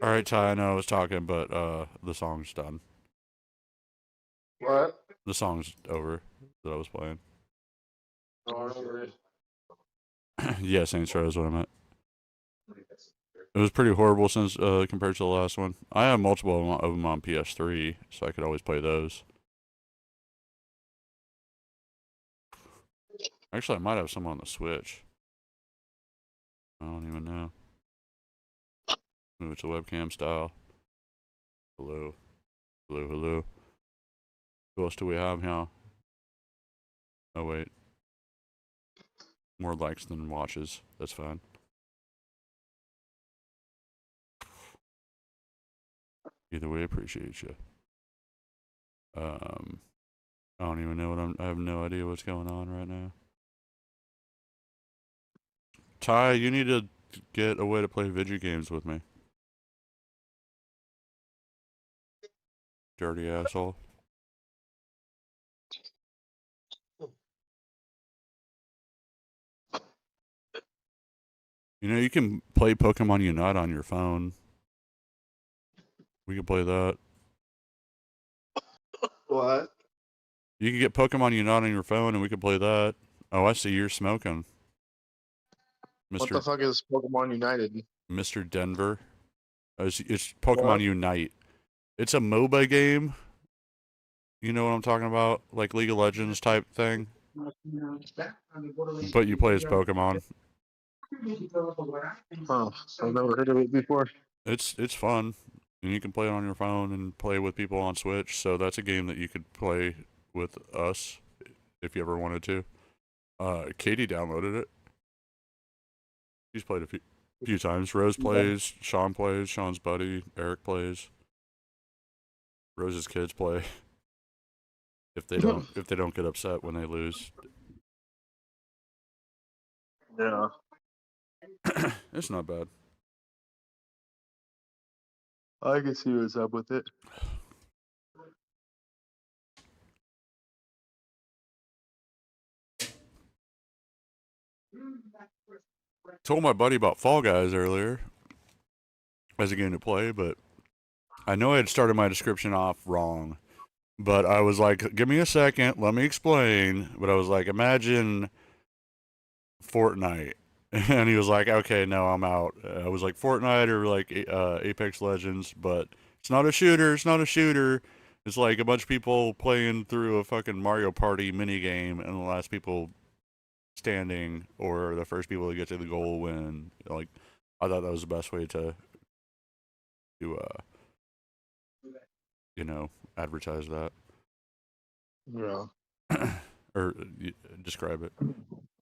All right, Ty. I know I was talking, but the song's done. What? The song's over that I was playing. Oh, Yeah, Saints Row is what I meant. It was pretty horrible since compared to the last one. I have multiple of them on PS3, so I could always play those. Actually, I might have some on the Switch. I don't even know. Move it to webcam style. Hello. Hello, hello. Who else do we have here? Oh, wait. More likes than watches. That's fine. Either way, appreciate you. I don't even know what I have no idea what's going on right now. Ty, you need to get a way to play video games with me. Dirty asshole. You know, you can play Pokemon Unite on your phone. We can play that. what? You can get Pokemon Unite on your phone and we can play that. Oh, I see you're smoking. What the fuck is Pokemon United? Mr. Denver. It's Pokemon What? Unite. It's a MOBA game. You know what I'm talking about? Like League of Legends type thing. But you play as Pokemon. Huh. I've never heard of it before. It's fun. And you can play it on your phone and play with people on Switch. So that's a game that you could play with us if you ever wanted to. Katie downloaded it. She's played a few times. Rose plays. Sean plays. Sean's buddy Eric plays. Rose's kids play. If they don't get upset when they lose. Yeah. It's not bad. I can see what's up with it. Told my buddy about Fall Guys earlier as a game to play, but I know I had started my description off wrong. But I was like, give me a second, let me explain. But I was like, imagine Fortnite. And he was like, okay, no, I'm out. I was like, Fortnite or like Apex Legends, but it's not a shooter. It's not a shooter. It's like a bunch of people playing through a fucking Mario Party mini game, and the last people standing or the first people to get to the goal win. Like, I thought that was the best way to advertise that. Yeah. Or describe it.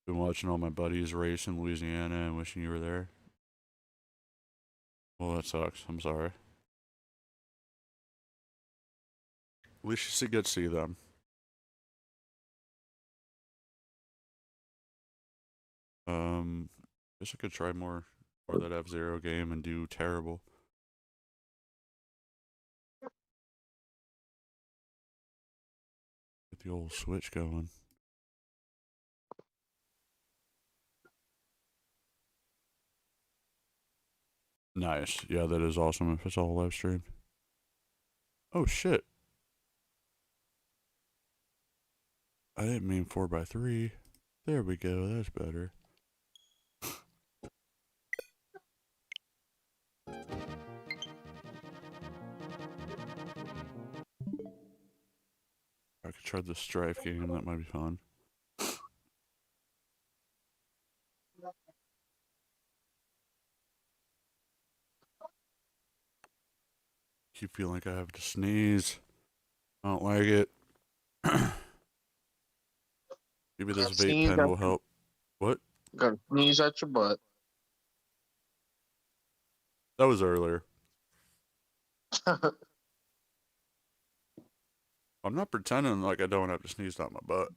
Been watching all my buddies race in Louisiana and wishing you were there. Well, that sucks. I'm sorry. At least you get to see them. Guess I could try more of that F-Zero game and do terrible. Get the old Switch going. Nice. Yeah, that is awesome if it's all live stream. Oh, shit. I didn't mean 4x3. There we go. That's better. I could try the Strife game. That might be fun. Keep feeling like I have to sneeze. I don't like it. Maybe this vape pen will help. What? Gotta sneeze at your butt. That was earlier. I'm not pretending like I don't have to sneeze down my butt.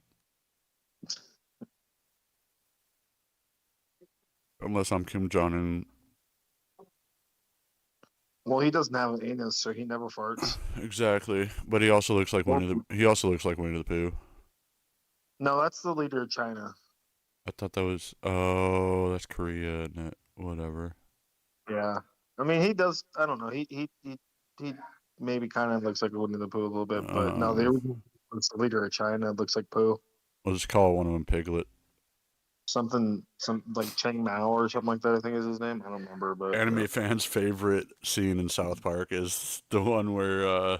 Unless I'm Kim Jong-un. Well, he doesn't have an anus, so he never farts. Exactly. But he also looks like Winnie the Pooh. No, that's the leader of China. I thought that was that's Korea, isn't it? Whatever. Yeah. I mean, he does. I don't know. He maybe kind of looks like Winnie the Pooh a little bit, but no, it's the leader of China. It looks like Pooh. I'll just call one of them Piglet. Some like Cheng Mao or something like that, I think is his name. I don't remember, but Anime fans' favorite scene in South Park is the one where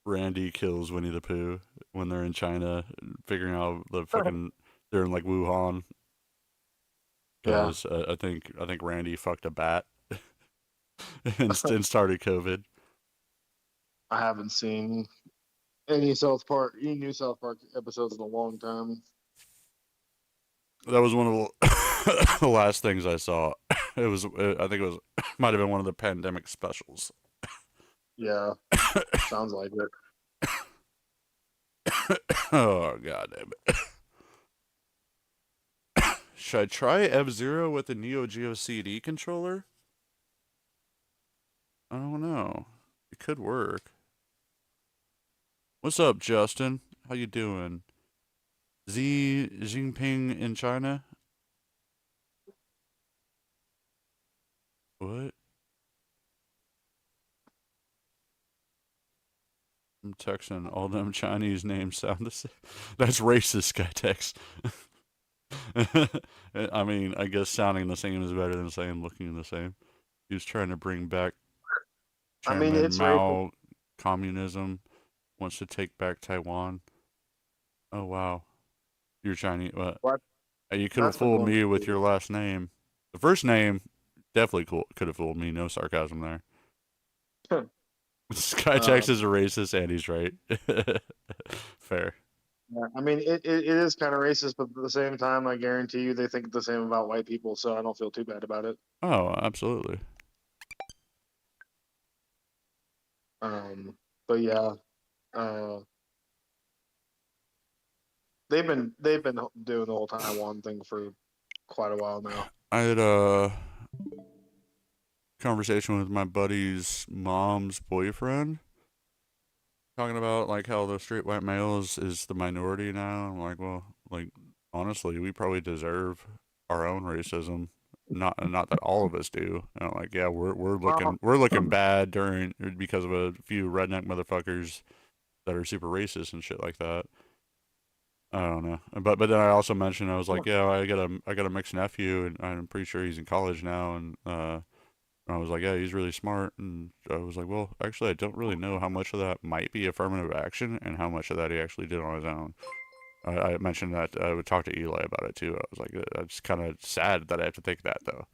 Randy kills Winnie the Pooh when they're in China, figuring out the fucking they're in like Wuhan. Because I think Randy fucked a bat and started COVID. I haven't seen any new South Park episodes in a long time. That was one of the last things I saw. It was I think it was might have been one of the pandemic specials. Yeah, sounds like it. Oh, god damn it. Should I try F-Zero with the Neo Geo CD controller? I don't know. It could work. What's up, Justin? How you doing? Xi Jinping in China? What? I'm texting all them Chinese names sound the same. That's racist, guy text. I mean, I guess sounding the same is better than saying looking the same. He's trying to bring back I mean, Chairman it's racist. Mao communism, wants to take back Taiwan. Oh wow, you're Chinese. What? What? You could have That's been fooled going me with your on. last name. The first name definitely cool. Could have fooled me. No sarcasm there. Skyjax uh, is a racist, and he's right. Fair. yeah, I mean, it is kind of racist, but at the same time, I guarantee you they think the same about white people, so I don't feel too bad about it. Oh, absolutely. Um, but yeah, uh, they've been doing the whole Taiwan thing for quite a while now. I had a conversation with my buddy's mom's boyfriend talking about like how the straight white male is the minority now. I'm like, well, like honestly, we probably deserve our own racism. Not that all of us do. You know, like yeah, Well, we're looking bad during because of a few redneck motherfuckers that are super racist and shit like that. I don't know, but then I also mentioned I was like, yeah, I got a mixed nephew, and I'm pretty sure he's in college now, and I was like, yeah, he's really smart. And I was like, well, actually, I don't really know how much of that might be affirmative action and how much of that he actually did on his own. I mentioned that I would talk to Eli about it too. I was like, that's kind of sad that I have to think that though.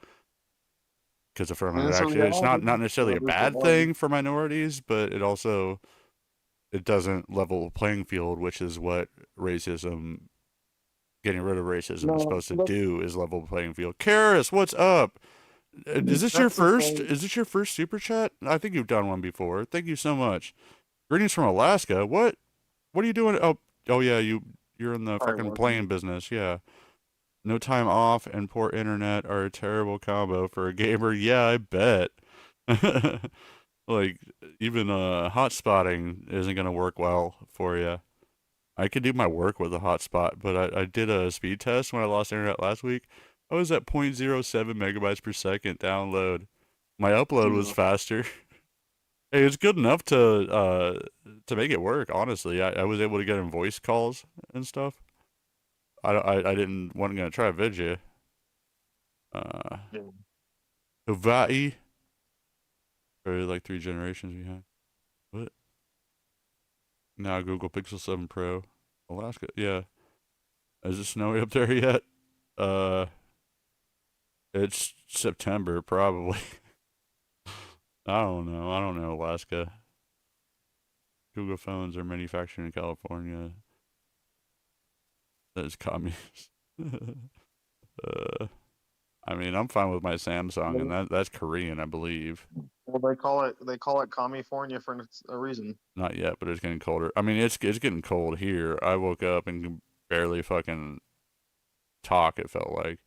Because affirmative it's a action, it's reality. not necessarily a At least it bad was. thing for minorities, but it also, it doesn't level the playing field, which is what racism, getting rid of racism is No, supposed to do, is level the playing field. Karis, what's up? Is this your that's the first? thing. Is this your first super chat? I think you've done one before. Thank you so much. Greetings from Alaska. What? What are you doing? Oh yeah, you're in the Probably fucking wasn't. plane business. Yeah. No time off and poor internet are a terrible combo for a gamer. Yeah, I bet. Like even hotspotting isn't gonna work well for you. I could do my work with a hotspot, but I did a speed test when I lost internet last week. I was at 0.07 megabytes per second download. My upload was Jesus. faster. Hey, it's good enough to make it work. Honestly, I was able to get in voice calls and stuff. I didn't wasn't gonna try video. Uh, Yeah. Hawaii, or like 3 generations behind. What? Now Google Pixel 7 Pro, Alaska. Yeah, is it snowy up there yet? Uh, it's September probably. I don't know. I don't know Alaska. Google phones are manufactured in California. That is communist. uh, I mean, I'm fine with my Samsung, and that's Korean, I believe. Well, they call it California for a reason. Not yet, but it's getting colder. I mean, it's getting cold here. I woke up and could barely fucking talk. It felt like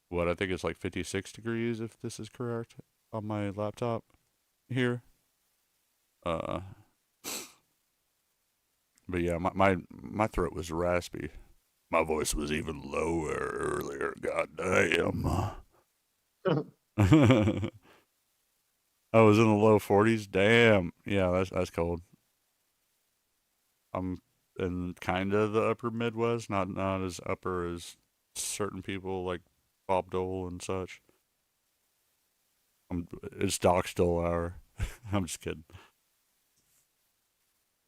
what I think it's like 56 degrees if this is correct on my laptop here. Uh, but yeah, my throat was raspy. My voice was even lower earlier. God damn. I was in the low 40s. Damn. Yeah, that's cold. I'm in kind of the upper Midwest, not as upper as certain people like Bob Dole and such. It's Doc Dole hour. I'm just kidding.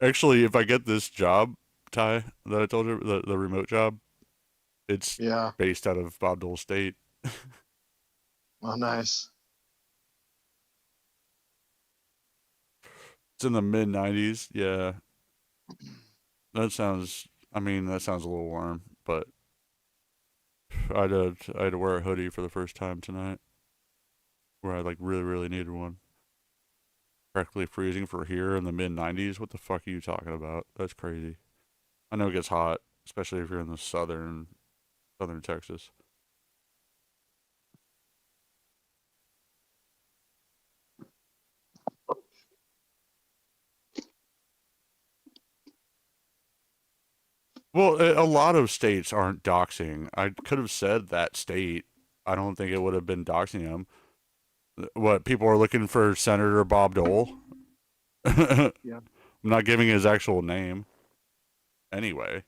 Actually, if I get this job, Ty, that I told you, the remote job, it's Yeah. based out of Bob Dole State. Oh, nice. It's in the mid 90s. Yeah, that sounds. I mean, that sounds a little warm, but I had to wear a hoodie for the first time tonight, where I like really needed one. Practically freezing for here in the mid 90s. What the fuck are you talking about? That's crazy. I know it gets hot, especially if you're in the southern Texas. Well, a lot of states aren't doxing. I could have said that state. I don't think it would have been doxing them. What, people are looking for Senator Bob Dole? I'm Yeah. not giving his actual name. Anyway,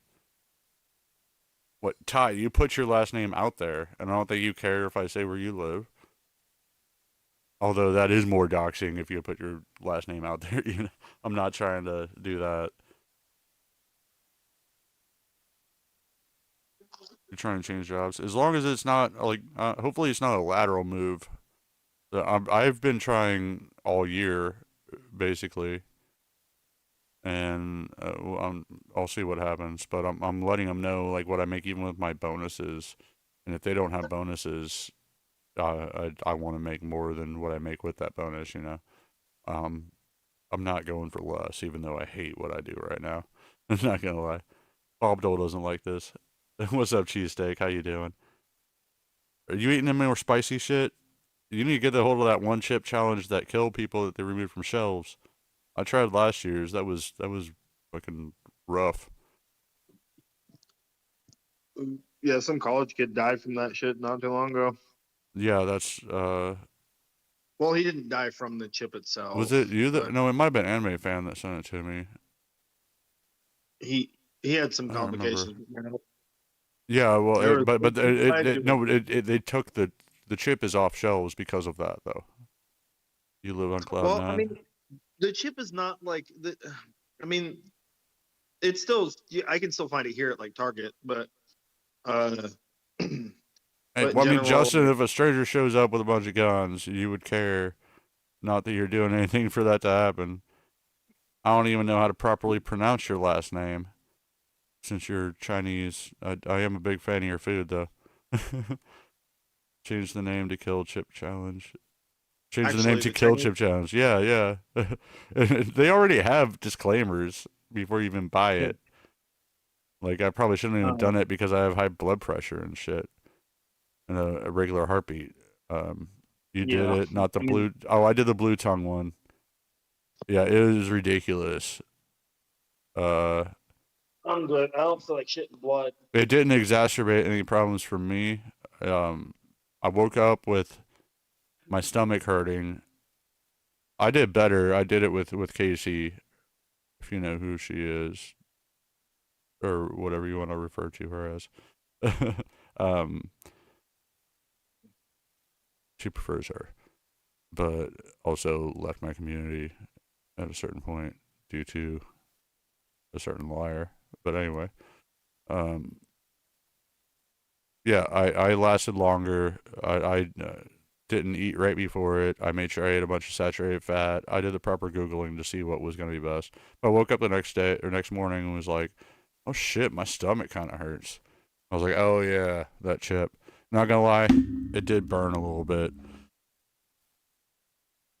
what, Ty? You put your last name out there, and I don't think you care if I say where you live. Although that is more doxing if you put your last name out there. You know, I'm not trying to do that. You're trying to change jobs as long as it's not like. Hopefully, it's not a lateral move. I've been trying all year, basically, and I'll see what happens. But I'm letting them know like what I make even with my bonuses, and if they don't have bonuses, I want to make more than what I make with that bonus. You know, um, I'm not going for less, even though I hate what I do right now. I'm not gonna lie. Bob Dole doesn't like this. What's up, cheesesteak? How you doing? Are you eating any more spicy shit? You need to get a hold of that one chip challenge that killed people that they removed from shelves. I tried last year's. That was fucking rough. Yeah, some college kid died from that shit not too long ago. Yeah, that's Well, he didn't die from the chip itself. was it you that? No, it might have been Anime Fan that sent it to me. He had some I don't remember. complications. You know? Yeah, well, they took the chip is off shelves because of that though. You live on cloud Well, I nine. mean, the chip is not like the. I mean, it's still. I can still find it here at like Target, but. Hey, But in well, I mean, general, Justin, if a stranger shows up with a bunch of guns, you would care. Not that you're doing anything for that to happen. I don't even know how to properly pronounce your last name. Since you're Chinese, I am a big fan of your food, though. Change the name to Kill Chip Challenge. Change the name actually, to the Kill Chinese. Chip Challenge. Yeah, yeah. They already have disclaimers before you even buy it. Like, I probably shouldn't have even done it because I have high blood pressure and shit. And a regular heartbeat. You did Yeah, it, not the I mean, blue. Oh, I did the blue tongue one. Yeah, it was ridiculous. Uh, I'm good. I don't feel like shitting blood. it didn't exacerbate any problems for me. Um, I woke up with my stomach hurting. I did better. I did it with Casey, if you know who she is, or whatever you want to refer to her as. um, she prefers her, but also left my community at a certain point due to a certain liar. But anyway, um, yeah, I lasted longer. I didn't eat right before it. I made sure I ate a bunch of saturated fat. I did the proper Googling to see what was going to be best. I woke up the next day or next morning and was like, oh shit, my stomach kind of hurts. I was like, oh yeah, that chip. Not gonna lie, it did burn a little bit.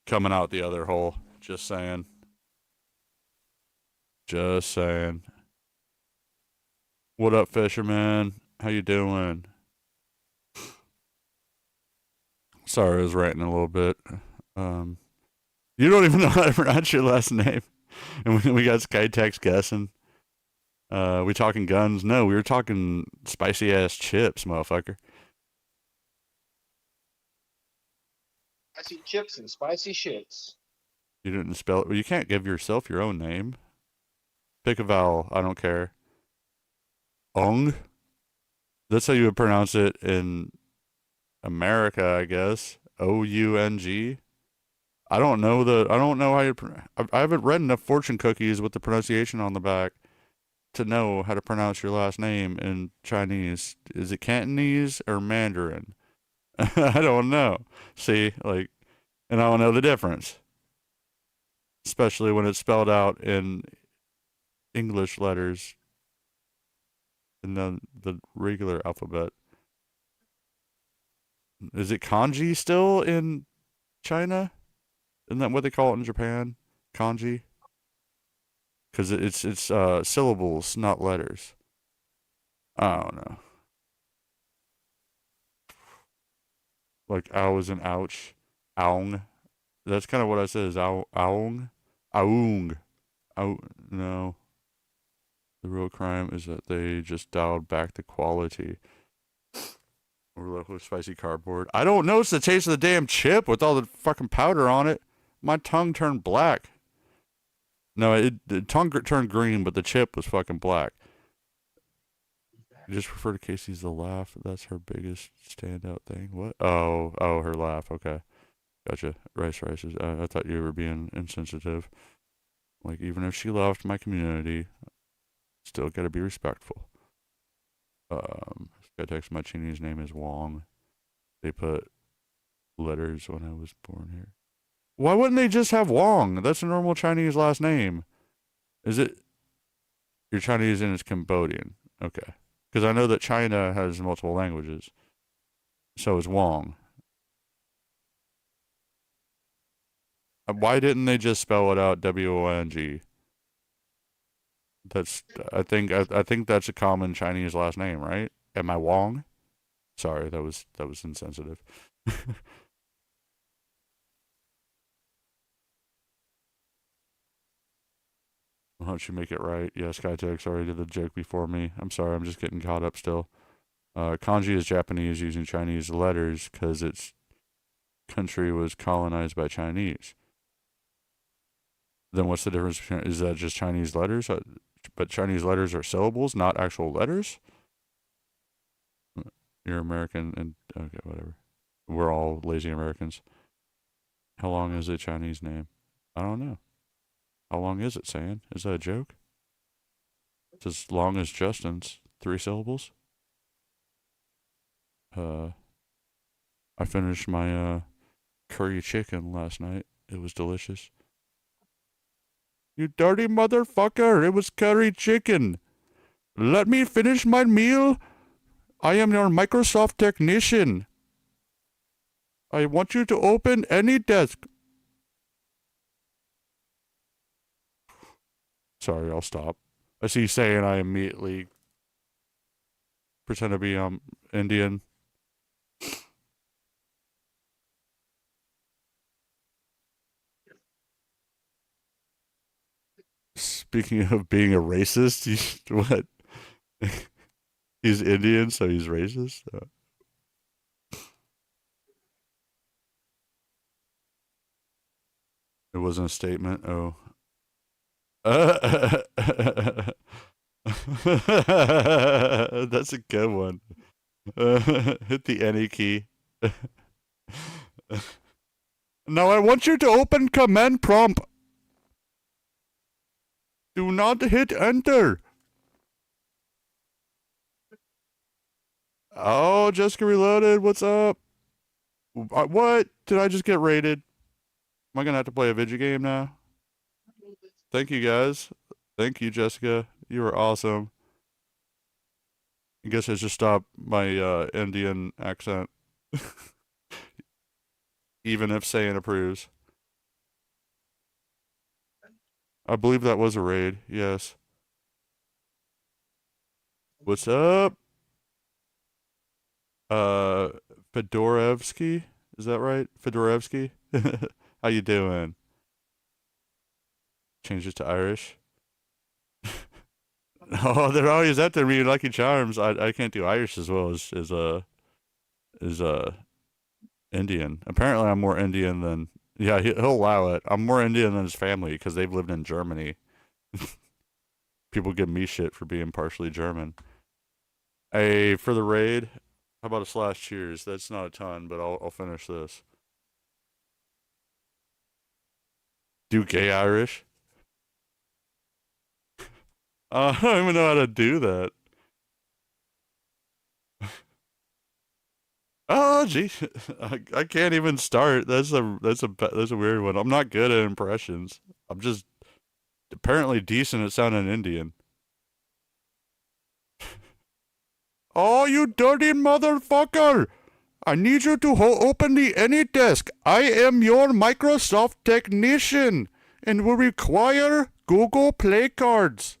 Coming out the other hole. Just saying. Just saying. What up, fisherman? How you doing? Sorry, I was ranting a little bit. Um, you don't even know how to pronounce your last name, and we got Skytex guessing. We talking guns? No, we were talking spicy ass chips, motherfucker. Spicy chips and spicy shits. You didn't spell it. Well, you can't give yourself your own name. Pick a vowel. I don't care. Ong. That's how you would pronounce it in America, I guess. Oung. I don't know the. I don't know how you. I haven't read enough fortune cookies with the pronunciation on the back to know how to pronounce your last name in Chinese. Is it Cantonese or Mandarin? I don't know. See, like, and I don't know the difference, especially when it's spelled out in English letters and then the regular alphabet. Is it kanji still in China? Isn't that what they call it in Japan? Kanji? Because it's syllables, not letters. I don't know. Like ow is an ouch, aung. That's kind of what I said. Is aung, aung, out. No, the real crime is that they just dialed back the quality. Or left with spicy cardboard. I don't notice the taste of the damn chip with all the fucking powder on it. My tongue turned black. No, the tongue turned green, but the chip was fucking black. I just refer to Casey's the laugh. That's her biggest standout thing. What? Oh, her laugh. Okay. Gotcha. Rices. I thought you were being insensitive. Like, even if she left my community, still gotta be respectful. This guy texts my Chinese name is Wong. They put letters when I was born here. Why wouldn't they just have Wong? That's a normal Chinese last name. Is it? You're Chinese and it's Cambodian. Okay. Because I know that China has multiple languages. So is Wong. Why didn't they just spell it out W-O-N-G? I think that's a common Chinese last name, right? Am I Wong? Sorry, that was insensitive. Why don't you make it right? Yeah, Skytex already did the joke before me. I'm sorry, I'm just getting caught up still. Kanji is Japanese using Chinese letters because its country was colonized by Chinese. Then what's the difference between, is that just Chinese letters? But Chinese letters are syllables, not actual letters? You're American and, okay, whatever. We're all lazy Americans. How long is a Chinese name? I don't know. How long is it, San? Is that a joke? It's as long as Justin's. 3 syllables? I finished my, curry chicken last night. It was delicious. You dirty motherfucker! It was curry chicken! Let me finish my meal! I am your Microsoft technician! I want you to open any desk. Sorry, I'll stop. I see you saying I immediately pretend to be Indian. Speaking of being a racist, what? He's Indian, so he's racist? It wasn't a statement. Oh. That's a good one. Hit the any key. Now I want you to open command prompt. Do not hit enter. Oh, Jessica Reloaded, what's up? What? Did I just get raided? Am I gonna have to play a video game now? Thank you guys. Thank you, Jessica. You were awesome. I guess I should stop my Indian accent. Even if Saiyan approves. I believe that was a raid, yes. What's up? Fedorevsky? Is that right? Fedorevsky? How you doing? Change it to Irish. Oh, they're always out there being Lucky Charms. I can't do Irish as well as Indian. Apparently, I'm more Indian than, yeah. He'll allow it. I'm more Indian than his family because they've lived in Germany. People give me shit for being partially German. Hey, for the raid, how about a slash cheers? That's not a ton, but I'll finish this. Do gay Irish? I don't even know how to do that. Oh, gee, I can't even start. That's a weird one. I'm not good at impressions. I'm just apparently decent at sounding Indian. Oh, you dirty motherfucker! I need you to open the AnyDesk. I am your Microsoft technician and will require Google Play cards.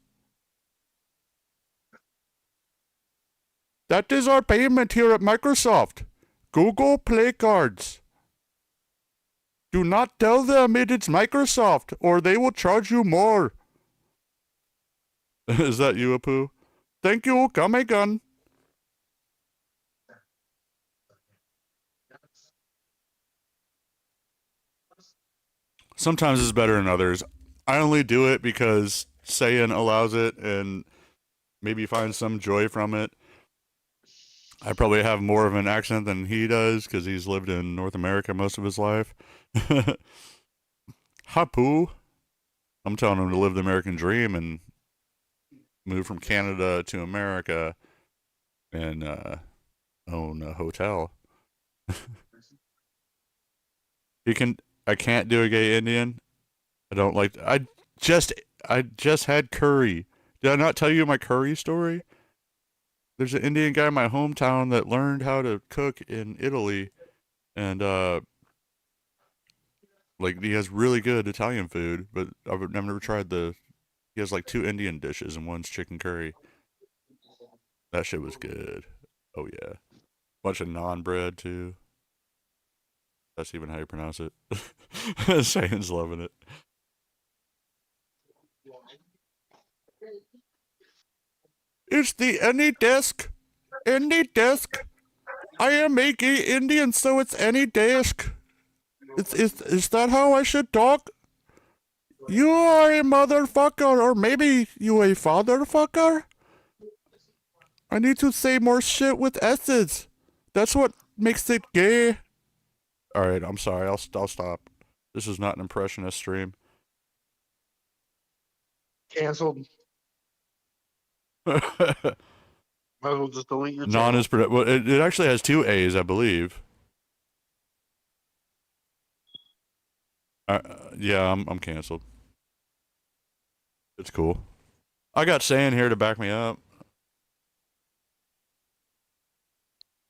That is our payment here at Microsoft. Google Play cards. Do not tell them it is Microsoft or they will charge you more. Is that you, Apu? Thank you, come again. Sometimes it's better than others. I only do it because Saiyan allows it and maybe find some joy from it. I probably have more of an accent than he does because he's lived in North America most of his life. Hapu. I'm telling him to live the American dream and move from Canada to America and own a hotel. He can. I can't do a gay Indian. I don't like. Just. I just had curry. Did I not tell you my curry story? There's an Indian guy in my hometown that learned how to cook in Italy, and like he has really good Italian food, but I've never tried the. He has like 2 Indian dishes and one's chicken curry. That shit was good. Oh yeah, bunch of naan bread too. That's even how you pronounce it. Shane's loving it. It's the any desk. Any desk. I am a gay Indian, so it's any desk. Is that how I should talk? You are a motherfucker, or maybe you a fatherfucker? I need to say more shit with S's. That's what makes it gay. Alright, I'm sorry, I'll stop. This is not an impressionist stream. Canceled. Might as well just delete your Non channel. is well, it actually has 2 A's, I believe. Yeah, I'm canceled. It's cool. I got Saiyan here to back me up.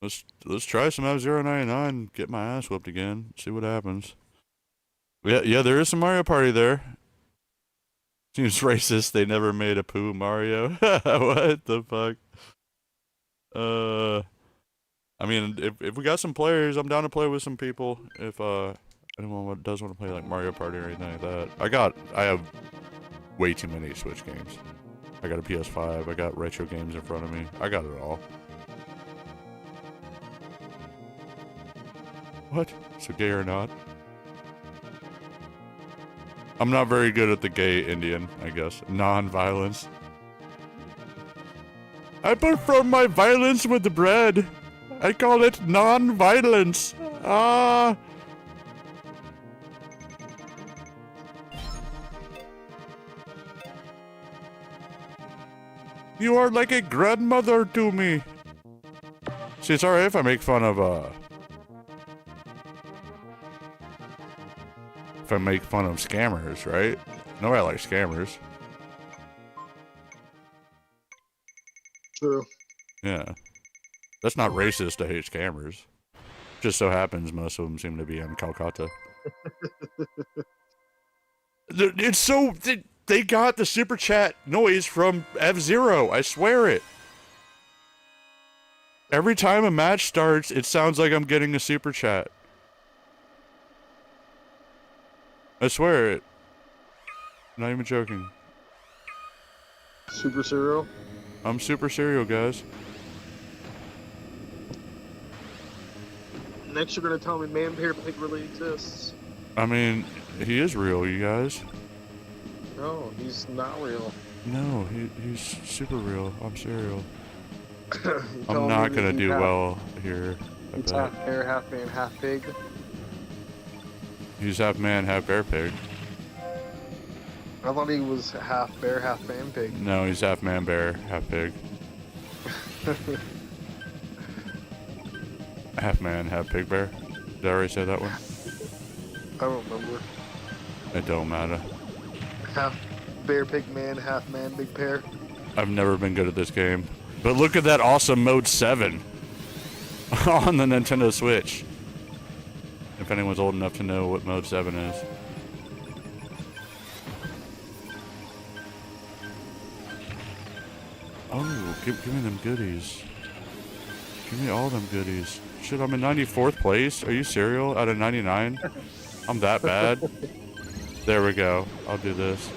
Let's try some F-099. Get my ass whooped again. See what happens. Yeah, there is some Mario Party there. Seems racist. They never made a poo Mario. What the fuck? I mean, if we got some players, I'm down to play with some people. If anyone does want to play like Mario Party or anything like that, I have way too many Switch games. I got a PS5. I got retro games in front of me. I got it all. What? So gay or not? I'm not very good at the gay Indian, I guess. Non-violence. I perform my violence with the bread. I call it non-violence. Ah. You are like a grandmother to me. See, it's alright if I make fun of, if I make fun of scammers, right? Nobody likes scammers. True. Yeah. That's not racist to hate scammers. Just so happens most of them seem to be in Calcutta. It's so... They got the super chat noise from F-Zero. I swear it. Every time a match starts, it sounds like I'm getting a super chat. I swear it. Not even joking. Super cereal. I'm super serial, guys. Next, you're gonna tell me Man Bear Pig really exists. I mean, he is real, you guys. No, he's not real. No, he's super real. I'm serial. I'm not gonna do well here. He's half bear, half man, half pig. He's half man, half bear pig. I thought he was half bear, half man pig. No, he's half man bear, half pig. Half man, half pig bear. Did I already say that one? I don't remember. It don't matter. Half bear, pig man, half man, big pear. I've never been good at this game. But look at that awesome Mode 7 on the Nintendo Switch. If anyone's old enough to know what Mode 7 is. Oh, give me them goodies. Give me all them goodies. Shit, I'm in 94th place? Are you serial? Out of 99? I'm that bad? There we go. I'll do this.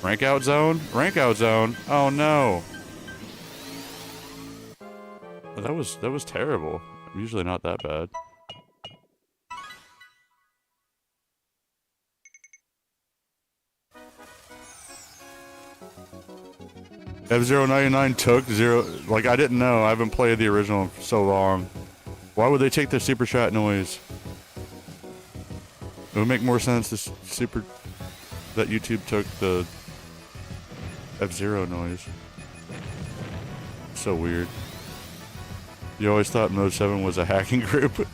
Rank out zone? Rank out zone? Oh no. That was terrible. I'm usually not that bad. F-Zero 99 took zero. Like, I didn't know. I haven't played the original in so long. Why would they take the super chat noise? It would make more sense that YouTube took the F-Zero noise. So weird. You always thought Mode 7 was a hacking group?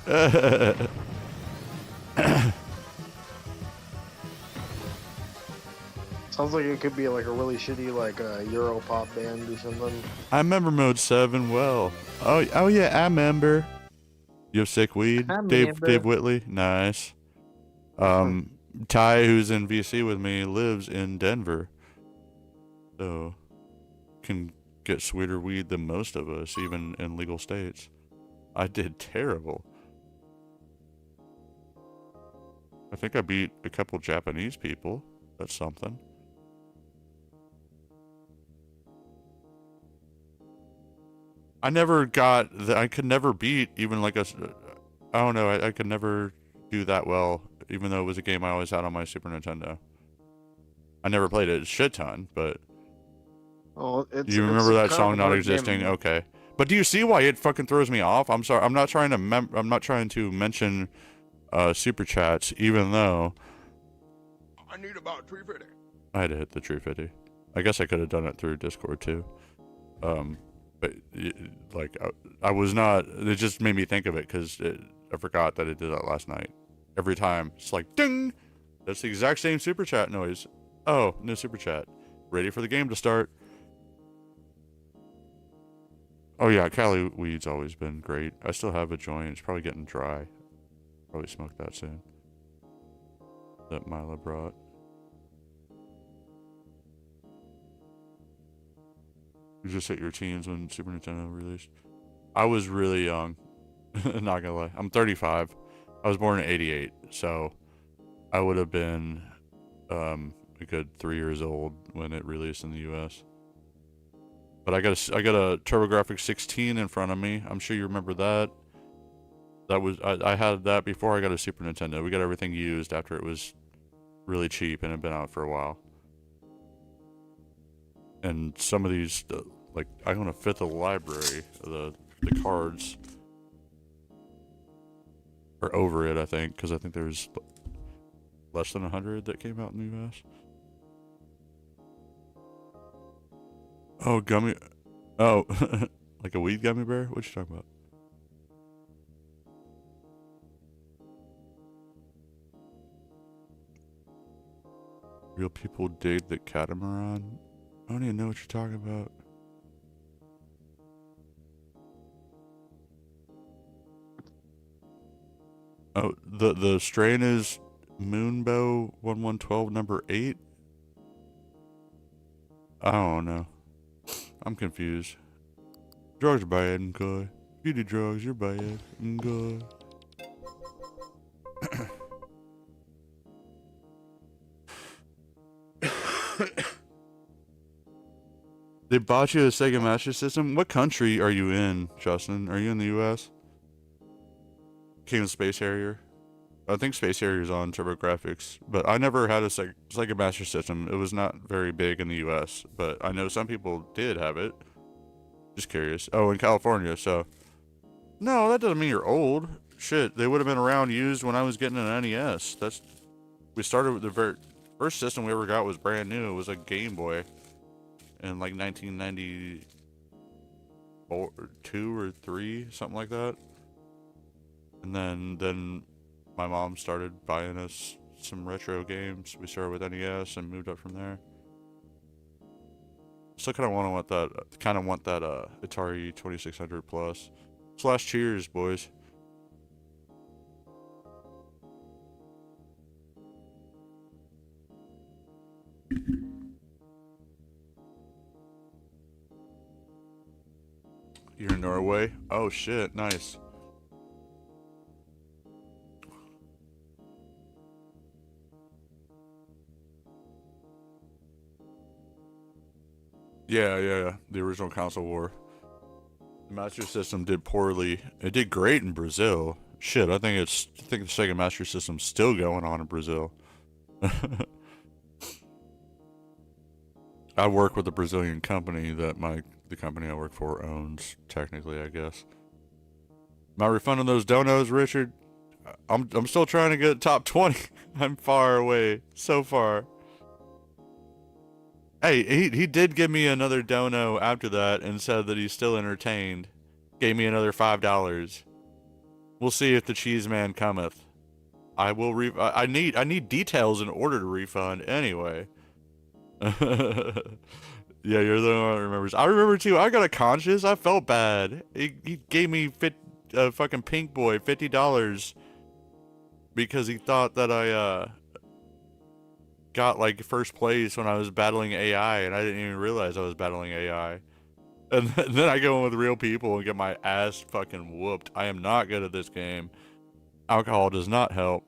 Sounds like it could be like a really shitty like Euro pop band or something. I remember Mode 7 well. Oh yeah, I remember. You have sick weed? Dave Whitley? Nice. Ty, who's in VC with me, lives in Denver. So, can get sweeter weed than most of us, even in legal states. I did terrible. I think I beat a couple Japanese people. That's something. I could never beat even like I don't know, I could never do that well, even though it was a game I always had on my Super Nintendo. I never played it a shit ton, but... Oh, you remember that song not existing? Okay. But do you see why it fucking throws me off? I'm sorry, I'm not trying to mention super chats, even though... I need about 350. I had to hit the 350. I guess I could have done it through Discord too. But like I was not. It just made me think of it because I forgot that it did that last night. Every time it's like ding. That's the exact same super chat noise. Oh, no super chat. Ready for the game to start. Oh yeah, Cali weed's always been great. I still have a joint. It's probably getting dry. Probably smoke that soon. That Mila brought. You just hit your teens when Super Nintendo released. I was really young. Not gonna lie. I'm 35. I was born in 88, so I would have been a good 3 years old when it released in the US. But I got a TurboGrafx 16 in front of me. I'm sure you remember that. That was I had that before I got a Super Nintendo. We got everything used after it was really cheap and had been out for a while. And some of these, like, I own a fifth of the library. The cards are over it, I think, because I think there's less than 100 that came out in the US. Oh, gummy. Oh, like a weed gummy bear? What you talking about? Real people dig the catamaran? I don't even know what you're talking about. Oh, the strain is Moonbow 1112 number 8? I don't know. I'm confused. Drugs are bad and good. If you do drugs, you're bad and good. They bought you a Sega Master System? What country are you in, Justin? Are you in the US? Came with Space Harrier. I think Space Harrier is on TurboGrafx, but I never had a Sega Master System. It was not very big in the US, but I know some people did have it. Just curious. Oh, in California, so... No, that doesn't mean you're old. Shit, they would have been around used when I was getting an NES. We started with the very first system we ever got was brand new. It was a Game Boy. In like 1992 or 3, something like that. And then my mom started buying us some retro games. We started with NES and moved up from there. Still kind of want that Atari 2600 plus. / cheers, boys. You're in Norway? Oh shit, nice. Yeah. The original console war. The Master System did poorly. It did great in Brazil. Shit, I think the Sega Master System's still going on in Brazil. I work with a Brazilian company that the company I work for owns, technically, I guess. Am I refunding those donos, Richard? I'm still trying to get top 20. I'm far away. So far. Hey, he did give me another dono after that and said that he's still entertained. Gave me another $5. We'll see if the cheese man cometh. I will I need details in order to refund anyway. Yeah, you're the one that remembers. I remember too. I got a conscience. I felt bad. He gave me fucking pink boy $50 because he thought that I got like first place when I was battling AI, and I didn't even realize I was battling AI. And then I go in with real people and get my ass fucking whooped. I am not good at this game. Alcohol does not help.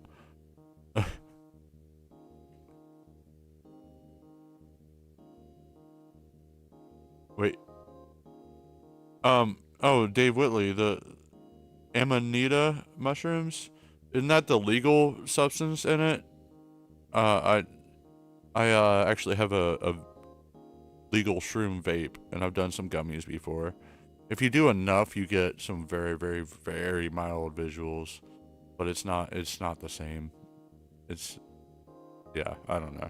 Wait. Oh, Dave Whitley, the Amanita mushrooms? Isn't that the legal substance in it? I actually have a legal shroom vape, and I've done some gummies before. If you do enough, you get some very, very, very mild visuals, but it's not the same. It's, yeah, I don't know.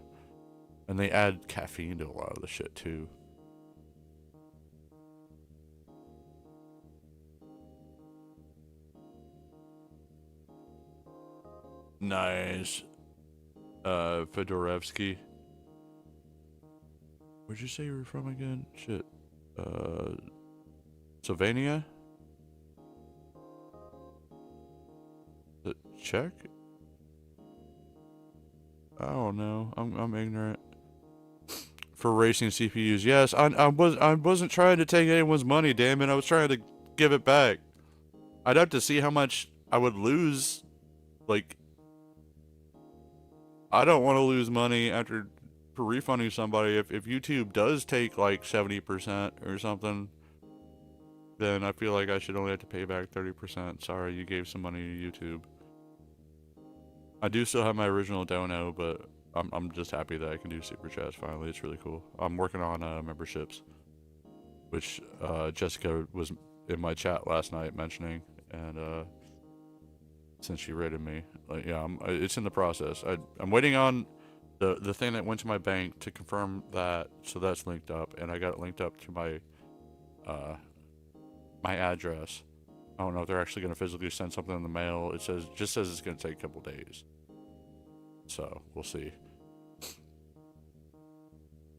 And they add caffeine to a lot of the shit too. Nice. Fedorevsky. Where'd you say you were from again? Shit. Slovenia? The Czech? I don't know. I'm ignorant. For racing CPUs, yes. I wasn't trying to take anyone's money. Damn it! I was trying to give it back. I'd have to see how much I would lose. Like, I don't want to lose money for refunding somebody. If YouTube does take like 70% or something, then I feel like I should only have to pay back 30%. Sorry, you gave some money to YouTube. I do still have my original dono, but I'm just happy that I can do super chats finally. It's really cool. I'm working on memberships, which Jessica was in my chat last night mentioning, and since she rated me, like, yeah, it's in the process. I'm waiting on the thing that went to my bank to confirm that, so that's linked up, and I got it linked up to my my address. I don't know if they're actually going to physically send something in the mail. It just says it's going to take a couple days. So, we'll see.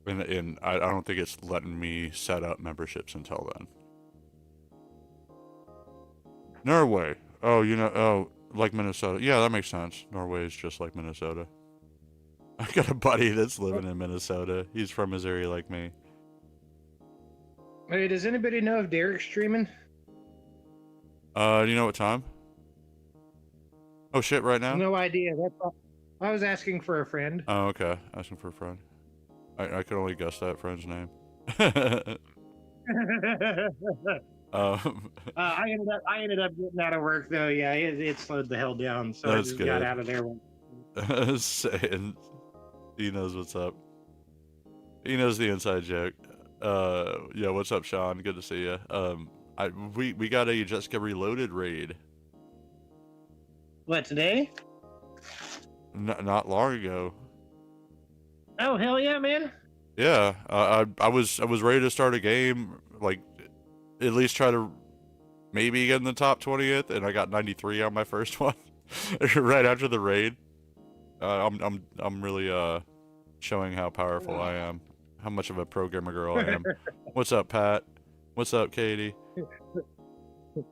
And I don't think it's letting me set up memberships until then. Norway. Oh, like Minnesota. Yeah, that makes sense. Norway is just like Minnesota. I got a buddy that's living in Minnesota. He's from Missouri like me. Hey, does anybody know if Derek's streaming? Do you know what time? Oh shit, right now? No idea. That's all. I was asking for a friend. Oh, okay. Asking for a friend. I could only guess that friend's name. I ended up getting out of work though. Yeah, it slowed the hell down, so I just got out of there. Saying he knows what's up. He knows the inside joke. Yeah, what's up, Sean? Good to see you. We got a Jessica Reloaded raid. What, today? Not long ago. Oh, hell yeah, man. Yeah, I was ready to start a game, like at least try to maybe get in the top 20th, and I got 93 on my first one right after the raid. I'm really showing how powerful I am, how much of a pro gamer girl I am. What's up, Pat? What's up, Katie?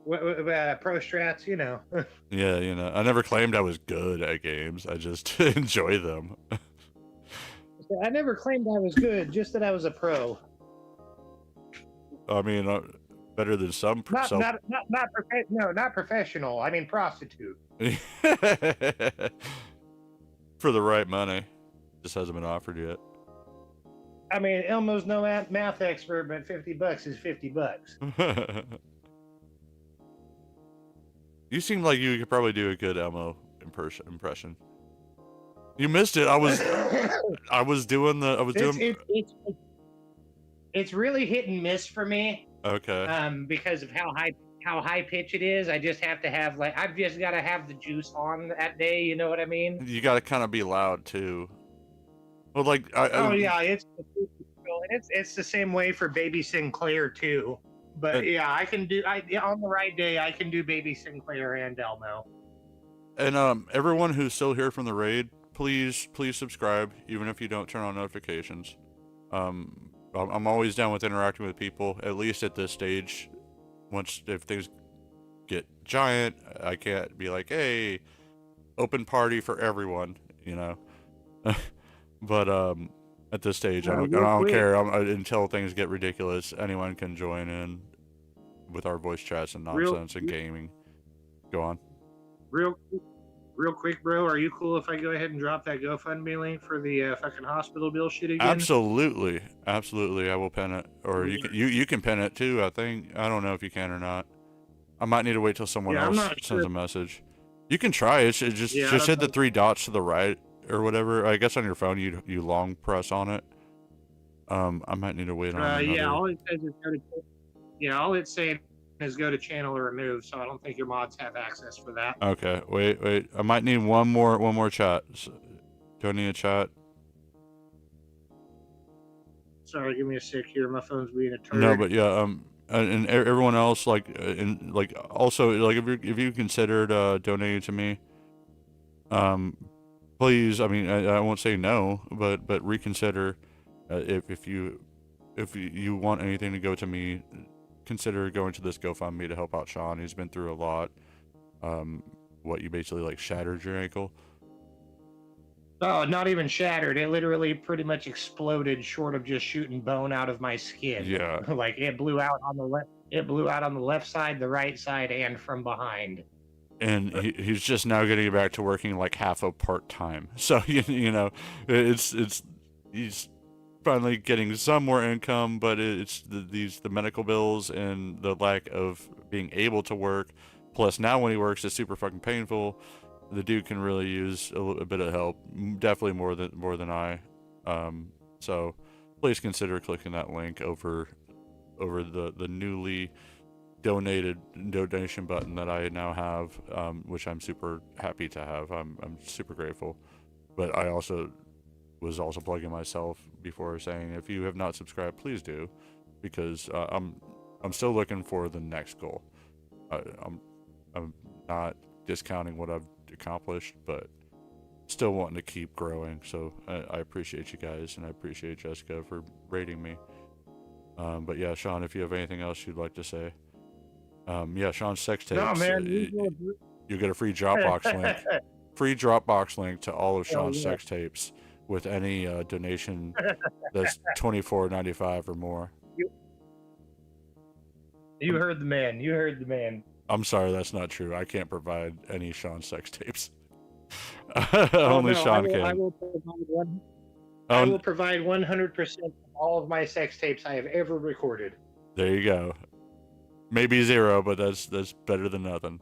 Pro strats, you know. Yeah, I never claimed I was good at games. I just enjoy them. I never claimed I was good, just that I was a pro. I mean, better than some. Not professional. I mean prostitute. For the right money, just hasn't been offered yet. I mean, Elmo's no math expert, but $50 is $50. You seem like you could probably do a good Elmo impression. You missed it. I was doing. it's really hit and miss for me. Okay. Because of how high pitch it is. I just have to have I've just got to have the juice on that day. You know what I mean? You got to kind of be loud too. Well, like Oh yeah, it's the same way for Baby Sinclair too. But yeah, I can do on the right day. I can do Baby Sinclair and Elmo. And everyone who's still here from the raid, please subscribe, even if you don't turn on notifications. I'm always down with interacting with people, at least at this stage. If things get giant, I can't be like, hey, open party for everyone, you know. But at this stage, I don't care. Until things get ridiculous, anyone can join in with our voice chats and nonsense and gaming. Go on. Real quick, bro. Are you cool if I go ahead and drop that GoFundMe link for the fucking hospital bill shit again? Absolutely. I will pin it, or you can pin it too. I think. I don't know if you can or not. I might need to wait till someone else sends a message. You can try it. Just hit the 3 dots to the right or whatever. I guess on your phone you long press on it. I might need to wait on another. Yeah, all it says is all it's saying is go to channel or remove. So I don't think your mods have access for that. Okay, wait. I might need one more chat. Do I need a chat? Sorry, give me a sec here. My phone's being a turd. No, but yeah, and everyone else, also, if you considered donating to me, please. I mean, I won't say no, but reconsider. If you want anything to go to me, consider going to this GoFundMe to help out Sean. He's been through a lot. You basically shattered your ankle? Oh, not even shattered. It literally pretty much exploded, short of just shooting bone out of my skin. Yeah. It blew out on the left. It blew out on the left side, the right side, and from behind. And he's just now getting back to working half a part-time. So you know, he's finally getting some more income, but it's the medical bills and the lack of being able to work. Plus, now when he works, it's super fucking painful. The dude can really use a bit of help, definitely more than I. So please consider clicking that link over the newly donated donation button that I now have, which I'm super happy to have. I'm super grateful. But I was also plugging myself before saying, if you have not subscribed, please do, because I'm still looking for the next goal. I'm not discounting what I've accomplished, but still wanting to keep growing. So I appreciate you guys, and I appreciate Jessica for rating me. But yeah, Sean, if you have anything else you'd like to say. Yeah, Sean's sex tapes. No, man. You get a free Dropbox link. Free Dropbox link to all of Sean's sex tapes with any donation that's $24.95 or more. You heard the man. I'm sorry, that's not true. I can't provide any Sean sex tapes. Only Sean can. I will provide 100% of all of my sex tapes I have ever recorded. There you go. Maybe 0, but that's better than nothing.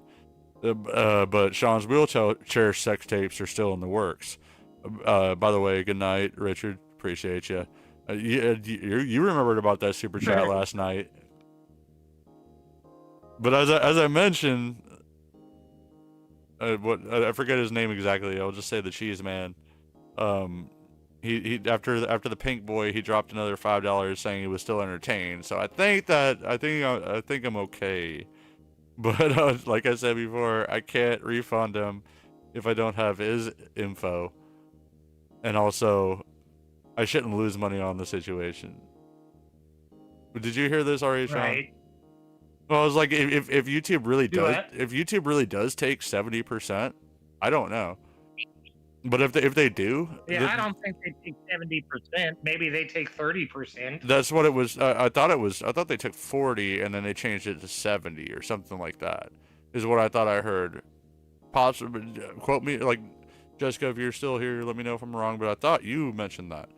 But Sean's wheelchair sex tapes are still in the works. By the way, good night, Richard. Appreciate you. You remembered about that super chat last night. But as I mentioned, I forget his name exactly. I'll just say the cheese man. He after the pink boy, he dropped another $5 saying he was still entertained. So I think I'm okay. But like I said before, I can't refund him if I don't have his info. And also, I shouldn't lose money on the situation. But did you hear this already, Sean? Right. Well, I was like, if YouTube really does take 70%, I don't know. But if they do, I don't think they take 70%. Maybe they take 30%. That's what it was. I thought they took 40 and then they changed it to 70 or something like that. Is what I thought I heard. Possibly, quote me, Jessica, if you're still here, let me know if I'm wrong. But I thought you mentioned that.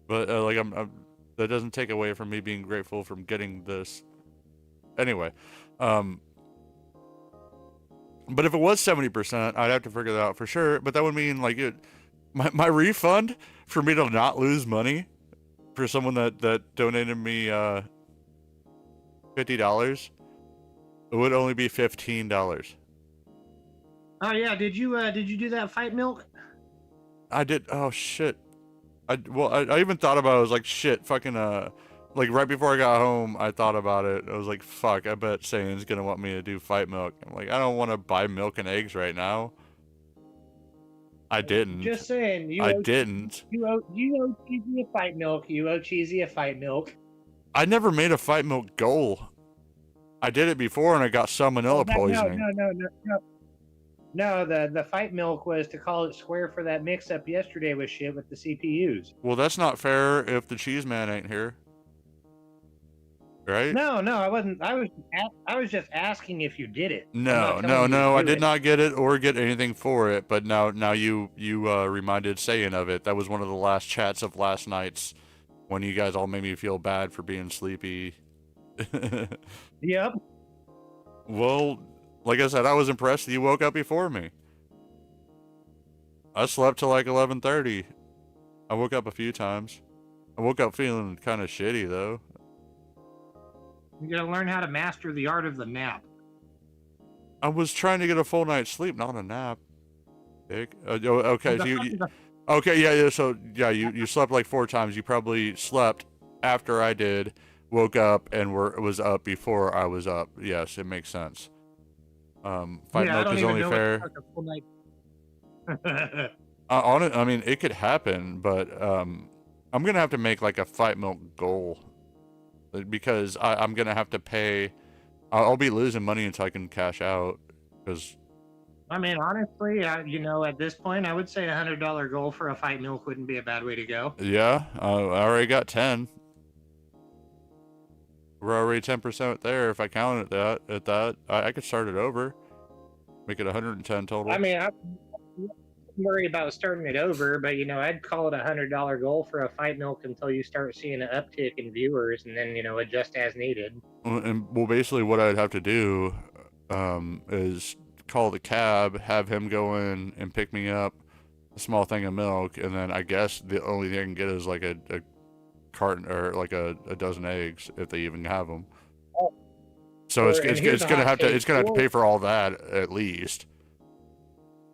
But that doesn't take away from me being grateful from getting this. Anyway, but if it was 70%, I'd have to figure that out for sure. But that would mean my refund for me to not lose money for someone that donated me $50, it would only be $15. Oh yeah, did you do that fight milk? I did. Oh shit. I even thought about it. I was like, shit, fucking like right before I got home, I thought about it. I was like, fuck, I bet Sayan's gonna want me to do fight milk. I'm like, I don't want to buy milk and eggs right now. I didn't. Just saying. I didn't. You owe Cheesy a fight milk. You owe Cheesy a fight milk. I never made a fight milk goal. I did it before and I got salmonella poisoning. No, the fight milk was to call it square for that mix-up yesterday with shit with the CPUs. Well, that's not fair if the cheese man ain't here. Right? No, I wasn't. I was just asking if you did it. No, I did not get it or get anything for it. But now you reminded Sayan of it. That was one of the last chats of last night's when you guys all made me feel bad for being sleepy. Yep. Well, like I said, I was impressed that you woke up before me. I slept till like 11:30. I woke up a few times. I woke up feeling kind of shitty though. You gotta learn how to master the art of the nap. I was trying to get a full night's sleep, not a nap. Dick. Okay, so okay, yeah. So yeah, you slept like 4 times. You probably slept after I did, woke up, and was up before I was up. Yes, it makes sense. Fight milk is only fair. I mean, it could happen, but I'm gonna have to make like a fight milk goal because I'm gonna have to pay. I'll be losing money until I can cash out. Because I mean, honestly, at this point, I would say $100 goal for a fight milk wouldn't be a bad way to go. Yeah, I already got 10. We're already 10% there. If I count it at that, I could start it over, make it 110 total. I mean, I wouldn't worry about starting it over, but I'd call it a $100 goal for a fight milk until you start seeing an uptick in viewers, and then adjust as needed. Well, basically, what I'd have to do is call the cab, have him go in and pick me up a small thing of milk, and then I guess the only thing I can get is like a carton or like a dozen eggs if they even have them. Oh. So it's gonna have to pay for all that at least.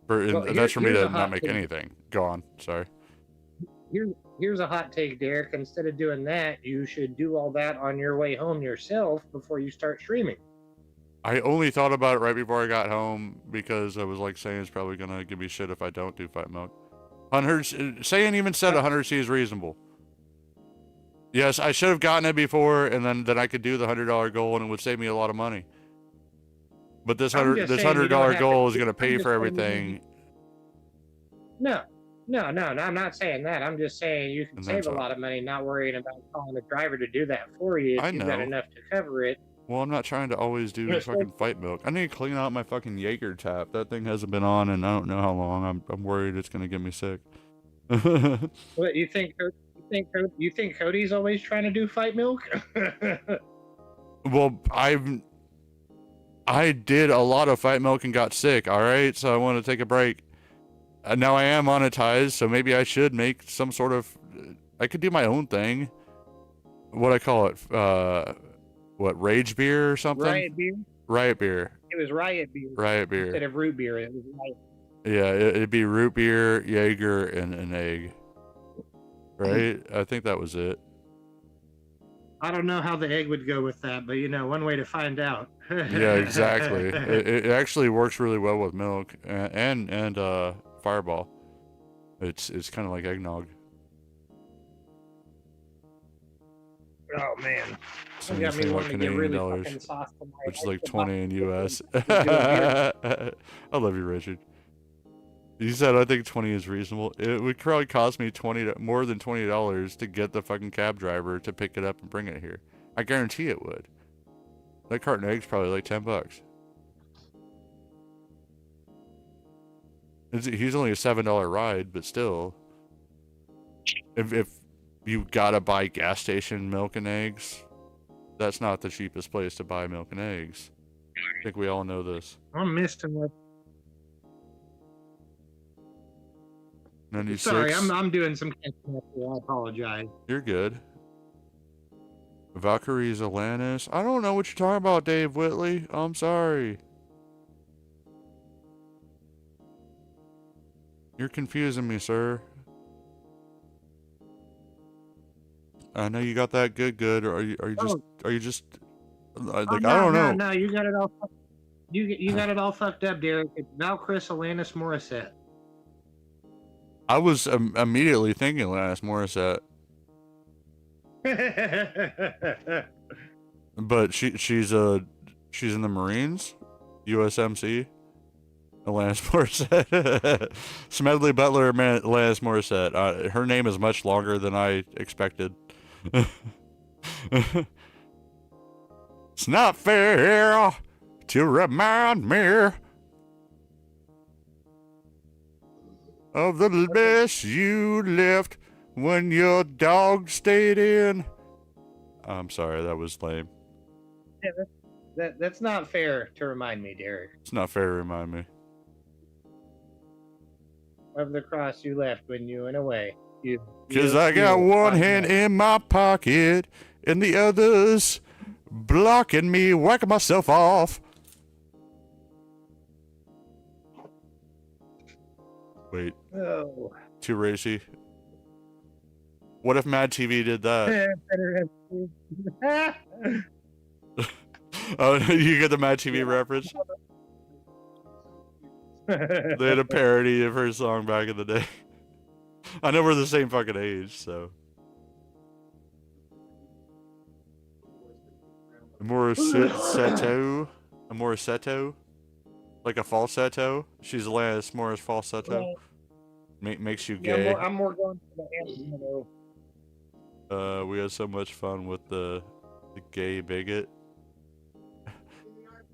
That's for me to not make anything. Go on, sorry. Here's a hot take, Derek. Instead of doing that, you should do all that on your way home yourself before you start streaming. I only thought about it right before I got home because I was like, Sayan's probably gonna give me shit if I don't do fight milk. Sayan even said 100C is reasonable. Yes, I should have gotten it before, and then I could do the $100 goal, and it would save me a lot of money. But this $100 goal is gonna pay for everything. No, I'm not saying that. I'm just saying you can save a lot of money not worrying about calling a driver to do that for you if you've got enough to cover it. Well, I'm not trying to always do fucking fight milk. I need to clean out my fucking Jaeger tap. That thing hasn't been on in I don't know how long. I'm worried it's gonna get me sick. What you think? You think Cody's always trying to do fight milk? Well, I did a lot of fight milk and got sick. All right, so I want to take a break. Now I am monetized, so maybe I should make some sort of. I could do my own thing. What I call it? What, rage beer or something? Riot beer. Riot beer. It was riot beer. Riot beer. Instead of root beer, it was riot. Yeah, it'd be root beer, Jaeger, and an egg. Right? I think that was it. I don't know how the egg would go with that, but one way to find out. Yeah, exactly. It actually works really well with milk and Fireball. It's kind of like eggnog. Oh man, So got me wanting to get really fucking sauce tonight. Which is like 20 in US. I love you, Richard. You said I think 20 is reasonable. It would probably cost me more than $20 to get the fucking cab driver to pick it up and bring it here. I guarantee it would. That carton of eggs probably like $10. He's only a $7 ride, but still, if you gotta buy gas station milk and eggs, that's not the cheapest place to buy milk and eggs. I think we all know this. I'm missing it. 96. Sorry, I'm doing some catching up here. I apologize. You're good. Valkyrie's Alanis. I don't know what you're talking about, Dave Whitley. I'm sorry. You're confusing me, sir. I know you got that good, or are you just like no, I don't know. No, you got it all. You got it all fucked up, Derek. It's Valkyrie Alanis Morissette. I was immediately thinking Alanis Morissette, but she's in the Marines, USMC. Alanis Morissette. Smedley Butler, Alanis Morissette. Her name is much longer than I expected. It's not fair to remind me of the mess you left when your dog stayed in. I'm sorry, that was lame. Yeah, that's not fair to remind me, Derek. It's not fair to remind me. Of the cross you left when you went away. Cause I got one hand in my pocket and the other's blocking me, whacking myself off. Wait. Oh. Too racy. What if Mad TV did that? Oh, you get the Mad TV reference? They had a parody of her song back in the day. I know we're the same fucking age, so. A Morissetto? Like a falsetto? She's Alanis Morris falsetto? Makes you gay. Yeah, I'm more going for the anthem. We had so much fun with the gay bigot.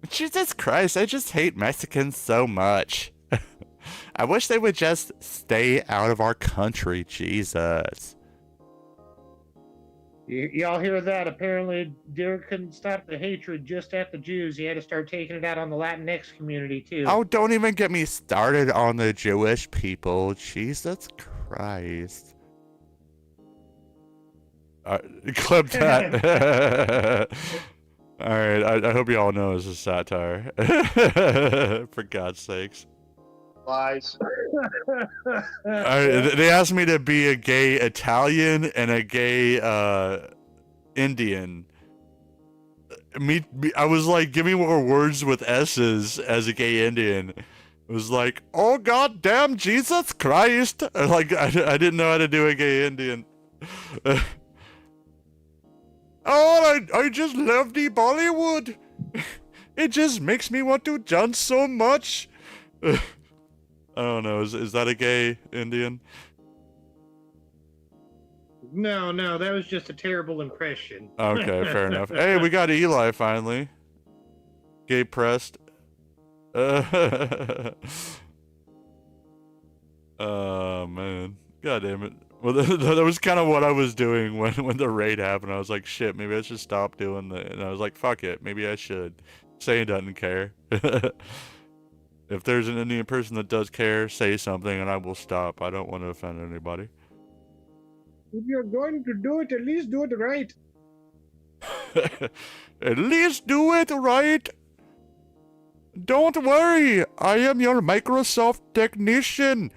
Jesus Christ, I just hate Mexicans so much. I wish they would just stay out of our country, Jesus. Y'all hear that? Apparently, Derek couldn't stop the hatred just at the Jews. He had to start taking it out on the Latinx community, too. Oh, don't even get me started on the Jewish people. Jesus Christ. Clip that. Alright, I hope you all know this is satire. For God's sakes. Lies. They asked me to be a gay Italian and a gay Indian. I was like, give me more words with S's as a gay Indian. It was like, oh goddamn Jesus Christ! Like I didn't know how to do a gay Indian. Oh, I just love the Bollywood. It just makes me want to dance so much. I don't know. Is that a gay Indian? No, that was just a terrible impression. Okay, fair enough. Hey, we got Eli finally. Gay pressed. Oh man, god damn it. Well, that was kind of what I was doing when the raid happened. I was like, shit, maybe I should stop doing that. And I was like, fuck it, maybe I should. Say doesn't care. If there's an Indian person that does care, say something and I will stop. I don't want to offend anybody. If you're going to do it, at least do it right. At least do it right. Don't worry, I am your Microsoft technician.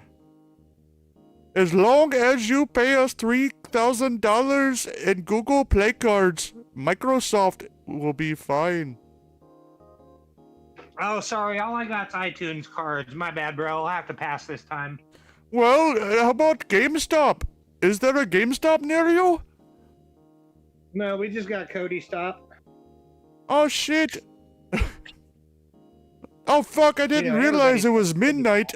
As long as you pay us $3,000 in Google Play cards, Microsoft will be fine. Oh, sorry. All I got's iTunes cards. My bad, bro. I'll have to pass this time. Well, how about GameStop? Is there a GameStop near you? No, we just got Cody Stop. Oh, shit. Oh, fuck, I didn't realize it was midnight.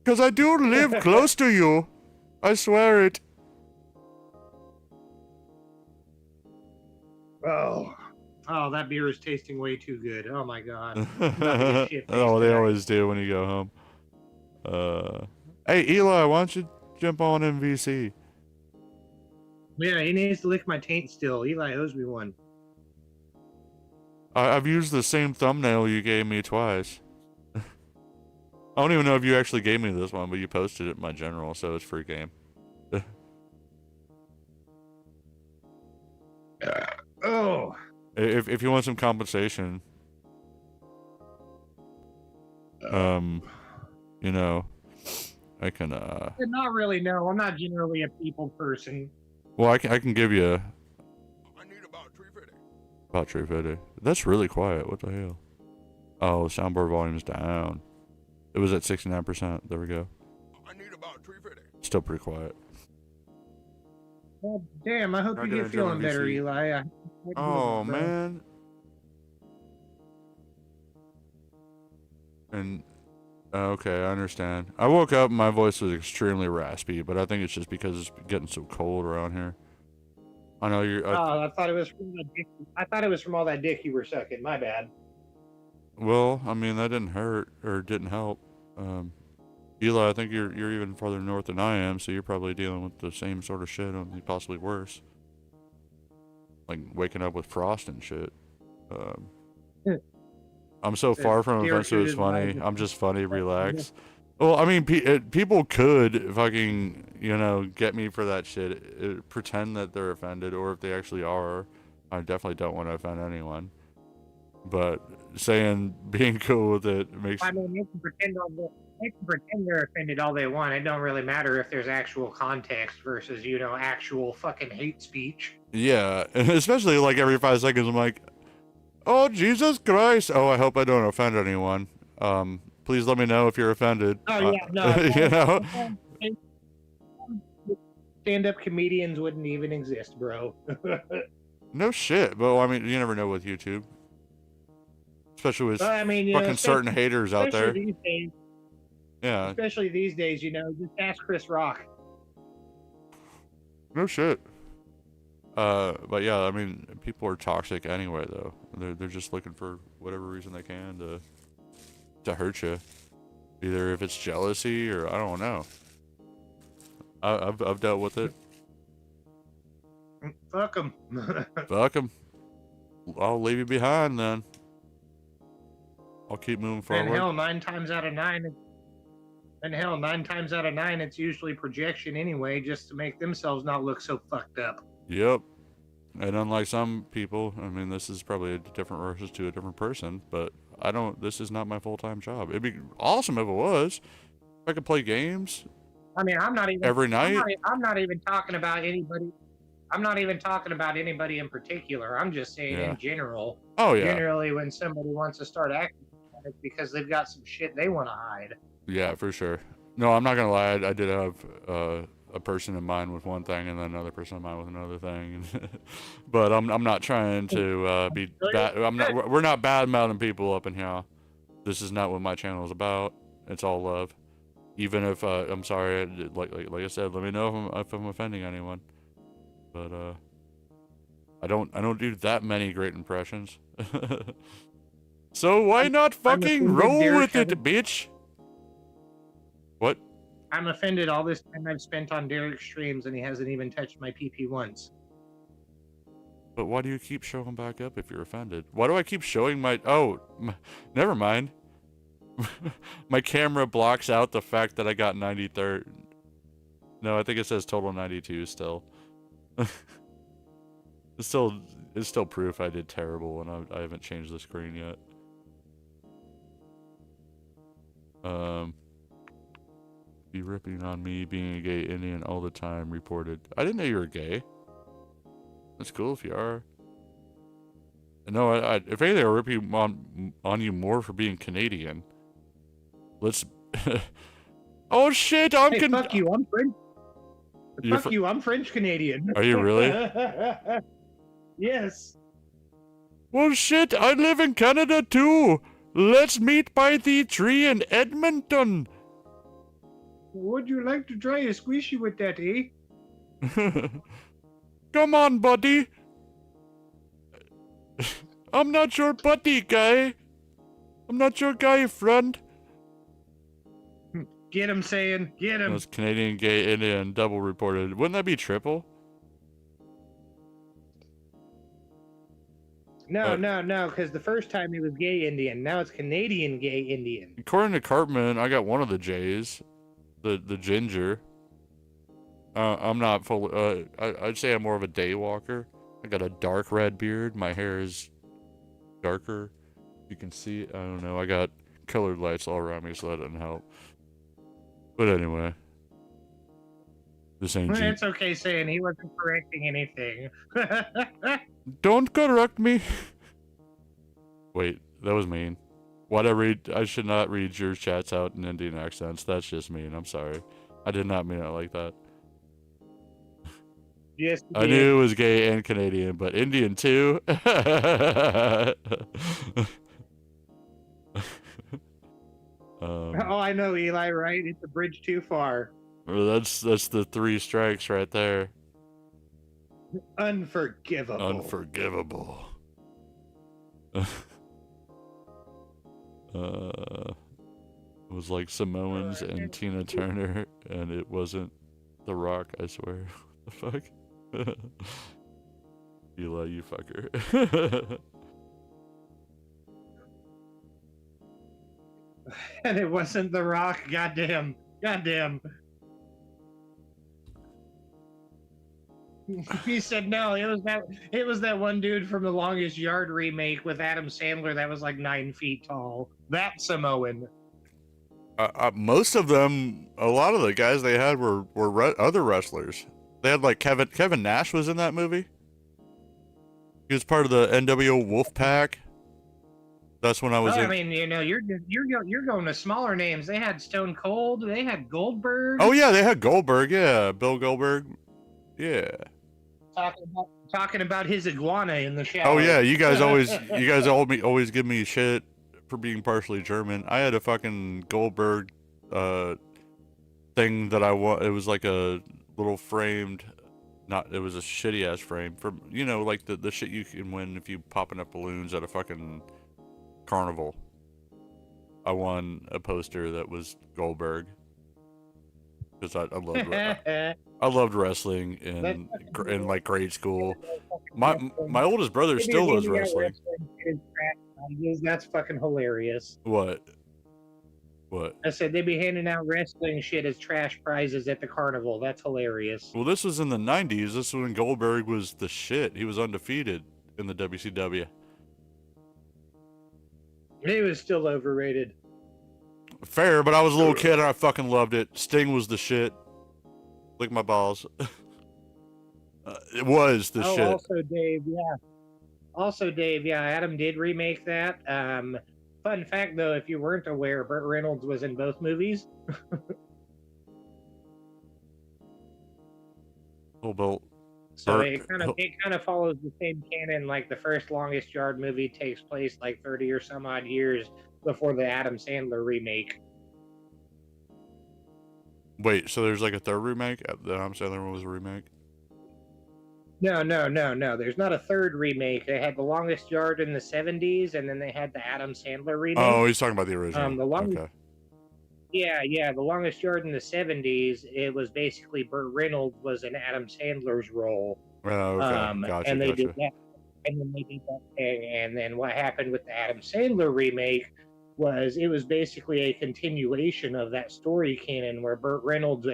Because I do live close to you. I swear it. Oh, that beer is tasting way too good. Oh my god. Oh, they always do when you go home. Hey, Eli, why don't you jump on MVC? Yeah, he needs to lick my taint still. Eli owes me one. I've used the same thumbnail you gave me twice. I don't even know if you actually gave me this one, but you posted it in my general, so it's free game. If you want some compensation, you know, I can Not really. No, I'm not generally a people person. well, I can give you. I need about 350. About 350. That's really quiet. What the hell? Oh, soundboard volume's down. It was at 69%. There we go. I need about 350. Still pretty quiet. Well, damn. I hope you get feeling better, Eli. Oh man. And okay, I understand. I woke up and my voice was extremely raspy, but I think it's just because it's getting so cold around here. I know you're. I thought it was from the dick. I thought it was from all that dick you were sucking. My bad. Well, I mean that didn't hurt or didn't help. Eli, I think you're even farther north than I am, so you're probably dealing with the same sort of shit, only possibly worse. Like waking up with frost and shit. I'm so far from it, so it's funny. I'm just funny, relax. Well, I mean, people could fucking, you know, get me for that shit, pretend that they're offended, or if they actually are. I definitely don't want to offend anyone. But being cool with it makes. I mean, they can pretend they're offended all they want. It don't really matter if there's actual context versus, you know, actual fucking hate speech. Yeah, especially like every 5 seconds, I'm like, oh, Jesus Christ. Oh, I hope I don't offend anyone. Please let me know if you're offended. Oh, yeah, no. You know? Stand-up comedians wouldn't even exist, bro. No shit. But, I mean, you never know with YouTube. Especially with fucking certain haters out there. These days, yeah. Especially these days, you know, just ask Chris Rock. No shit. But yeah, I mean, people are toxic anyway, though. They're just looking for whatever reason they can to hurt you, either if it's jealousy or I don't know. I've dealt with it. Fuck them. Fuck them. I'll leave you behind then. I'll keep moving forward. And hell, 9 times out of 9, it's usually projection anyway, just to make themselves not look so fucked up. Yep. And unlike some people, I mean, this is probably a different versus to a different person, but this is not my full-time job. It'd be awesome if it was. If I could play games. I mean, I'm not even every night. I'm not even talking about anybody. I'm not even talking about anybody in particular. I'm just saying in general. Oh yeah. Generally, when somebody wants to start acting, it's because they've got some shit they want to hide. Yeah, for sure. No, I'm not gonna lie. I did have a person in mind with one thing, and then another person in mind with another thing. But I'm not trying to be bad. We're not bad mouthing people up in here. This is not what my channel is about. It's all love. Even if I'm sorry, like I said, let me know if I'm offending anyone. But I don't do that many great impressions. So why not fucking roll with it, bitch? What? I'm offended all this time I've spent on Derek's streams and he hasn't even touched my PP once. But why do you keep showing back up if you're offended? Why do I keep showing my... never mind. My camera blocks out the fact that I got 93rd. No, I think it says total 92 still. It's still proof I did terrible and I haven't changed the screen yet. Be ripping on me being a gay Indian all the time reported. I didn't know you were gay. That's cool if you are. No, if anything, I'll rip you on you more for being Canadian. Let's... Oh shit, hey, fuck you, I'm French. Fuck you, I'm French Canadian. Are you really? Yes. Well shit, I live in Canada too. Let's meet by the tree in Edmonton. Would you like to try a squishy with that, eh? Come on, buddy. I'm not your buddy, guy. I'm not your guy, friend. Get him, saying, get him. That's Canadian gay Indian double reported. Wouldn't that be triple? No, because the first time he was gay Indian. Now it's Canadian gay Indian. According to Cartman, I got one of the J's. The ginger. I'm not full. I'd say I'm more of a day walker. I got a dark red beard. My hair is darker. You can see it. I don't know. I got colored lights all around me, so that doesn't help. But anyway. This ain't Well, G. it's okay saying he wasn't correcting anything. Don't correct me. Wait, that was mean. Why'd I read? I should not read your chats out in Indian accents. That's just mean. I'm sorry. I did not mean it like that. Yes, I knew it was gay and Canadian, but Indian too. Oh, I know, Eli. Right? It's a bridge too far. That's the 3 strikes right there. Unforgivable. Unforgivable. It was like Samoans and Tina Turner, and it wasn't The Rock, I swear. What the fuck? Eli, you fucker. And it wasn't The Rock. Goddamn. Goddamn. He said no. It was that one dude from The Longest Yard remake with Adam Sandler that was like 9 feet tall. That Samoan. Most of them, a lot of the guys they had were other wrestlers. They had like Kevin Nash was in that movie. He was part of the NWO Wolfpack. That's when I was. I mean, you know, you're going to smaller names. They had Stone Cold. They had Goldberg. Oh yeah, they had Goldberg. Yeah, Bill Goldberg. Yeah. Talking about his iguana in the shower. Oh yeah, you guys always give me shit for being partially German. I had a fucking Goldberg thing that I want. It was like a little framed, it was a shitty ass frame from, you know, like the shit you can win if you popping up balloons at a fucking carnival. I won a poster that was Goldberg because I loved wrestling in like grade school. My oldest brother still does wrestling. That's fucking hilarious. What? I said they'd be handing out wrestling shit as trash prizes at the carnival. That's hilarious. Well, this was in the 90s. This was when Goldberg was the shit. He was undefeated in the WCW. He was still overrated. Fair, but I was a little kid and I fucking loved it. Sting was the shit. Lick my balls. It was the shit. Also, Dave, yeah, Adam did remake that. Fun fact, though, if you weren't aware, Burt Reynolds was in both movies. So it kind of follows the same canon. Like the first Longest Yard movie takes place like 30 or some odd years before the Adam Sandler remake. Wait, so there's like a third remake? The Adam Sandler one was a remake? No. There's not a third remake. They had The Longest Yard in the 70s, and then they had the Adam Sandler remake. Oh, he's talking about the original. Okay. Yeah. The Longest Yard in the 70s, it was basically Burt Reynolds was in Adam Sandler's role. Oh, okay. Gotcha. And they did that. And then they did that thing. And then what happened with the Adam Sandler remake was it was basically a continuation of that story canon where Burt Reynolds'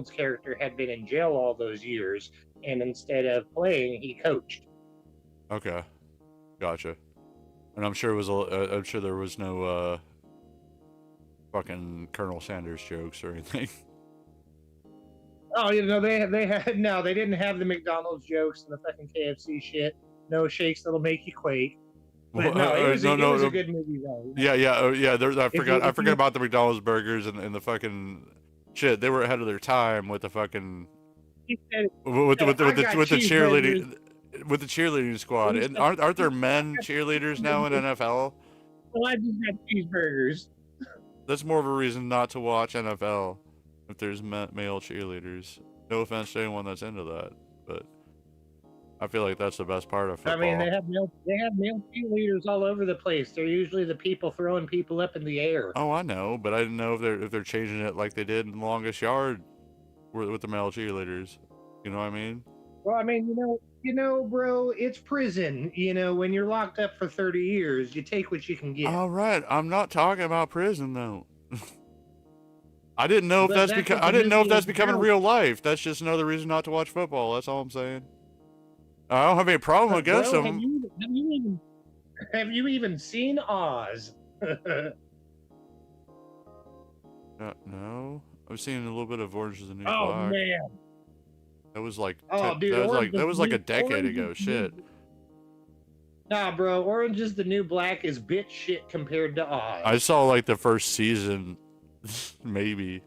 character had been in jail all those years, and instead of playing, he coached. Okay, gotcha. And I'm sure I'm sure there was no fucking Colonel Sanders jokes or anything. Oh, you know they didn't have the McDonald's jokes and the fucking KFC shit. No shakes that'll make you quake. But no, it was a good movie though. Yeah. I forgot about the McDonald's burgers and the fucking shit. They were ahead of their time with the fucking with the cheerleading with the cheerleading squad. And aren't there men cheerleaders now in NFL? Well, I just had cheeseburgers. That's more of a reason not to watch NFL if there's male cheerleaders. No offense to anyone that's into that, but I feel like that's the best part of football. I mean, they have male cheerleaders all over the place. They're usually the people throwing people up in the air. Oh, I know, but I didn't know if they're changing it like they did in Longest Yard with the male cheerleaders. You know what I mean? Well, I mean, you know, bro, it's prison. You know, when you're locked up for 30 years, you take what you can get. All right, I'm not talking about prison though. I didn't know if that's becoming real life. That's just another reason not to watch football. That's all I'm saying. I don't have any problem against Bro, them. have you even seen Oz? No, I've seen a little bit of Orange Is the New Oh Black. man. That was like Oh, dude, that was like a decade ago. Shit. Nah, bro, Orange Is the New Black is bitch shit compared to Oz. I saw like the first season, maybe.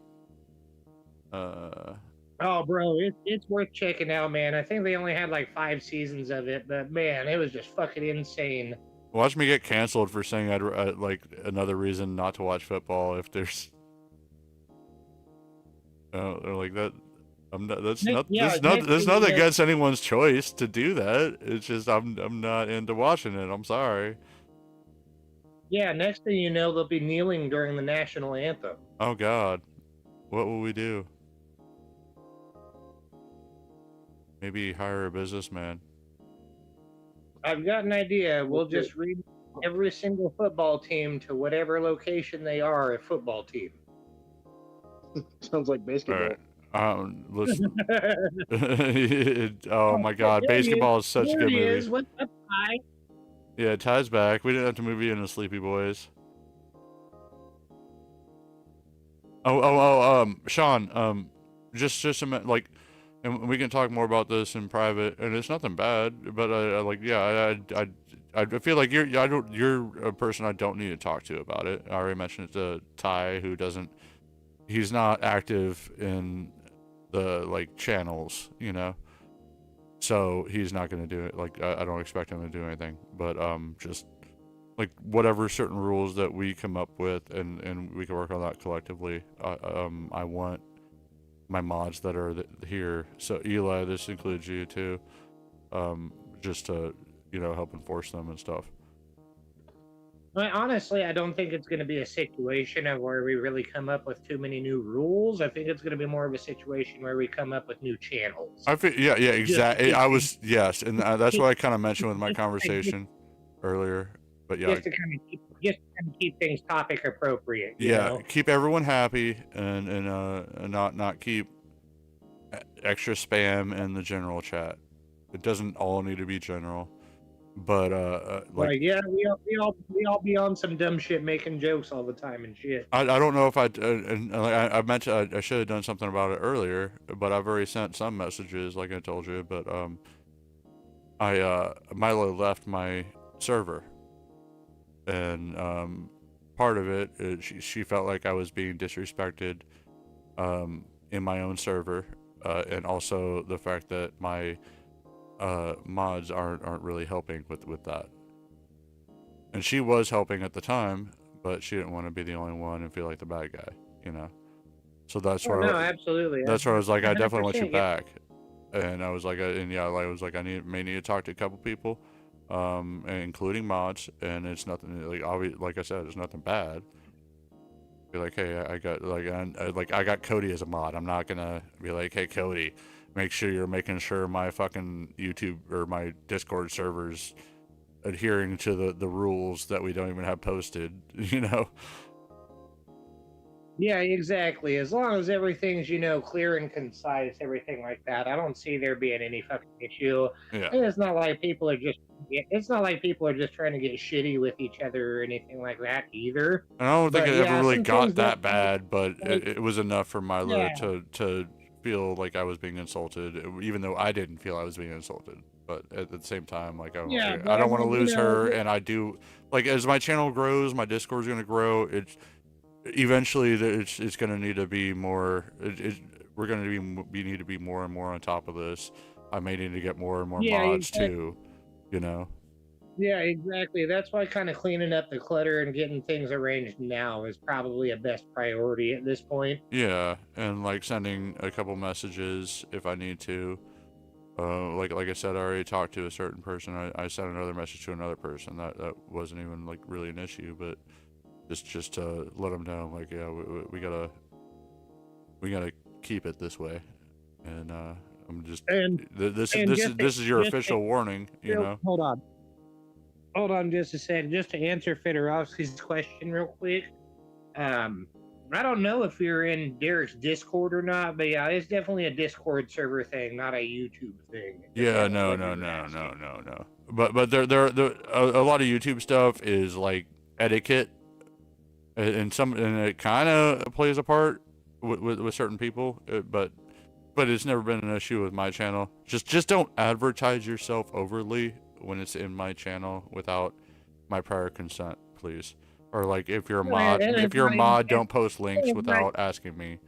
Oh, bro, it's worth checking out, man. I think they only had like 5 seasons of it, but man, it was just fucking insane. Watch me get canceled for saying I'd like another reason not to watch football if there's. Or like that. I'm not. That's not. Yeah, there's nothing against anyone's choice to do that. It's just I'm not into watching it. I'm sorry. Yeah, next thing you know, they'll be kneeling during the national anthem. Oh God, what will we do? Maybe hire a businessman. I've got an idea. We'll just read every single football team to whatever location they are a football team. Sounds like basketball. Listen. Oh my God, basketball is such a good movie. What's up, Ty? Yeah, Ty's back. We didn't have to move you into Sleepy Boys. Sean, just a minute, like, and we can talk more about this in private, and it's nothing bad, but I feel like you're a person I don't need to talk to about it. I already mentioned it to Ty, who he's not active in the like channels, you know, so he's not going to do it. Like, I don't expect him to do anything, but just like whatever certain rules that we come up with, and we can work on that collectively. I want my mods that are here, so Eli, this includes you too, just to, you know, help enforce them and stuff. Well, honestly, I don't think it's going to be a situation of where we really come up with too many new rules. I think it's going to be more of a situation where we come up with new channels. I feel, yeah, exactly. Yes, and that's what I kind of mentioned with my conversation earlier. But yeah, just to kind of keep things topic appropriate. You know? Keep everyone happy, and not keep extra spam in the general chat. It doesn't all need to be general. But like, yeah, we all be on some dumb shit, making jokes all the time and shit. I don't know if I meant to, I should have done something about it earlier, but I've already sent some messages, like I told you. But Milo left my server, and part of it is she felt like I was being disrespected in my own server, and also the fact that my mods aren't really helping with that. And she was helping at the time, but she didn't want to be the only one and feel like the bad guy, you know. So that's where absolutely. That's where I was like, I definitely want you back. And I was like, I may need to talk to a couple people, including mods, and it's nothing like I said, it's nothing bad. Be like, hey, I got Cody as a mod. I'm not gonna be like, hey, Cody, make sure you're making sure my fucking YouTube or my Discord servers adhering to the rules that we don't even have posted, you know? Yeah, exactly. As long as everything's, you know, clear and concise, everything like that, I don't see there being any fucking issue. Yeah. And it's not like people are just trying to get shitty with each other or anything like that either. And I don't think it ever really got that bad, but it was enough for Milo to feel like I was being insulted, even though I didn't feel I was being insulted. But at the same time, like, I don't want to lose her, and I do, like, as my channel grows, my Discord's going to grow. Eventually it's going to need to be more. We're going to need to be more and more on top of this. I may need to get more and more mods too, you know. Yeah, exactly. That's why kind of cleaning up the clutter and getting things arranged now is probably a best priority at this point. Yeah, and like sending a couple messages if I need to. Like I said, I already talked to a certain person. I sent another message to another person. That wasn't even like really an issue, but just to let them know, like, yeah, we gotta keep it this way. And I'm just this is your official warning, you know. Hold on just a second, just to answer Fedorovsky's question real quick. I don't know if you're in Derek's Discord or not, but yeah, it's definitely a Discord server thing, not a YouTube thing. Yeah, no. But there a lot of YouTube stuff is like etiquette, and it kind of plays a part with certain people, but it's never been an issue with my channel. Just don't advertise yourself overly when it's in my channel without my prior consent, please. Or like if you're a mod, don't post links without asking me,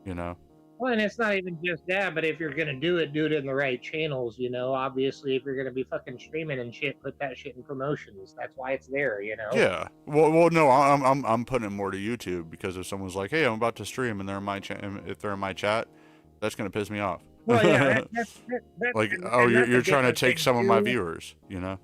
you know. Well, and it's not even just that, but if you're gonna do it in the right channels, you know. Obviously, if you're gonna be fucking streaming and shit, put that shit in promotions. That's why it's there, you know. Yeah. Well, no, I'm putting it more to YouTube, because if someone's like, "Hey, I'm about to stream," and they're in my if they're in my chat, that's gonna piss me off. Well, yeah, like, oh, you're trying to take some of my viewers, you know.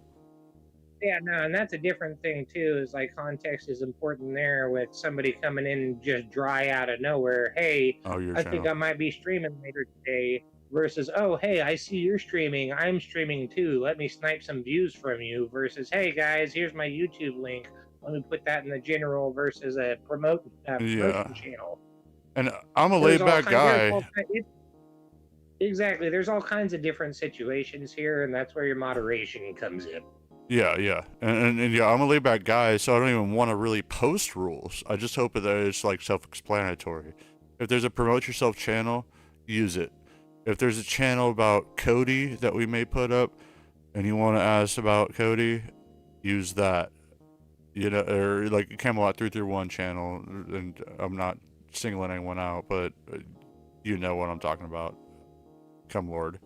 Yeah, no, and that's a different thing too. Is like context is important there with somebody coming in just dry out of nowhere. Hey, I think I might be streaming later today. Versus, oh, hey, I see you're streaming. I'm streaming too. Let me snipe some views from you. Versus, hey guys, here's my YouTube link. Let me put that in the general versus a promotion channel. And I'm a laid back guy. Exactly. There's all kinds of different situations here, and that's where your moderation comes in. Yeah. And yeah, I'm a laid back guy, so I don't even want to really post rules. I just hope that it's like self-explanatory. If there's a promote yourself channel, use it. If there's a channel about Cody that we may put up and you want to ask about Cody, use that. You know, or like Camelot 331 channel, and I'm not singling anyone out, but you know what I'm talking about. Come Lord.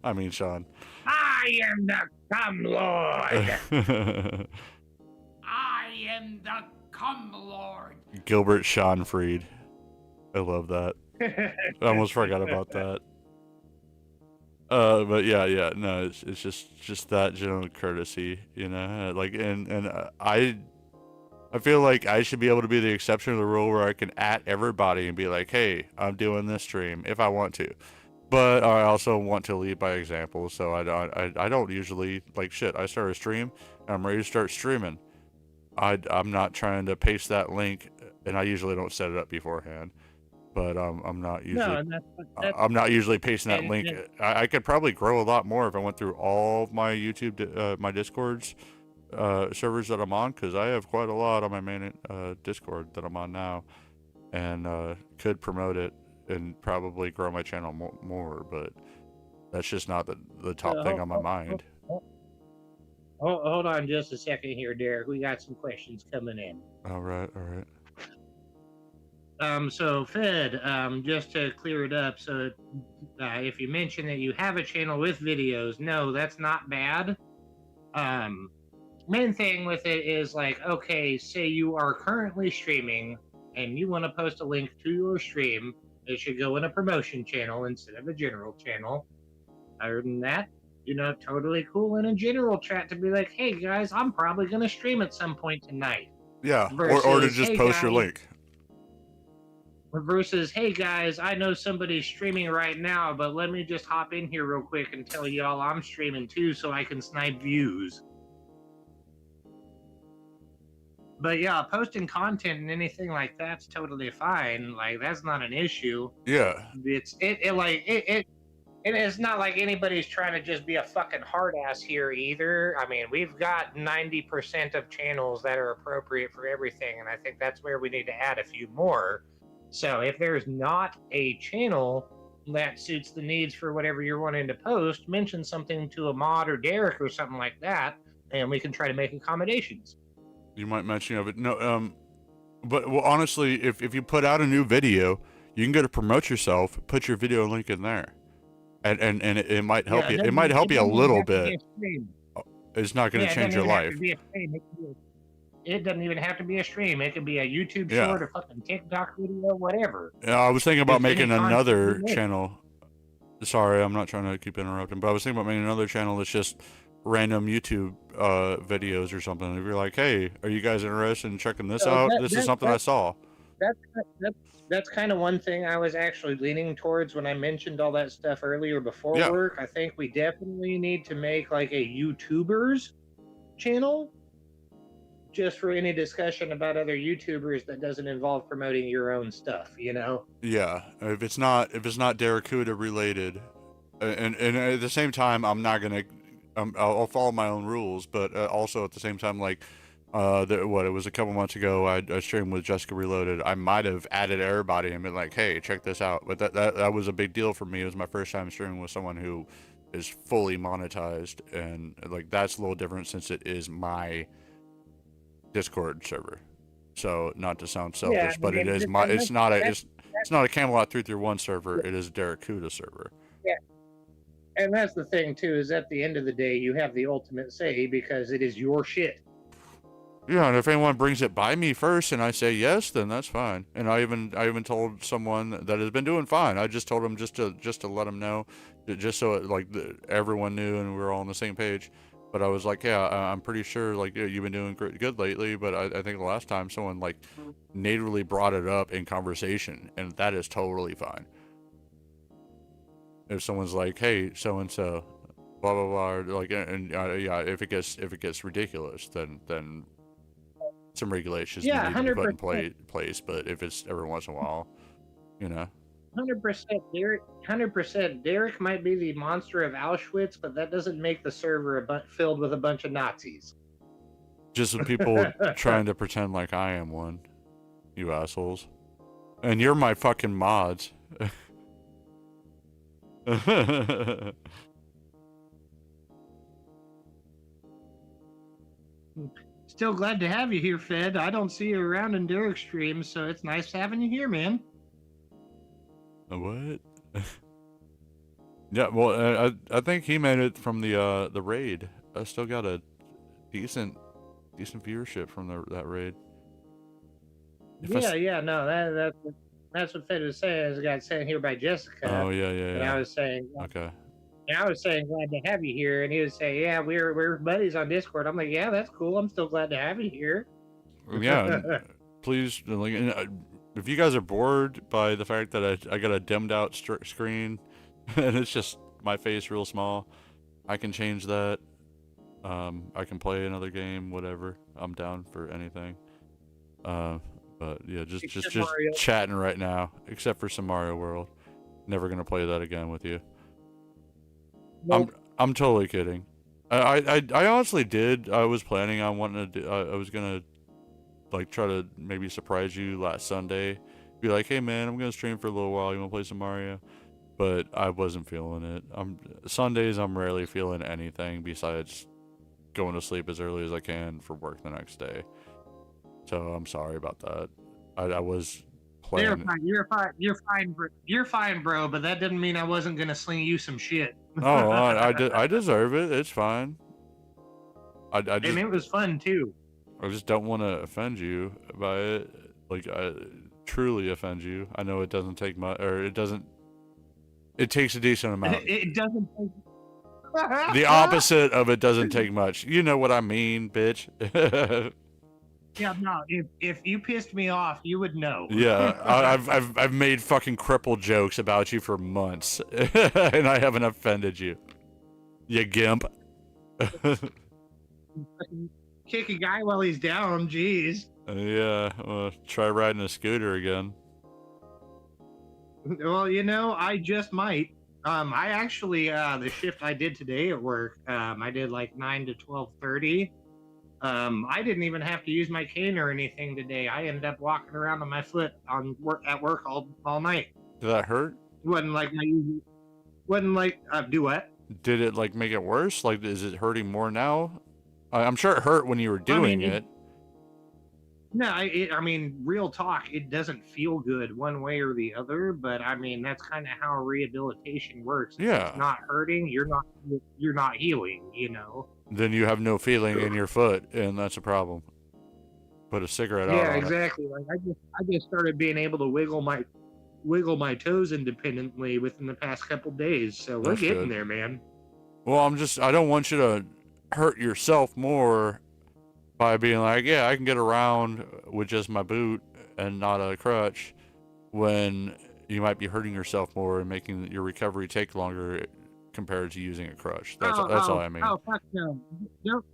I mean, Sean. I am the Come Lord. I am the Come Lord. Gilbert Seanfried. I love that. I almost forgot about that. But yeah, no, it's just that general courtesy, you know. Like, and I feel like I should be able to be the exception to the rule, where I can at everybody and be like, hey, I'm doing this stream if I want to. But I also want to lead by example, so I don't usually, like, shit, I start a stream, and I'm ready to start streaming. I'm not trying to paste that link, and I usually don't set it up beforehand. But I'm not usually I'm not usually pasting that link. I could probably grow a lot more if I went through all of my YouTube, my Discord's servers that I'm on, because I have quite a lot on my main Discord that I'm on now, and could promote it and probably grow my channel more, but that's just not the top thing on my mind. Hold on just a second here, Derek. We got some questions coming in. All right. So Fed, just to clear it up, so if you mention that you have a channel with videos, no, that's not bad. Main thing with it is, like, okay, say you are currently streaming and you want to post a link to your stream, it should go in a promotion channel instead of a general channel. Other than that, you know, totally cool in a general chat to be like, hey guys, I'm probably going to stream at some point tonight. Yeah, or to just post your link. Versus, hey guys, I know somebody's streaming right now, but let me just hop in here real quick and tell y'all I'm streaming too, so I can snipe views. But yeah, posting content and anything like that's totally fine. Like, that's not an issue. Yeah. It's not like anybody's trying to just be a fucking hard ass here either. I mean, we've got 90% of channels that are appropriate for everything, and I think that's where we need to add a few more. So if there's not a channel that suits the needs for whatever you're wanting to post, mention something to a mod or Derek or something like that, and we can try to make accommodations. You might mention of it. No, but well, honestly, if you put out a new video, you can go to promote yourself, put your video link in there, and it might help you. It might help you a little bit. It's not going to change your life. It doesn't even have to be a stream. It could be a YouTube short, a fucking TikTok video, whatever. Yeah, I was thinking about making another channel. Sorry, I'm not trying to keep interrupting, but I was thinking about making another channel that's just random YouTube videos or something. If you're like, hey, are you guys interested in checking this out? This is something I saw. That's kind of one thing I was actually leaning towards when I mentioned all that stuff earlier before work. I think we definitely need to make like a YouTubers channel, just for any discussion about other YouTubers that doesn't involve promoting your own stuff, you know? Yeah, if it's not Daracuda related, and at the same time, I'm not gonna, I'll follow my own rules, but also at the same time, like, it was a couple months ago, I streamed with Jessica Reloaded. I might have added everybody and been like, hey, check this out, but that was a big deal for me. It was my first time streaming with someone who is fully monetized, and like that's a little different since it is my Discord server. So not to sound selfish, Yeah, but it is my. It's not a Camelot 331 server. It is a Daracuda server. Yeah, and that's the thing too. Is at the end of the day, you have the ultimate say because it is your shit. Yeah, and if anyone brings it by me first and I say yes, then that's fine. And I even told someone that has been doing fine. I just told them just to let them know, just so everyone knew and we were all on the same page. But I was like, yeah, I'm pretty sure like you've been doing good lately. But I think the last time someone like natively brought it up in conversation, and that is totally fine. If someone's like, hey, so and so, blah blah blah, or like, yeah, if it gets ridiculous, then some regulations need to be put in place. But if it's every once in a while, you know. 100% Derek. 100% Derek might be the monster of Auschwitz, but that doesn't make the server filled with a bunch of Nazis. Just with people trying to pretend like I am one, you assholes. And you're my fucking mods. Still glad to have you here, Fed. I don't see you around in Derek's streams, so it's nice having you here, man. What? Yeah, well, I think he made it from the raid. I still got a decent viewership from that raid. No, that's what Fed was saying. As I got sent here by Jessica. Oh yeah. And I was saying, okay. And I was saying, glad to have you here, and he would say, yeah, we're buddies on Discord. I'm like, yeah, that's cool. I'm still glad to have you here. Yeah, please, like, if you guys are bored by the fact that I got a dimmed out screen and it's just my face real small, I can change that. I can play another game, whatever. I'm down for anything. But yeah, just chatting right now, except for some Mario World. Never gonna play that again with you. Nope. I'm totally kidding. I honestly did. I was planning on wanting to do, I was gonna like try to maybe surprise you last Sunday, be like, hey man, I'm gonna stream for a little while, you wanna play some Mario? But I wasn't feeling it. Sundays I'm rarely feeling anything besides going to sleep as early as I can for work the next day. So I'm sorry about that. I was planning. You're fine, bro. But that didn't mean I wasn't gonna sling you some shit. Oh, I deserve it. It's fine. And it was fun too. I just don't want to offend you by it. Like, I truly offend you. I know it doesn't take much, or it doesn't. It takes a decent amount. It doesn't take. The opposite of it doesn't take much. You know what I mean, bitch. Yeah, no. If you pissed me off, you would know. Yeah, I've made fucking crippled jokes about you for months, and I haven't offended you. You gimp. Kick a guy while he's down. Jeez. Yeah. Well, try riding a scooter again. Well, you know, I just might. I actually the shift I did today at work, I did like 9 to 12:30. I didn't even have to use my cane or anything today. I ended up walking around on my foot at work all night. Did that hurt? Wasn't like do what? Did it like make it worse? Like, is it hurting more now? I'm sure it hurt when you were doing it. No, I mean, real talk, it doesn't feel good one way or the other, but I mean, that's kind of how rehabilitation works. Yeah. If it's not hurting, you're not healing, you know. Then you have no feeling in your foot, and that's a problem. Put a cigarette out. Yeah, exactly. Like I just started being able to wiggle my toes independently within the past couple days, so we're getting there, man. Well, I don't want you to hurt yourself more by being like, yeah, I can get around with just my boot and not a crutch, when you might be hurting yourself more and making your recovery take longer compared to using a crutch. That's all I mean. Oh, fuck no.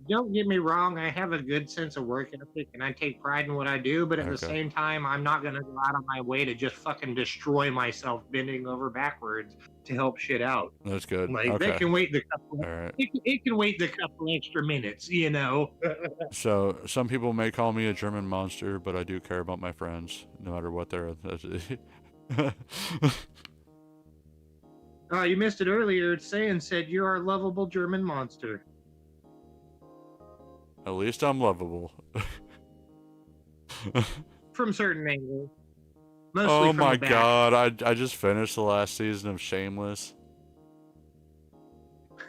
Don't get me wrong. I have a good sense of work ethic and I take pride in what I do, but at the Okay. same time, I'm not going to go out of my way to just fucking destroy myself bending over backwards to help shit out. That's good. Like, Okay. that can wait the couple. All right. It can wait the couple extra minutes, you know. So some people may call me a German monster, but I do care about my friends, no matter what they're. Oh, you missed it earlier. Said you are a lovable German monster. At least I'm lovable. From certain angles. Mostly Oh from my the back. god! I just finished the last season of Shameless.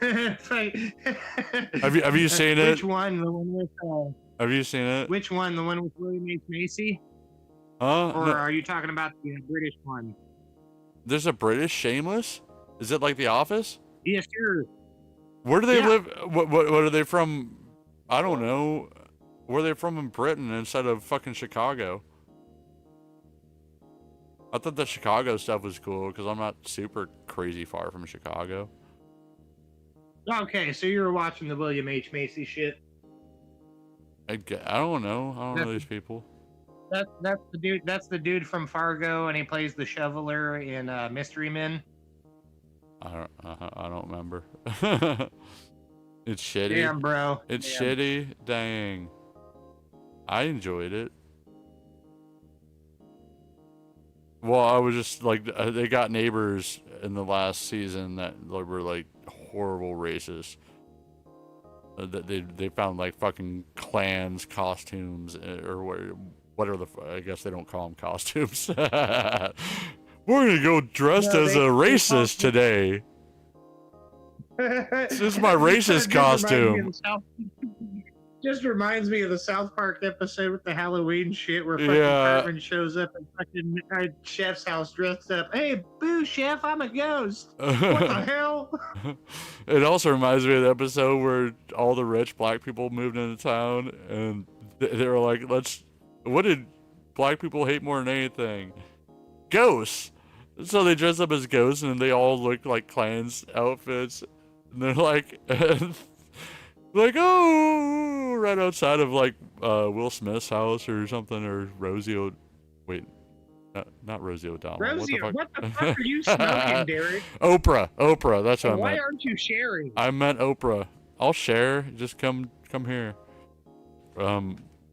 Have you seen it? Which one? The one with. Have you seen it? Which one? The one with William H. Macy? Huh? Or No, are you talking about the British one? there's a British Shameless. Is it like The Office? Yes, sir. Where do they Yeah. live? What are they from? I don't know. Where are they from in Britain instead of fucking Chicago? I thought the Chicago stuff was cool because I'm not super crazy far from Chicago. Okay, so you were watching the William H. Macy shit. I don't know. I don't know these people. That's the dude. That's the dude from Fargo, and he plays the shoveler in Mystery Men. I don't remember. It's shitty. Damn, bro. It's Damn. shitty. Dang. I enjoyed it. Well, I was just like, they got neighbors in the last season that were like horrible racists. That they found like fucking clans costumes or whatever I guess they don't call them costumes. We're gonna go dressed as a racist today. This is my racist costume. Just reminds me of the South Park episode with the Halloween shit where fucking Yeah. Cartman shows up at fucking Chef's house dressed up. Hey, boo, Chef, I'm a ghost. What the hell? It also reminds me of the episode where all the rich black people moved into town and they were like, what did black people hate more than anything? Ghosts. So they dress up as ghosts and they all look like Klans outfits. And they're like, oh, right outside of like Will Smith's house or something, or not Rosie O'Donnell. Rosie, what the fuck are you smoking, Derek? Oprah, that's what I Why meant. aren't you sharing? I meant Oprah. I'll share. Just come here.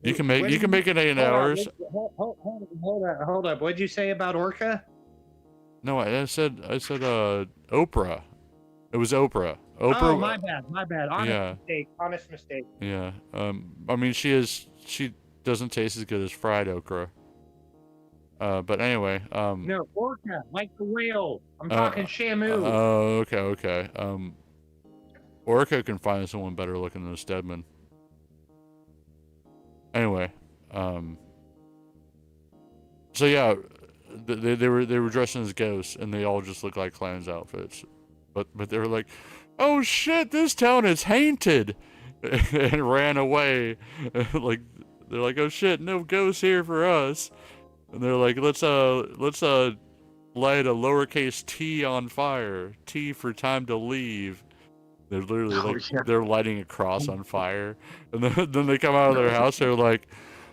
You can make it 8 hours. Hold up. What'd you say about Orca? No, I said Oprah. It was Oprah. Oh, Oprah. my bad. Honest mistake. Yeah. I mean, she doesn't taste as good as fried okra. But anyway. No, Orca, like the whale. I'm talking Shamu. Oh, okay. Orca can find someone better looking than Stedman. Anyway. So yeah, they were dressing as ghosts, and they all just look like Klans outfits. But they were like, oh shit, this town is haunted, and ran away. Like they're like, oh shit, no ghosts here for us. And they're like, let's light a lowercase t on fire. T for time to leave. They're literally they're lighting a cross on fire, and then they come out of their house. They're like,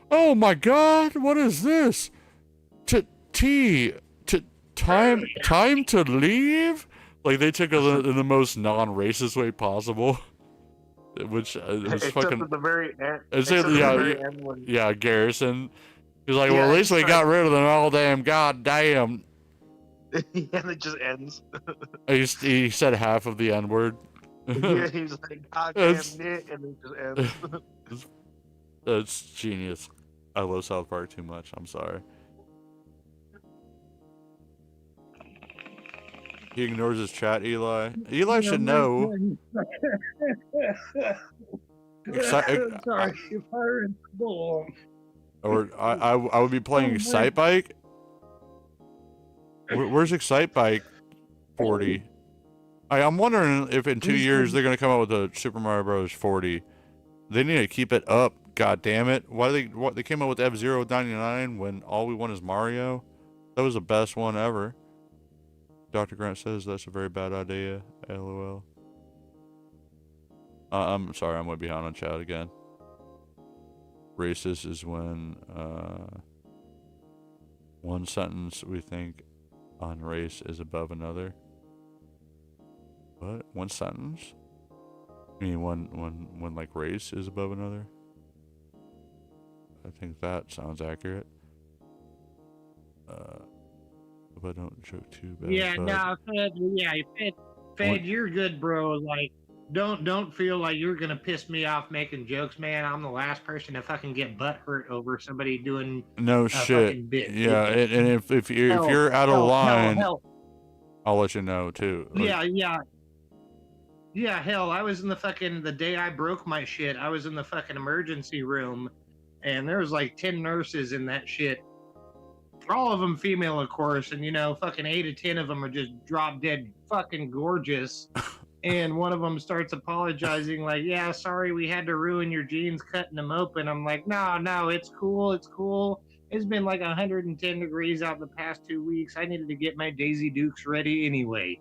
oh my god, what is this? Time to leave. Like they took it in the most non-racist way possible, which is fucking. At the very end. Yeah, Garrison. He's like, well, at least we got rid of them all goddamn. And it just ends. He said half of the N-word. Yeah, he's like, goddamn it, and it just ends. That's genius. I love South Park too much. I'm sorry. He ignores his chat, Eli. Eli should know. Sorry, fire in the bull. Or I would be playing Excite Bike. Where's Excite Bike 40? I'm wondering if in 2 years they're gonna come out with a Super Mario Bros. 40. They need to keep it up. God damn it! Why they came out with F-Zero 99 when all we want is Mario? That was the best one ever. Dr. Grant says that's a very bad idea. LOL. I'm sorry, I'm way behind on chat again. Racist is when one sentence we think on race is above another. What? One sentence? I mean, one like race is above another? I think that sounds accurate. But don't joke too bad. Yeah, but... no, Fed, you're good, bro. Like, don't feel like you're gonna piss me off making jokes, man. I'm the last person to fucking get butt hurt over somebody doing no a shit. fucking bit. Yeah, and if you're out of line, I'll let you know too. Like, yeah. Hell, I was in the day I broke my shit. I was in the fucking emergency room, and there was like 10 nurses in that shit. All of them female, of course, and fucking 8 to 10 of them are just drop dead fucking gorgeous. And one of them starts apologizing, like, "Yeah, sorry, we had to ruin your jeans cutting them open." I'm like, "No, it's cool, it's cool. It's been like 110 degrees out the past 2 weeks. I needed to get my Daisy Dukes ready anyway."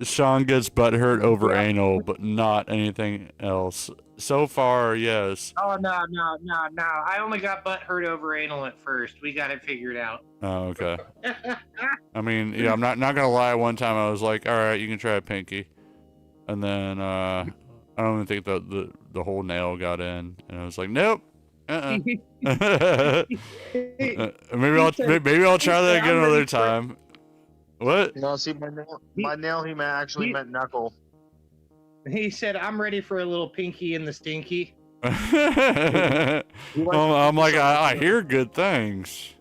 Sean gets butthurt over anal, but not anything else. So far, yes. Oh, no. I only got butthurt over anal at first. We got it figured out. Oh, okay. I mean, yeah, I'm not gonna lie. One time I was like, all right, you can try a pinky. And then, I don't even think the whole nail got in. And I was like, nope. Maybe I'll try that again another time. What? No, see, my nail he actually meant knuckle. He said, "I'm ready for a little pinky in the stinky." I'm like, I hear good things.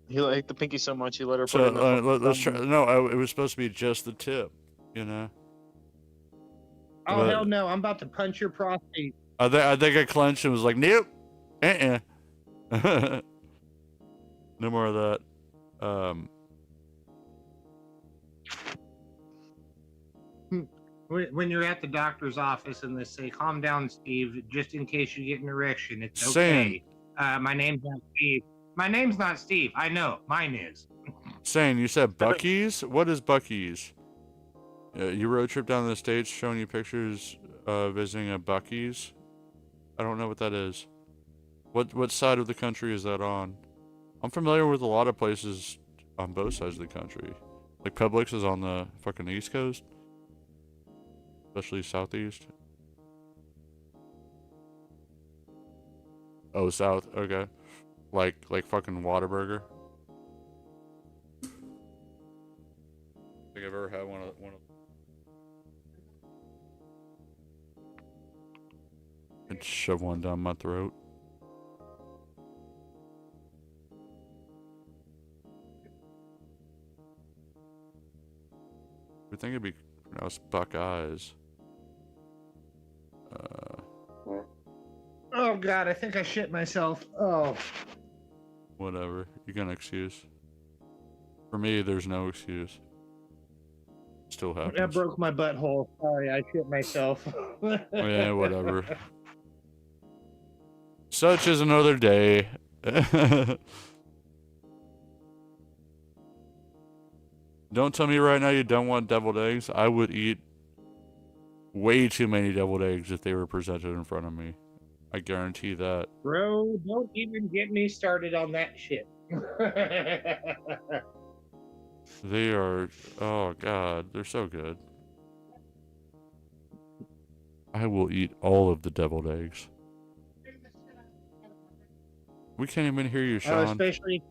He liked the pinky so much he let her put So it in the let's try. No, it was supposed to be just the tip, Oh, but, hell no! I'm about to punch your prostate. I think I clenched and was like, nope, no more of that. When you're at the doctor's office and they say, "Calm down, Steve, just in case you get an erection, it's okay." My name's not Steve. My name's not Steve. I know. Mine is. Saying, you said Buc-ee's? What is Buc-ee's? You road trip down to the States showing you pictures visiting a Buc-ee's? I don't know what that is. What side of the country is that on? I'm familiar with a lot of places on both sides of the country. Like Publix is on the fucking East Coast. Especially Southeast. Oh, South. Okay. Like fucking Whataburger. I think I've ever had one of. I'd shove one down my throat. I think it'd be pronounced Buckeyes. Oh God, I think I shit myself. Oh. Whatever. You got an excuse? For me, there's no excuse. Still happens. I broke my butthole. Sorry, I shit myself. Yeah, whatever. Such is another day. Don't tell me right now you don't want deviled eggs. I would eat way too many deviled eggs if they were presented in front of me. I guarantee that. Bro, don't even get me started on that shit. They are, oh God, they're so good. I will eat all of the deviled eggs. We can't even hear you, Sean. Especially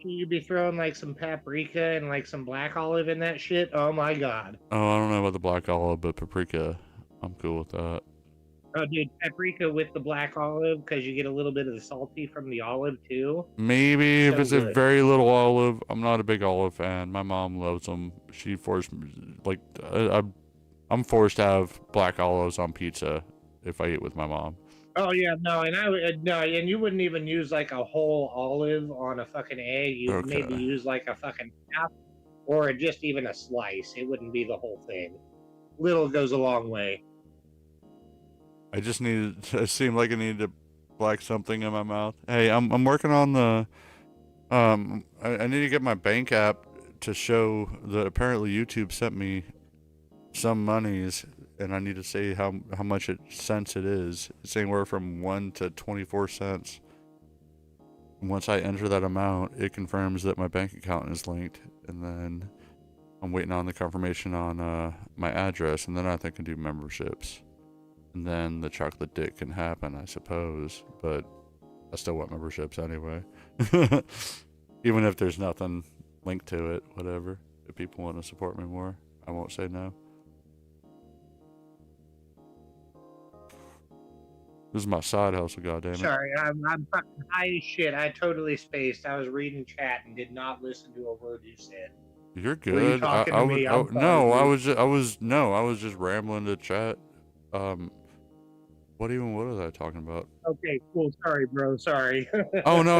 you be throwing like some paprika and like some black olive in that shit. Oh my God. Oh, I don't know about the black olive, but paprika, I'm cool with that. Oh, dude, paprika with the black olive because you get a little bit of the salty from the olive too. Maybe So if it's good. a very little olive. I'm not a big olive fan. My mom loves them. She forced me, like, I'm forced to have black olives on pizza if I eat with my mom. Oh yeah, no, and I would no, and you wouldn't even use like a whole olive on a fucking egg. You'd maybe use like a fucking half, or just even a slice. It wouldn't be the whole thing. Little goes a long way. I just needed. It seemed like I needed to black something in my mouth. Hey, I'm working on the. I need to get my bank app to show that apparently YouTube sent me some monies, and I need to say how much cents it is. It's anywhere from 1 to 24 cents. Once I enter that amount, it confirms that my bank account is linked, and then I'm waiting on the confirmation on my address, and then I think I can do memberships. And then the chocolate dick can happen, I suppose, but I still want memberships anyway. Even if there's nothing linked to it, whatever. If people want to support me more, I won't say no. This is my side hustle, goddammit. Sorry, I'm fucking high as shit. I totally spaced. I was reading chat and did not listen to a word you said. You're good. Were you talking to me? I'm sorry, no, dude. I was just rambling to chat. What was I talking about? Okay, cool. Sorry, bro. Sorry. Oh no,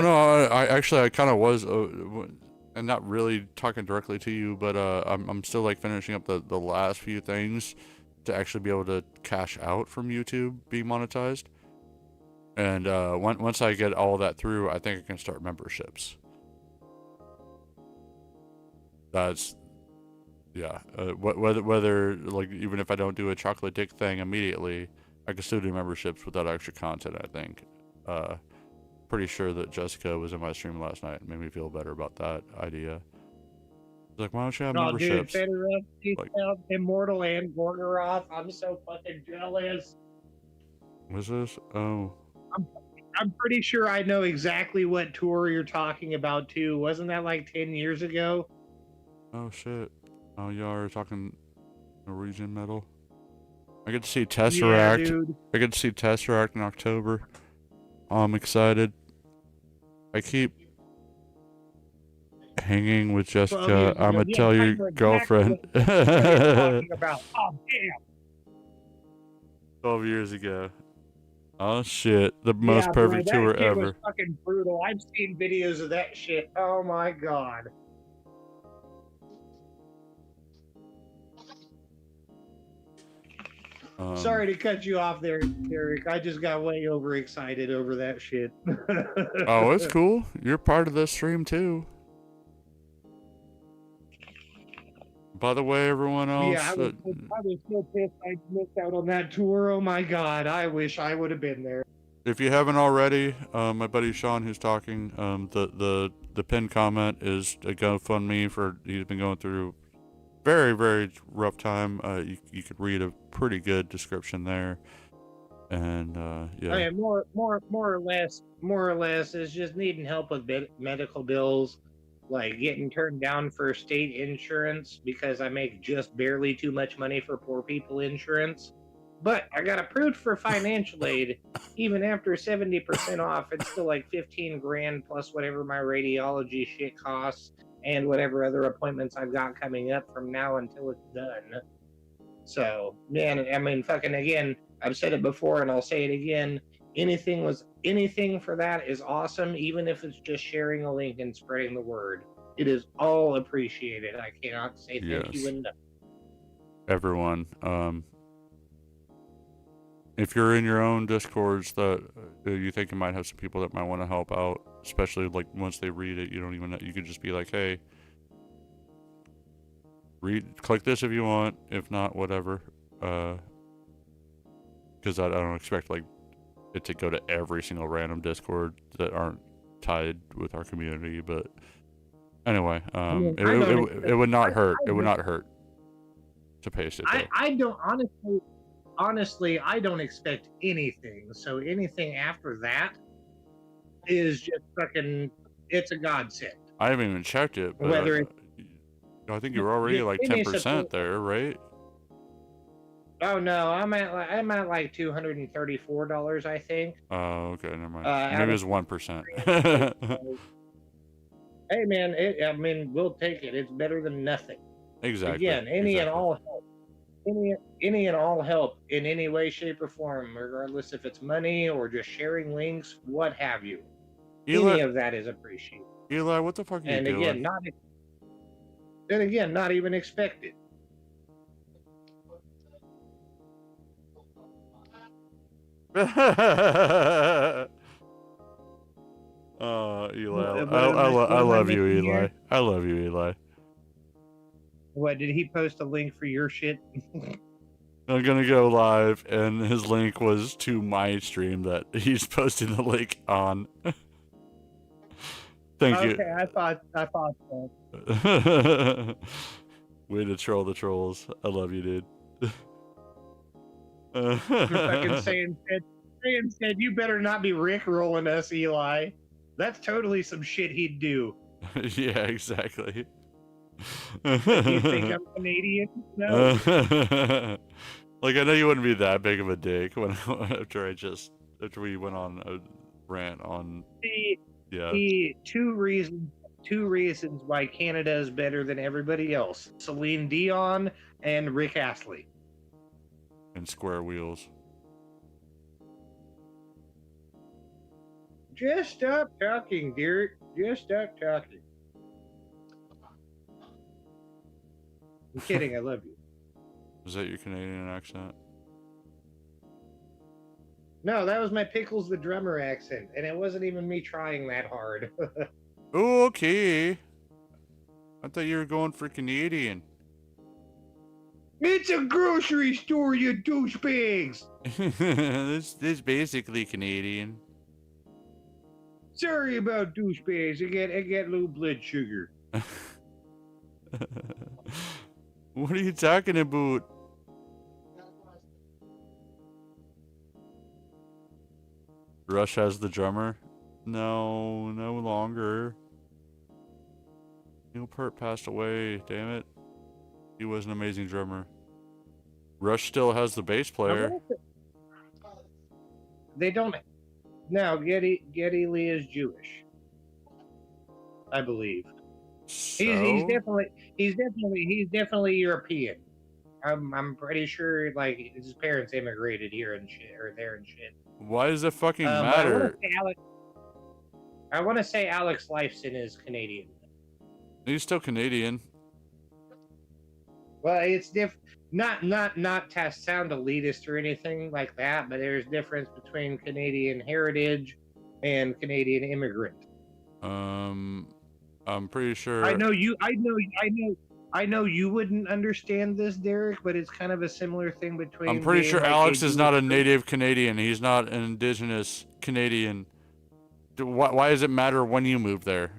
I kind of was, and not really talking directly to you, but I'm still like finishing up the last few things to actually be able to cash out from YouTube being monetized. And once I get all that through, I think I can start memberships. That's, yeah. Whether like even if I don't do a chocolate dick thing immediately, I can still do memberships without extra content. I think. Pretty sure that Jessica was in my stream last night and made me feel better about that idea. Like, why don't you have memberships? Dude, Federer, Like, Immortal and Gorgoroth. I'm so fucking jealous. what's this? Oh. I'm pretty sure I know exactly what tour you're talking about too. Wasn't that like 10 years ago? Oh shit. Oh, y'all are talking Norwegian metal. I get to see Tesseract. Yeah, dude. I get to see Tesseract in October. I'm excited. I keep hanging with Jessica. I'm gonna tell your girlfriend. Talking about. Oh, damn. 12 years ago. Oh shit, the most perfect tour ever. Was fucking brutal. I've seen videos of that shit. Oh my god. Sorry to cut you off there, Derek. I just got way overexcited over that shit. Oh, it's cool. You're part of this stream too. By the way, everyone else. Yeah, I was so pissed I missed out on that tour. Oh my god, I wish I would have been there. If you haven't already, my buddy Sean, who's talking, the pinned comment is a GoFundMe for. He's been going through very, very rough time. You could read a pretty good description there, and yeah. I mean, more or less, is just needing help with medical bills, like getting turned down for state insurance because I make just barely too much money for poor people insurance. But I got approved for financial aid, even after 70% off. It's still like 15 grand plus whatever my radiology shit costs and whatever other appointments I've got coming up from now until it's done. So, man, I mean, fucking again, I've said it before and I'll say it again. Anything for that is awesome, even if it's just sharing a link and spreading the word. It is all appreciated. I cannot say thank you enough. Everyone, if you're in your own discords that you think you might have some people that might want to help out, especially like once they read it, you don't even know, you could just be like, hey, click this if you want, if not, whatever. Because I don't expect like it to go to every single random discord that aren't tied with our community, but anyway, it would not hurt. It would not hurt to paste it. I don't honestly, I don't expect anything. So anything after that is just fucking, it's a godsend. I haven't even checked it, but I think you're already like 10% there, right? Oh no, I'm at like $234, I think. Oh, okay, never mind. Maybe it's 1%. Hey man, I mean, we'll take it. It's better than nothing. Exactly. Again, any and all help. Any and all help in any way, shape, or form, regardless if it's money or just sharing links, what have you. Eli, any of that is appreciated. Eli, what the fuck are you doing? And again, not even expected. Oh, Eli, I love you, Eli. I love you, Eli. What did he post a link for your shit? I'm gonna go live, and his link was to my stream that he's posting the link on. Thank you. Okay, I thought so. Way to troll the trolls. I love you, dude. Fucking saying said, you better not be rickrolling us, Eli. That's totally some shit he'd do. Yeah, exactly. You think I'm Canadian? No. Like, I know you wouldn't be that big of a dick when after we went on a rant on. The two reasons why Canada is better than everybody else: Celine Dion and Rick Astley. And square wheels. Just stop talking, Derek. Just stop talking. I'm kidding. I love you. Was that your Canadian accent? No, that was my Pickles the drummer accent, and it wasn't even me trying that hard. Oh, okay. I thought you were going for Canadian. It's a grocery store, you douchebags! This basically Canadian. Sorry about douchebags. I get low blood sugar. What are you talking about? Rush has the drummer? No, no longer. Neil Peart passed away, damn it. He was an amazing drummer. Rush still has the bass player. They don't. No, Geddy Lee is Jewish, I believe. So? He's definitely European. I'm pretty sure like his parents immigrated here and shit or there and shit. Why does it fucking matter? I want to say Alex Lifeson is Canadian. He's still Canadian. Well, it's not to sound elitist or anything like that, but there's difference between Canadian heritage and Canadian immigrant. I'm pretty sure. I know you wouldn't understand this, Derek, but it's kind of a similar thing between. I'm pretty sure like Alex is not a native Canadian. He's not an indigenous Canadian. Why does it matter when you move there?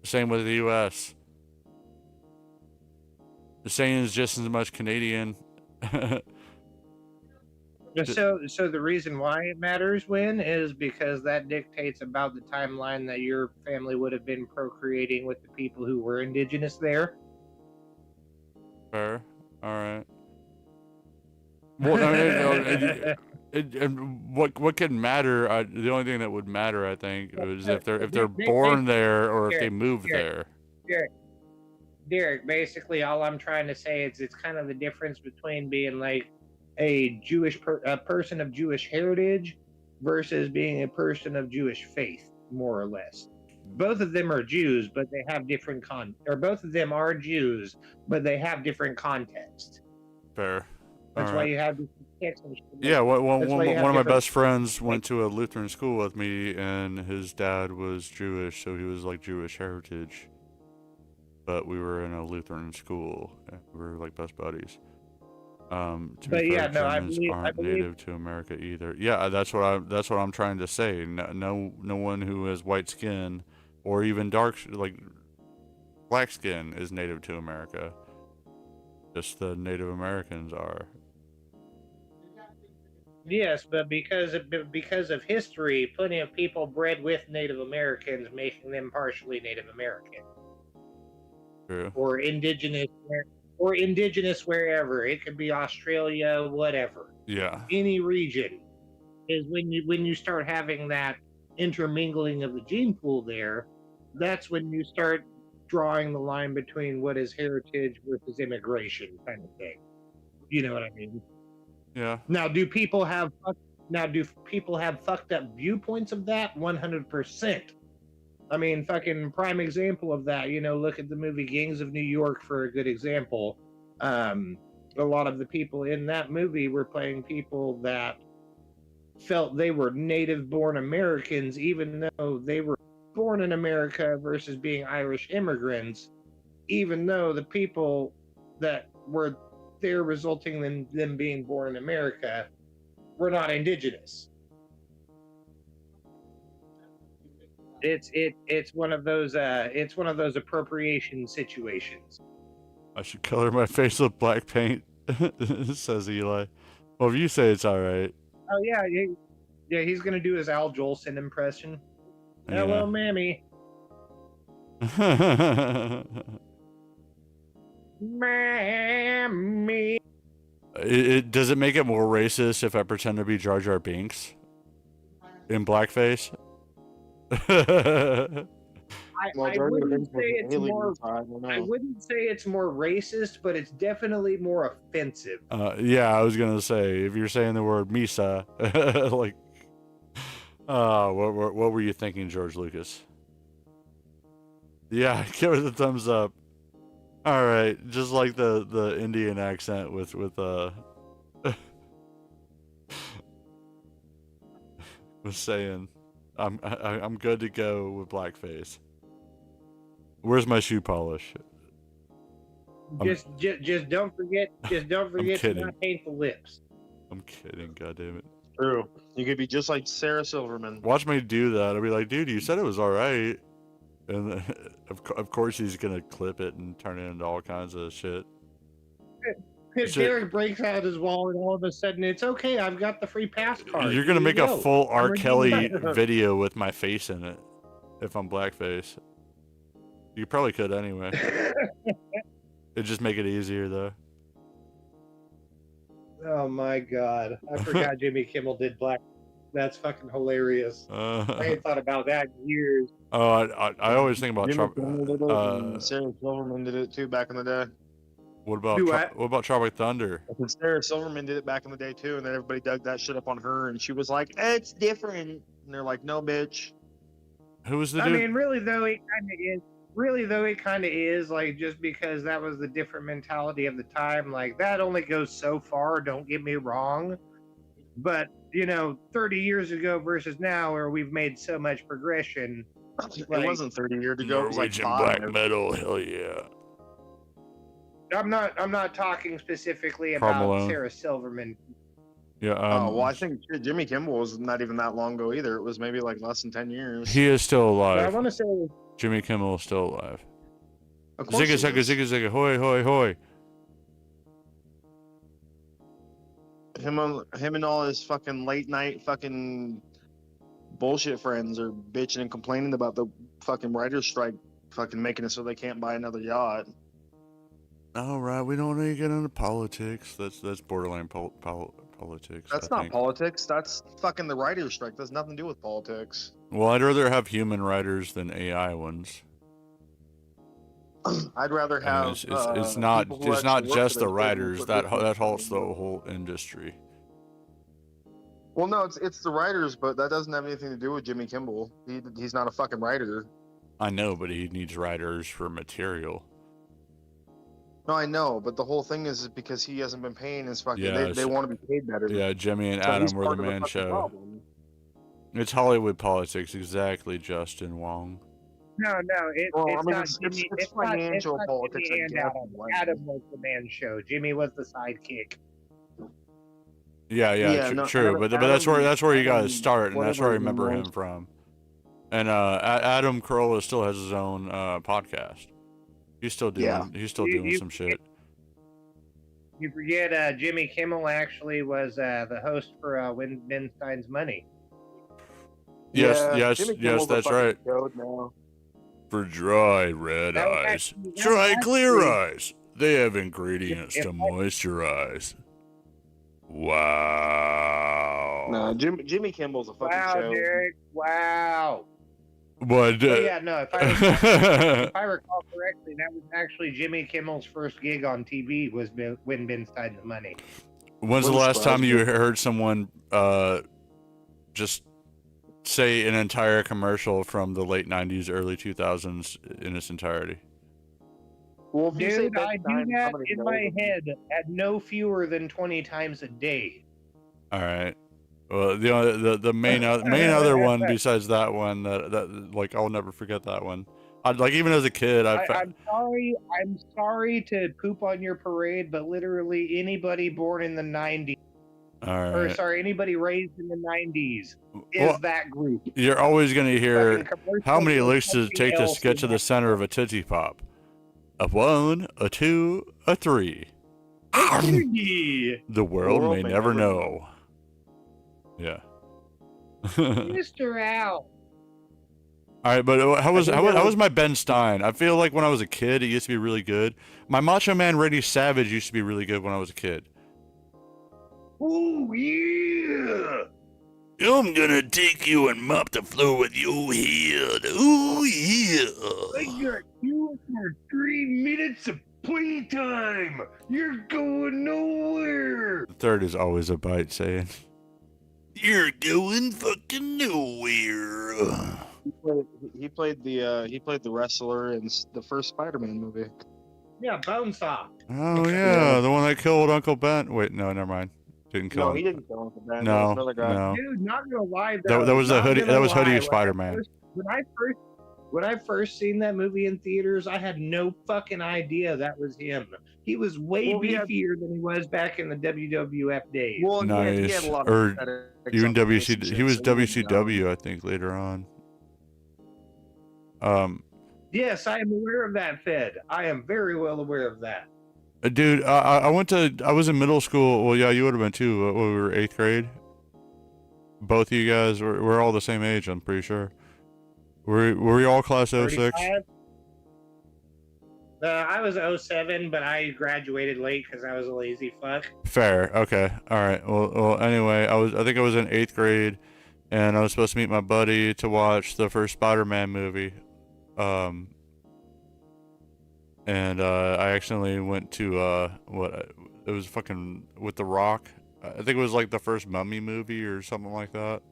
Same with the U.S. The saying is just as much Canadian. So the reason why it matters when is because that dictates about the timeline that your family would have been procreating with the people who were indigenous there. Fair. All right. Well, what can matter? The only thing that would matter, I think, is if they're born there or if they move there. Derek, basically, all I'm trying to say is it's kind of the difference between being like a person of Jewish heritage versus being a person of Jewish faith, more or less. Both of them are Jews, but they have different both of them are Jews, but they have different context. Fair. That's why you have. Yeah, one of my best friends went to a Lutheran school with me, and his dad was Jewish, so he was like Jewish heritage. But we were in a Lutheran school, and we were like best buddies. Germans aren't native to America either. Yeah, that's what I'm trying to say. No one who has white skin or even black skin is native to America. Just the Native Americans are. Yes, but because of history, plenty of people bred with Native Americans, making them partially Native American. True. Or indigenous wherever. It could be Australia, whatever. Yeah. Any region is when you start having that intermingling of the gene pool there, that's when you start drawing the line between what is heritage versus immigration kind of thing. You know what I mean? Yeah. Now, do people have fucked up viewpoints of that? 100%. I mean, fucking prime example of that, look at the movie Gangs of New York for a good example. A lot of the people in that movie were playing people that felt they were native-born Americans, even though they were born in America versus being Irish immigrants, even though the that were there resulting in them being born in America were not indigenous. It's one of those appropriation situations. I should color my face with black paint, says Eli. Well, if you say it's all right. Oh yeah, he's gonna do his Al Jolson impression. Hello, mammy. Mammy. Does it make it more racist if I pretend to be Jar Jar Binks in blackface? I wouldn't say it's more racist, but it's definitely more offensive. Yeah, I was gonna say, if you're saying the word Misa, like, what were you thinking, George Lucas? Yeah, give it a thumbs up. All right, just like the Indian accent with was saying, I'm good to go with blackface. Where's my shoe polish? Just don't forget to not paint the lips. I'm kidding, goddammit. True. You could be just like Sarah Silverman. Watch me do that. I'll be like, dude, you said it was all right. And of course he's gonna clip it and turn it into all kinds of shit. Derek breaks out his wallet, and all of a sudden it's okay. I've got the free pass card. You're gonna make a full R. Kelly video with my face in it if I'm blackface. You probably could anyway. It'd just make it easier though. Oh my god! I forgot Jimmy Kimmel did black. That's fucking hilarious. I ain't thought about that in years. Oh, I always think about Sarah Silverman did it too back in the day. What about Tropic Thunder? Sarah Silverman did it back in the day too, and then everybody dug that shit up on her, and she was like, "It's different," and they're like, "No, bitch." Who was the dude? I mean, really though, it kind of is. Like, just because that was the different mentality of the time. Like, that only goes so far. Don't get me wrong, but 30 years ago versus now, where we've made so much progression. It wasn't 30 years ago. Norwegian it was like black metal, hell yeah. I'm not talking specifically about Sarah Silverman. Yeah. Well, I think Jimmy Kimmel was not even that long ago either. It was maybe like less than 10 years. He is still alive. But I want to say Jimmy Kimmel is still alive. Zigga zagga zigga zigga hoy hoy hoy. Him and all his fucking late night fucking bullshit friends are bitching and complaining about the fucking writer's strike fucking making it so they can't buy another yacht. All right, we don't need to get into politics. That's borderline politics. That's not politics. That's fucking the writer's strike. That's nothing to do with politics. Well, I'd rather have human writers than AI ones. I'd rather have. It's not just the writers that halts the whole industry. Well, no, it's the writers, but that doesn't have anything to do with Jimmy Kimmel. He's not a fucking writer. I know, but he needs writers for material. No, I know, but the whole thing is because he hasn't been paying his fucking. Yeah, they want to be paid better. Yeah, Jimmy and Adam were the man show. Problem. It's Hollywood politics, exactly, Justin Wong. No, it's financial politics. Adam was the man show. Jimmy was the sidekick. Yeah, true. But that's where you gotta start, and that's where I remember him from. And Adam Carolla still has his own podcast. He's still doing some shit. You forget Jimmy Kimmel actually was the host for Wittgenstein's Money. Yes, that's right. For dry red eyes, try clear eyes. They have ingredients to moisturize. Wow. No, Jimmy Kimmel's a fucking show. Derek, wow. But if I recall correctly, that was actually Jimmy Kimmel's first gig on TV was Wittgenstein's Money. When's the last time you heard someone just say an entire commercial from the late 90s, early 2000s in its entirety? Well, dude, I do that in my head at no fewer than 20 times a day. All right. Well, the main other one besides that one that like I'll never forget that one. like even as a kid, I'm sorry to poop on your parade, but literally anybody born in the 90s, or right. sorry, anybody raised in the 90s is Well, that group. You're always going to hear how many licks does it Something take to else get in to the that center of a Tootsie Pop? A 1, a 2, a 3. Yeah. The world may never know. Yeah. Mr. Al. All right, but how was my Ben Stein? I feel like when I was a kid, it used to be really good. My Macho Man Randy Savage used to be really good when I was a kid. Oh yeah. I'm gonna take you and mop the floor with your head. Ooh yeah. I got 2 or 3 minutes of playtime. You're going nowhere. The third is always a bite saying, "You're going fucking nowhere." He played the wrestler in the first Spider-Man movie. Yeah, Bonesaw. Oh yeah, the one that killed Uncle Ben. Wait, no, never mind. Didn't kill No, him. he didn't kill Uncle Ben. No, That was another guy. no. Dude, not gonna lie though. That was the not hoodie. gonna That was lie, Hoodie Spider-Man. When I first seen that movie in theaters, I had no fucking idea that was him. He was way beefier than he was back in the WWF days. Well, Nice. he had a lot Or of even WC. He was WCW, I think, later on. Yes, I am aware of that, Fed. I am very well aware of that. Dude, I was in middle school. Well, yeah, you would have been too. When we were 8th grade. Both of you guys we're all the same age. I'm pretty sure. Were we all class 06? I was 07, but I graduated late because I was a lazy fuck. Fair. Okay. All right. Well. Anyway, I think I was in 8th grade, and I was supposed to meet my buddy to watch the first Spider-Man movie. And I accidentally went to it was fucking with The Rock. I think it was like the first Mummy movie or something like that.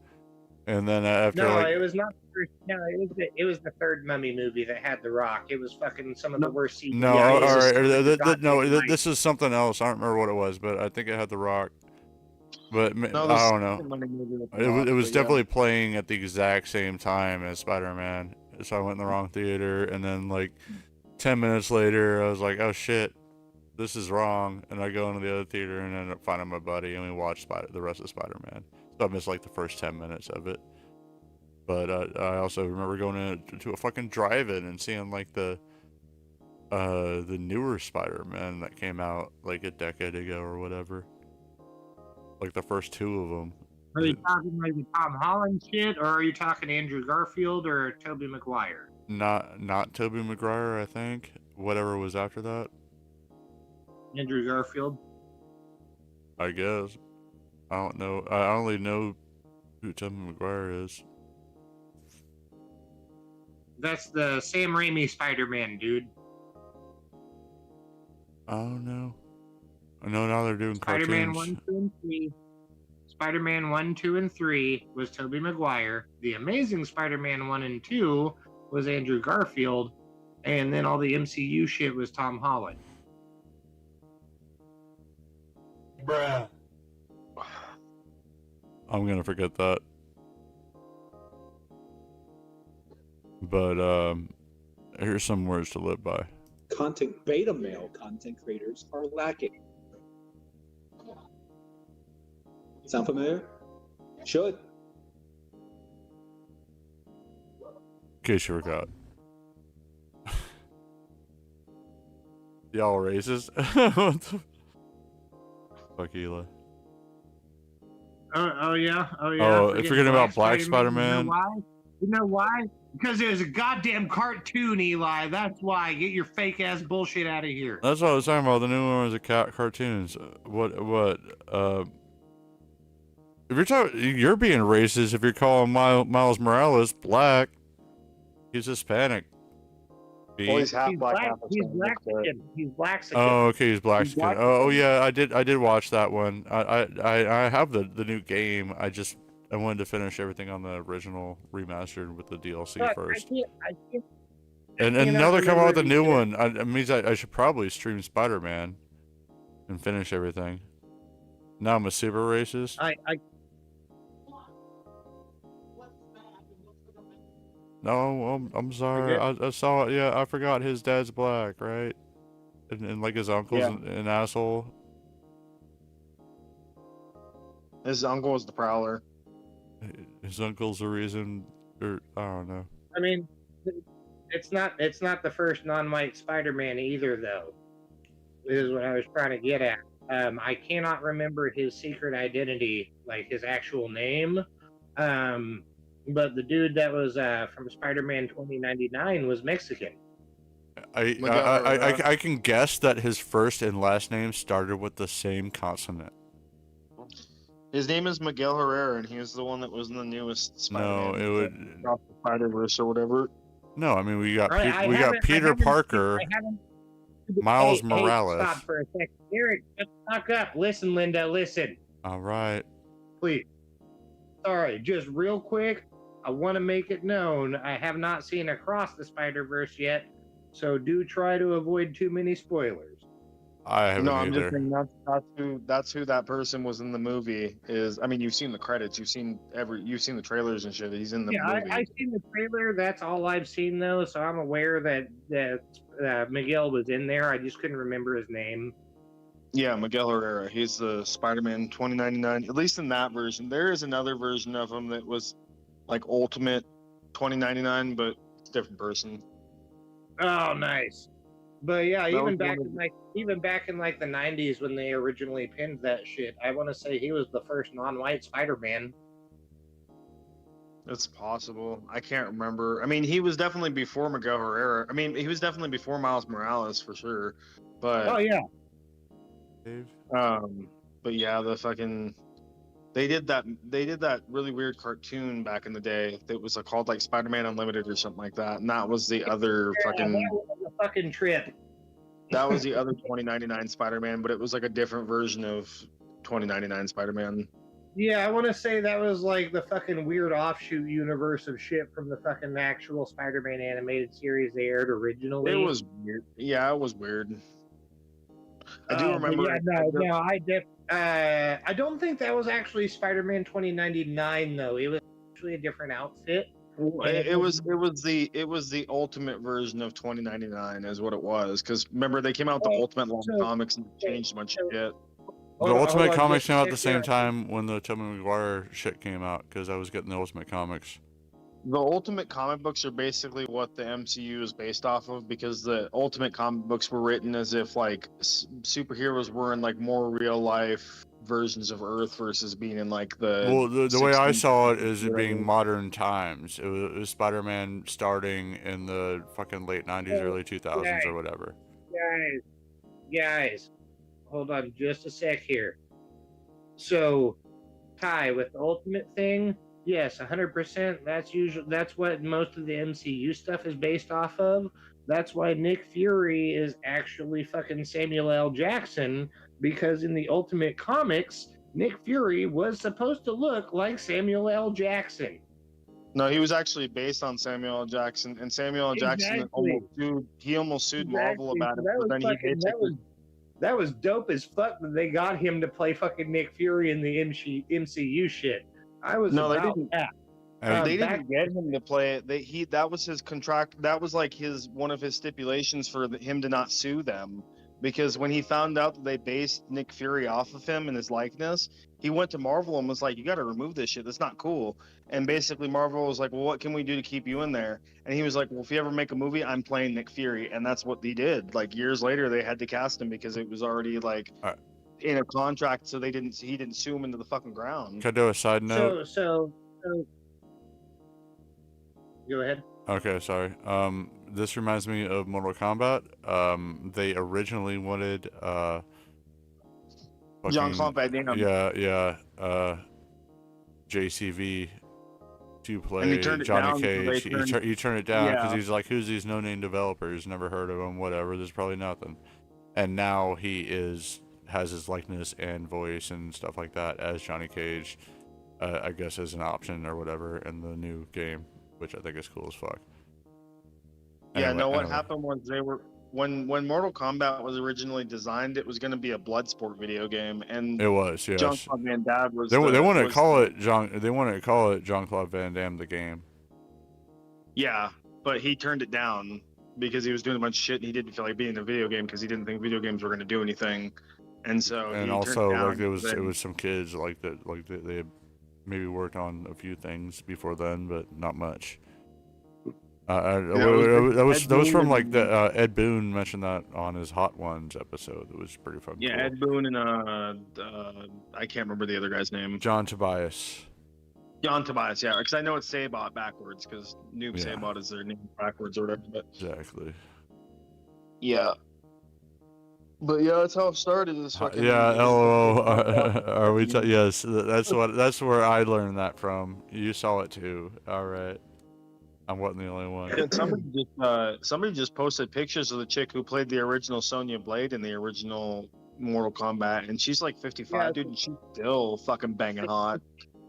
And then after it was not the first. No, it was the third Mummy movie that had The Rock. It was fucking some of the worst CGI. No, all right. This is something else. I don't remember what it was, but I think it had The Rock. But I don't know. It was definitely playing at the exact same time as Spider-Man. So I went in the wrong theater, and then like 10 minutes later, I was like, "Oh shit, this is wrong." And I go into the other theater and end up finding my buddy, and we watched the rest of Spider-Man. So I missed like the first 10 minutes of it. But I also remember going to a fucking drive-in and seeing like the newer Spider-Man that came out like a decade ago or whatever. Like the first 2 of them. Are you talking like the Tom Holland shit, or are you talking Andrew Garfield or Tobey Maguire? Not Tobey Maguire, I think. Whatever was after that. Andrew Garfield. I guess. I don't know. I only know who Tobey Maguire is. That's the Sam Raimi Spider-Man, dude. Oh no. No, now they're doing Spider-Man cartoons. 1, 2, and 3. Spider-Man 1, 2, and 3 was Tobey Maguire. The Amazing Spider-Man 1 and 2 was Andrew Garfield. And then all the MCU shit was Tom Holland. Bruh. I'm gonna forget that. But here's some words to live by. Beta male content creators are lacking. Sound familiar? Should. In case you forgot. Y'all racist? What the fuck, Eli? Oh yeah. Oh, forgetting about Black Spider-Man. You know why? Because it was a goddamn cartoon, Eli. That's why. Get your fake ass bullshit out of here. That's what I was talking about. The new one was cartoons. If you're being racist if you're calling Miles Morales black. He's Hispanic. Well, he's half black, half He's Hispanic. He's black. Oh, okay, he's black skin. Oh, yeah, I did watch that one. I have the new game. I wanted to finish everything on the original remastered with the DLC first. I can't, and now they're coming out with a new one. It means I should probably stream Spider-Man and finish everything. Now I'm a super racist. No, I'm sorry. I saw it. Yeah, I forgot his dad's black, right? And like his uncle's an asshole. His uncle was the Prowler. His uncle's the reason, or I don't know. I mean, it's not the first non-white Spider-Man either, though. This is what I was trying to get at. I cannot remember his secret identity, like his actual name. But the dude that was from Spider-Man 2099 was Mexican. I can guess that his first and last name started with the same consonant. His name is Miguel Herrera, and he was the one that was in the newest Spider-Man. No, it would Spider-Verse or whatever. No, I mean we got Peter Parker, Miles Morales. Stop for a second, Eric. Just fuck up. Listen, Linda. Listen. All right. Please. Sorry, just real quick. I want to make it known I have not seen Across the Spider-Verse yet, so do try to avoid too many spoilers. I haven't either. I'm just saying that's who that person was in the movie. I mean, you've seen the credits, you've seen the trailers and shit. He's in the movie. I've seen the trailer. That's all I've seen though, so I'm aware that Miguel was in there. I just couldn't remember his name. Yeah, Miguel Herrera. He's the Spider-Man 2099. At least in that version. There is another version of him that was like Ultimate 2099, but it's a different person. Oh, nice. But yeah, even back in like the 90s when they originally pinned that shit, I want to say he was the first non-white Spider-Man. It's possible. I can't remember. I mean, he was definitely before Miguel Herrera. I mean, he was definitely before Miles Morales for sure. But oh yeah. But yeah, they did that really weird cartoon back in the day that was called like Spider-Man Unlimited or something like that, and that was the other fucking trip. That was the other 2099 Spider-Man, but it was like a different version of 2099 Spider-Man. Yeah, I want to say that was like the fucking weird offshoot universe of shit from the fucking actual Spider-Man animated series they aired originally. It was weird. Yeah, it was weird. I do remember. Yeah, I don't think that was actually Spider-Man 2099 though. It was actually a different outfit. It was the ultimate version of 2099 is what it was. Because remember they came out with the Ultimate Long Comics and changed a bunch of shit. The Ultimate Comics came out at the same time when the Tobey Maguire shit came out because I was getting the Ultimate Comics. The Ultimate comic books are basically what the MCU is based off of, because the Ultimate comic books were written as if like superheroes were in like more real life versions of Earth versus being in like the way I saw it is it being modern times. It was Spider-Man starting in the fucking late 90s, early 2000s or whatever. Guys, hold on just a sec here. So, Ty, with the Ultimate thing, yes, 100%. That's what most of the MCU stuff is based off of. That's why Nick Fury is actually fucking Samuel L. Jackson, because in the Ultimate Comics, Nick Fury was supposed to look like Samuel L. Jackson. No, he was actually based on Samuel L. Jackson, and Samuel L. Jackson almost sued Marvel about it. But then that was dope as fuck that they got him to play fucking Nick Fury in the MCU shit. They didn't get him to play it. That was his contract. That was like one of his stipulations for him to not sue them, because when he found out that they based Nick Fury off of him and his likeness, he went to Marvel and was like, "You got to remove this shit. That's not cool." And basically, Marvel was like, "Well, what can we do to keep you in there?" And he was like, "Well, if you ever make a movie, I'm playing Nick Fury," and that's what he did. Like years later, they had to cast him because it was already like in a contract, so he didn't sue him into the fucking ground. Can I do a side note? So go ahead. Okay, sorry. This reminds me of Mortal Kombat. They originally wanted Jean-Claude Van Damme. Yeah. JCV to play Johnny Cage. He turned it down because he's like, "Who's these no-name developers? Never heard of them. Whatever. There's probably nothing." And now he has his likeness and voice and stuff like that as Johnny Cage, I guess as an option or whatever in the new game, which I think is cool as fuck. What happened was when Mortal Kombat was originally designed, it was going to be a Bloodsport video game, and it was, yes. Jean-Claude Van Damme was. They want to call it Jean-Claude Van Damme the game. Yeah, but he turned it down because he was doing a bunch of shit and he didn't feel like being in a video game because he didn't think video games were going to do anything. And so And he turned also, it down. like, it was some kids like that, like they had maybe worked on a few things before then, but not much. That was from like the Ed Boon mentioned that on his Hot Ones episode. It was pretty fucking Yeah, cool. Ed Boon and I can't remember the other guy's name. John Tobias. John Tobias, yeah, because I know it's Sabot backwards because Noob Yeah. Sabot is their name backwards or whatever. But Exactly. yeah, but yeah, that's how it started. This fucking LOL. Are we? Yes, that's where I learned that from. You saw it too. All right. I wasn't the only one. Yeah, somebody just posted pictures of the chick who played the original Sonya Blade in the original Mortal Kombat, and she's like 55, Yeah. dude, and she's still fucking banging hot.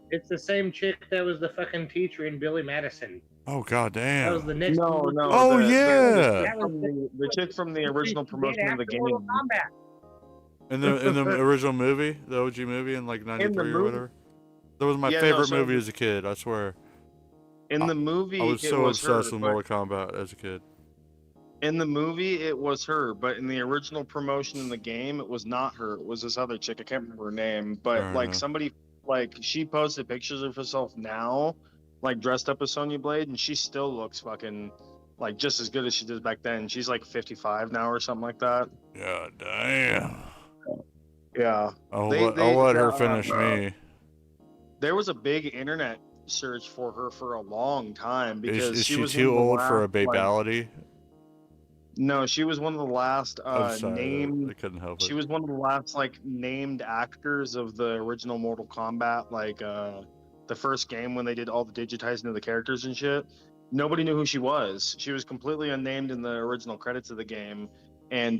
It's the same chick that was the fucking teacher in Billy Madison. Oh god damn. That was the next. No. Oh, yeah. That was The chick from the original promotion of the game. Mortal Kombat. In the original movie, the OG movie in like '93 or movie? whatever. That was my Yeah, no, favorite so- movie as a kid. I swear. In the movie, I was it so was obsessed her, with but Mortal Kombat as a kid. in the movie it was her, but in the original promotion in the game, it was not her. It was this other chick. I can't remember her name, but Fair like enough. somebody, like she posted pictures of herself now, like dressed up as Sonya Blade, and she still looks fucking like just as good as she did back then. She's like 55 now or something like that. God damn. Yeah. I'll They- let her they, finish me. There was a big internet search for her for a long time because Is she she was too one of the old for a last, like- babality? No, she was one of the last I'm sorry, named. I couldn't help She it. was one of the last like named actors of the original Mortal Kombat, like the first game when they did all the digitizing of the characters and shit. Nobody knew who she was. She was completely unnamed in the original credits of the game, and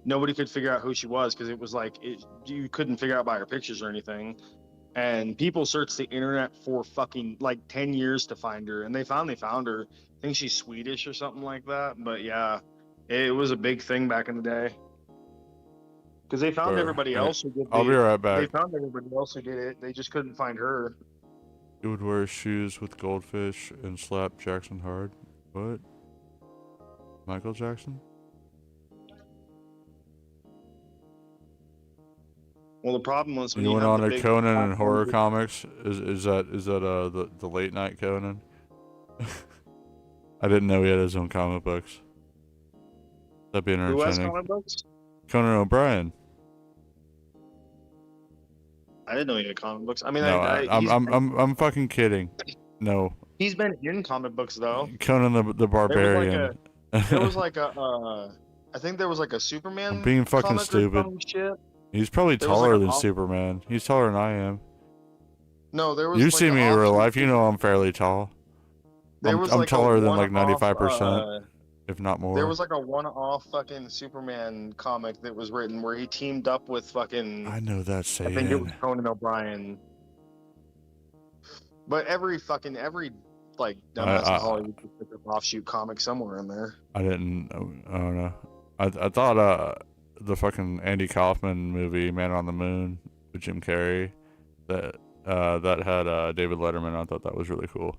nobody could figure out who she was because it was like you couldn't figure out by her pictures or anything. And people searched the internet for fucking like 10 years to find her, and they finally found her. I think she's Swedish or something like that. But yeah, it was a big thing back in the day. Because they found Sure. everybody Yeah. else who did I'll be right back. They found everybody else who did it. They just couldn't find her. He would wear shoes with goldfish and slap Jackson hard. What? Michael Jackson? Well, the problem was when You went have on the a big Conan and platforms horror with- comics? Is that the late night Conan? I didn't know he had his own comic books. That'd be Who has entertaining. comic books? Conan O'Brien. I didn't know he had comic books. I mean, No, I'm fucking kidding. No, he's been in comic books though. Conan the Barbarian. There was like a, I think there was like a Superman. I'm being fucking comic or stupid. some Shit. He's probably There was, like, taller a than off- Superman. He's taller than I am. No, there was. You like see an me in real offshoot- life, you know I'm fairly tall. There I'm was I'm like a taller than like one-off, 95%, if not more. There was like a one-off fucking Superman comic that was written where he teamed up with fucking. I know that I think it was saying. Conan O'Brien. But every like dumbass in Hollywood could pick up offshoot comic somewhere in there. I don't know. I thought the fucking Andy Kaufman movie Man on the Moon with Jim Carrey that had David Letterman. I thought that was really cool.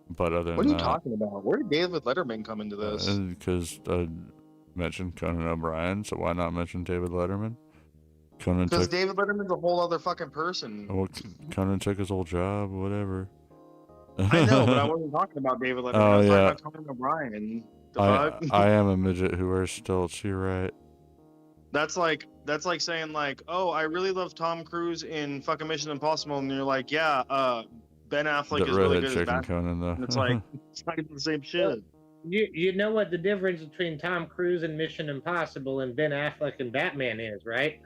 But other than What are you that, talking about? Where did David Letterman come into this? because I mentioned Conan O'Brien, so why not mention David Letterman? Conan Because took David Letterman's a whole other fucking person. well, Conan took his old job, whatever. I know, but I wasn't talking about David Letterman. Oh, I was yeah. talking about Conan O'Brien. The fuck? I am a midget who wears stilts. You're right. That's like saying like, oh, I really love Tom Cruise in fucking Mission Impossible, and you're like, yeah, Ben Affleck The is really redhead good as chicken Batman. Conan though. And it's like it's not even the same shit. You know what the difference between Tom Cruise and Mission Impossible and Ben Affleck and Batman is, right?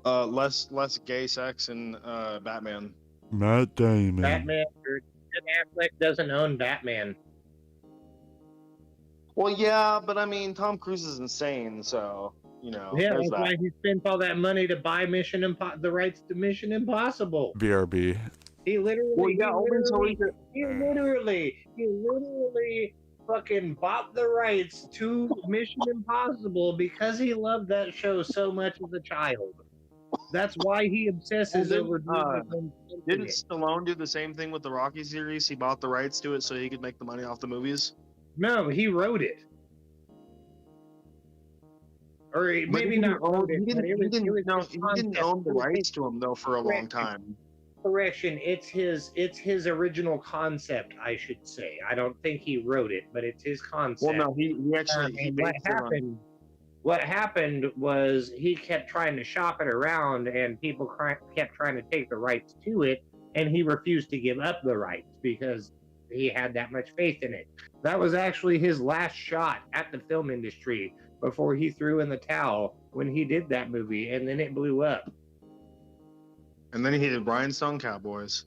Less gay sex in Batman. Matt Damon. Batman or Ben Affleck doesn't own Batman. Well, yeah, but I mean, Tom Cruise is insane, so you know. Yeah, there's that's that. why he spent all that money to buy the rights to Mission Impossible. BRB. He literally, Well, yeah, only so he could- he literally fucking bought the rights to Mission Impossible because he loved that show so much as a child. That's why he obsesses Well, over Didn't Stallone do the same thing with the Rocky series? He bought the rights to it so he could make the money off the movies. No, he wrote it. Or maybe not wrote it, but it was He his didn't own the concept. rights to him though for a long time. Correction, it's his original concept, I should say. I don't think he wrote it, but it's his concept. Well, no, he actually he and based it on. what happened was he kept trying to shop it around, and people kept trying to take the rights to it, and he refused to give up the rights because he had that much faith in it. That was actually his last shot at the film industry before he threw in the towel when he did that movie, and then it blew up. And then he did Rhinestone Cowboys.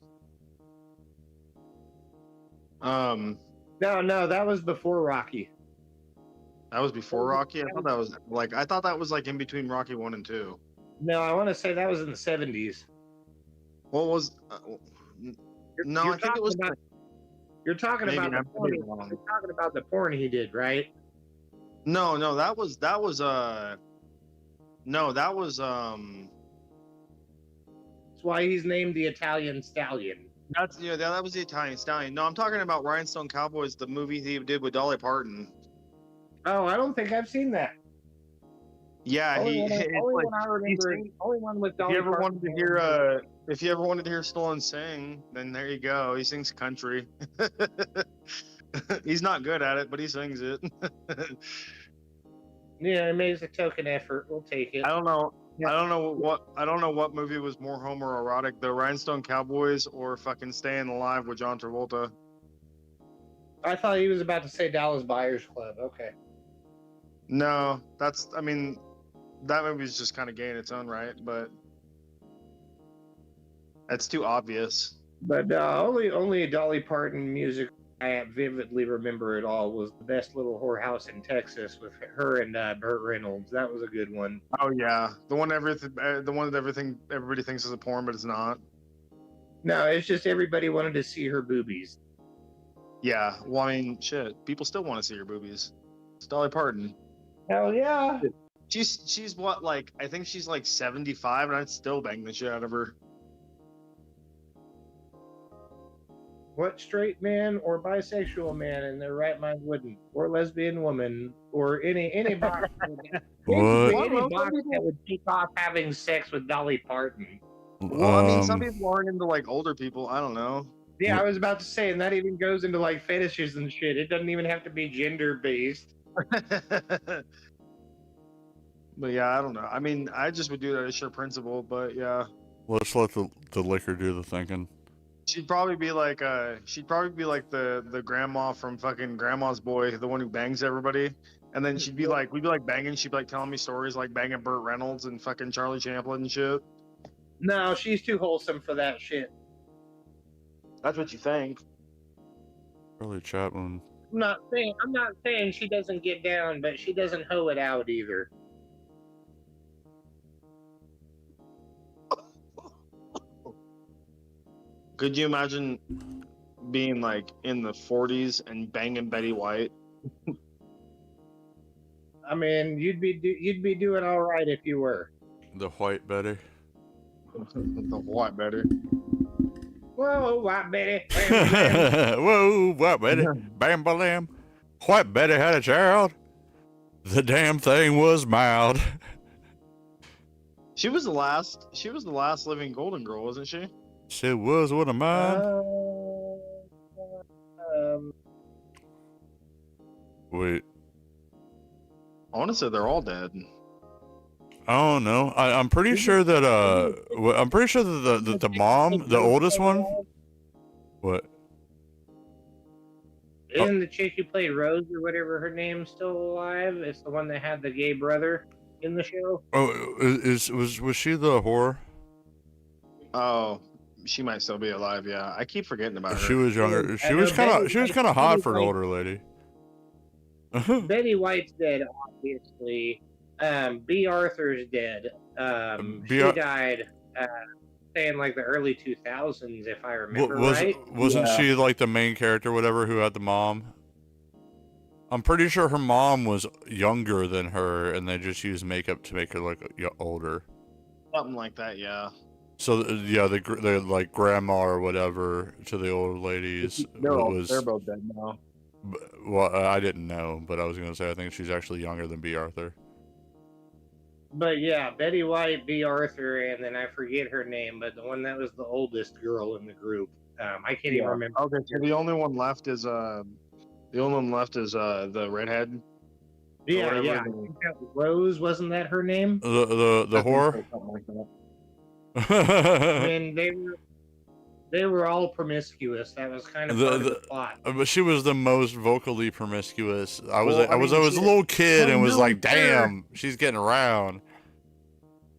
No, that was before Rocky. That was before Rocky. I thought that was like in between Rocky 1 and 2. No, I want to say that was in the 70s. What was? No, I think it was. You're talking Maybe about the I'm porn. totally wrong. You're talking about the porn he did, right? No, that was That's why he's named the Italian Stallion. that was the Italian Stallion. No, I'm talking about Rhinestone Cowboys, the movie he did with Dolly Parton. Oh, I don't think I've seen that. Yeah, Only one I remember. Only one with Dolly Parton. If you ever wanted to hear Stallone sing, then there you go. He sings country. He's not good at it, but he sings it. Yeah, he makes a token effort. We'll take it. I don't know. Yeah. I don't know what movie was more homoerotic, the Rhinestone Cowboys or fucking Staying Alive with John Travolta. I thought he was about to say Dallas Buyers Club. Okay. No, that movie's just kind of gay in its own right, but that's too obvious. But only a Dolly Parton music I vividly remember it all was The Best Little Whorehouse in Texas with her and Burt Reynolds. That was a good one. Oh yeah, the one that everybody thinks is a porn, but it's not. No, it's just everybody wanted to see her boobies. Yeah, well, I mean, shit, people still want to see her boobies. It's Dolly Parton. Hell yeah. She's what, like, I think she's like 75, and I'd still bang the shit out of her. What straight man or bisexual man in their right mind wouldn't, or lesbian woman, or any box, What? any box that would take off having sex with Dolly Parton? Well, I mean, some people aren't into like older people. I don't know. Yeah, I was about to say, and that even goes into like fetishes and shit. It doesn't even have to be gender based. But yeah, I don't know. I mean, I just would do that as sheer principle. But yeah, Let's let the liquor do the thinking. she'd probably be like the grandma from fucking Grandma's Boy, the one who bangs everybody. And then we'd be like banging. She'd be like telling me stories like banging Burt Reynolds and fucking Charlie Chaplin and shit. No, she's too wholesome for that shit. That's what you think. Charlie Chaplin. I'm not saying she doesn't get down, but she doesn't hoe it out either. Could you imagine being like in the 40s and banging Betty White? I mean, you'd be doing all right if you were. The White Betty. The White Betty. Whoa, White Betty. Whoa, White Betty. Bam, bam. White Betty had a child. The damn thing was mild. She was the last living Golden Girl, wasn't she? She was one of mine. Wait. I want to say they're all dead. I don't know. I'm pretty sure that the mom, the oldest one. What? Isn't the chick who played Rose or whatever her name's still alive? It's the one that had the gay brother in the show. Oh, was she the whore? Oh, she might still be alive. Yeah, I keep forgetting about her. She was younger. She was kind of hot for an older lady. Betty White's dead, obviously. B. Arthur's dead. She died, say in like the early 2000s, if I remember right. Wasn't she like the main character, whatever, who had the mom? I'm pretty sure her mom was younger than her, and they just used makeup to make her look older. Something like that, yeah. So yeah, the like grandma or whatever to the old ladies They're was. both dead now. Well, I didn't know, but I was gonna say I think she's actually younger than B. Arthur. But yeah, Betty White, B. Arthur, and then I forget her name, but the one that was the oldest girl in the group. I can't even remember. Okay, so the only one left is the redhead. Yeah, whatever yeah. I the- think that was Rose, wasn't that her name? The I think whore. so, something like that. I mean, they were all promiscuous. That was kind of part of the plot. But she was the most vocally promiscuous. I was Well, I was a she- little kid and was no, like, sure. damn, she's getting around.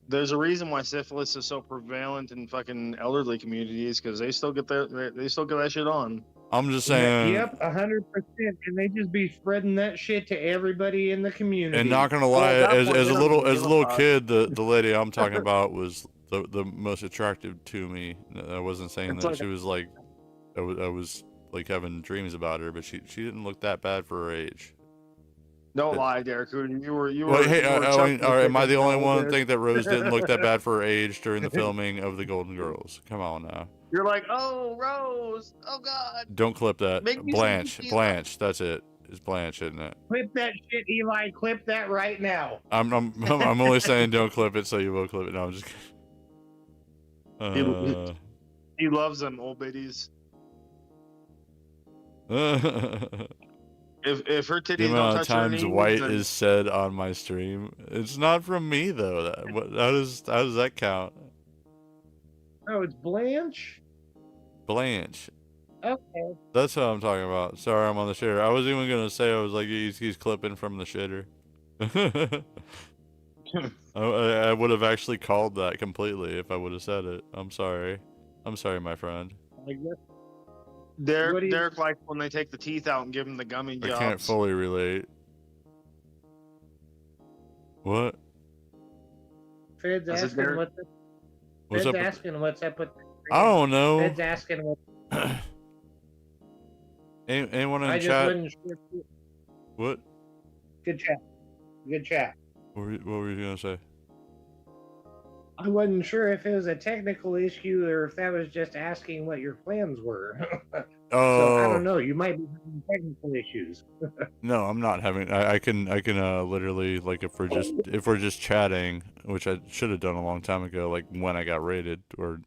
There's a reason why syphilis is so prevalent in fucking elderly communities because they still get that shit on. I'm just saying. Yep, 100%. And they just be spreading that shit to everybody in the community. And not gonna lie, Well, as that's a what little they don't give a kid, the lady I'm talking about was the most attractive to me. I wasn't saying It's that like- she was like, I was like having dreams about her, but she didn't look that bad for her age. Don't lie, Derek. You were. Well, hey, you were I mean, chucking all right, am I the chickens only out one there. think that Rose didn't look that bad for her age during the filming of the Golden Girls? Come on now. You're like, oh, Rose. Oh God. Don't clip that. Make me Blanche. some tequila. Blanche. That's it. It's Blanche, isn't it? Clip that shit, Eli. Clip that right now. I'm only saying don't clip it, so you will clip it. No, I'm just kidding. He loves them old biddies. If her titties The don't amount of touch her times knees, white then- is said on my stream. It's not from me though. How does that count? Oh, it's Blanche? Blanche. Okay. That's what I'm talking about. Sorry, I'm on the shitter. I was even gonna say I was like he's clipping from the shitter. I would have actually called that completely if I would have said it. I'm sorry. I'm sorry, my friend. I guess. Derek, What do you- Derek likes when they take the teeth out and give him the gummy I jobs. can't fully relate. What? Fed's I said, asking Derek- what's up. What's Fed's up with- asking what's up with. I don't know. Fed's asking what. Anyone I in just chat? wasn't sure. What? Good chat. Good chat. What were you gonna say? I wasn't sure if it was a technical issue or if that was just asking what your plans were. So I don't know. You might be having technical issues. No, I'm not having. I can literally, like, if we're just chatting, which I should have done a long time ago, like when I got rated or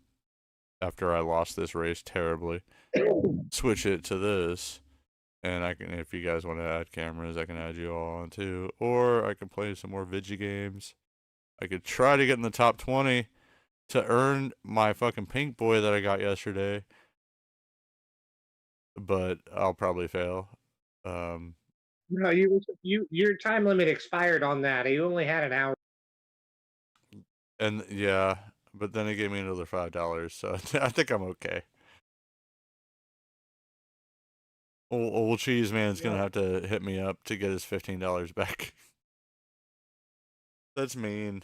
after I lost this race terribly, switch it to this, and I can, if you guys want to add cameras, I can add you all on too, or I can play some more Vigi games. I could try to get in the top 20 to earn my fucking pink boy that I got yesterday, but I'll probably fail. No, your time limit expired on that. You only had an hour. And yeah, but then it gave me another $5, so I think I'm okay. Old cheese man's gonna have to hit me up to get his $15 back. That's mean.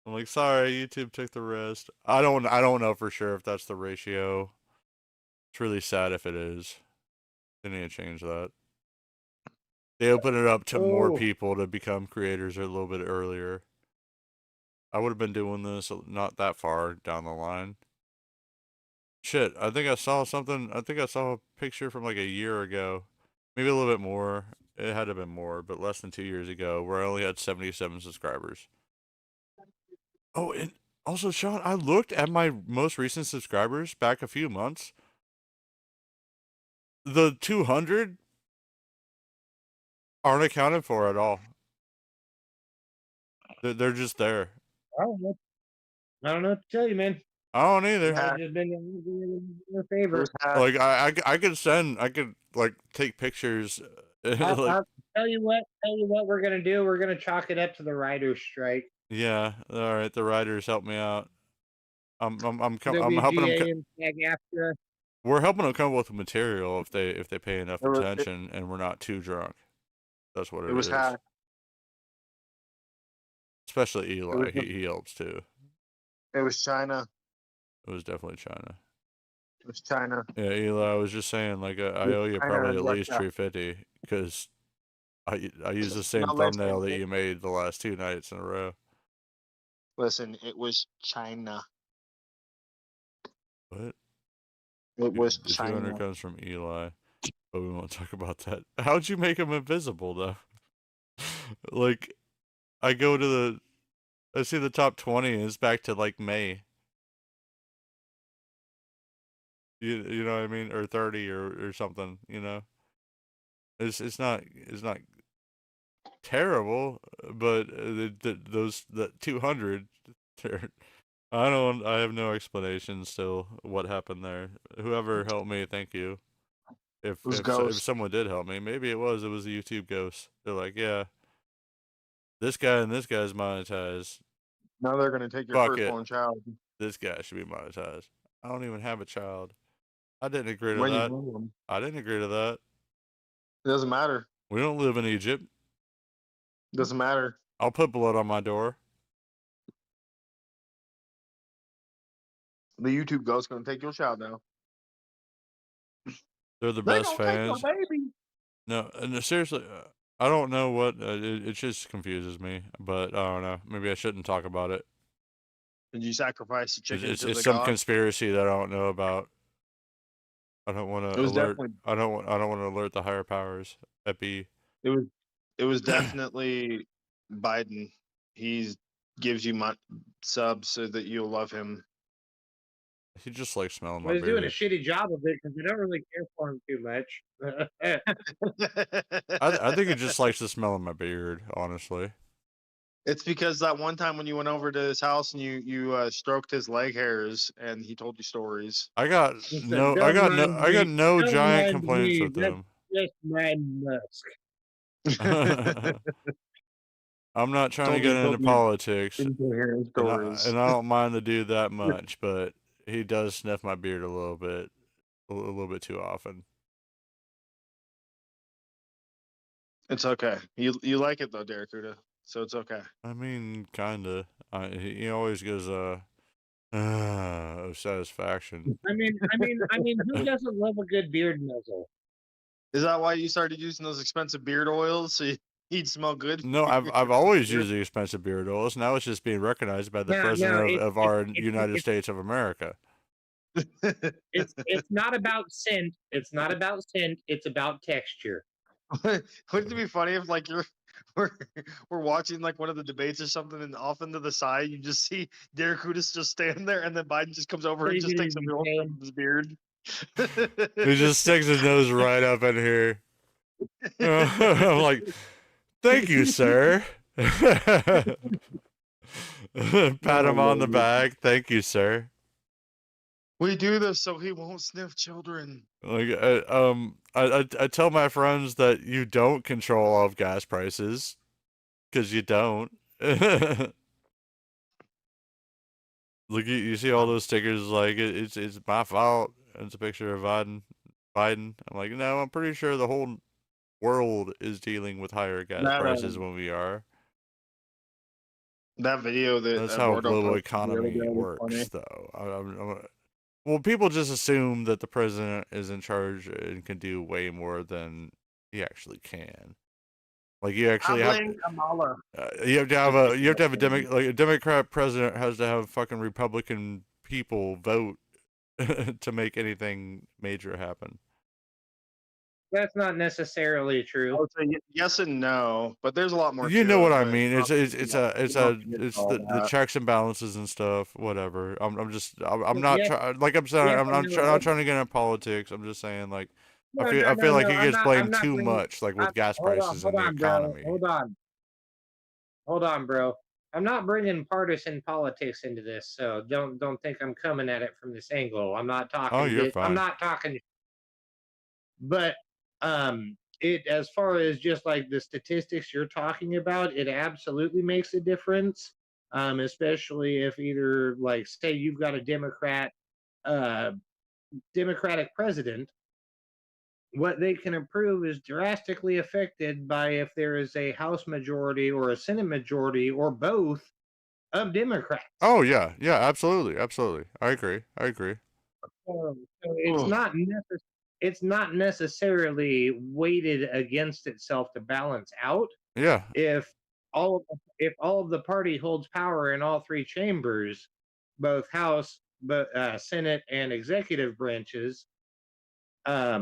I'm like, sorry, YouTube took the rest. I don't know for sure if that's the ratio. It's really sad if it is. They need to change that. They open it up to more Oh. people to become creators a little bit earlier. I would have been doing this not that far down the line. Shit, I think I saw something. I think I saw a picture from like a year ago. Maybe a little bit more. It had to have been more, but less than 2 years ago, where I only had 77 subscribers. Oh, and also, Sean, I looked at my most recent subscribers back a few months. The 200 aren't accounted for at all. They're just there. I don't know what to tell you, man. I don't either. Yeah. I've just been in your favor. There's that. Like I could like take pictures. I'll Like, tell you what. We're gonna do. We're gonna chalk it up to the writer's strike. yeah, all right. The writers help me out. I'm helping them. WGA and SAG-AFTRA. We're helping them come up with material if they pay enough It was- attention and we're not too drunk. That's what It was is. hacked. Especially Eli, was- he helps too. It was China. It was definitely China. It was China. Yeah, Eli, I was just saying, like, I owe you I probably know, at yeah, least yeah. $350 because I used the same Not less thumbnail than that it. you made the last 2 nights in a row. Listen, it was China. What? It was The 200 China. comes from Eli, but we won't talk about that. How'd you make him invisible, though? Like, I go to I see the top 20 and it's back to like May. You know what I mean? Or 30 or something, you know? It's not terrible, but the 200, I have no explanation still what happened there. Whoever helped me, thank you. It was If Ghost. someone did help me, maybe it was a YouTube ghost. They're like, yeah, this guy and this guy's monetized. Now they're gonna take your Fuck it. firstborn child. This guy should be monetized. I don't even have a child. I didn't agree to When you that. bring them. I didn't agree to that. It doesn't matter. We don't live in Egypt. It doesn't matter. I'll put blood on my door. The YouTube ghost gonna take your child now. They're the They best gonna take fans. your baby. No, seriously, I don't know what. It just confuses me. But I don't know. Maybe I shouldn't talk about it. Did you sacrifice the chicken It's to the some god? conspiracy that I don't know about. I don't want It to was alert. definitely. I don't want to alert the higher powers. Epi. It was definitely Biden. He gives you subs so that you'll love him. He just likes smelling Well, my he's doing a beard. shitty job of it because we don't really care for him too much. I think he just likes the smell of my beard. Honestly. It's because that one time when you went over to his house and you stroked his leg hairs and he told you stories. I got He said, no. "Don't I got mind no don't giant mind complaints me, with that's him. just my Musk." I'm not trying to Told you- get told into you politics, incoherent and stories. I don't mind the dude that much, but he does sniff my beard a little bit too often. It's okay. You like it though, Derek Huda, so it's okay. I mean, kinda. He always goes of satisfaction. I mean, who doesn't love a good beard muzzle? Is that why you started using those expensive beard oils so he'd smell good? No, I've always used the expensive beard oils. Now it's just being recognized by the president of our United States of America. It's not about scent. It's not about scent. It's about texture. Wouldn't it be funny if like we're watching like one of the debates or something, and off into the side you just see Derek Huda's just standing there, and then Biden just comes over and just takes a real from his beard. He just sticks his nose right up in here. I'm like, thank you, sir. Pat him on the back. Thank you, sir. We do this so he won't sniff children. Like, I tell my friends that you don't control all of gas prices, because you don't. Look, you see all those stickers like it's my fault. It's a picture of Biden. I'm like, no, I'm pretty sure the whole world is dealing with higher gas prices when we are. That video That's how global economy works, though. Well, people just assume that the president is in charge and can do way more than he actually can. Like you actually have to have a Democrat president has to have fucking Republican people vote to make anything major happen. That's not necessarily true. I would say yes and no, but there's a lot more. You know what I mean? It's the checks and balances and stuff. Whatever. I'm not trying. Like I'm saying, I'm not trying to get into politics. I'm just saying, like, I feel like he gets blamed too much, like with gas prices and the economy. Hold on, bro. I'm not bringing partisan politics into this, so don't think I'm coming at it from this angle. I'm not talking. Oh, you're fine. I'm not talking. But it, as far as just like the statistics you're talking about, it absolutely makes a difference. Especially if either, like, say you've got a Democratic president, what they can approve is drastically affected by if there is a House majority or a Senate majority or both of Democrats. Oh yeah, absolutely. I agree. So it's not necessarily weighted against itself to balance out. Yeah. If if all of the party holds power in all three chambers, both House, Senate, and executive branches, I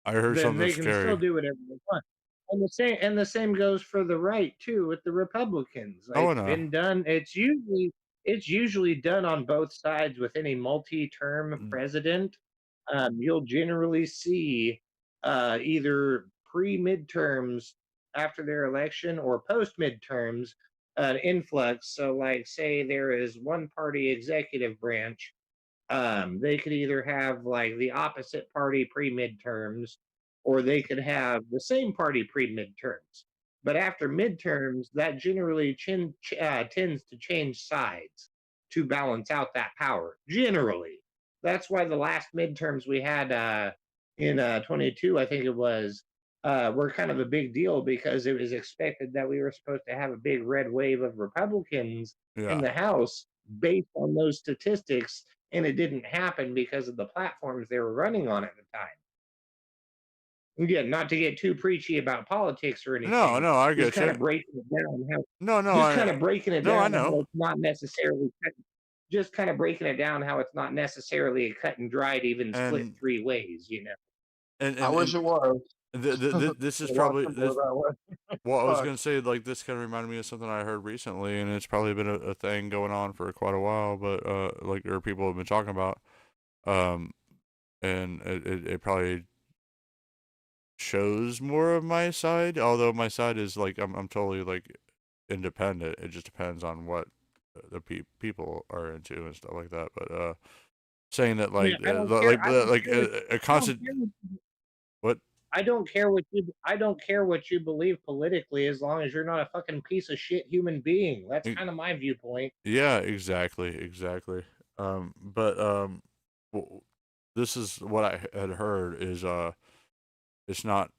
heard then something they can still scary. do whatever they want. And the same goes for the right too with the Republicans. Oh, I It's know. been done. It's usually done on both sides with any multi-term president. You'll generally see either pre-midterms after their election or post-midterms an influx. So, like, say there is one party executive branch, they could either have like the opposite party pre-midterms, or they could have the same party pre-midterms. But after midterms, that generally tends to change sides to balance out that power. Generally, that's why the last midterms we had in 22, I think it was, were kind of a big deal because it was expected that we were supposed to have a big red wave of Republicans in the House based on those statistics, and it didn't happen because of the platforms they were running on at the time. Again, not to get too preachy about politics or anything. No, I just get kind you. of breaking it down. Kind of breaking it down how it's not necessarily. Just kind of breaking it down how it's not necessarily a cut and dried, even split three ways. And I wish it was. This is probably this. Well, I was gonna say, like, this kind of reminded me of something I heard recently, and it's probably been a thing going on for quite a while, but like, or people have been talking about, and it probably shows more of my side, although my side is like I'm totally like independent. It just depends on what the people are into and stuff like that. But saying that like a constant what. I don't care what you believe politically, as long as you're not a fucking piece of shit human being. That's kind of my viewpoint. Yeah, exactly. But this is what I had heard is it's not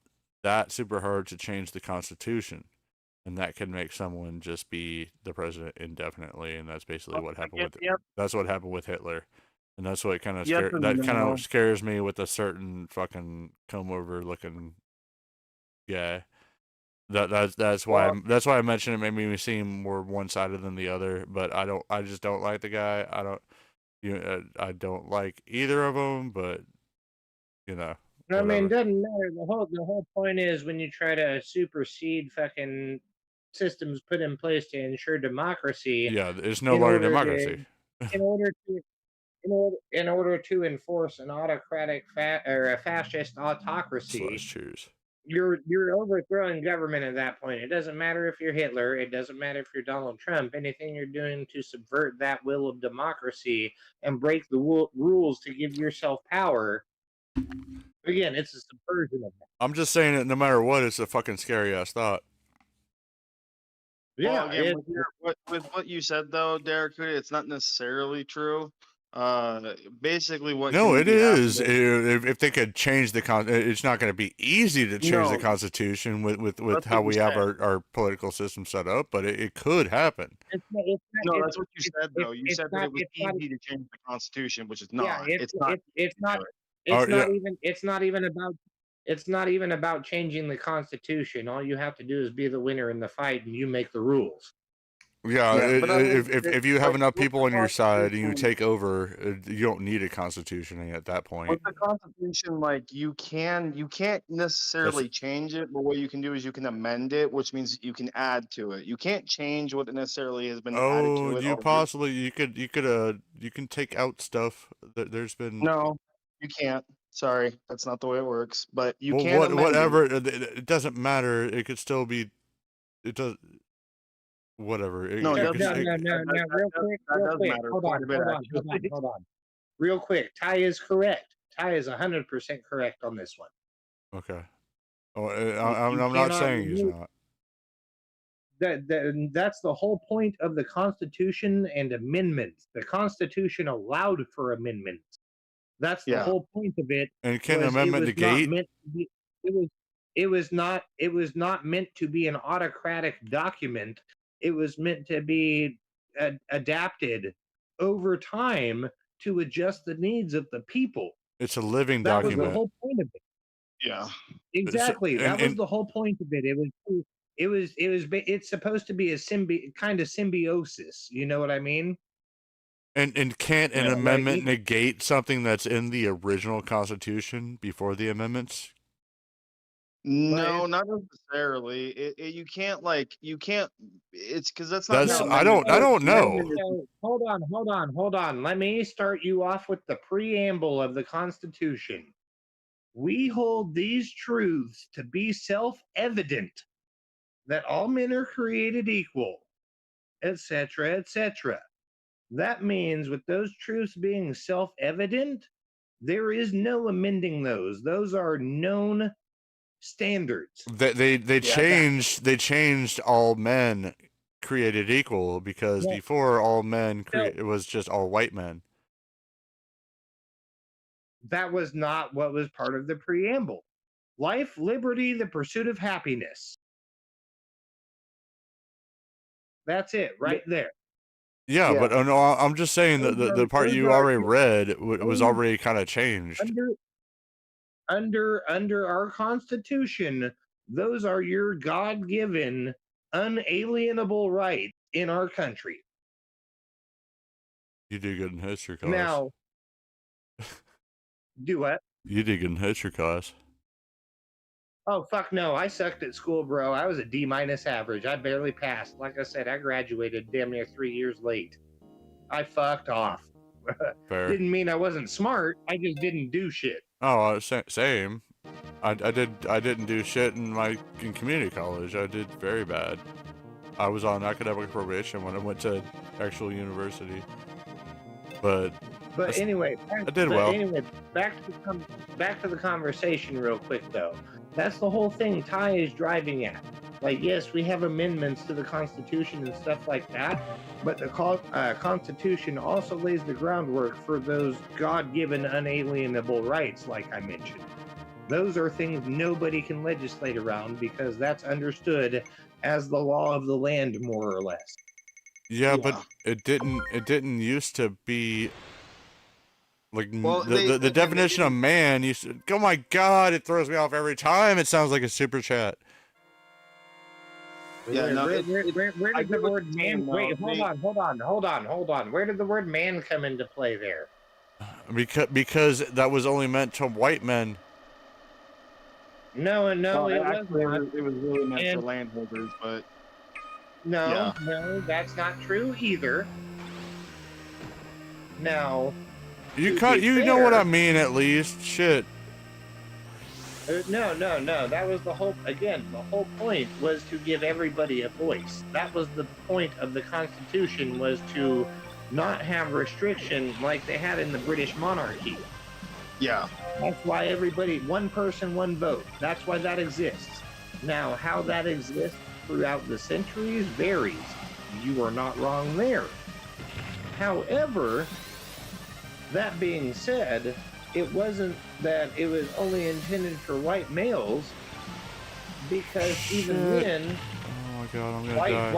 that super hard to change the Constitution, and that can make someone just be the president indefinitely, and that's basically what happened that's what happened with Hitler. And that's what kind of scares me with a certain fucking comb over looking guy. That's why I mentioned it. Made me seem more one sided than the other. But I just don't like the guy. I don't like either of them. But I mean, it doesn't matter. The whole point is when you try to supersede fucking systems put in place to ensure democracy. Yeah, it's no longer democracy. In order to enforce an autocratic or a fascist autocracy, you're overthrowing government at that point. It doesn't matter if you're Hitler. It doesn't matter if you're Donald Trump. Anything you're doing to subvert that will of democracy and break the rules to give yourself power. Again, it's a subversion of that. I'm just saying that no matter what, it's a fucking scary ass thought. Yeah, well, again, with what you said though, Derek, it's not necessarily true. Basically, what? No, it is. If they could change the it's not going to be easy to change the Constitution with how we have our political system set up, but it could happen. That's what you said though. You said that it was easy to change the Constitution, which is not. Yeah, it's not even about changing the Constitution. All you have to do is be the winner in the fight, and you make the rules. Yeah, if you have enough people on your side and you take over, you don't need a constitution at that point. With the Constitution, like you can't necessarily change it, but what you can do is you can amend it, which means you can add to it. You can't change what necessarily has been added to it. You can take out stuff that there's been. No, you can't. Sorry, that's not the way it works. But you can. Whatever. It doesn't matter. It could still be. It does. Whatever. No, real quick. Hold on. Real quick. Ty is correct. Ty is 100% correct on this one. Okay. Oh, I'm not saying he's not. That's the whole point of the Constitution and amendments. The Constitution allowed for amendments. That's the whole point of it. And can amendment negate? It was not meant to be an autocratic document. It was meant to be adapted over time to adjust the needs of the people. It's a living document. That was the whole point of it. Yeah. Exactly. That was the whole point of it. It's supposed to be a kind of symbiosis. You know what I mean? And can't an Yeah, amendment negate something that's in the original Constitution before the amendments? No, not necessarily. You can't It's because that's not. That's how I don't know. So, hold on. Let me start you off with the preamble of the Constitution. We hold these truths to be self-evident that all men are created equal, etc., etc. That means with those truths being self-evident, there is no amending those. Those are known standards. They changed all men created equal because before all men it was just all white men. That was not what was part of the preamble. Life, liberty, the pursuit of happiness. That's it, right there. Yeah, but no, I'm just saying that the part you already read was already kind of changed. Under our Constitution, those are your God-given, unalienable rights in our country. You did good in history class. Now, do what? You did good in history class. Oh, fuck no. I sucked at school, bro. I was a D- average. I barely passed. Like I said, I graduated damn near 3 years late. I fucked off. Fair. Didn't mean I wasn't smart. I just didn't do shit. Oh, same. I didn't do shit in community college. I did very bad. I was on academic probation when I went to actual university. But anyway, I did well. Anyway, back to the conversation real quick though. That's the whole thing Ty is driving at. Like, yes, we have amendments to the Constitution and stuff like that, but the Constitution also lays the groundwork for those God-given unalienable rights, like I mentioned. Those are things nobody can legislate around because that's understood as the law of the land, more or less. Yeah, but it didn't used to be like the definition of man used to. Oh my god, it throws me off every time. It sounds like a super chat. Yeah, where did the word man? Wait, hold on. Where did the word man come into play there? Because that was only meant to white men. No, it wasn't. It was really meant for landholders, but no, that's not true either. Now, you know what I mean, at least. Shit. No. That was the whole. Again, the whole point was to give everybody a voice. That was the point of the Constitution, was to not have restriction like they had in the British monarchy. Yeah. That's why everybody, one person, one vote. That's why that exists. Now, how that exists throughout the centuries varies. You are not wrong there. However, that being said, it wasn't that it was only intended for white males, because even then, oh my god, I'm gonna die.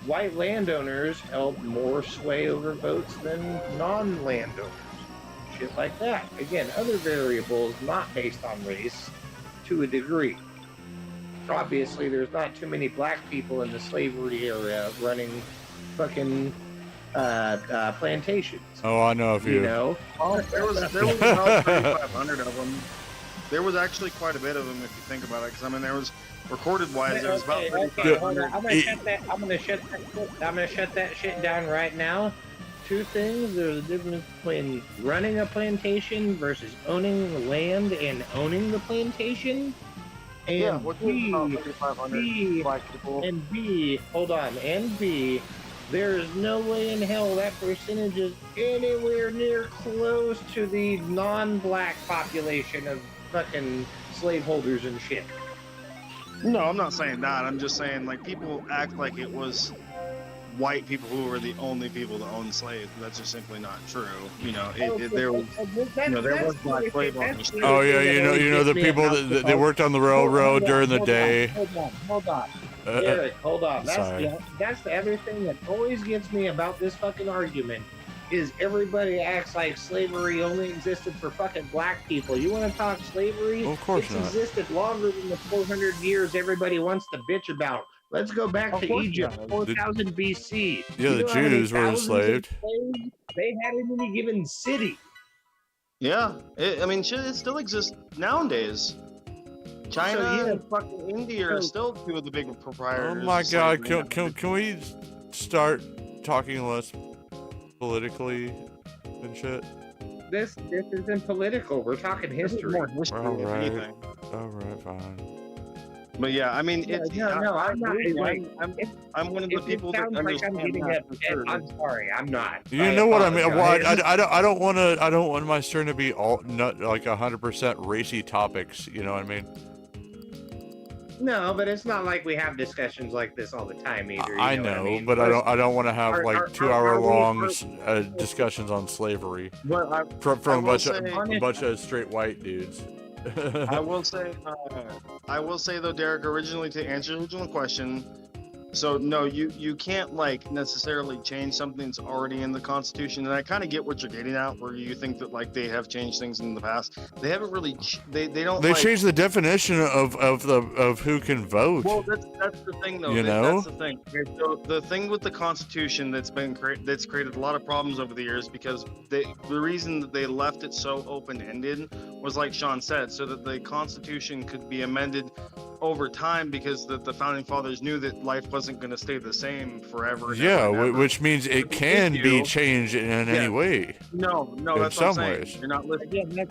White landowners held more sway over votes than non-landowners. Shit like that. Again, other variables not based on race to a degree. Obviously, there's not too many black people in the slavery era running fucking plantations. Oh, I know a few. You know? Well, there was about 3,500 of them. There was actually quite a bit of them if you think about it. Because I mean, there was recorded wise. There was about 3,500. I'm gonna shut that shit down right now. Two things. There's a difference between running a plantation versus owning the land and owning the plantation. And B, there's no way in hell that percentage is anywhere near close to the non-black population of fucking slaveholders and shit. No, I'm not saying that. I'm just saying, like, people act like it was white people who were the only people to own slaves. That's just simply not true. You know, there was black slave owners. Oh yeah, you know the people that they worked on the railroad during the day. Hold on. Eric, hold on. That's the other thing that always gets me about this fucking argument is everybody acts like slavery only existed for fucking black people. You want to talk slavery? Well, of course it's not. existed longer than the 400 years everybody wants to bitch about. Let's go back Of to course Egypt, not. 4000 BC. Yeah, You the know how many Jews were thousands of enslaved. slaves they had in any given city? Yeah, I mean, shit, it still exists nowadays. China So, yeah. and fucking India are So- still two of the big Oh proprietors. my of god, slavery can we start talking less politically and shit? This isn't political. We're talking This is history. more history All than right. anything. Alright, fine. But yeah, I mean, it's No, I'm not. I'm one of the If it people that sounds like I'm understand getting that upset, for sure. I'm sorry. I'm not. You know what I mean? Well, apologize. I don't want my turn to be all not like 100% racy topics. You know what I mean? No, but it's not like we have discussions like this all the time either. I know what know, mean? but I don't want to have Are- like are- 2 are hour we- long are- discussions on slavery But I from I a will bunch say- a bunch of straight white dudes. I will say though, Derek, originally to answer your original question, so no, you can't like necessarily change something that's already in the Constitution, and I kind of get what you're getting at, where you think that like they have changed things in the past. They haven't really. They don't. They like, changed the definition of who can vote. Well, that's the thing, though. You know? That's the thing. Okay, so the thing with the Constitution that's created a lot of problems over the years because the reason that they left it so open-ended was like Sean said, so that the Constitution could be amended over time because the founding fathers knew that life wasn't going to stay the same forever. and Yeah, ever and ever. which means it can be changed in any way. No, in that's some what I'm saying. ways. You're not listening. Again,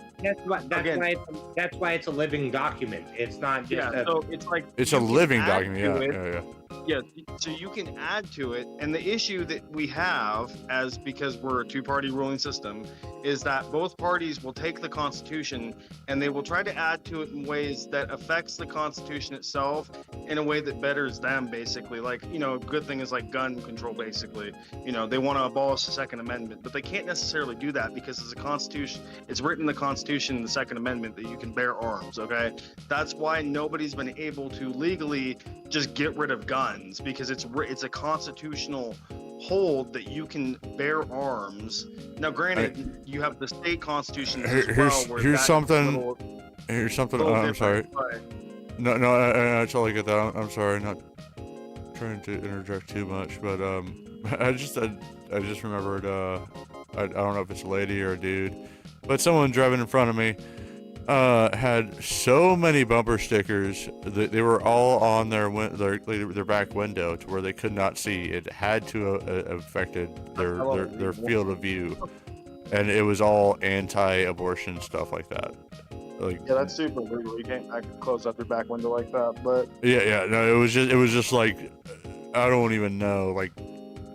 that's why it's a living document. It's not just Yeah, a. so it's like It's you a can living add document. to Yeah, it. yeah. Yeah, so you can add to it, and the issue that we have, as because we're a two-party ruling system, is that both parties will take the Constitution and they will try to add to it in ways that affects the Constitution itself in a way that betters them, basically. Like, you know, a good thing is like gun control, basically. You know, they want to abolish the Second Amendment, but they can't necessarily do that because it's a Constitution. It's written in the Constitution, in the Second Amendment, that you can bear arms. Okay, that's why nobody's been able to legally just get rid of guns, because it's a constitutional hold that you can bear arms. Now, granted, you have the state constitution as well. Where Here's that's something. a Here's something. little I'm sorry. different, but- No, I totally get that. I'm sorry, not trying to interject too much, but I just remembered. I don't know if it's a lady or a dude, but someone driving in front of me had so many bumper stickers that they were all on their back window to where they could not see. It had to affected their field of view, and it was all anti-abortion stuff like that. Like, Yeah, that's super legal. You can't close up your back window like that. But yeah, no, it was just like, I don't even know, like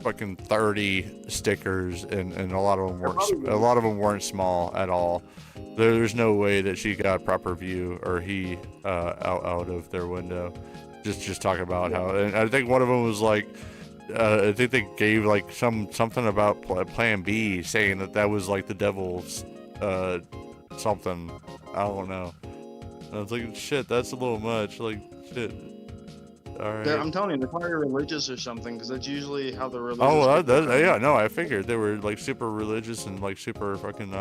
fucking 30 stickers, and a lot of them weren't small at all. There's no way that she got proper view, or he out of their window. Just talking about how, and I think one of them was like, I think they gave like something about Plan B, saying that was like the devil's something. I don't know. I was like, shit, that's a little much. Like, shit. All right. I'm telling you, they're probably religious or something, because that's usually how the religious. Oh, people come. yeah, no, I figured they were like super religious and like super fucking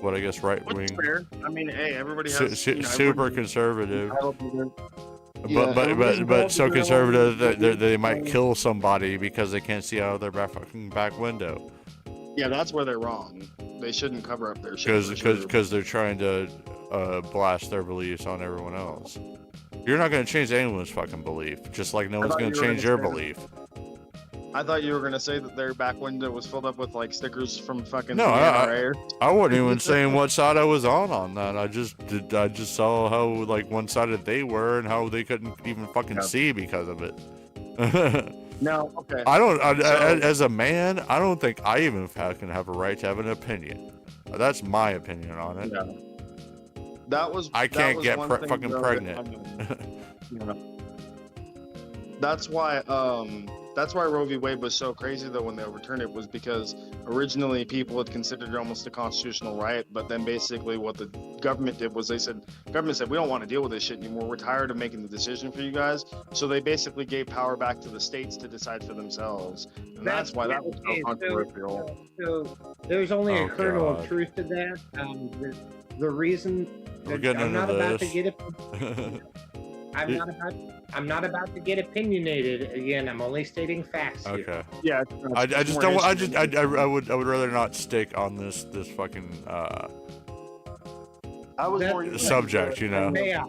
what I guess right Which wing, is fair. I mean, hey, everybody has you know, super everybody- conservative. everybody's But so entitled to their conservative own that they might beliefs. kill somebody because they can't see out of their back window Yeah, that's where they're wrong. They shouldn't cover up their shit. for sure. because they're trying to blast their beliefs on everyone else. You're not going to change anyone's fucking belief, just like no I one's thought going to you were change your gonna say belief. I thought you were gonna say that their back window was filled up with like stickers from fucking No, the NRA. I wasn't even saying what side I was on that. I just saw how like one-sided they were and how they couldn't even fucking see because of it. No, okay. As a man, I don't think I even fucking have a right to have an opinion. That's my opinion on it. No. That was. I that can't was get one thing, fucking though, pregnant. yeah. That's why That's why Roe v. Wade was so crazy though when they overturned it, was because originally people had considered it almost a constitutional right, but then basically what the government did was government said we don't want to deal with this shit anymore. We're tired of making the decision for you guys. So they basically gave power back to the states to decide for themselves, and that's why that was so controversial. So there's only a kernel God. of truth to that. The reason We're getting I'm into not about to this. get it. I'm not about to get opinionated again. I'm only stating facts here. Okay. Yeah, I just don't. I would rather not stick on this fucking I was That- more subject, you know. May I?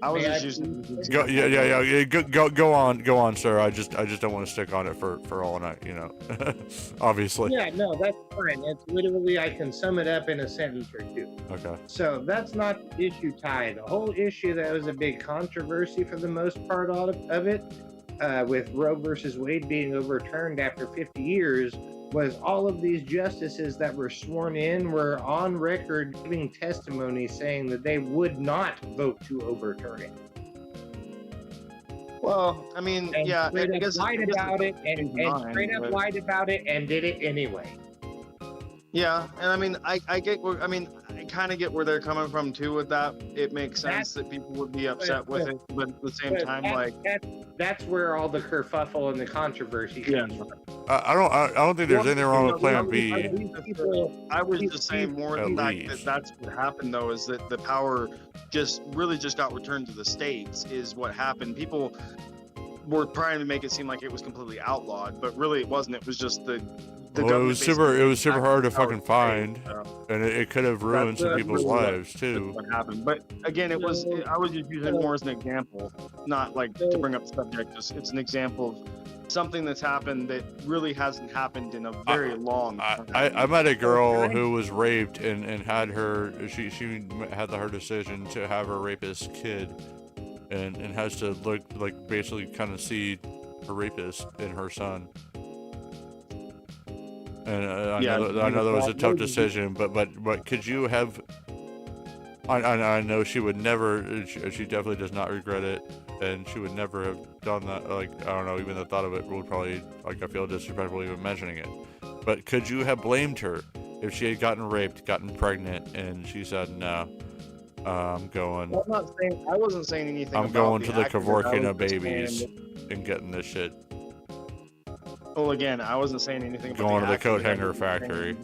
I was May just I- using. Yeah. Go on, sir. I just don't want to stick on it for all night, you know. Obviously. Yeah, no, that's fine. It's literally, I can sum it up in a sentence or two. Okay. So that's not the issue, Ty. The whole issue that was a big controversy for the most part of it, with Roe versus Wade being overturned after 50 years, was all of these justices that were sworn in were on record giving testimony saying that they would not vote to overturn it. Well, I mean, And yeah, straight I up guess lied I guess about it, and straight up but- lied about it and did it anyway. Yeah, and I mean, I get where, I kind of get where they're coming from too with that. It makes sense that people would be upset with it, but at the same But time, that's where all the kerfuffle and the controversy comes from. I don't think there's anything wrong with Plan B. I was just saying more At the fact least. that that's what happened though, is that the power just got returned to the states is what happened. People were trying to make it seem like it was completely outlawed, but really it wasn't. It was just the Well, it government was super basically hard to power fucking to find, the states, and it could have ruined some That's people's really what- lives too. what happened. But again, I was just using it more as an example, not like to bring up the subject. Just it's an example of something that's happened that really hasn't happened in a very long time. I met a girl who was raped and had her she had her decision to have her rapist kid, and has to look like basically kind of see her rapist in her son. And I know that was a tough decision, but could you have? I know she would never. She definitely does not regret it, and she would never have done that. Like, I don't know, even the thought of it would probably, like, I feel disrespectful even mentioning it. But could you have blamed her if she had gotten raped, gotten pregnant, and she said no? I'm going. Well, I wasn't saying anything. I'm about going to the accident. Kevorkian I of was just babies saying and getting this shit. Well, again, I wasn't saying anything about Going to the coat accident. hanger factory.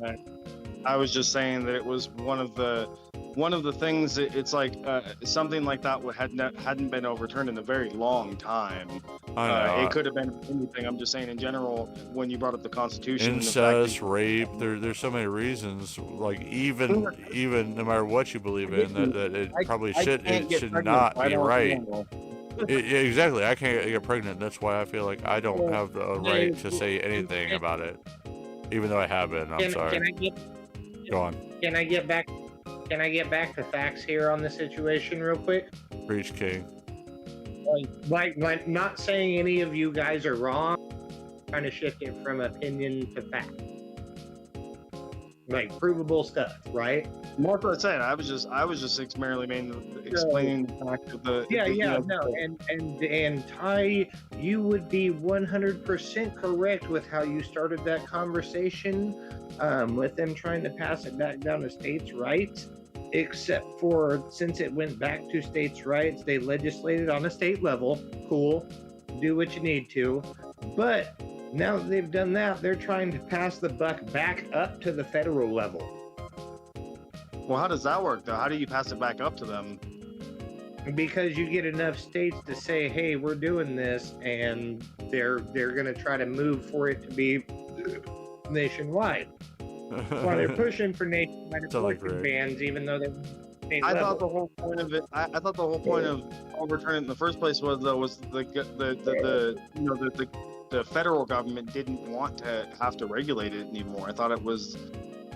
I was just saying that it was one of the things that it's like something like that hadn't been overturned in a very long time. I know. It could have been anything. I'm just saying in general, when you brought up the Constitution, and the fact Incest, rape. There's so many reasons. Like even no matter what you believe in, that it probably should not be right. Exactly. I can't get pregnant. That's why I feel like I don't have the right to say anything about it, even though I have been. I'm sorry. Go on. Can I get back to facts here on the situation real quick? Preach, King. Like not saying any of you guys are wrong, trying to shift it from opinion to fact. Like provable stuff, right? More what I said. I was just merely explaining the fact of the. And Ty, you would be 100% correct with how you started that conversation, with them trying to pass it back down to states' rights. Except for since it went back to states' rights, they legislated on a state level. Cool, do what you need to, but now that they've done that, they're trying to pass the buck back up to the federal level. Well, how does that work though? How do you pass it back up to them? Because you get enough states to say, "Hey, we're doing this," and they're going to try to move for it to be nationwide. While they're pushing for nationwide abortion bans, even though they're I thought the whole point of it. I thought the whole point of overturning it in the first place was the federal government didn't want to have to regulate it anymore. I thought it was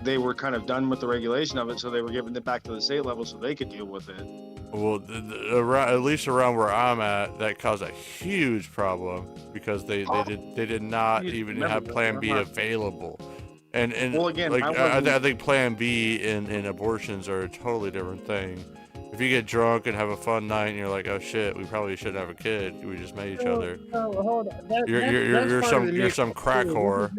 they were kind of done with the regulation of it, so they were giving it back to the state level so they could deal with it. Well, at least around where I'm at, that caused a huge problem because they did not even have Plan B available. And well, again, like I think Plan B in abortions are a totally different thing. if you get drunk and have a fun night and you're like, oh shit, we probably shouldn't have a kid. We just met each other. No, hold on. You're some crack whore.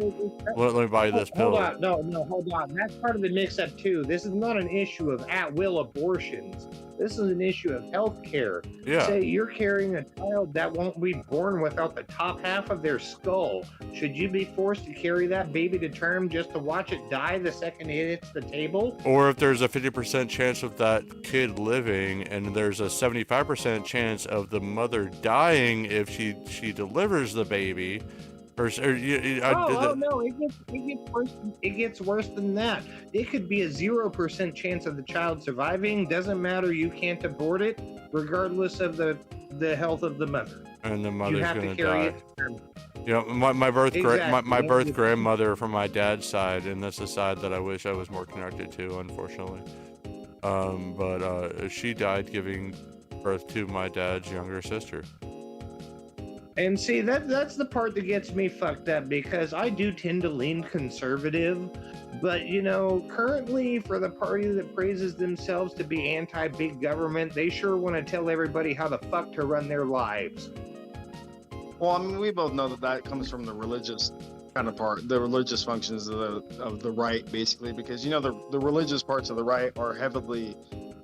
Let me buy you this pill. Hold on, hold on. That's part of the mix-up too. This is not an issue of at-will abortions. This is an issue of health care. Yeah. Say you're carrying a child that won't be born without the top half of their skull. Should you be forced to carry that baby to term just to watch it die the second it hits the table? Or if there's a 50% chance of that kid living, and there's a 75% chance of the mother dying if she delivers the baby. No, it gets worse. It gets worse than that. It could be a 0% chance of the child surviving. Doesn't matter. You can't abort it, regardless of the health of the mother. And the mother's gonna carry die. It. You know, my birth Exactly. birth grandmother from my dad's side, and that's the side that I wish I was more connected to, unfortunately. But she died giving birth to my dad's younger sister. And see, that's the part that gets me fucked up, because I do tend to lean conservative, but you know, currently for the party that praises themselves to be anti-big government, they sure want to tell everybody how the fuck to run their lives. Well, I mean, we both know that comes from the religious kind of part, the religious functions of the right, basically, because you know the religious parts of the right are heavily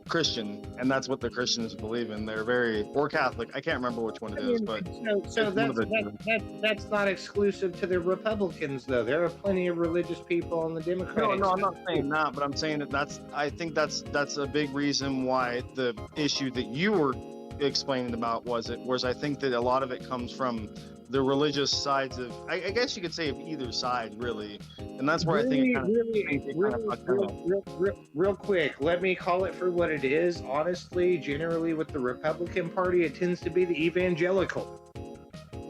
Christian, and that's what the Christians believe in. They're very, or Catholic. I can't remember which one it is, but so that's not exclusive to the Republicans, though. There are plenty of religious people on the Democratic. No, I'm not saying that, but I'm saying that I think that's a big reason why the issue that you were explaining about was I think that a lot of it comes from the religious sides of, I guess you could say, of either side, really, and that's where I think real quick, let me call it for what it is. Honestly, generally with the Republican Party, it tends to be the evangelical.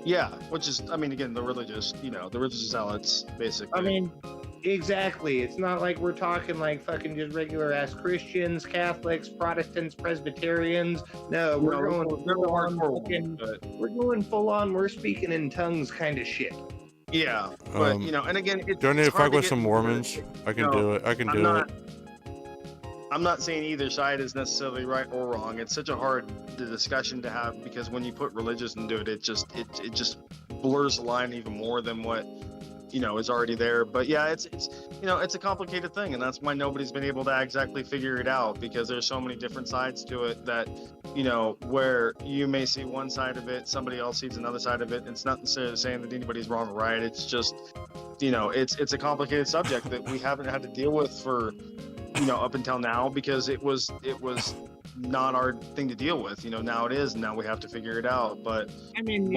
Yeah, which is, I mean, again, the religious zealots, basically. I mean, exactly. It's not like we're talking like fucking just regular ass Christians, Catholics, Protestants, Presbyterians. No, we're going full on. We're speaking in tongues kind of shit. Yeah, but you know, and again, do I need to fuck with some Mormons? I can do it. I can do it. I'm not saying either side is necessarily right or wrong. It's such a hard discussion to have, because when you put religious into it, it just blurs the line even more than what is already there. But yeah, it's it's a complicated thing, and that's why nobody's been able to exactly figure it out, because there's so many different sides to it that where you may see one side of it, somebody else sees another side of it. It's not necessarily saying that anybody's wrong or right. It's just it's a complicated subject that we haven't had to deal with for up until now, because it was not our thing to deal with. Now it is, and now we have to figure it out. But I mean,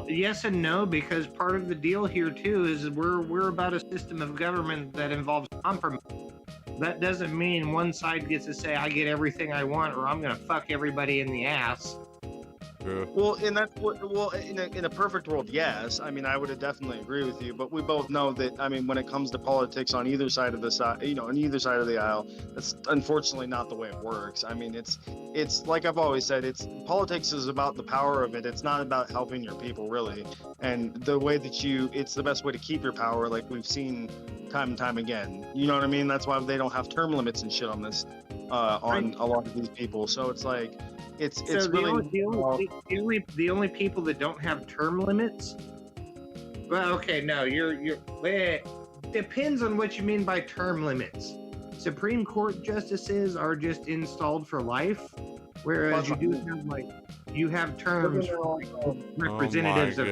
yes and no, because part of the deal here too is we're about a system of government that involves compromise. That doesn't mean one side gets to say, I get everything I want, or I'm gonna fuck everybody in the ass. Well, in a perfect world, yes. I mean, I would definitely agree with you, but we both know that, I mean, when it comes to politics on either side of on either side of the aisle, that's unfortunately not the way it works. I mean, it's like I've always said, politics is about the power of it. It's not about helping your people, really. And the way that it's the best way to keep your power, like we've seen time and time again. You know what I mean? That's why they don't have term limits and shit on this, on a lot of these people. So it's like, it's so really the only people that don't have term limits. Well, okay, no, it depends on what you mean by term limits. Supreme Court justices are just installed for life, whereas you have terms for representatives of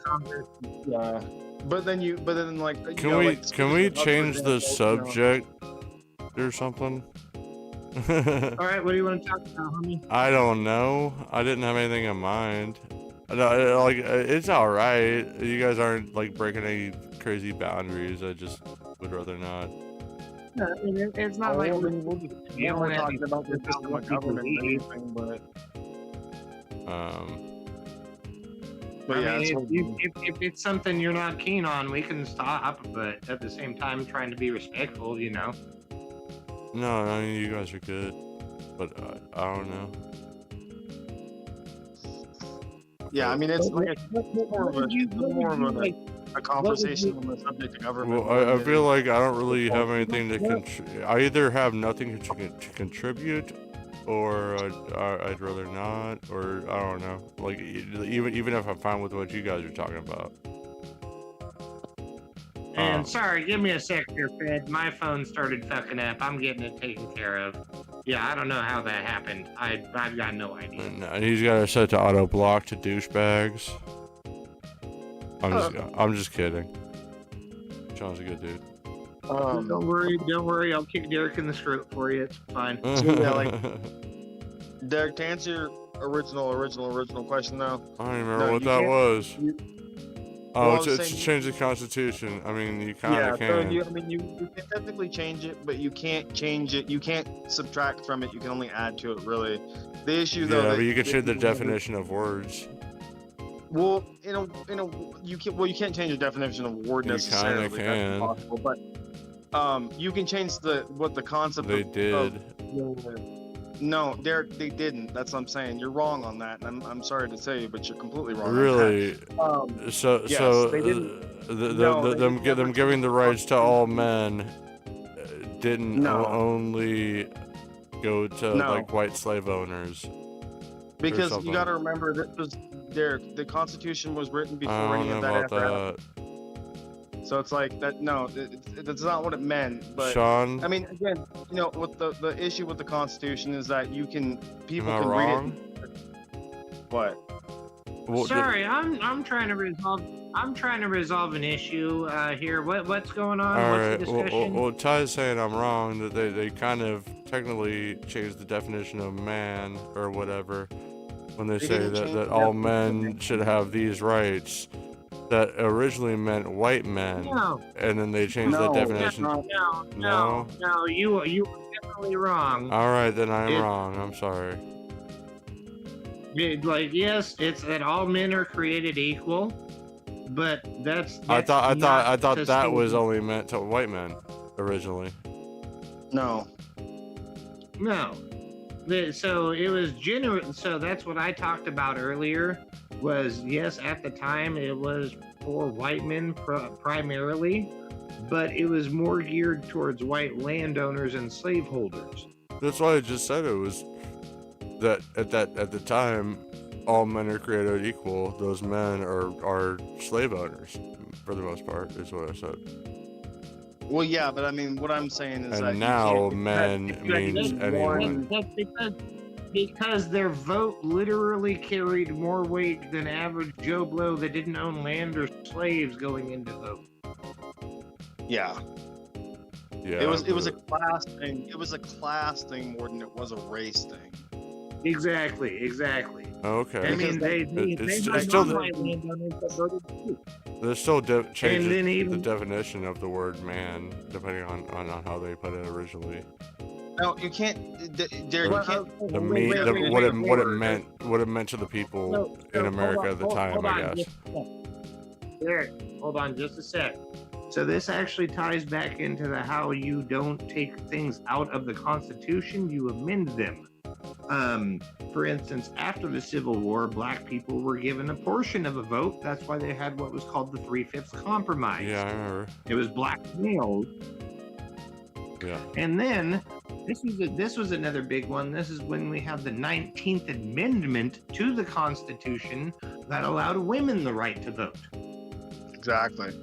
Congress. Yeah, but then can we change the subject or something? All right, what do you want to talk about, homie? I don't know. I didn't have anything in mind. It's all right. You guys aren't breaking any crazy boundaries. I just would rather not. No, I mean, it's not like we're talking about the system of government or anything, but I mean, if it's something you're not keen on, we can stop. But at the same time, trying to be respectful, No, I mean, you guys are good, but I don't know. Yeah, I mean, it's more of a conversation on the subject of government. Well, I feel like I don't really have anything to I either have nothing to contribute, or I'd rather not, or I don't know. Like even if I'm fine with what you guys are talking about. And sorry, give me a sec here, Fed. My phone started fucking up. I'm getting it taken care of. Yeah, I don't know how that happened. I've got no idea. And he's got it set to auto block to douchebags. I'm just kidding. Sean's a good dude. Don't worry. I'll kick Derek in the throat for you. It's fine. Yeah, like Derek, to answer your original question though. I don't even remember what that was. Well, it's to change the Constitution. I mean, you kind of can. So you can technically change it, but you can't change it. You can't subtract from it. You can only add to it, really. The issue, though. Yeah, but you can change the definition of words. Well, you can't change the definition of word necessarily. You kind of can. That's impossible, but you can change what the concept. They did. No, Derek, they didn't. That's what I'm saying. You're wrong on that, and I'm sorry to say you, but you're completely wrong. Really? So they didn't. Them giving the rights to all men didn't only go to like white slave owners. Because you got to remember that Derek, the Constitution was written before any of that ever happened. So it's like that. No, that's not what it meant. But Sean, I mean, again, what the issue with the Constitution is that people can wrong? read it. What? Well, sorry, I'm trying to resolve. I'm trying to resolve an issue here. What's going on? All What's right. the discussion? Well, Ty's saying I'm wrong. That they kind of technically changed the definition of man or whatever when they say that all men should have these rights. That originally meant white men, and then they changed that definition. No, you were definitely wrong. All right, then I'm wrong. I'm sorry. Yes, it's that all men are created equal, but that's I thought that was only meant to white men originally. No. So it was genuine. So that's what I talked about earlier. Was yes, at the time it was for white men primarily, but it was more geared towards white landowners and slaveholders. That's why I just said it was that at the time all men are created equal. Those men are slave owners for the most part, is what I said. Well, yeah, but I mean, what I'm saying is and now men means anyone. That's because their vote literally carried more weight than average Joe Blow that didn't own land or slaves going into vote. Yeah. Yeah. It was a class thing. It was a class thing more than it was a race thing. Exactly. Okay. I mean, they still white landowners that voted too. There's still changes the definition of the word man depending on how they put it originally. No, you can't, Derek. You can't. What it meant to the people in America at the time, I guess. Derek, hold on just a sec. So this actually ties back into how you don't take things out of the Constitution, you amend them. For instance, after the Civil War, black people were given a portion of a vote. That's why they had what was called the 3/5 compromise. Yeah, I remember. It was black males. Yeah. And then this was another big one. This is when we have the 19th Amendment to the Constitution that allowed women the right to vote. Exactly.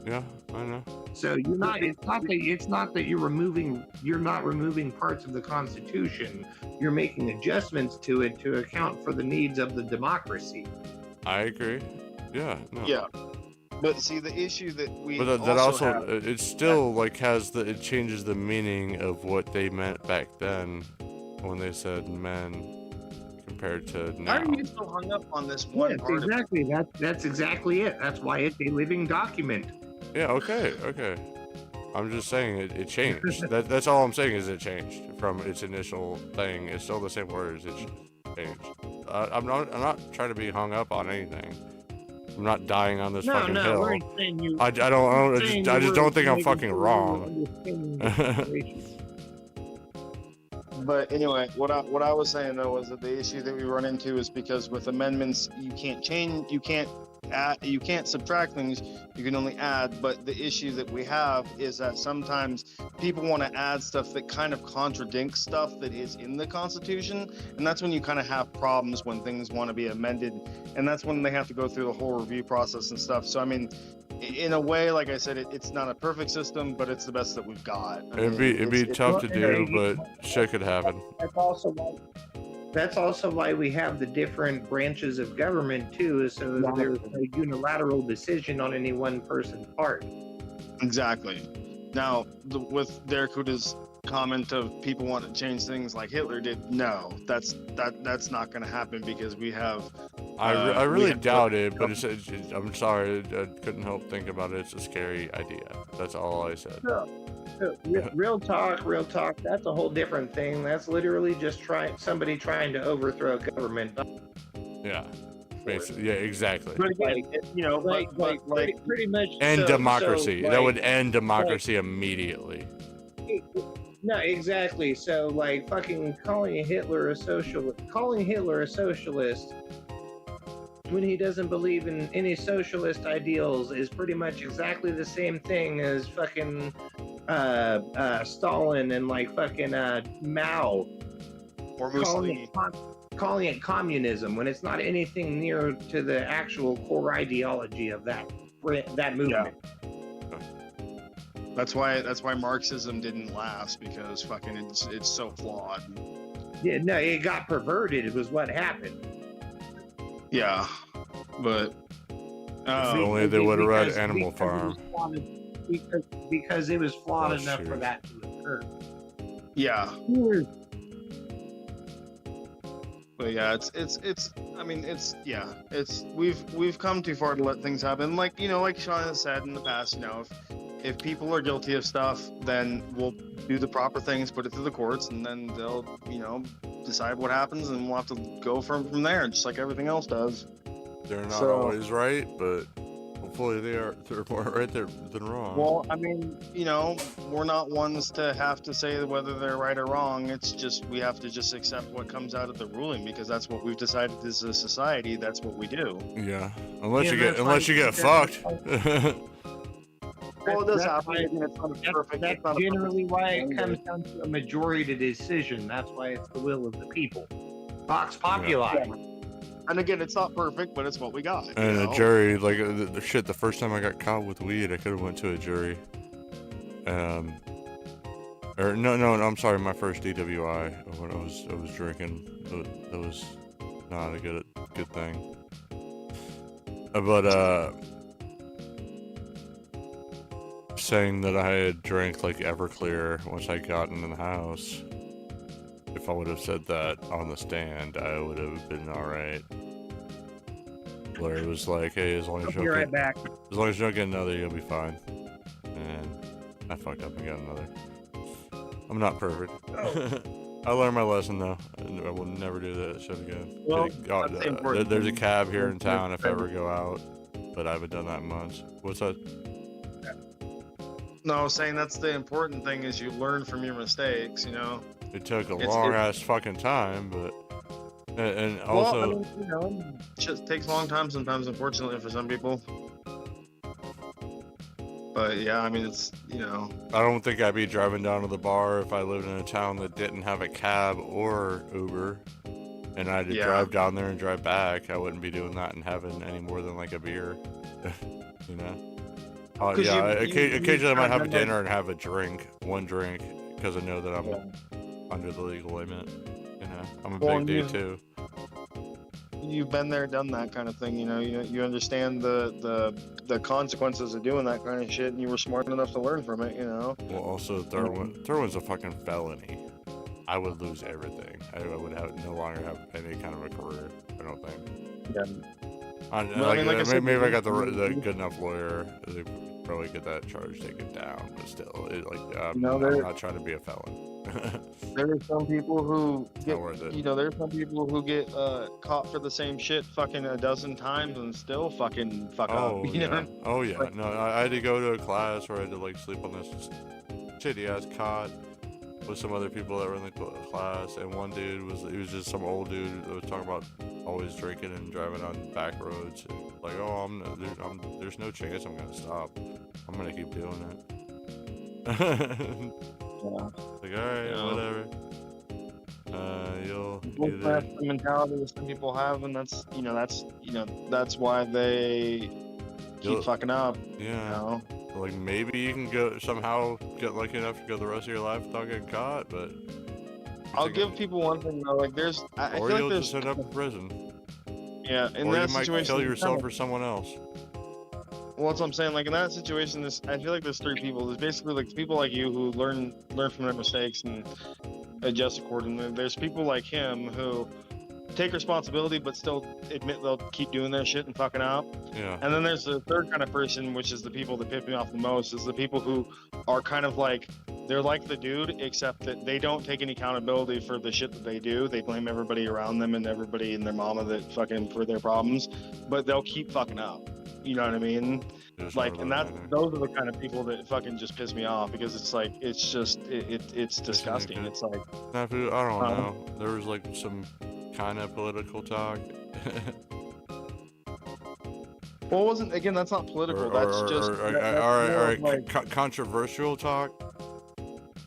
Yeah, I know. So it's not that you're not removing parts of the Constitution. You're making adjustments to it to account for the needs of the democracy. I agree. Yeah. No. Yeah. But see, the issue that we that also have, it still it changes the meaning of what they meant back then when they said men compared to now. Why are you so hung up on this one part? Exactly. That's exactly it. That's why it's a living document. Yeah. Okay. I'm just saying it changed. That's all I'm saying is it changed from its initial thing. It's still the same words. It's changed. I'm not trying to be hung up on anything. I'm not dying on this fucking hill. I just don't think I'm fucking wrong. But anyway, what I was saying though was that the issue that we run into is because with amendments you can't add, you can't subtract things, you can only add. But the issue that we have is that sometimes people want to add stuff that kind of contradicts stuff that is in the Constitution, and that's when you kind of have problems when things want to be amended, and that's when they have to go through the whole review process and stuff. So I mean, in a way, like I said, it's not a perfect system, but it's the best that we've got. I It'd mean, be it's tough to do, but shit could happen. That's also why we have the different branches of government too, so that there's a unilateral decision on any one person's part. Exactly. Now, with Derek Huda's comment of people want to change things like Hitler did, no, that's not going to happen because we have. I really doubt it, but I'm sorry, I couldn't help think about it. It's a scary idea. That's all I said. Real talk. That's a whole different thing. That's literally just somebody trying to overthrow government. Yeah, basically, yeah, exactly. But again, pretty much. End democracy. That would end democracy immediately. No, exactly. So, like, fucking calling Hitler a socialist when he doesn't believe in any socialist ideals is pretty much exactly the same thing as fucking Stalin and like fucking Mao or Mussolini calling it communism when it's not anything near to the actual core ideology of that movement. Yeah. That's why Marxism didn't last, because fucking it's so flawed. Yeah, no, it got perverted. It was what happened. Yeah, but if only they would have read Animal Farm. Because it was flawed enough for that to occur. Yeah. But yeah, it's. I mean, we've come too far to let things happen. Like like Sean has said in the past, if people are guilty of stuff, then we'll do the proper things, put it through the courts, and then they'll decide what happens, and we'll have to go from there, just like everything else does. They're not always right, but hopefully they're more right there than wrong. Well, I mean, we're not ones to have to say whether they're right or wrong. It's just we have to just accept what comes out of the ruling, because that's what we've decided as a society. That's what we do. Yeah, unless you get fucked. Well, it does happen. It's not perfect. That's generally why it comes down to a majority decision. That's why it's the will of the people. Vox populi. Yeah. And again, it's not perfect, but it's what we got. And a jury, like the first time I got caught with weed, I could have went to a jury. Or no, I'm sorry, my first DWI when I was drinking. That was not a good thing. But saying that I had drank like Everclear once I got into the house. If I would have said that on the stand, I would have been alright. Where it was like, hey, as long as you don't get another, you'll be fine. And I fucked up and got another. I'm not perfect. I learned my lesson though. I will never do that shit again. Well, there's a cab here in town if I ever go out, but I haven't done that in months. What's that? No, I was saying that's the important thing, is you learn from your mistakes, It took a long ass fucking time, but and also, it just takes a long time sometimes, unfortunately, for some people. But yeah, I mean, it's I don't think I'd be driving down to the bar if I lived in a town that didn't have a cab or Uber, and I had to drive down there and drive back. I wouldn't be doing that and having any more than like a beer, occasionally I might have a dinner and have one drink, because I know that I'm under the legal limit. I'm a big dude too. You've been there, done that kind of thing. You understand the consequences of doing that kind of shit, and you were smart enough to learn from it. Well, also throwing's a fucking felony. I would lose everything. I would no longer have any kind of a career. I don't think. Yeah. Maybe if I got the good enough lawyer, they probably get that charge taken down. But still, I'm not trying to be a felon. There are some people who get, there's some people who get caught for the same shit fucking a dozen times and still fucking fuck up. Oh yeah. No, I had to go to a class where I had to sleep on this shitty ass cot, with some other people that were in the class, and one dude he was just some old dude that was talking about always drinking and driving on back roads. And like, oh, there's no chance I'm gonna stop. I'm gonna keep doing it. Yeah. Like, all right, Yeah. whatever. You'll That's the mentality that some people have, and that's why they keep fucking up. Yeah. You know? Like, maybe you can somehow get lucky enough to go the rest of your life without getting caught, but I'll give people one thing though. Like, I or feel you'll like just end up in prison, yeah, in or that you might situation, kill yourself or someone else. Well, that's what I'm saying. Like in that situation, I feel like there's three people. There's basically like people like you who learn from their mistakes and adjust accordingly. There's people like him who take responsibility but still admit they'll keep doing their shit and fucking up. Yeah. And then there's the third kind of person, which is the people that piss me off the most, is the people who are kind of like, they're like the dude, except that they don't take any accountability for the shit that they do. They blame everybody around them and everybody and their mama that fucking for their problems, but they'll keep fucking up. You know what I mean? Like, and those are the kind of people that fucking just piss me off, because it's like, it's just, it's disgusting. It's like, I don't know. There was like some kind of political talk. well, it wasn't, again, that's not political. That's just controversial talk.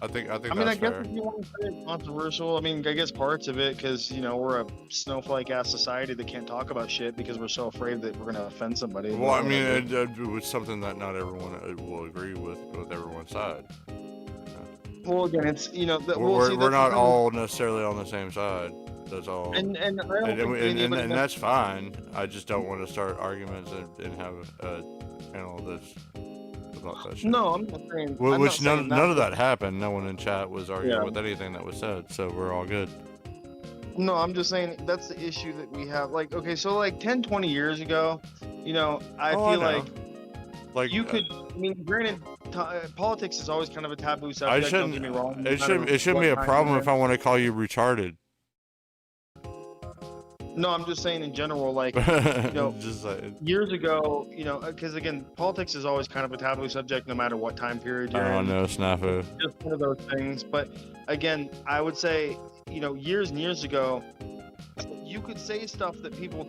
I think. I mean, I guess if you want to say it's controversial, I mean, I guess parts of it, because we're a snowflake ass society that can't talk about shit because we're so afraid that we're gonna offend somebody. Well, I mean, it was something that not everyone will agree with everyone's side. Well, again, it's we're not all necessarily on the same side. That's all. And that's fine. I just don't want to start arguments and have a panel that's about that shit. No, I'm not saying. Which none of that happened. No one in chat was arguing with anything that was said, so we're all good. No, I'm just saying that's the issue that we have. Like, okay, so like 10, 20 years ago, I feel like you could. I mean, granted, politics is always kind of a taboo subject. Don't get me wrong. It shouldn't be a problem if I want to call you retarded. No, I'm just saying in general, like, just years ago, because again, politics is always kind of a taboo subject, no matter what time period you're in. Oh no, snafu. Just one of those things. But again, I would say, years and years ago, you could say stuff that people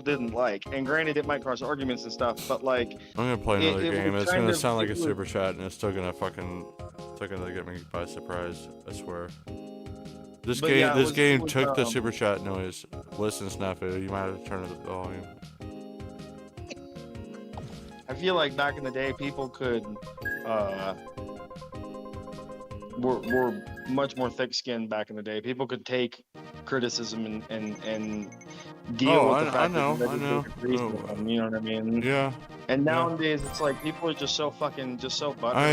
didn't like. And granted, it might cause arguments and stuff, but like, I'm gonna play another game. It's gonna sound like a super chat, and it's still gonna get me by surprise. I swear. This game took the super chat noise. Listen, Snafu, you might have to turn up the volume. I feel like back in the day, people could were much more thick-skinned back in the day. People could take criticism and deal with the fact that they them, you know what I mean? Yeah. And nowadays, it's like people are just so butthurt. I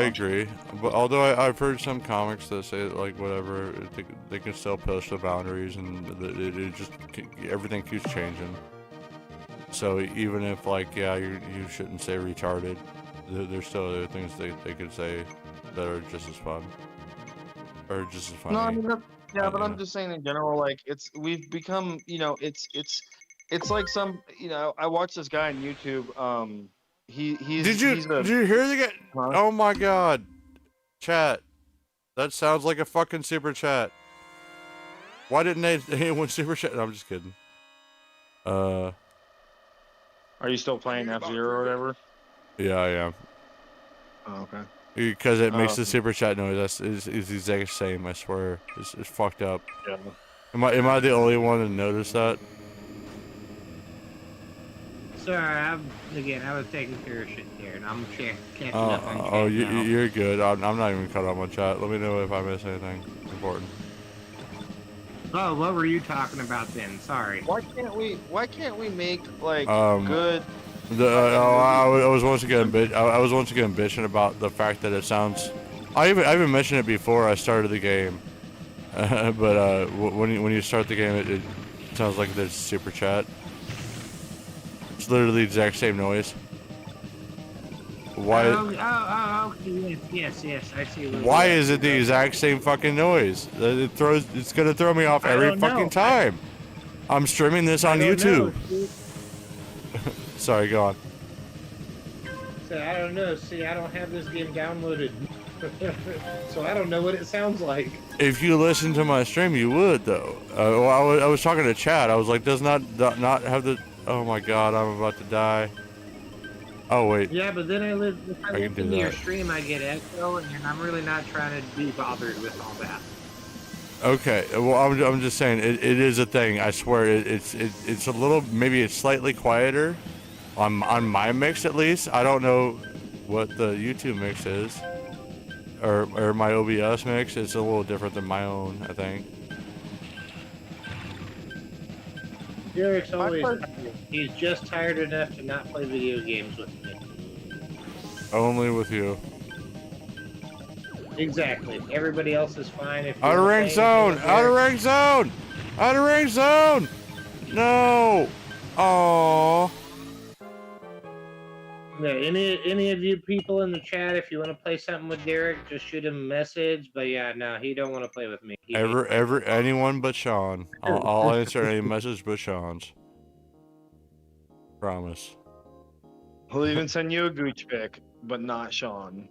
agree. But although I've heard some comics that say like whatever, they can still push the boundaries, and it just everything keeps changing. So even if you shouldn't say retarded, there's still other things they could say that are just as fun or just as funny. No, I mean but I'm just saying in general, like we've become, it's like some, I watched this guy on YouTube. Did you hear the guy? Huh? Oh my god, chat. That sounds like a fucking super chat. Why didn't anyone super chat? No, I'm just kidding. Are you still playing F-Zero or whatever? Yeah, I am. Oh, okay. Because it makes the super chat noise. It's the exact same. I swear, it's fucked up. Yeah. Am I the only one to notice that? Sorry, I was taking care of shit here, and I'm catching up on chat now. You're good. I'm not even caught up on chat. Let me know if I miss anything important. Oh, what were you talking about then? Sorry. Why can't we make like good? I was once again bitching about the fact that it sounds. I even mentioned it before I started the game, but when you start the game, it sounds like there's super chat. It's literally the exact same noise. Why? Yes, I see. Why is it the exact same fucking noise? It's gonna throw me off every fucking time. I'm streaming this on YouTube. Sorry, go on. So I don't know. See, I don't have this game downloaded. So I don't know what it sounds like. If you listen to my stream, you would though. Well, I was talking to Chad. I was like, does not have the? Oh my God, I'm about to die. Oh wait, Yeah, but then if I I can listen do to your that. stream, I get echo, and I'm really not trying to be bothered with all that. Okay, well, I'm just saying it is a thing. I swear it's a little, maybe it's slightly quieter on my mix at least. I don't know what the YouTube mix is or my OBS mix. It's a little different than my own, I think. Derek's always tired. He's just tired enough to not play video games with me. Only with you. Exactly. Everybody else is fine. If Out of range zone! Out of range zone! Out of range zone! No! Oh. Yeah, any of you people in the chat, if you want to play something with Derek, just shoot him a message. But yeah, no, he don't want to play with me. Anyone but Sean. I'll answer any message but Sean's. Promise. He'll even send you a gooch pic, but not Sean.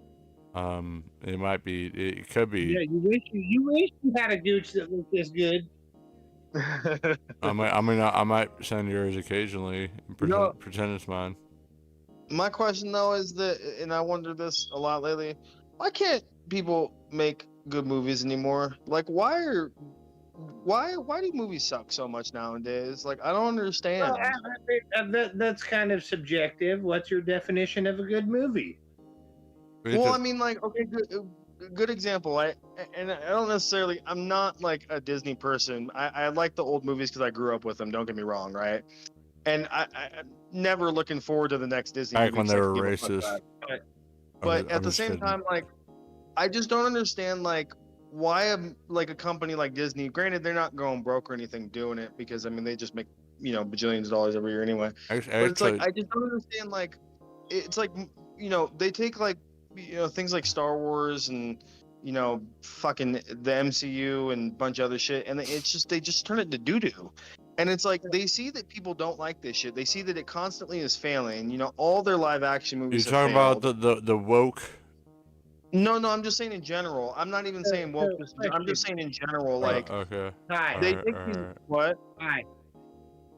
It might be. It could be. Yeah, you wish you had a gooch that looked this good. I might send yours occasionally. And pretend it's mine. My question though is that, and I wonder this a lot lately, why can't people make good movies anymore? Like, why do movies suck so much nowadays? Like, I don't understand. Well, that's kind of subjective. What's your definition of a good movie? Well, I mean, like, okay, good example. I don't necessarily. I'm not like a Disney person. I like the old movies because I grew up with them. Don't get me wrong, right? And I'm never looking forward to the next Disney movie. Back when they were racist. But at the same time, like, I just don't understand, like, why a company like Disney. Granted, they're not going broke or anything doing it because I mean they just make bajillions of dollars every year anyway. But it's like I just don't understand. Like, it's like they take like things like Star Wars and fucking the MCU and a bunch of other shit, and they just turn it to doo-doo. And it's like they see that people don't like this shit. They see that it constantly is failing. All their live action movies. You're talking about the woke. No, I'm just saying in general. I'm not even saying woke. I'm just saying in general. Like, okay. Hi. They think what? Hi.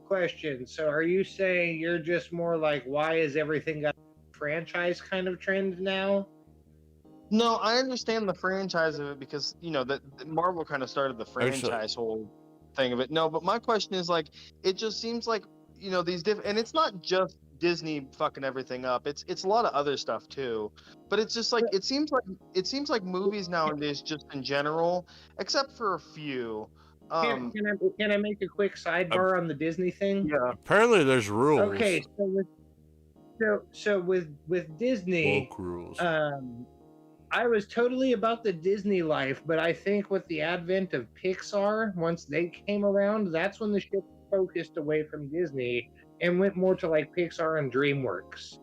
Question. So, are you saying you're just more like, why is everything got a franchise kind of trend now? No, I understand the franchise of it because that Marvel kind of started the franchise whole thing of it. No, but my question is like, it just seems like these different, and it's not just Disney fucking everything up. It's a lot of other stuff too. But it's just like it seems like movies nowadays, just in general, except for a few. Can I make a quick sidebar on the Disney thing? Yeah. Apparently, there's rules. Okay, so with Disney, woke rules. I was totally about the Disney life, but I think with the advent of Pixar, once they came around, that's when the ship focused away from Disney and went more to like Pixar and DreamWorks.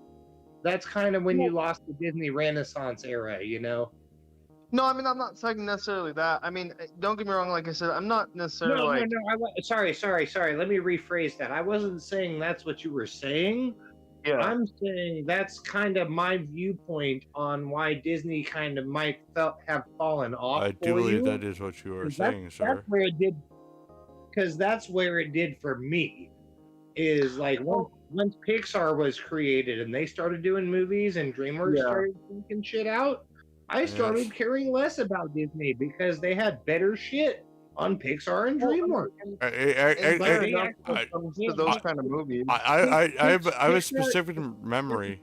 That's kind of when you lost the Disney Renaissance era, No, I mean, I'm not saying necessarily that. I mean, don't get me wrong. Like I said, I'm not necessarily Sorry. Let me rephrase that. I wasn't saying that's what you were saying. Yeah. I'm saying that's kind of my viewpoint on why Disney kind of might have fallen off. I do believe that is what you are saying, sir. That's where it did, because that's where it did for me. Is like once Pixar was created and they started doing movies and DreamWorks started thinking shit out, I started caring less about Disney because they had better shit on Pixar and DreamWorks. To those kind of movies. I have a specific memory.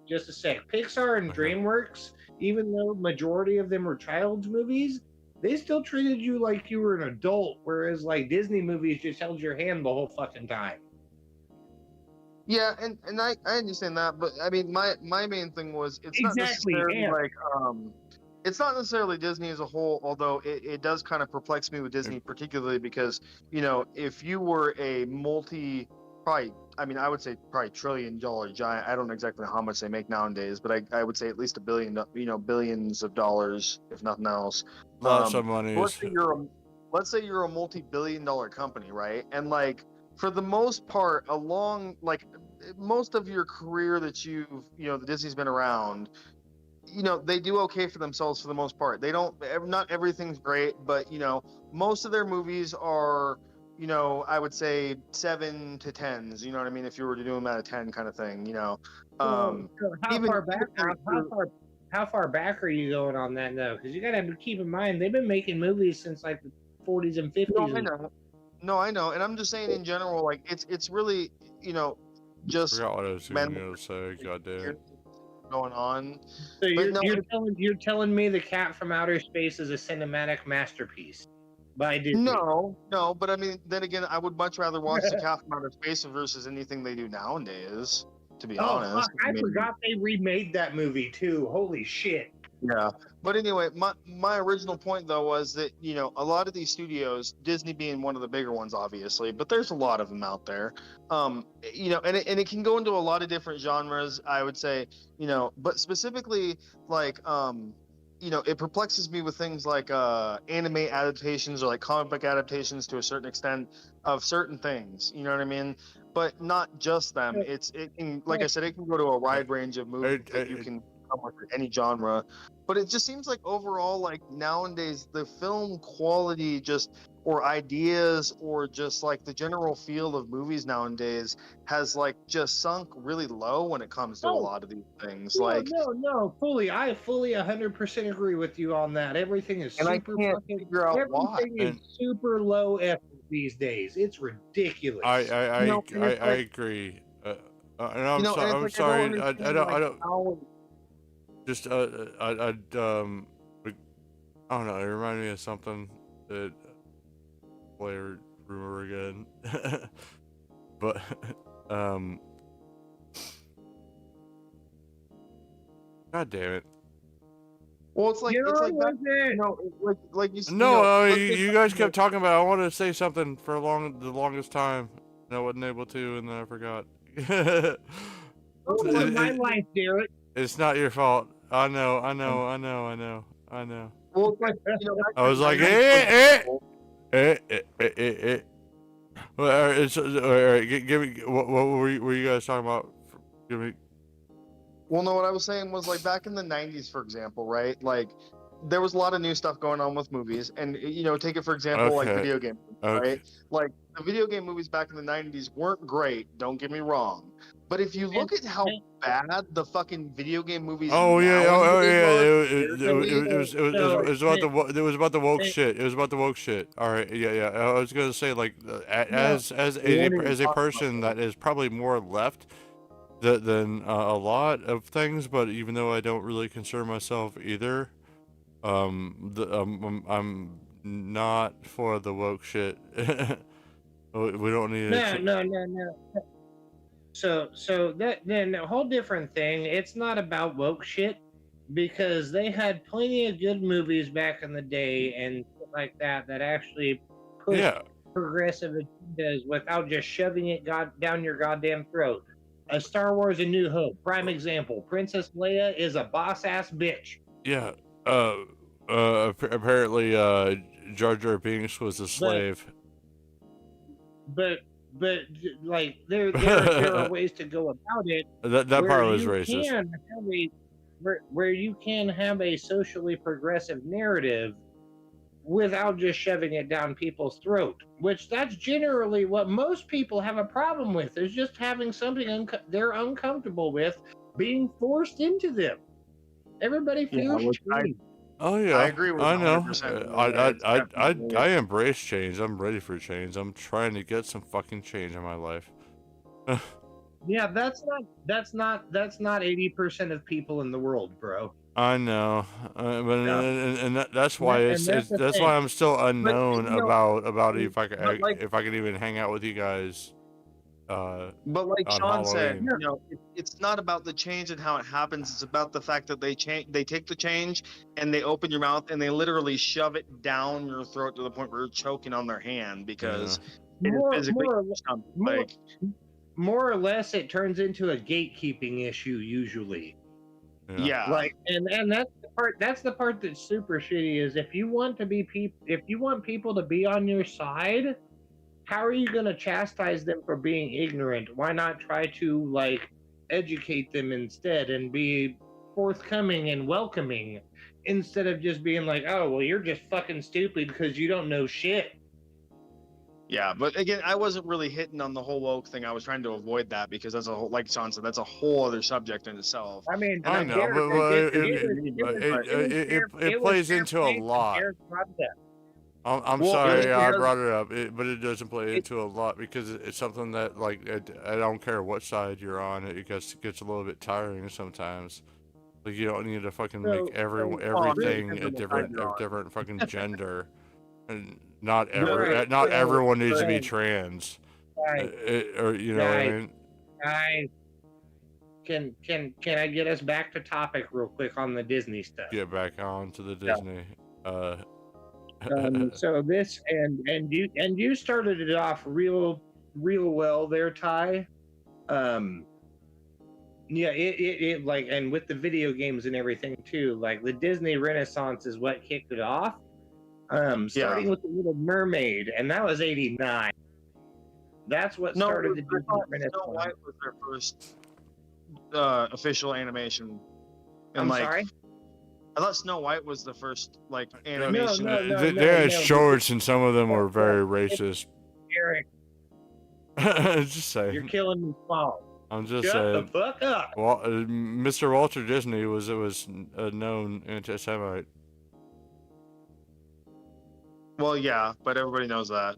Just a sec. Pixar and DreamWorks, even though majority of them were child's movies, they still treated you like you were an adult, whereas like Disney movies just held your hand the whole fucking time. Yeah, and I understand that, but I mean my main thing was it's not necessarily like it's not necessarily Disney as a whole, although it does kind of perplex me with Disney particularly because if you were a I would say probably $1 trillion giant. I don't know exactly how much they make nowadays, but I would say at least $1 billion, billions of dollars, if nothing else. Lots of money. Let's say you're a multi-billion-dollar company, right? And like for the most part, along like most of your career that the Disney's been around, you know, they do okay for themselves for the most part. They don't, not everything's great, but you know, most of their movies are, you know, I would say 7 to 10s. You know what I mean? If you were to do them out of 10, kind of thing. You know, So how even far back? How far back are you going on that though? Because you got to keep in mind they've been making movies since like the 40s and 50s. No, I know. No, I know, and I'm just saying in general, like it's really, you know, just Forgot what I was men going to say. God damn it. going on. So But no, you're telling me the Cat from Outer Space is a cinematic masterpiece by Disney? no, but I mean, then again, I would much rather watch the Cat from Outer Space versus anything they do nowadays. To be Oh, honest, fuck, I forgot they remade that movie too. Holy shit! Yeah, but anyway, my original point though was that, you know, a lot of these studios, Disney being one of the bigger ones, obviously, but there's a lot of them out there. You know, and it can go into a lot of different genres, I would say, you know, but specifically like you know, it perplexes me with things like anime adaptations or like comic book adaptations to a certain extent of certain things. You know what I mean? But not just them. It can, like I said, it can go to a wide range of movies that you can come with any genre. But it just seems like overall, like nowadays, the film quality just, or ideas, or just like the general feel of movies nowadays has like just sunk really low when it comes to a lot of these things. No, I fully 100% agree with you on that. Everything is And I super can't fucking, figure out why. everything is super low effort these days. It's ridiculous. I You know, and it's I like, agree. And I'm you know, and it's I'm like sorry. I don't understand, I don't. how. Just I don't know. It reminded me of something that player rumor again, but um, God damn it. Well, it's like Get it's on like that, with it. you know, like you. No, know, you guys kept talking about. I wanted to say something for the longest time, and I wasn't able to, and then I forgot. Over my life, Derek. It's not your fault. I know. Well, it's like, you know, I was like, Well, all right, give me what were you guys talking about? Give me. Well, no, what I was saying was like back in the 90s, for example, right? Like there was a lot of new stuff going on with movies. And, you know, take it, for example, like Okay. video game movies, Okay. right? Like the video game movies back in the 90s weren't great, don't get me wrong. But if you look at how bad the fucking video game movies Oh yeah, nowadays are, it was about the woke shit. It was about the woke shit. All right, yeah. I was gonna say like as a person that is probably more left than a lot of things, but even though I don't really consider myself either, I'm not for the woke shit. We don't need No. So that then a whole different thing. It's not about woke shit because they had plenty of good movies back in the day and shit like that actually pushed progressive agendas without just shoving it down your goddamn throat. A Star Wars: A New Hope, prime example. Princess Leia is a boss ass bitch. Yeah. Apparently, Jar Jar Binks was a slave. But like there are ways to go about it. That part was racist. Where you can have a socially progressive narrative without just shoving it down people's throat, which that's generally what most people have a problem with, is just having something they're uncomfortable with being forced into them. Everybody fears change. Oh yeah, I agree with. I know. 100%. I embrace change. I'm ready for change. I'm trying to get some fucking change in my life. Yeah, that's not 80% of people in the world, bro. I know, but that's why that's why I'm still unknown about if I can even hang out with you guys. But like Sean said, you know, it's not about the change and how it happens. It's about the fact that they take the change and they open your mouth and they literally shove it down your throat to the point where you're choking on their hand because it is physically more or less it turns into a gatekeeping issue usually. Yeah. Like and that's the part that's super shitty is if you want people to be on your side, how are you going to chastise them for being ignorant? Why not try to like educate them instead and be forthcoming and welcoming, instead of just being like, "Oh, well, you're just fucking stupid because you don't know shit." Yeah, but again, I wasn't really hitting on the whole woke thing. I was trying to avoid that because that's a whole, like Sean said, that's a whole other subject in itself. I mean, And I know, but it plays into a lot. I'm Well, sorry, it I has- brought it up, but it doesn't play into a lot because it's something that, like, I don't care what side you're on, it gets a little bit tiring sometimes. Like, you don't need to fucking make everything depends a on what side different you're on. fucking gender, and not Right, everyone needs to be right. trans, Guys, or you know what I mean. guys, can I get us back to topic real quick on the Disney stuff? Get back on to the Disney. So this and you started it off real well there, Ty. Yeah, it like, and with the video games and everything too, like the Disney Renaissance is what kicked it off. Starting with the Little Mermaid, and that was '89. That's what started the Disney Renaissance. Snow White was their first official animation. And I'm like, sorry. I thought Snow White was the first like animation. They had shorts, and some of them were very racist. Eric, Just saying. you're killing me, small. I'm just Shut saying. the fuck up. Well, Mr. Walter Disney was a known anti-Semite. Well, yeah, but everybody knows that.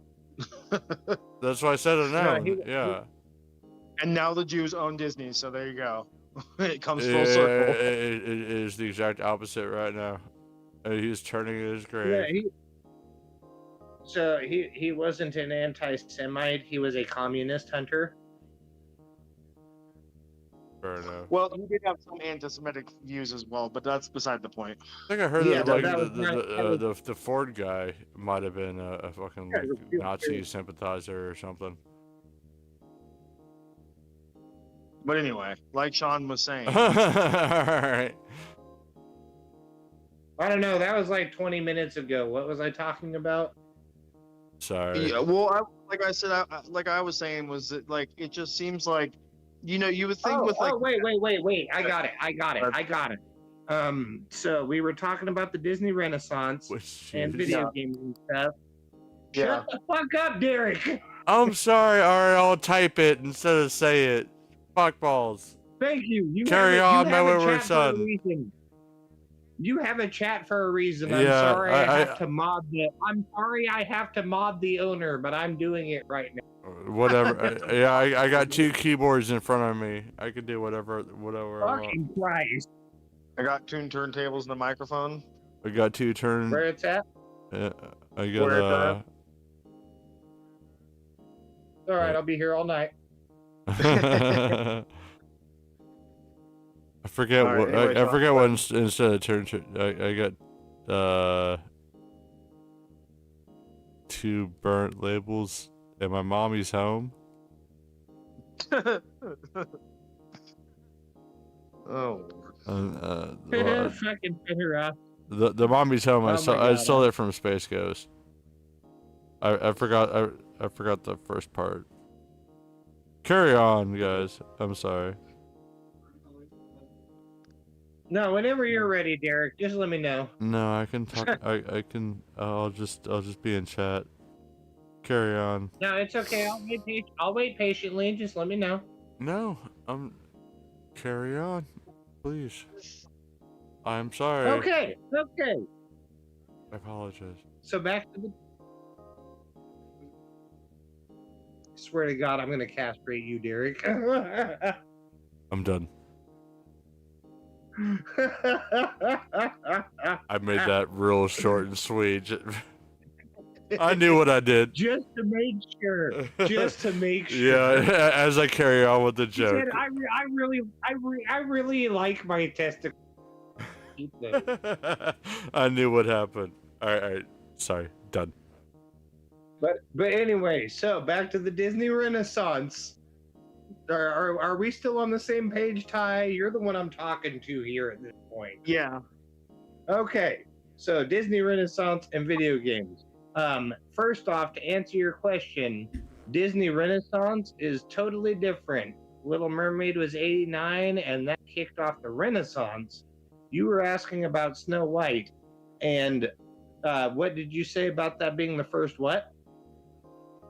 That's why I said it now. Yeah. And now the Jews own Disney, so there you go. It comes Yeah, full circle. It is the exact opposite right now. He's turning in his grave. Yeah, he wasn't an anti-Semite. He was a communist hunter. Fair enough. Well, he did have some anti-Semitic views as well, but that's beside the point. I think I heard Yeah, that, like, that was the Ford guy might have been a fucking like Nazi sympathizer or something. But anyway, like Sean was saying, Alright. I don't know. That was like 20 minutes ago. What was I talking about? Sorry. yeah, well, like I said, like I was saying, was that like it just seems like, you know, you would think with like, wait. I got it. So we were talking about the Disney Renaissance and video games and stuff. yeah, Shut the fuck up, Derek. I'm sorry. Alright, I'll type it instead of say it. Fuck balls. Thank you. Carry on, my wayward son. You have a chat for a reason. I'm Yeah, sorry I have to mod the. I'm sorry I have to mod the owner, but I'm doing it right now. Whatever. Yeah, I got two keyboards in front of me. I could do whatever I want. Fucking Christ. I got tuned turntables and a microphone. I got two turn. Where it's at? I Where got it's All right, I'll be here all night. I forget All right, what anyway, I forget what instead of turn. I got two burnt labels and my mommy's home. Oh, Fucking figure out. The mommy's home. Oh my I God. stole it from Space Ghost. I forgot the first part. Carry on, guys. I'm sorry. No, whenever you're ready, Derek, just let me know. No, I can talk. I can. I'll just be in chat. Carry on. No, it's okay. I'll wait patiently. Just let me know. No, carry on, please. I'm sorry. Okay. I apologize. So back to the. I swear to God, I'm gonna castrate you, Derek. I'm done. I made that real short and sweet. I knew what I did. Just to make sure. Yeah, as I carry on with the He joke. said, I really like my testicles. Keep those. I knew what happened. All right. Sorry. Done. But anyway, so back to the Disney Renaissance. Are we still on the same page, Ty? You're the one I'm talking to here at this point. yeah. Okay, so Disney Renaissance and video games. First off, to answer your question, Disney Renaissance is totally different Little Mermaid was 89, and that kicked off the Renaissance. You were asking about Snow White, and what did you say about that being the first what?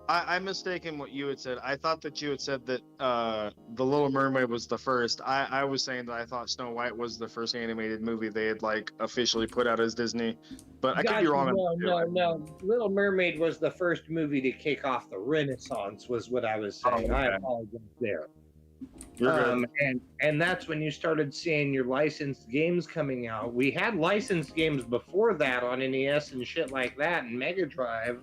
I'm mistaken what you had said. I thought that you had said that The Little Mermaid was the first. I was saying that I thought Snow White was the first animated movie they had like officially put out as Disney. But I could be wrong. No. Little Mermaid was the first movie to kick off the Renaissance, was what I was saying. Oh, okay. I apologize there. You're good. And that's when you started seeing your licensed games coming out. We had licensed games before that on NES and shit like that and Mega Drive.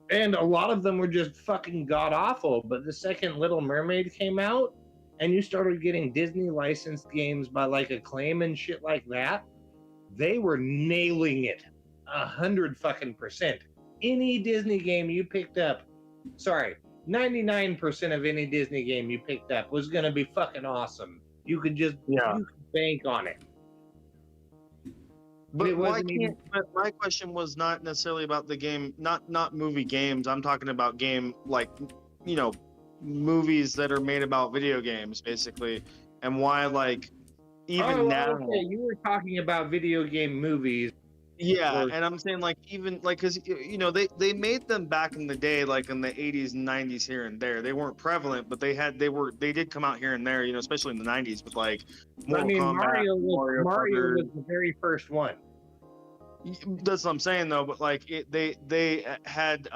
And a lot of them were just fucking god awful. But the second Little Mermaid came out, and you started getting Disney licensed games by like Acclaim and shit like that, they were nailing it 100%. Any Disney game you picked up, 99% of any Disney game you picked up was gonna be fucking awesome. You could just you could bank on it. But It why wasn't even- can't? But my question was not necessarily about the game, not movie games. I'm talking about game like, movies that are made about video games, basically, and why like even now. Okay. You were talking about video game movies. Yeah, Or- and I'm saying like even like because they made them back in the day, like in the 80s and 90s here and there. They weren't prevalent, but they did come out here and there, especially in the 90s with like Mortal Kombat, Mario Mario was the very first one. That's what I'm saying though, but like they had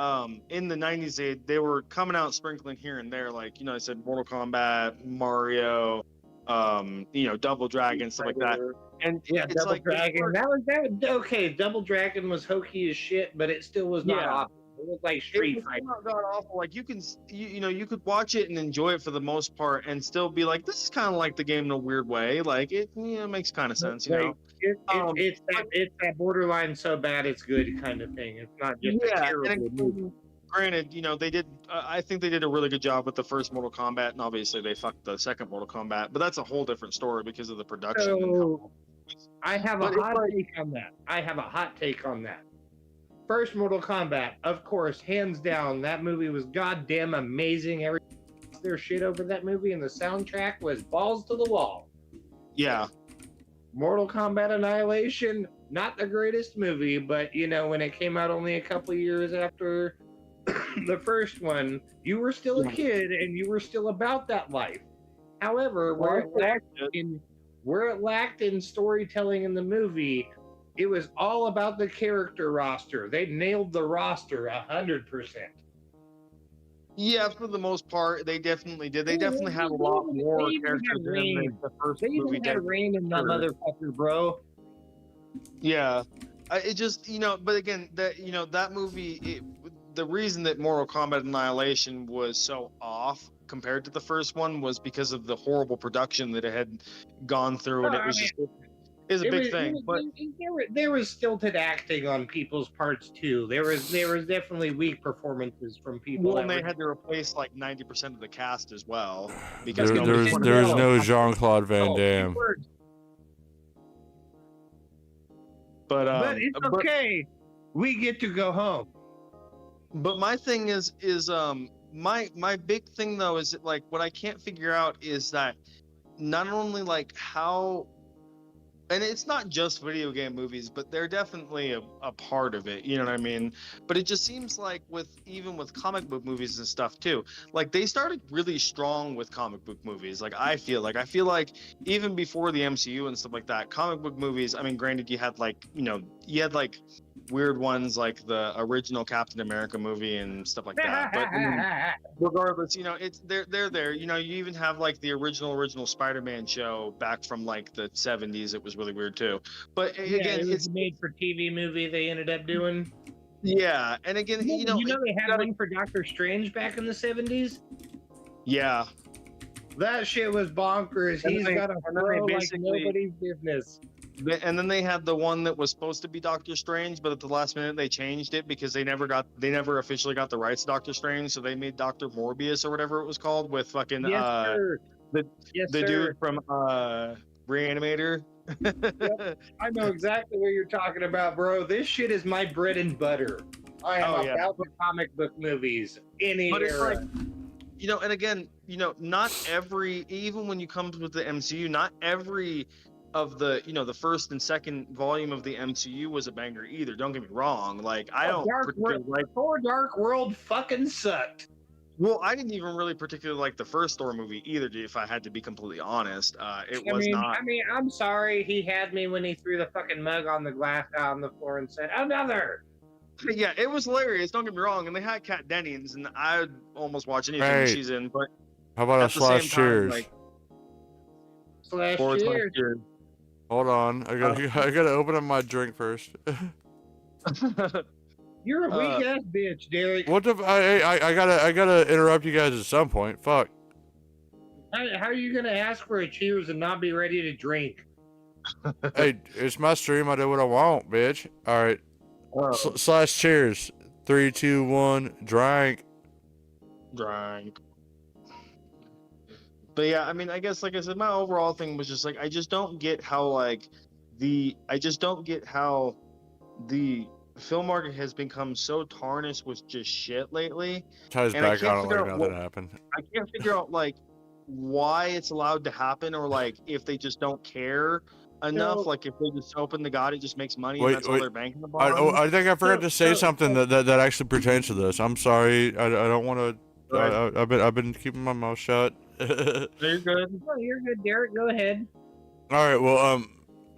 in the 90s they were coming out sprinkling here and there, like I said Mortal Kombat, Mario, Double Dragon, stuff like that. And Yeah, it's Double like Dragon. That was okay. Double Dragon was hokey as shit, but it still was not Yeah. awful. It was like Street it was Fighter. not god awful. Like you can you could watch it and enjoy it for the most part, and still be like, this is kind of like the game in a weird way. Like it makes kind of sense, Like, Um, it's that borderline so bad it's good kind of thing. It's not just a Yeah, terrible movie. granted, they did. I think they did a really good job with the first Mortal Kombat, and obviously they fucked the second Mortal Kombat. But that's a whole different story because of the production. and how- So I have a But it's hot like- take on that. First Mortal Kombat, of course, hands down, that movie was goddamn amazing. Everyone lost their shit over that movie, and the soundtrack was balls to the wall. Yeah, Mortal Kombat Annihilation, not the greatest movie, but when it came out only a couple years after the first one, you were still a kid and you were still about that life. However, where it lacked in storytelling in the movie, it was all about the character roster. They nailed the roster 100%. yeah. For the most part, they definitely did. They definitely had a lot more They even characters had than Rain. the first They movie even had did. Rain in that Sure. motherfucker, bro. Yeah, it just but again that movie. The reason that Mortal Kombat Annihilation was so off compared to the first one was because of the horrible production that it had gone through, and it was just is a big thing. But there was stilted acting on people's parts too. There was definitely weak performances from people. and they had to replace like 90% of the cast as well because There nobody was wanted to go. no Jean-Claude Van Damme. But it's okay. We get to go home. But my thing is my big thing though is that, like, what I can't figure out is that not only like how, and it's not just video game movies, but they're definitely a part of it, you know what I mean? But it just seems like even with comic book movies and stuff too, like they started really strong with comic book movies. Like I feel like even before the MCU and stuff like that, comic book movies, I mean, granted you had like weird ones like the original Captain America movie and stuff like that. But I mean, regardless, they're there. You even have like the original Spider-Man show back from like the 70s. It was really weird too. But again, it was it's a made-for-TV movie they ended up doing. yeah. And again, they had one for Doctor Strange back in the 70s. Yeah. That shit was bonkers. And He's then they- got a and then they flow like basically- nobody's business. And then they had the one that was supposed to be Doctor Strange, but at the last minute they changed it because they never officially got the rights to Doctor Strange, so they made Dr. Morbius or whatever it was called with fucking Yes, sir. the sir. dude from Reanimator. I know exactly what you're talking about, bro. This shit is my bread and butter. I am Oh, yeah. about the comic book movies. Any But it's era. like, and again, not every, even when you come with the MCU, not every of the, the first and second volume of the MCU was a banger either. Don't get me wrong. Like, I don't particularly like Thor Dark World fucking sucked. Well, I didn't even really particularly like the first Thor movie either, if I had to be completely honest. It was not. I mean, I'm sorry. He had me when he threw the fucking mug on the glass out on the floor and said, "Another." Yeah, it was hilarious. Don't get me wrong. And they had Kat Dennings, and I'd almost watch anything she's in. But how about at a slash cheers? Slash cheers. Hold on, I gotta open up my drink first. You're a weak ass bitch, Derek. What the? I gotta interrupt you guys at some point. Fuck. How are you gonna ask for a cheers and not be ready to drink? Hey, it's my stream. I do what I want, bitch. All right. Slash cheers. 3, 2, 1. Drink. But yeah, I mean, I guess, like I said, my overall thing was just like, I just don't get how the film market has become so tarnished with just shit lately. Ties back on like nothing happened. I can't figure out like why it's allowed to happen, or like if they just don't care enough. Like if they just open the god, it just makes money and that's all they're banking upon. I think I forgot to say something that actually pertains to this. I'm sorry. I don't want to. I've been keeping my mouth shut. You're good. Oh, you're good, Derek. Go ahead. All right. Well,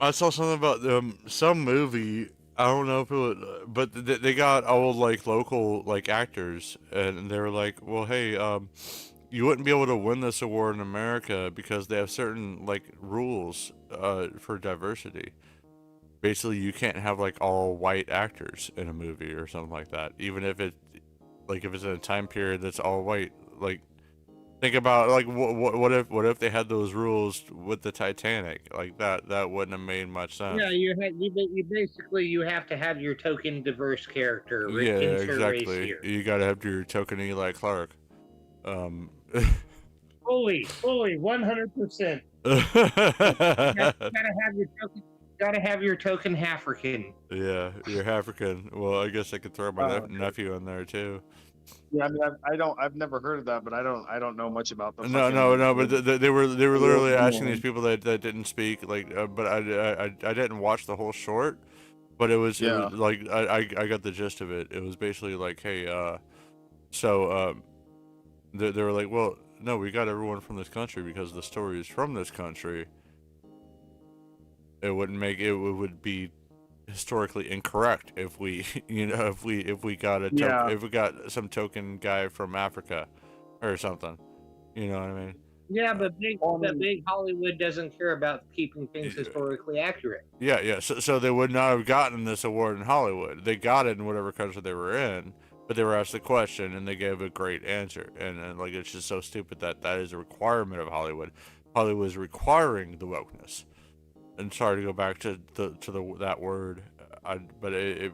I saw something about some movie. I don't know if it was, but they got old like local like actors, and they were like, "Well, hey, you wouldn't be able to win this award in America because they have certain like rules for diversity. Basically, you can't have like all white actors in a movie or something like that, even if it's in a time period that's all white. Like, think about like what if they had those rules with the Titanic? Like that wouldn't have made much sense. Yeah, you basically have to have your token diverse character. Yeah, exactly. You gotta have your token Eli Clark. Fully, 100%. Gotta have your token African. Yeah, you're African. Well, I guess I could throw my nephew in there too. Yeah, I mean, I've never heard of that, but I don't know much about them. No, but they were literally asking these people that didn't speak, like, but I didn't watch the whole short, but it was like I got the gist of it. It was basically like, hey, they were like, well, no, we got everyone from this country because the story is from this country. It would be historically incorrect if we if we got some token guy from Africa or something, you know what I mean? Yeah, but big Hollywood doesn't care about keeping things historically accurate. Yeah, so they would not have gotten this award in Hollywood. They got it in whatever country they were in, but they were asked the question and they gave a great answer, and like, it's just so stupid that is a requirement of Hollywood. Hollywood is requiring the wokeness. And sorry to go back to that word, but I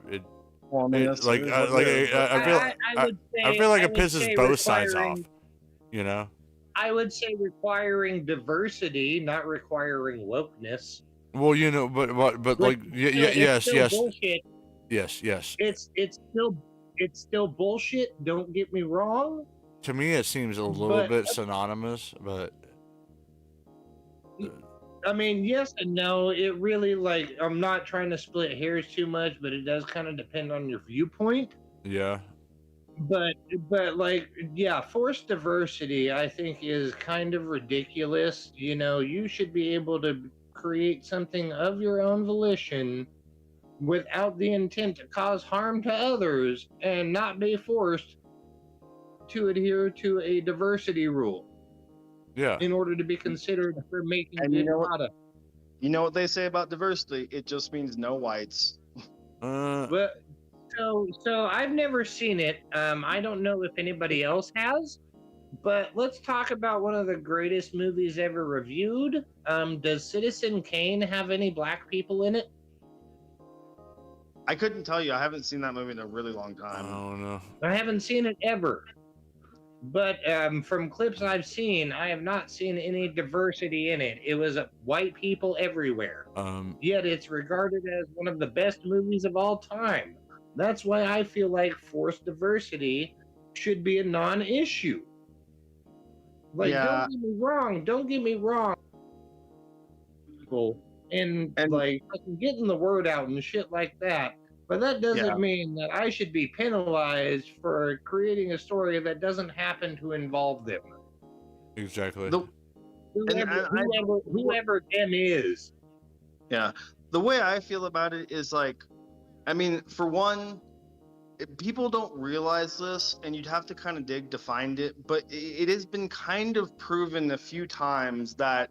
feel like it pisses both sides off, you know. I would say requiring diversity, not requiring wokeness. Well, but like yes. Bullshit. Yes. It's still bullshit. Don't get me wrong. To me, it seems a little bit synonymous, but. I mean, yes and no. It really, like, I'm not trying to split hairs too much, but it does kind of depend on your viewpoint. Yeah. But like, yeah, forced diversity, I think, is kind of ridiculous. You know, you should be able to create something of your own volition without the intent to cause harm to others and not be forced to adhere to a diversity rule. Yeah. In order to be considered for making a good product. You know what they say about diversity? It just means no whites. But so I've never seen it. I don't know if anybody else has. But let's talk about one of the greatest movies ever reviewed. Does Citizen Kane have any black people in it? I couldn't tell you. I haven't seen that movie in a really long time. I don't know. I haven't seen it ever. But from clips I've seen, I have not seen any diversity in it. It was white people everywhere. Yet it's regarded as one of the best movies of all time. That's why I feel like forced diversity should be a non-issue. Like, Yeah. don't get me wrong. People and like fucking getting the word out and shit like that. But that doesn't mean that I should be penalized for creating a story that doesn't happen to involve them. Exactly. Whoever them is. Yeah. The way I feel about it is like, I mean, for one, people don't realize this, and you'd have to kind of dig to find it, but it has been kind of proven a few times that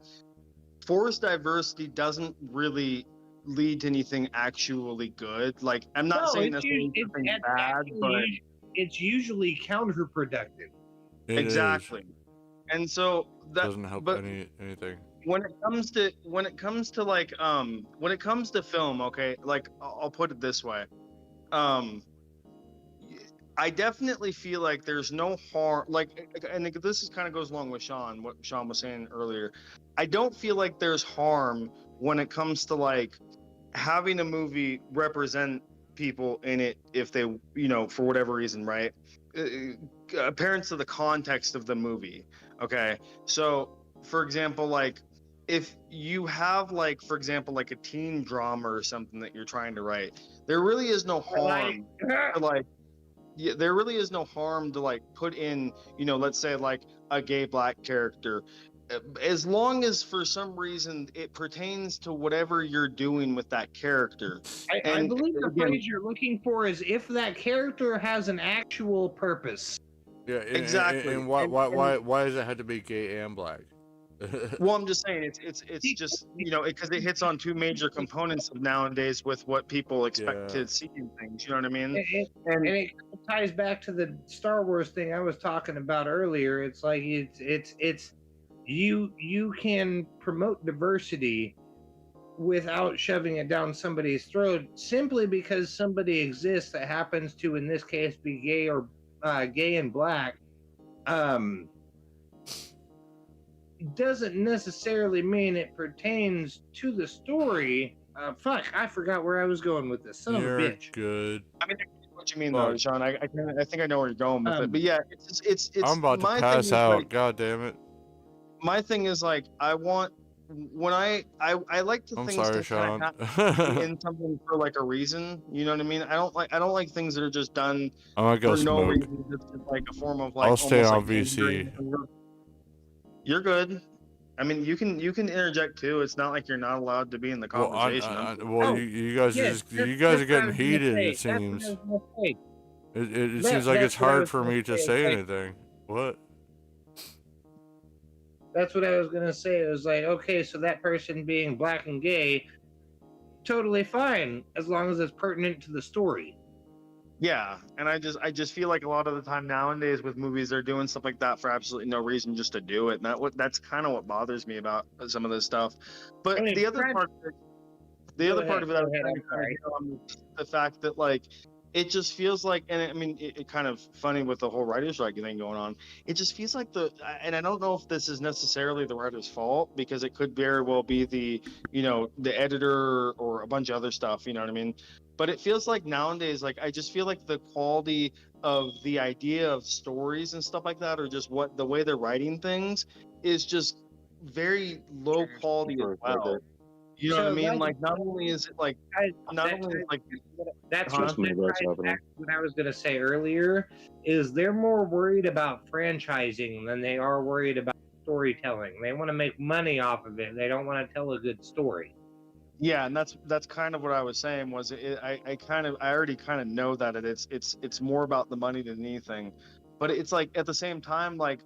forced diversity doesn't really lead to anything actually good. Like, I'm not saying that's anything bad, but it's usually counterproductive. Exactly. And so that doesn't help anything. When it comes to like when it comes to film, okay, like I'll put it this way. I definitely feel like there's no harm, like, and this is kind of goes along with what Sean was saying earlier. I don't feel like there's harm when it comes to like having a movie represent people in it if they, for whatever reason, right? Appearance of the context of the movie. Okay, so for example, like if you have like, for example, like a teen drama or something that you're trying to write, there really is no harm to like. Yeah, there really is no harm to like put in, let's say like a gay black character, as long as for some reason it pertains to whatever you're doing with that character. I believe the phrase you're looking for is if that character has an actual purpose. Yeah, exactly. And why does it have to be gay and black? Well, I'm just saying it's just because it hits on two major components of nowadays with what people expect to see in things. You know what I mean? And it ties back to the Star Wars thing I was talking about earlier. It's like it's you can promote diversity without shoving it down somebody's throat simply because somebody exists that happens to, in this case, be gay or gay and black. Doesn't necessarily mean it pertains to the story. Fuck, I forgot where I was going with this. Son of a bitch. Good. I mean, what you mean though, Sean? I think I know where you're going with it. But yeah, it's. I'm about to pass out. Like, God damn it. My thing is like I want when I like to things sorry, to Sean. kind of have in something for like a reason. You know what I mean? I don't like things that are just done I'm gonna go for smoke. no reason. It's like a form of like. I'll stay on like VC. You're good. I mean, you can interject too. It's not like you're not allowed to be in the conversation. You guys are getting heated. It seems. It seems like it's hard for me to say anything. What? That's what I was gonna say. It was like, okay, so that person being black and gay, totally fine as long as it's pertinent to the story. Yeah, and I just feel like a lot of the time nowadays with movies, they're doing stuff like that for absolutely no reason, just to do it. And that's kind of what bothers me about some of this stuff. But the other part of it, the fact that like it just feels like, and I mean, it kind of funny with the whole writer's strike thing going on. It just feels like and I don't know if this is necessarily the writer's fault, because it could very well be the editor or a bunch of other stuff. You know what I mean? But it feels like nowadays, like I just feel like the quality of the idea of stories and stuff like that, or just the way they're writing things, is just very low quality as well. You know what I mean? Like not only is it like that's what I was gonna say earlier is they're more worried about franchising than they are worried about storytelling. They want to make money off of it. They don't want to tell a good story. Yeah, and that's kind of what I was saying. Was I already kind of know that it's more about the money than anything, but it's like at the same time, like,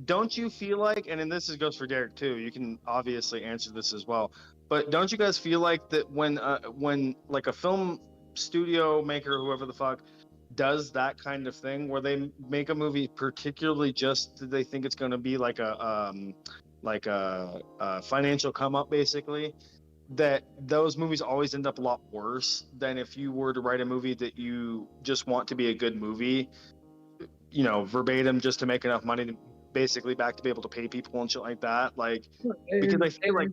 don't you feel like, and this goes for Derek too. You can obviously answer this as well, but don't you guys feel like that when like a film studio maker or whoever the fuck does that kind of thing where they make a movie particularly just they think it's going to be like a financial come up basically, that those movies always end up a lot worse than if you were to write a movie that you just want to be a good movie, verbatim, just to make enough money to basically back to be able to pay people and shit like that. Like, because I feel like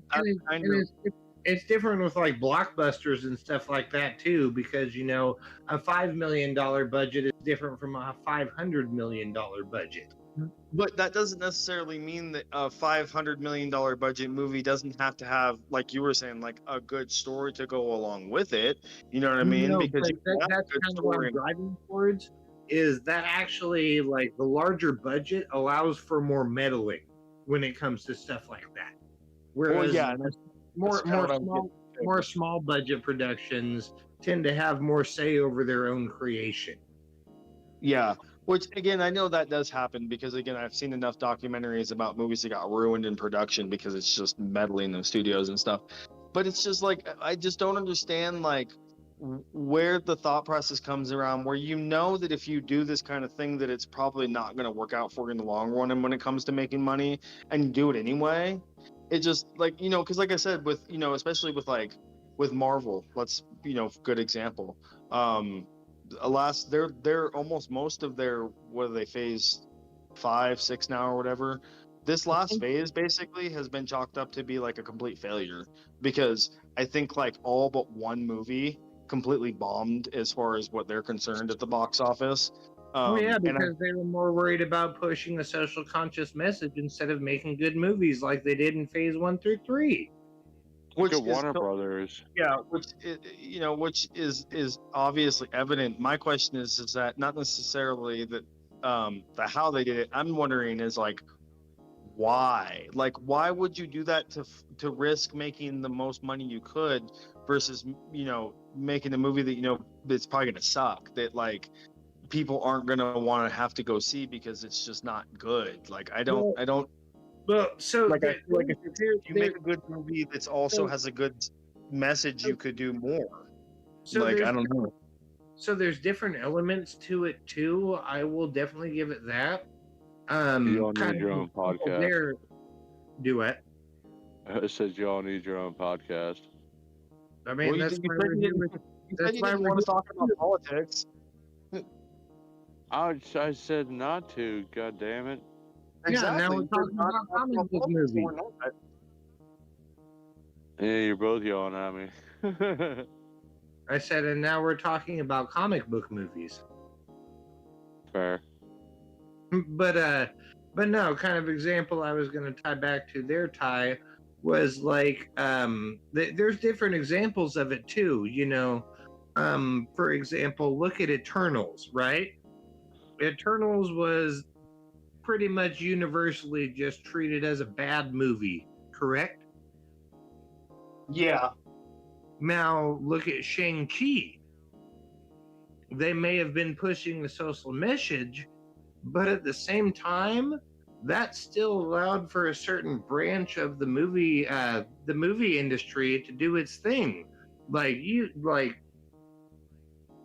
it's different with like blockbusters and stuff like that too, because a $5 million budget is different from a $500 million budget. But that doesn't necessarily mean that a $500 million budget movie doesn't have to have, like you were saying, like a good story to go along with it. You know what I mean? No, Because but you can have that's a good kind of what story. I'm driving towards. Is that actually like the larger budget allows for more meddling when it comes to stuff like that? Whereas yeah, and more kinda what I'm more small budget productions tend to have more say over their own creation. Yeah, which again, I know that does happen because again, I've seen enough documentaries about movies that got ruined in production because it's just meddling in studios and stuff. But it's just like I just don't understand like where the thought process comes around where you know that if you do this kind of thing that it's probably not going to work out for you in the long run and when it comes to making money and you do it anyway. It just like, because like I said with, especially with like with Marvel, let's, good example. Alas, they're almost most of their what are they phase 5, 6 now or whatever. This last phase basically has been chalked up to be like a complete failure because I think like all but one movie completely bombed as far as what they're concerned at the box office. Oh yeah, And because they were more worried about pushing a social conscious message instead of making good movies like they did in phase 1 through 3. Look which at is Warner Brothers. yeah, which is obviously evident. My question is that not necessarily that the how they did it. I'm wondering is like why? Like why would you do that to risk making the most money you could versus making a movie that that's probably gonna suck that like people aren't gonna want to have to go see because it's just not good. Like I don't Well, so like I there- feel like if there- you make a good movie that's also has a good message, you could do more. so Like there's I don't know. so there's different elements to it too. I will definitely give it that. You all Kind need your of own podcast. there. Do it. It says you all need your own podcast. I mean, Well, you that's did- you why said we're you here. didn't- with- You That's said you why didn't we're want to here. talk about politics. I said not to. God damn it! Yeah, now Exactly. we're You said talking not about to talk comic about book politics, movies. we're not. Yeah, you're both yelling at me. I said, and now we're talking about comic book movies. Fair. But no, kind of example I was going to tie back to their tie was like there's different examples of it too. For example, look at Eternals, right? Eternals was pretty much universally just treated as a bad movie, correct? Yeah. Now look at Shang-Chi. They may have been pushing the social message, but at the same time, that still allowed for a certain branch of the movie industry to do its thing.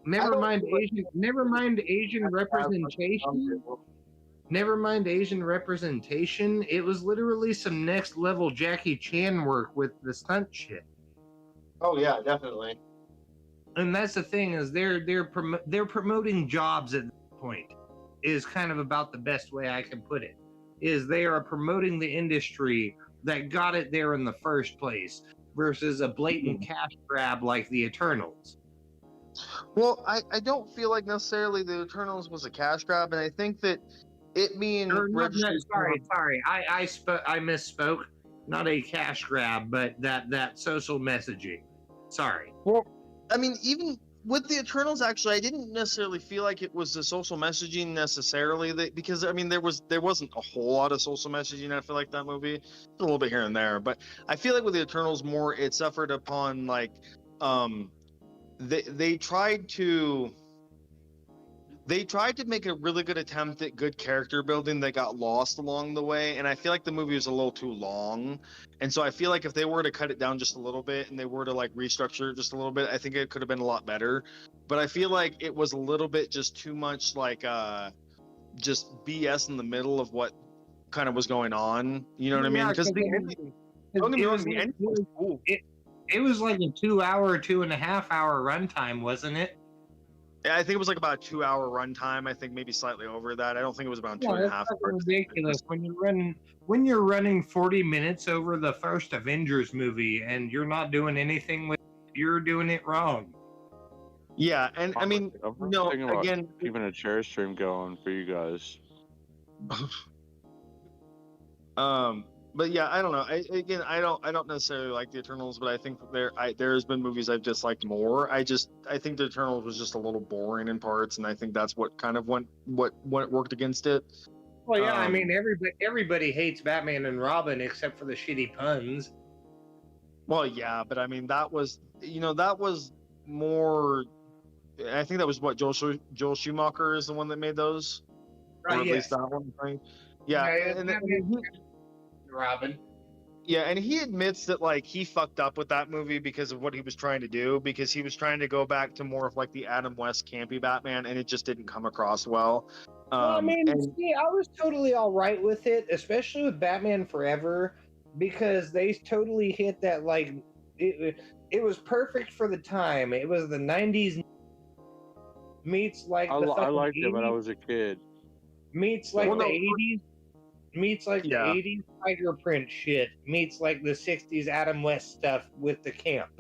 Never mind Asian representation. Never mind Asian representation. It was literally some next level Jackie Chan work with the stunt shit. Oh yeah, definitely. And that's the thing is they're promoting jobs at this point is kind of about the best way I can put it. Is they are promoting the industry that got it there in the first place versus a blatant cash grab like the Eternals. Well, I don't feel like necessarily the Eternals was a cash grab, and I think that it being Sorry. I misspoke. Not a cash grab, but that social messaging. Sorry. Well, I mean, even with the Eternals, actually, I didn't necessarily feel like it was the social messaging necessarily because I mean there wasn't a whole lot of social messaging. I feel like that movie, a little bit here and there, but I feel like with the Eternals more it suffered upon like they tried to make a really good attempt at good character building that got lost along the way, and I feel like the movie was a little too long. And so I feel like if they were to cut it down just a little bit and they were to like restructure it just a little bit, I think it could have been a lot better. But I feel like it was a little bit just too much like just BS in the middle of what kind of was going on. You know what I mean? Because the ending, don't get me wrong, the ending was cool. It was like a 2.5 hour runtime, wasn't it? I think it was like about a 2 hour runtime. I think maybe slightly over that. I don't think it was about 2.5 That's ridiculous when you're running 40 minutes over the first Avengers movie and you're not doing anything with it, you're doing it wrong. Yeah, and I mean, I'm no, thinking about again, keeping a chair stream going for you guys. But yeah, I don't know. I don't necessarily like the Eternals, but I think there has been movies I've disliked more. I think the Eternals was just a little boring in parts, and I think that's what kind of what worked against it. Well, yeah, I Um, mean, everybody hates Batman and Robin except for the shitty puns. Well, yeah, but I mean that was that was more. I think that was what Joel Schumacher is the one that made those, or Right? at least Yes. that one thing. Yeah, Yeah, and Batman he, and Robin. yeah, and he admits that like he fucked up with that movie because of what he was trying to do, because he was trying to go back to more of like the Adam West campy Batman, and it just didn't come across well. Well, I mean, And see, I was totally all right with it, especially with Batman Forever, because they totally hit that like it was perfect for the time. It was the '90s meets like the I fucking liked it when I 80s, was a kid. meets like Well, the no, 80s, meets like the yeah. 80s Tiger Print shit, meets like the 60s Adam West stuff with the camp.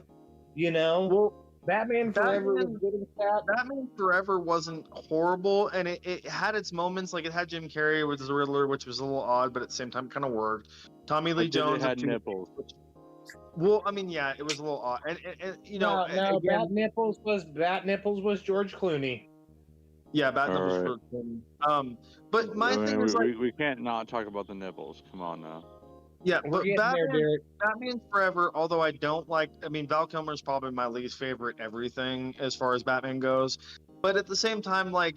You know, Well, Batman Forever was Batman good with that. Batman Forever wasn't horrible, and it had its moments. Like it had Jim Carrey with the Riddler, which was a little odd, but at the same time kind of worked. Tommy Lee But Jones it had as Two-Face, nipples. well, I mean, yeah, it was a little odd, and No, again, Bat Nipples was George Clooney. yeah, Bat All Nipples right. for but my I thing mean, is like, we can't not talk about the nipples. Come on now. yeah, We're but getting there, Derek. Batman Forever, although I don't like, I mean, Val Kilmer's probably my least favorite everything as far as Batman goes, but at the same time, like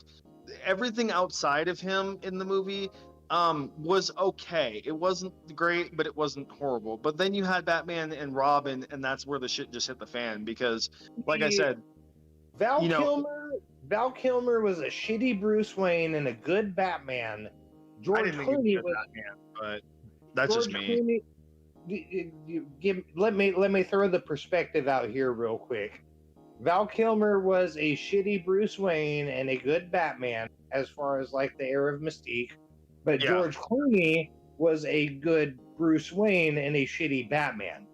everything outside of him in the movie was okay. It wasn't great, but it wasn't horrible. But then you had Batman and Robin, and that's where the shit just hit the fan because, like I said, Val you know, Kilmer was a shitty Bruce Wayne and a good Batman. I George didn't think he was Clooney good was Batman, but that's George just me. Clooney. Let me throw the perspective out here real quick. Val Kilmer was a shitty Bruce Wayne and a good Batman as far as like the era of Mystique, but Yeah. George Clooney was a good Bruce Wayne and a shitty Batman.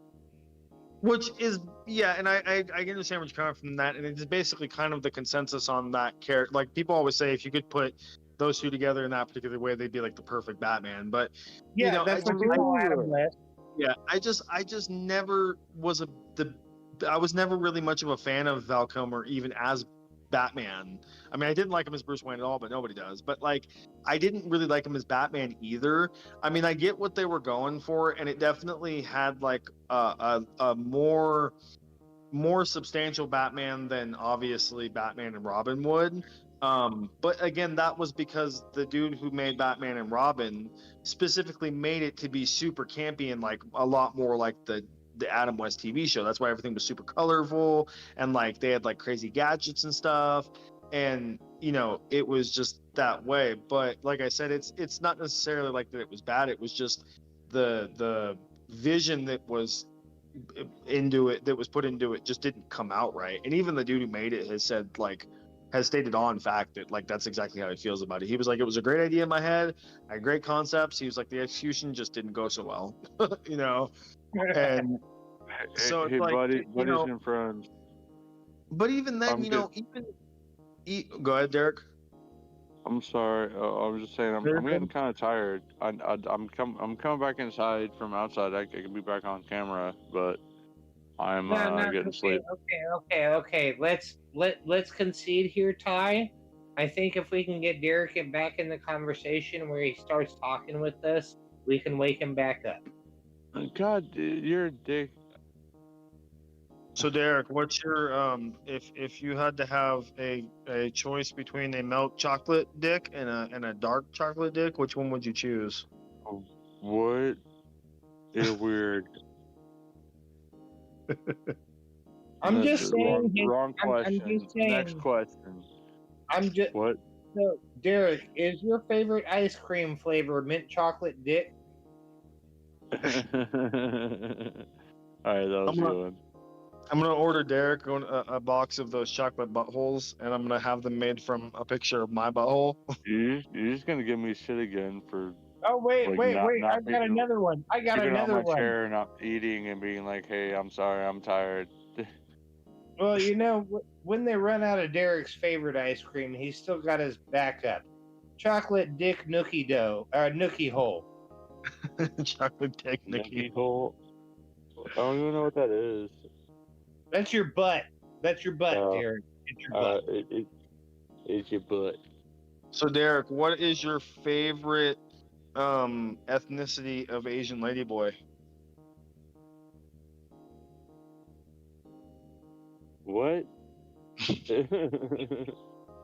Which is, yeah, and I understand where you're coming from that, and it's basically kind of the consensus on that character. Like people always say, if you could put those two together in that particular way, they'd be like the perfect Batman. But Yeah, you know, that's what you call Adam West. yeah, I just never was I was never really much of a fan of Val Kilmer even as Batman. I mean, I didn't like him as Bruce Wayne at all, but nobody does. But like, I didn't really like him as Batman either. I mean, I get what they were going for, and it definitely had like a more substantial Batman than obviously Batman and Robin would. But again, that was because the dude who made Batman and Robin specifically made it to be super campy and like a lot more like the Adam West TV show. That's why everything was super colorful and like they had like crazy gadgets and stuff. And you know, it was just that way. But like I said, it's not necessarily like that it was bad. It was just the vision that was put into it just didn't come out right. And even the dude who made it has stated on fact that like that's exactly how he feels about it. He was like, it was a great idea in my head, I had great concepts. He was like, the execution just didn't go so well. You know, and so it's Hey, like, buddy, you buddies know, and friends. but even then, I'm you know, go ahead, Derek. I'm sorry. I was just saying I'm getting kind of tired. I'm coming back inside from outside. I can be back on camera, but I'm getting sleep. Okay. Let's concede here, Ty. I think if we can get Derek back in the conversation where he starts talking with us, we can wake him back up. God, dude, you're a dick. So Derek, what's your if you had to have a choice between a milk chocolate dick and a dark chocolate dick, which one would you choose? What? You're weird. I'm just saying. Wrong question. I'm just saying. Next question. I'm just. What? So, Derek, is your favorite ice cream flavor mint chocolate dick? All right, that was a good one. I'm gonna order Derek a box of those chocolate buttholes, and I'm gonna have them made from a picture of my butthole. You're just gonna give me shit again for. Oh wait! Not I got another one. I got keeping another on my one. chair and not eating and being like, "Hey, I'm sorry, I'm tired." Well, you know, when they run out of Derek's favorite ice cream, he's still got his backup. chocolate dick nookie dough or nookie hole. Chocolate dick Nicky Nikki. hole. I don't even know what that is. That's your butt. That's your butt, Oh. Derek. It's your butt. It's your butt. So Derek, what is your favorite ethnicity of Asian ladyboy? What?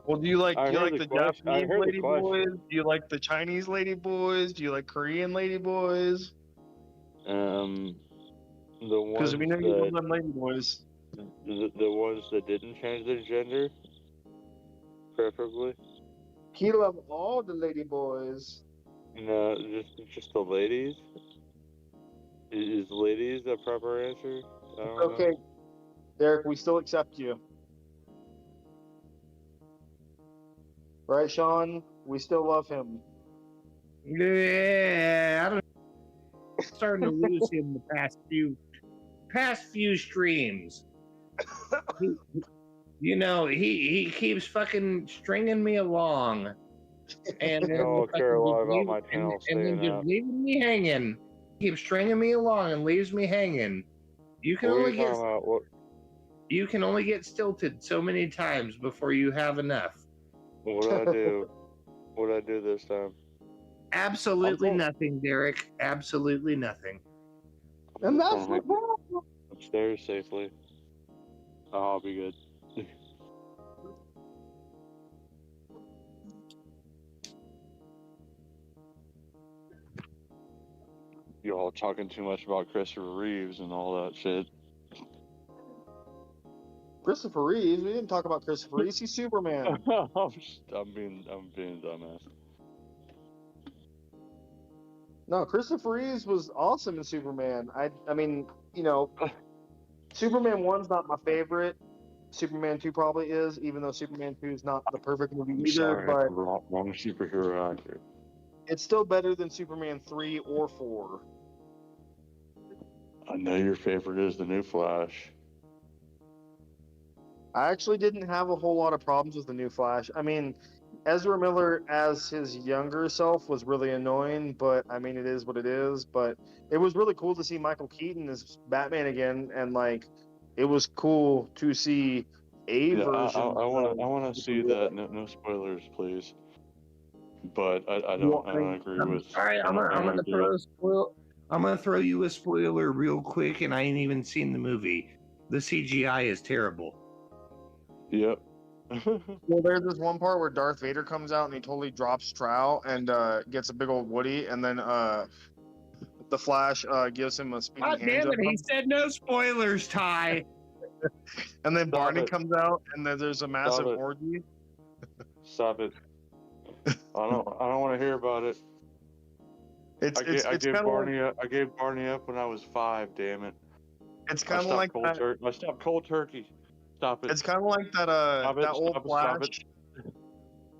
Well, do you like I heard the the question. I Japanese heard the ladyboys? question. Do you like the Chinese ladyboys? Do you like Korean ladyboys? The Because ones we know you love that them ladyboys. the ones that didn't change their gender, preferably. He love all the ladyboys. No, just the ladies. Is ladies the proper answer? I don't Okay, know. Derek, we still accept you. Right, Sean? We still love him. Yeah, I don't. I'm starting to lose him the past few streams. He keeps fucking stringing me along, and then No, I care a lot about my channel and staying then just up. leaving me hanging. Keeps stringing me along and leaves me hanging. You can What are only you get talking about? What? you can only get stilted so many times before you have enough. What did I do? What did I do this time? Absolutely I'm nothing, Derek. Absolutely nothing. And that's trying to the make it problem. upstairs safely. Oh, I'll be good. You're all talking too much about Christopher Reeves and all that shit. Christopher Reeves. We didn't talk about Christopher Reeves. He's Superman. I'm being dumbass. No, Christopher Reeves was awesome in Superman. I mean, Superman 1's not my favorite. Superman 2 probably is, even though Superman 2 is not the perfect movie I'm either, sorry, but wrong superhero actor. it's still better than Superman 3 or 4. I know your favorite is the new Flash. I actually didn't have a whole lot of problems with the new Flash. I mean, Ezra Miller as his younger self was really annoying, but I mean, it is what it is. But it was really cool to see Michael Keaton as Batman again, and like, it was cool to see a Yeah, version. I want to see that. No spoilers, please. But I don't agree with. All right, I'm gonna throw a spoil. I'm gonna throw you a spoiler real quick, and I ain't even seen the movie. The CGI is terrible. Yep. Well, there's this one part where Darth Vader comes out and he totally drops Trow and gets a big old Woody, and then the Flash gives him a speedy God hand damn job. it! He said no spoilers, Ty. And then Stop Barney it. comes out, and then there's a massive it. orgy. Stop it. I don't want to hear about it. It's I kind gave of Barney up. I gave Barney up when I was 5. Damn it. it's I kind of stopped like cold that. turkey. I stopped cold turkey. Stop it. It's kind of like that Stop it, that old stop it, Flash. stop it.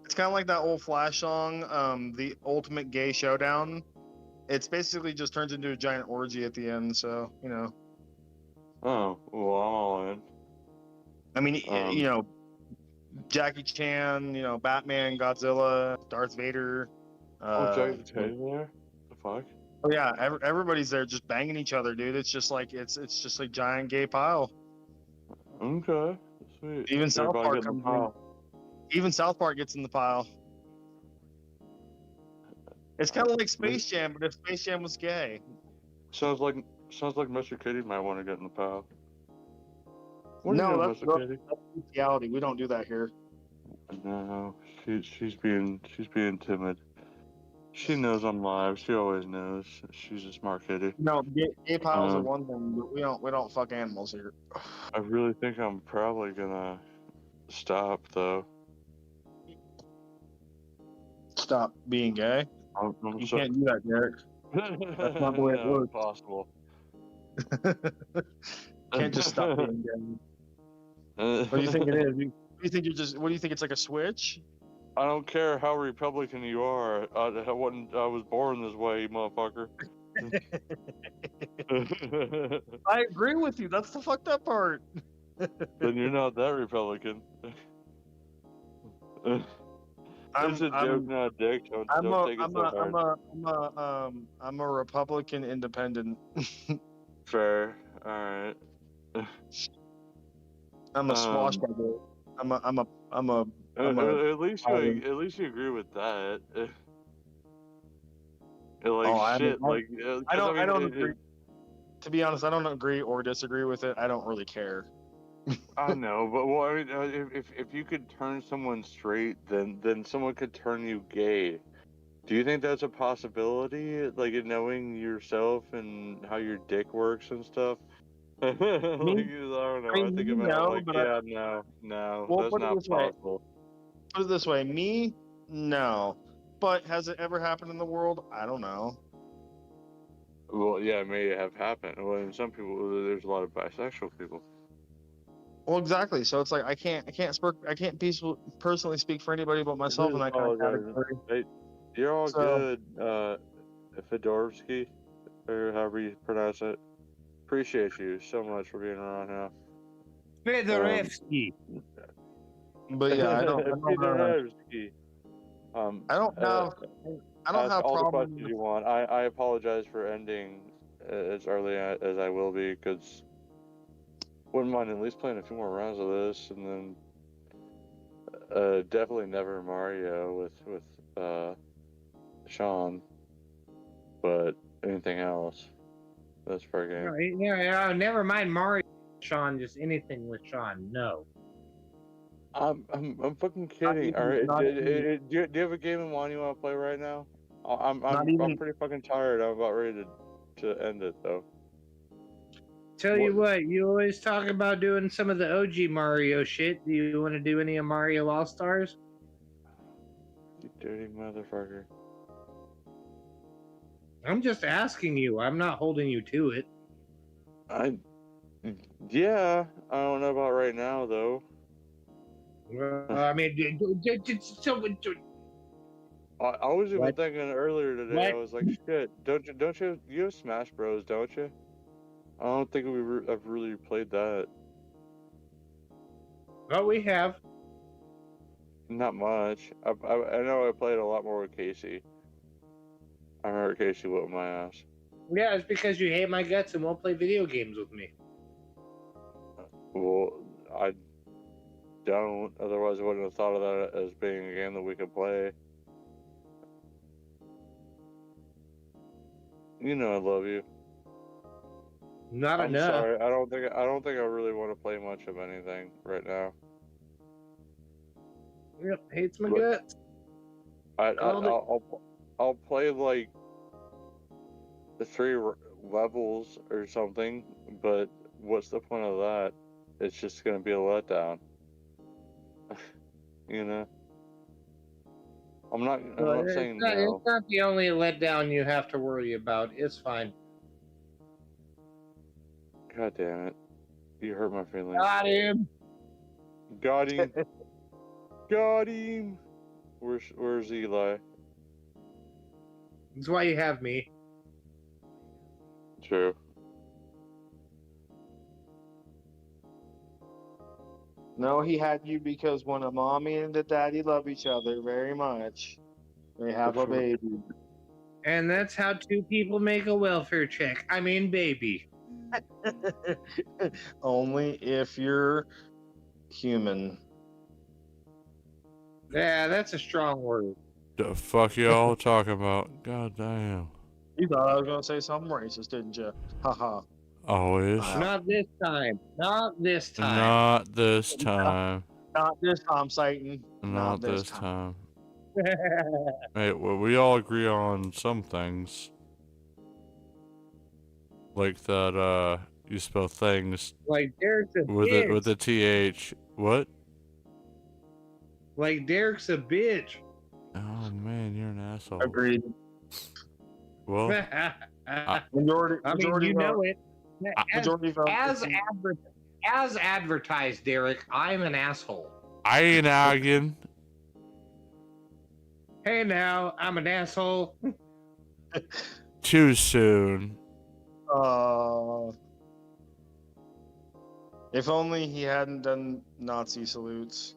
It's kind of like that old Flash song, the Ultimate Gay Showdown. It's basically just turns into a giant orgy at the end. So Oh, well, I'm all in. I mean, Jackie Chan, Batman, Godzilla, Darth Vader. Jackie Chan there? The fuck? Oh yeah, everybody's there just banging each other, dude. It's just like giant gay pile. Okay, sweet. Even South Everybody Park get in the comes in. pile. Even South Park gets in the pile. It's kind of like Space Jam, but if Space Jam was gay. Sounds like Mr. Kitty might want to get in the pile. What do you No, know, that's Mr. Kitty? bestiality. We don't do that here. No, she's being timid. She knows I'm live. She always knows. She's a smart kitty. No, gay piles are one thing, but we don't fuck animals here. I really think I'm probably gonna stop though. Stop being gay. You can't do that, Derek. That's not the way it No, works. Possible. Can't just stop being gay. What do you think it is? What do you think it's like a switch? I don't care how Republican you are. I was born this way, you motherfucker. I agree with you. That's the fucked up part. Then you're not that Republican. It's a joke, not a dick. Don't take it so hard. I'm a Republican independent. Fair. All right. I'm a swashbuckler. I'm a. At least you agree with that. Like shit. I don't agree. To be honest, I don't agree or disagree with it. I don't really care. I know, but well, I mean, if you could turn someone straight, then someone could turn you gay. Do you think that's a possibility? Like in knowing yourself and how your dick works and stuff. Like, I don't know. I think about like, no, Well, that's not possible. Put it this way, me, no. But has it ever happened in the world? I don't know. Well, yeah, it may have happened. Well, in some people, there's a lot of bisexual people. Well, exactly. So it's like I can't personally speak for anybody but myself in that kind of category. Hey, you're all good, Fedorovsky, or however you pronounce it. Appreciate you so much for being around now. Fedorovsky. But yeah, I don't have all problems. the questions you want. I apologize for ending as early as I will be, because wouldn't mind at least playing a few more rounds of this, and then definitely never Mario with Sean, but anything else, that's per game. Yeah, never mind Mario, Sean. Just anything with Sean. No. I'm fucking kidding. All right, do you have a game in mind you want to play right now? I'm pretty fucking tired. I'm about ready to end it though. Tell you what, you always talk about doing some of the OG Mario shit. Do you want to do any of Mario All Stars? You dirty motherfucker. I'm just asking you. I'm not holding you to it. Yeah, I don't know about right now though. I mean, I was even thinking earlier today. What? I was like, shit. Don't you have Smash Bros? Don't you? I don't think I've really played that. Oh, we have. Not much. I know I played a lot more with Casey. I remember Casey whipping my ass. Yeah, it's because you hate my guts and won't play video games with me. Well, I don't. Otherwise, I wouldn't have thought of that as being a game that we could play. You know I love you. Not I'm enough. sorry. I don't think I really want to play much of anything right now. Yep, hates my guts. I'll play like the 3 levels or something, but what's the point of that? It's just gonna be a letdown. You know. I'm not saying no. It's not the only letdown you have to worry about. It's fine. God damn it. You hurt my feelings. Got him. Got him. Got him. Where's Eli? That's why you have me. True. No, he had you because when a mommy and a daddy love each other very much, they have a baby. And that's how 2 people make a welfare check. I mean, baby. Only if you're human. Yeah, that's a strong word. The fuck y'all talking about? God damn. You thought I was gonna say something racist, didn't you? Haha. Always. Not this time. Not this time. Not this time. Not this time, Satan. Not this time. Hey, well, we all agree on some things. Like that, you spell things like Derek's a with bitch. it with the TH. What? Like Derek's a bitch. Oh man, you're an asshole. Agreed. Well, majority you know it. As advertised, Derek, I'm an asshole. I ain't arguing. Hey now, I'm an asshole. Too soon. If only he hadn't done Nazi salutes.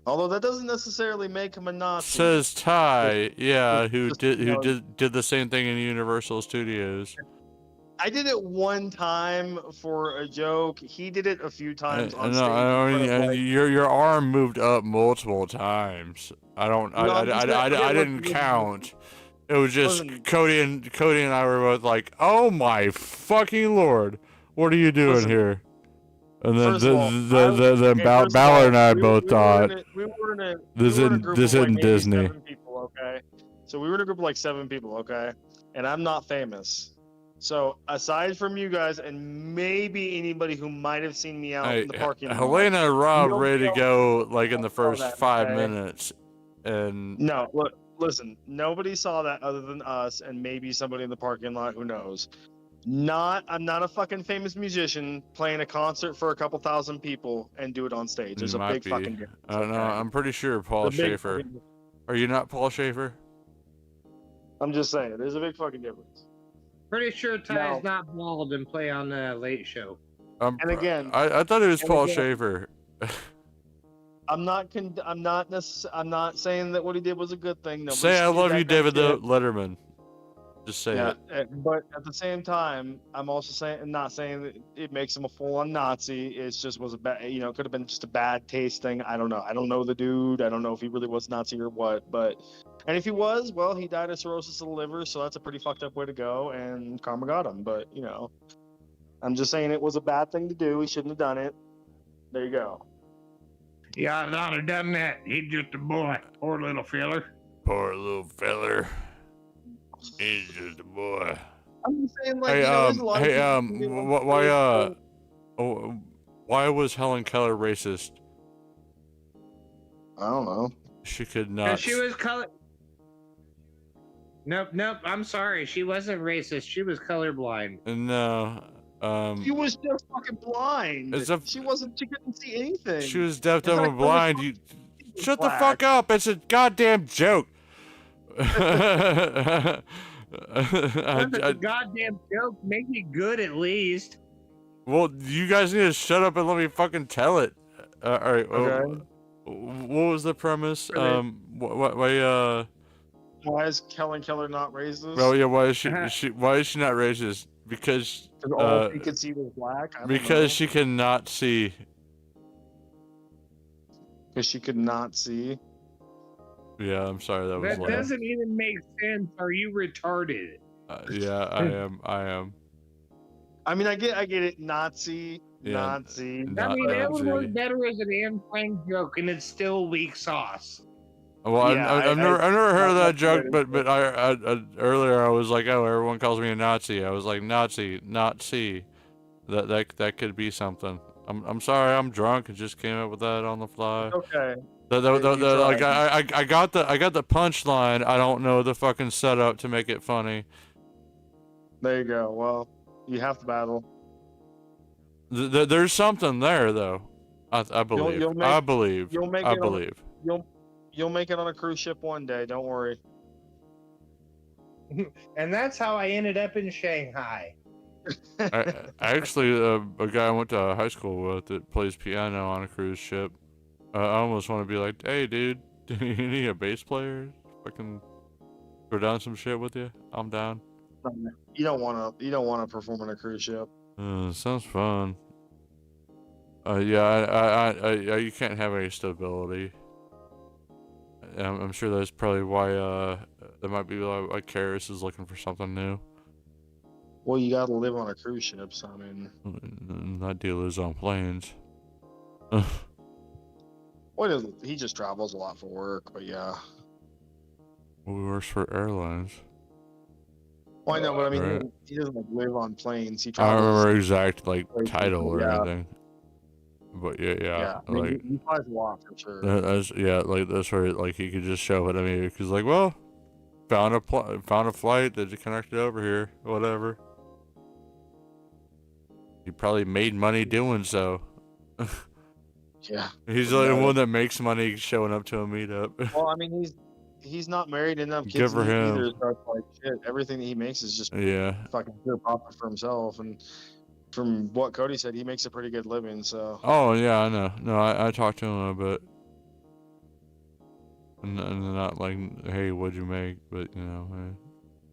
Although that doesn't necessarily make him a Nazi. Says Ty, yeah, who just, did you know, did the same thing in Universal Studios. I did it one time for a joke. He did it a few times on No, stage. I mean, but, like, your arm moved up multiple times. I don't, No, I'm just saying- okay, I didn't listen, count. It was just listen. Cody and I were both like, "Oh my fucking lord, what are you doing Listen, here?" And then first of all, okay, first of Ballard all, and I both thought we were in a this group this of like isn't maybe Disney. 7 people, okay? So we were in a group of like 7 people, okay? And I'm not famous. So aside from you guys and maybe anybody who might have seen me out Hey, in the parking lot, Helena and Rob nobody ready to else go like in the saw first that, 5 okay? minutes, and No, look, listen, nobody saw that other than us and maybe somebody in the parking lot, who knows. I'm not a fucking famous musician playing a concert for a couple thousand people and do it on stage. There's you a might big be. fucking difference. I don't know. Okay? I'm pretty sure Paul There's a big Schaefer. fucking- Are you not Paul Schaefer? I'm just saying, there's a big fucking difference. Pretty sure Ty's Now- not bald and play on the Late Show. And again- I thought it was and Paul again- Schaefer. I'm not saying that what he did was a good thing. Nobody Say I should do love that you, kind of David shit. Letterman. Just say Yeah, it. but at the same time, I'm also not saying that it makes him a full-on Nazi. It just was a bad, it could have been just a bad taste thing. I don't know. I don't know the dude. I don't know if he really was Nazi or what. And if he was, well, he died of cirrhosis of the liver, so that's a pretty fucked up way to go. And karma got him. But I'm just saying it was a bad thing to do. He shouldn't have done it. There you go. Yeah, I'd not have done that. He's just a boy. Poor little feller. Poor little feller. He's just a boy. I'm just saying, like, Hey, there's a lot of people who do why was Helen Keller racist? I don't know. She could not. Because she was color. Nope. I'm sorry. She wasn't racist. She was colorblind. No. She was just fucking blind. It's a- She couldn't see anything. She was deaf, It's dumb, like and blind. You shut the fuck up. It's a goddamn joke. If it's a goddamn joke, make it good at least. Well, you guys need to shut up and let me fucking tell it. All right. Okay. What was the premise? Really? Why is Helen Keller not racist? Well, yeah. Why is she why is she not racist? Because all she could see was black. I don't because know. she cannot see. Because she could not see. Yeah, I'm sorry. That was That lame. doesn't even make sense. Are you retarded? Yeah, I am. I mean, I get it. Nazi. Yeah. Nazi. I mean, that would work Nazi. better as an Anne Frank joke, and it's still weak sauce. Well, Yeah, I've never heard of that that's joke, good. but I earlier I was like, oh, everyone calls me a Nazi. I was like, Nazi, not see. That could be something. I'm sorry, I'm drunk. I just came up with that on the fly. Okay. Like I got the punchline. I don't know the fucking setup to make it funny. There you go. Well, you have to battle. There's something there though. I believe. you'll make- I believe. you'll make I it on- believe. You'll make it on a cruise ship one day. Don't worry. And that's how I ended up in Shanghai. I actually, a guy I went to high school with that plays piano on a cruise ship. I almost want to be like, hey, dude, do you need a bass player? Fucking go down some shit with you. I'm down. You don't want to perform on a cruise ship. Sounds fun. Yeah, you can't have any stability. I'm sure that's probably why there might be why Karis is looking for something new. Well, you got to live on a cruise ship, so I mean. That deal is on planes. Well, he just travels a lot for work, but yeah. Well, he works for airlines. Well, I know, but I mean, Right. he doesn't like, live on planes. He I don't travels. remember exact like places, title or yeah. anything. But yeah, I mean, like he flies a lot for sure. that's like that's where like he could just show it. I mean, because like, well, found a flight that connected over here, whatever. He probably made money doing so. Yeah. He's the only one that makes money showing up to a meetup. Well, I mean, he's not married and have Good kids for him. either. So it's like shit. Everything that he makes is just Yeah. fucking pure profit for himself. And from what Cody said, he makes a pretty good living. So Oh yeah, I know. No, I talked to him a bit. and not like, hey, what'd you make? But you know,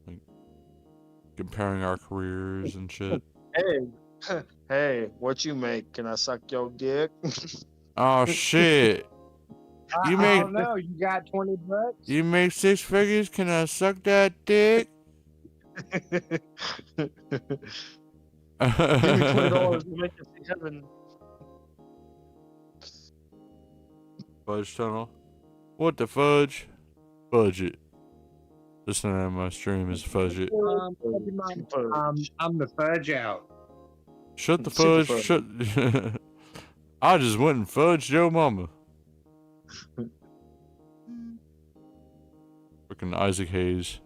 like comparing our careers and shit. Hey, hey, what you make? Can I suck your dick? Oh shit! You I make don't know. You got $20? you make 6 figures? Can I suck that dick? Give me $20 to make it to heaven. Fudge tunnel. What the fudge? Fudge it. This name of my stream is Fudge it. I'm the Fudge out. Shut the Super fudge. fudge. Shut. I just went and fudged your mama. Freaking Isaac Hayes.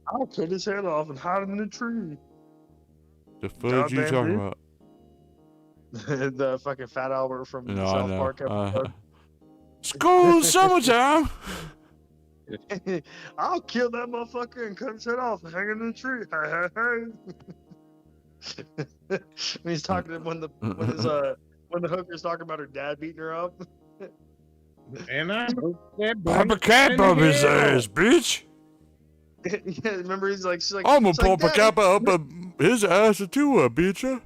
I'll cut his head off and hide him in a tree. The fudge you Goddamn, talking dude. about? The fucking Fat Albert from No, I South know. Park episode. School summertime. I'll kill that motherfucker and cut his head off and hang it in a tree. When he's talking when the hooker's talking about her dad beating her up. And I hope that Pop a cap up his ass, bitch. Yeah, remember she's like, I'm gonna she's like, pop a "Daddy." cap up his ass too, bitch.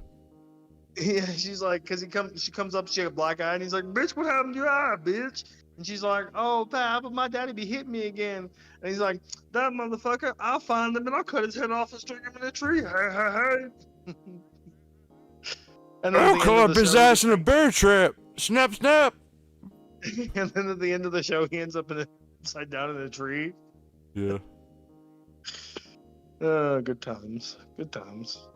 Yeah, she's like, cause she comes up, she got a black eye, and he's like, bitch, what happened to your eye, bitch? And she's like, oh, Papa, my daddy be hitting me again. And he's like, that motherfucker, I'll find him and I'll cut his head off and stick him in a tree. Hey, hey, hey. And then at I'll the end call of up the his show, ass in a bear trap. Snap, snap. and then at the end of the show, he ends up upside down in a tree. Yeah. Good times. Good times.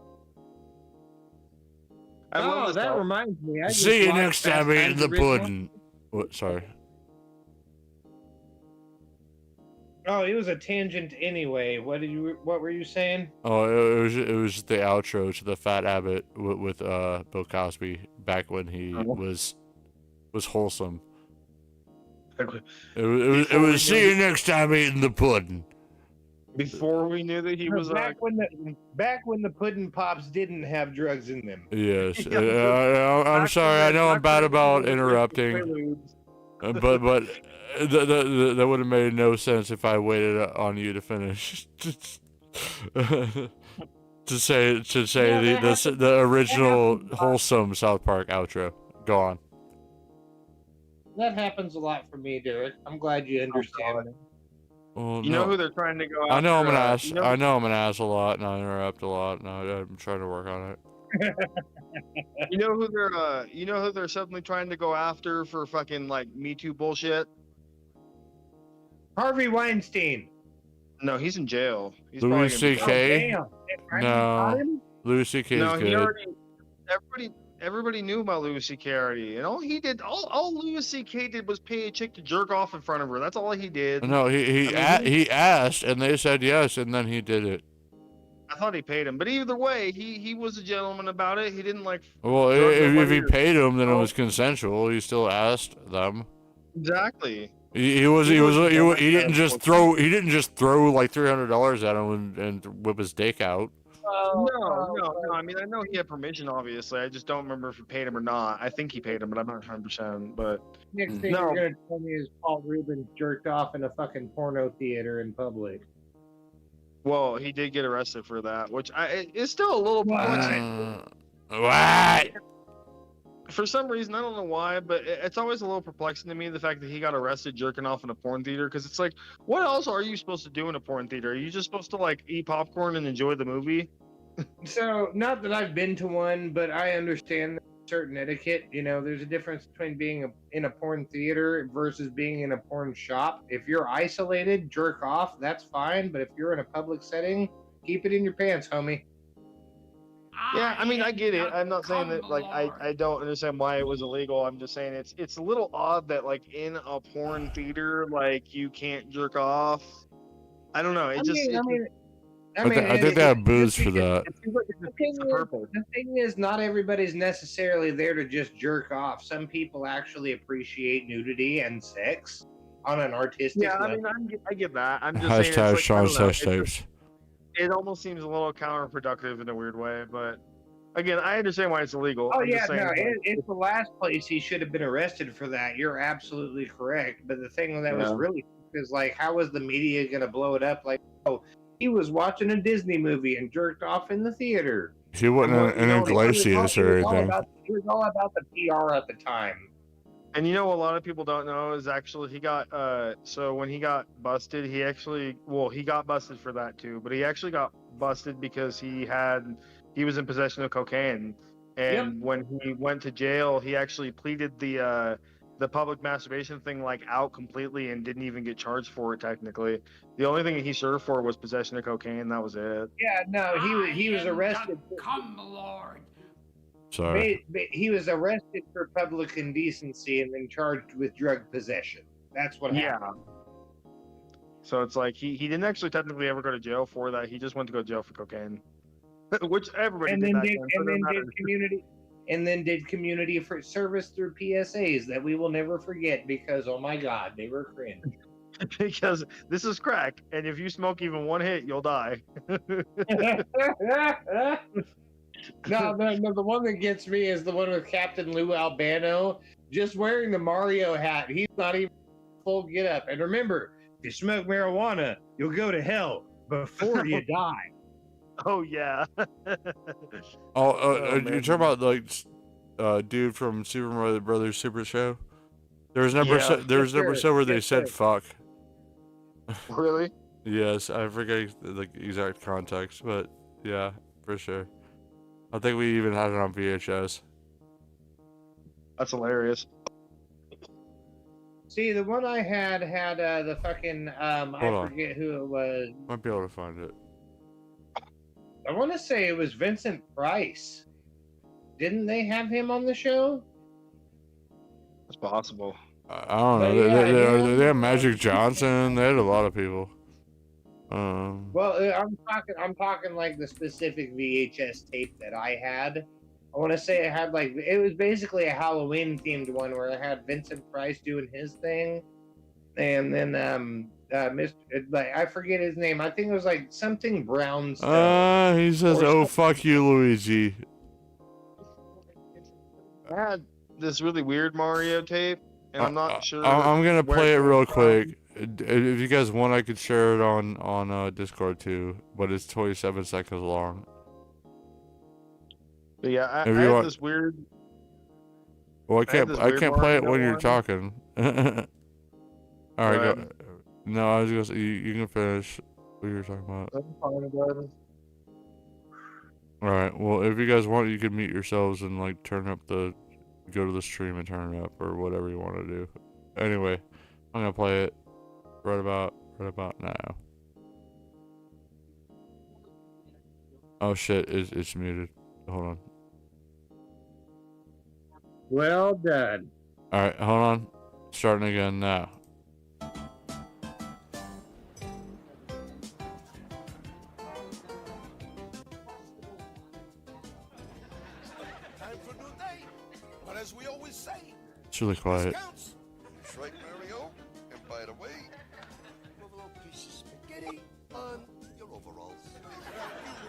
I love Oh, this that part. reminds me. I just See you watched next Fast time eating Times the at Ridgemont. pudding. What? Sorry. Oh, it was a tangent anyway. What were you saying? Oh, it was the outro to the Fat Abbott with Bill Cosby back when he was wholesome. It was see you next time eating the pudding. Before we knew that he was back when the Puddin' Pops didn't have drugs in them. Yes. Yeah, I'm back sorry. when I know I'm back bad when about the interrupting, Preludes. but that would have made no sense if I waited on you to finish. to say the original wholesome South Park outro. Go on. That happens a lot for me, Derek. I'm glad you understand. Well, You know who they're trying to go after? I know I'm an ass. You know, I know I'm an ass a lot, and I interrupt a lot, and I'm trying to work on it. you know who they're suddenly trying to go after for fucking like Me Too bullshit? Harvey Weinstein. No, he's in jail. He's Louis probably gonna be- C.K. Damn. No. Louis C.K. No, is he good. already. Everybody knew about Louis C.K. already, and all Louis C.K. did was pay a chick to jerk off in front of her. That's all he did. No, he asked, and they said yes, and then he did it. I thought he paid him, but either way, he was a gentleman about it. He didn't like. Well, drug if nobody he or- paid him, then it was consensual. He still asked them. Exactly. He didn't just throw like $300 at him and whip his dick out. No. I mean, I know he had permission. Obviously, I just don't remember if he paid him or not. I think he paid him, but I'm not 100%. But Next thing No. you're gonna tell me is Paul Rubin jerked off in a fucking porno theater in public. well, he did get arrested for that, which it's still a little. What? For some reason, I don't know why, but it's always a little perplexing to me the fact that he got arrested jerking off in a porn theater. Because it's like, what else are you supposed to do in a porn theater? Are you just supposed to like eat popcorn and enjoy the movie? So, not that I've been to one, but I understand certain etiquette. You know, there's a difference between being in a porn theater versus being in a porn shop. If you're isolated, jerk off, that's fine. But if you're in a public setting, keep it in your pants, homie. Yeah, I mean, I get it. I'm not saying that like I don't understand why it was illegal. I'm just saying it's a little odd that like in a porn theater like you can't jerk off. I don't know. I think they have booze for that. It seems like it's a piece of purpose. The thing is, not everybody's necessarily there to just jerk off. Some people actually appreciate nudity and sex on an artistic Yeah, level. I mean, I get that. I'm just Hashtag saying it's Sean like, I don't know, sex tapes. it almost seems a little counterproductive in a weird way, but again, I understand why it's illegal. Oh I'm yeah, just saying, no, like, it's the last place he should have been arrested for that. You're absolutely correct. But the thing that was Yeah. really Because, like, how was the media going to blow it up? Like, oh, he was watching a Disney movie and jerked off in the theater. He wasn't an Iglesias or anything. It was all about the PR at the time. And you know what a lot of people don't know is actually he got so when he got busted, he got busted for that too, but he actually got busted because he was in possession of cocaine. And when he went to jail, he actually pleaded the public masturbation thing like out completely and didn't even get charged for it technically. The only thing he served for was possession of cocaine, that was it. Yeah, no, he was arrested. Come, Lord. Sorry. He was arrested for public indecency and then charged with drug possession. That's what happened. So it's like he didn't actually technically ever go to jail for that. He just went to go to jail for cocaine, which everybody did back then. And then did community for service through PSAs that we will never forget because oh my God, they were cringe. Because this is crack, and if you smoke even one hit, you'll die. No, the one that gets me is the one with Captain Lou Albano just wearing the Mario hat. He's not even full get up. And remember, if you smoke marijuana, you'll go to hell before you die. Oh yeah. You're talking about like dude from Super Mario Brothers Super Show? There was never so where they said fuck. Really? Yes, I forget the exact context, but yeah, for sure. I think we even had it on VHS. That's hilarious. See, the one I had the fucking I forget who it was. Might be able to find it. I want to say it was Vincent Price. Didn't they have him on the show? It's possible. I don't know. They had Magic Johnson. They had a lot of people. Well, I'm talking like the specific VHS tape that I had. I want to say it had it was basically a Halloween themed one where it had Vincent Price doing his thing, and then I forget his name. I think it was like something Brownstone. He says, "Oh fuck you, Luigi." I had this really weird Mario tape, and I'm not sure. I'm gonna play it real quick. If you guys want, I could share it on Discord too, but it's 27 seconds long. But yeah, I had this weird. Well, I can't play it when you're talking. All right, go. No, I was gonna say you can finish what you were talking about. All right. Well, if you guys want, you can mute yourselves and like go to the stream and turn it up or whatever you want to do. Anyway, I'm gonna play it. Right about now. Oh shit, it's muted. Hold on. Well done. Alright, hold on. Starting again now. Time for a new day. But as we always say, It's really quiet. counts. That's right, Mario. And by the way, a little piece of spaghetti on your overalls.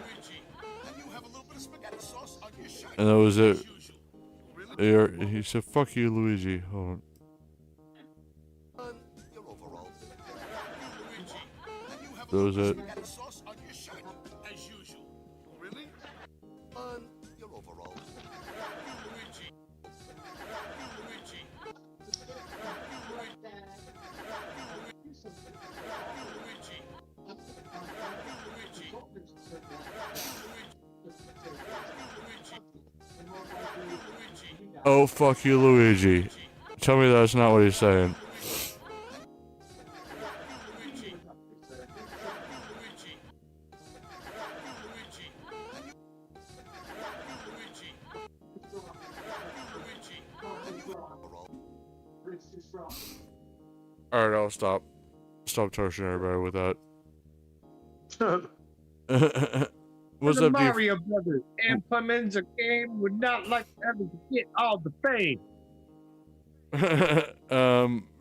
Luigi, and you have a little bit of spaghetti sauce on your shirt. And that was it. Really? He said, "Fuck you, Luigi." Hold on. On your overalls. Luigi, and you have a That was little it. bit of spaghetti sauce on your shirt, as usual. Really? On your overalls. Luigi. Luigi. Oh, fuck you, Luigi. Tell me that's not what he's saying. Alright, I'll stop. Stop torturing everybody with that. What's the up, dude? Mario Brothers implements a game would not like to ever get all the fame.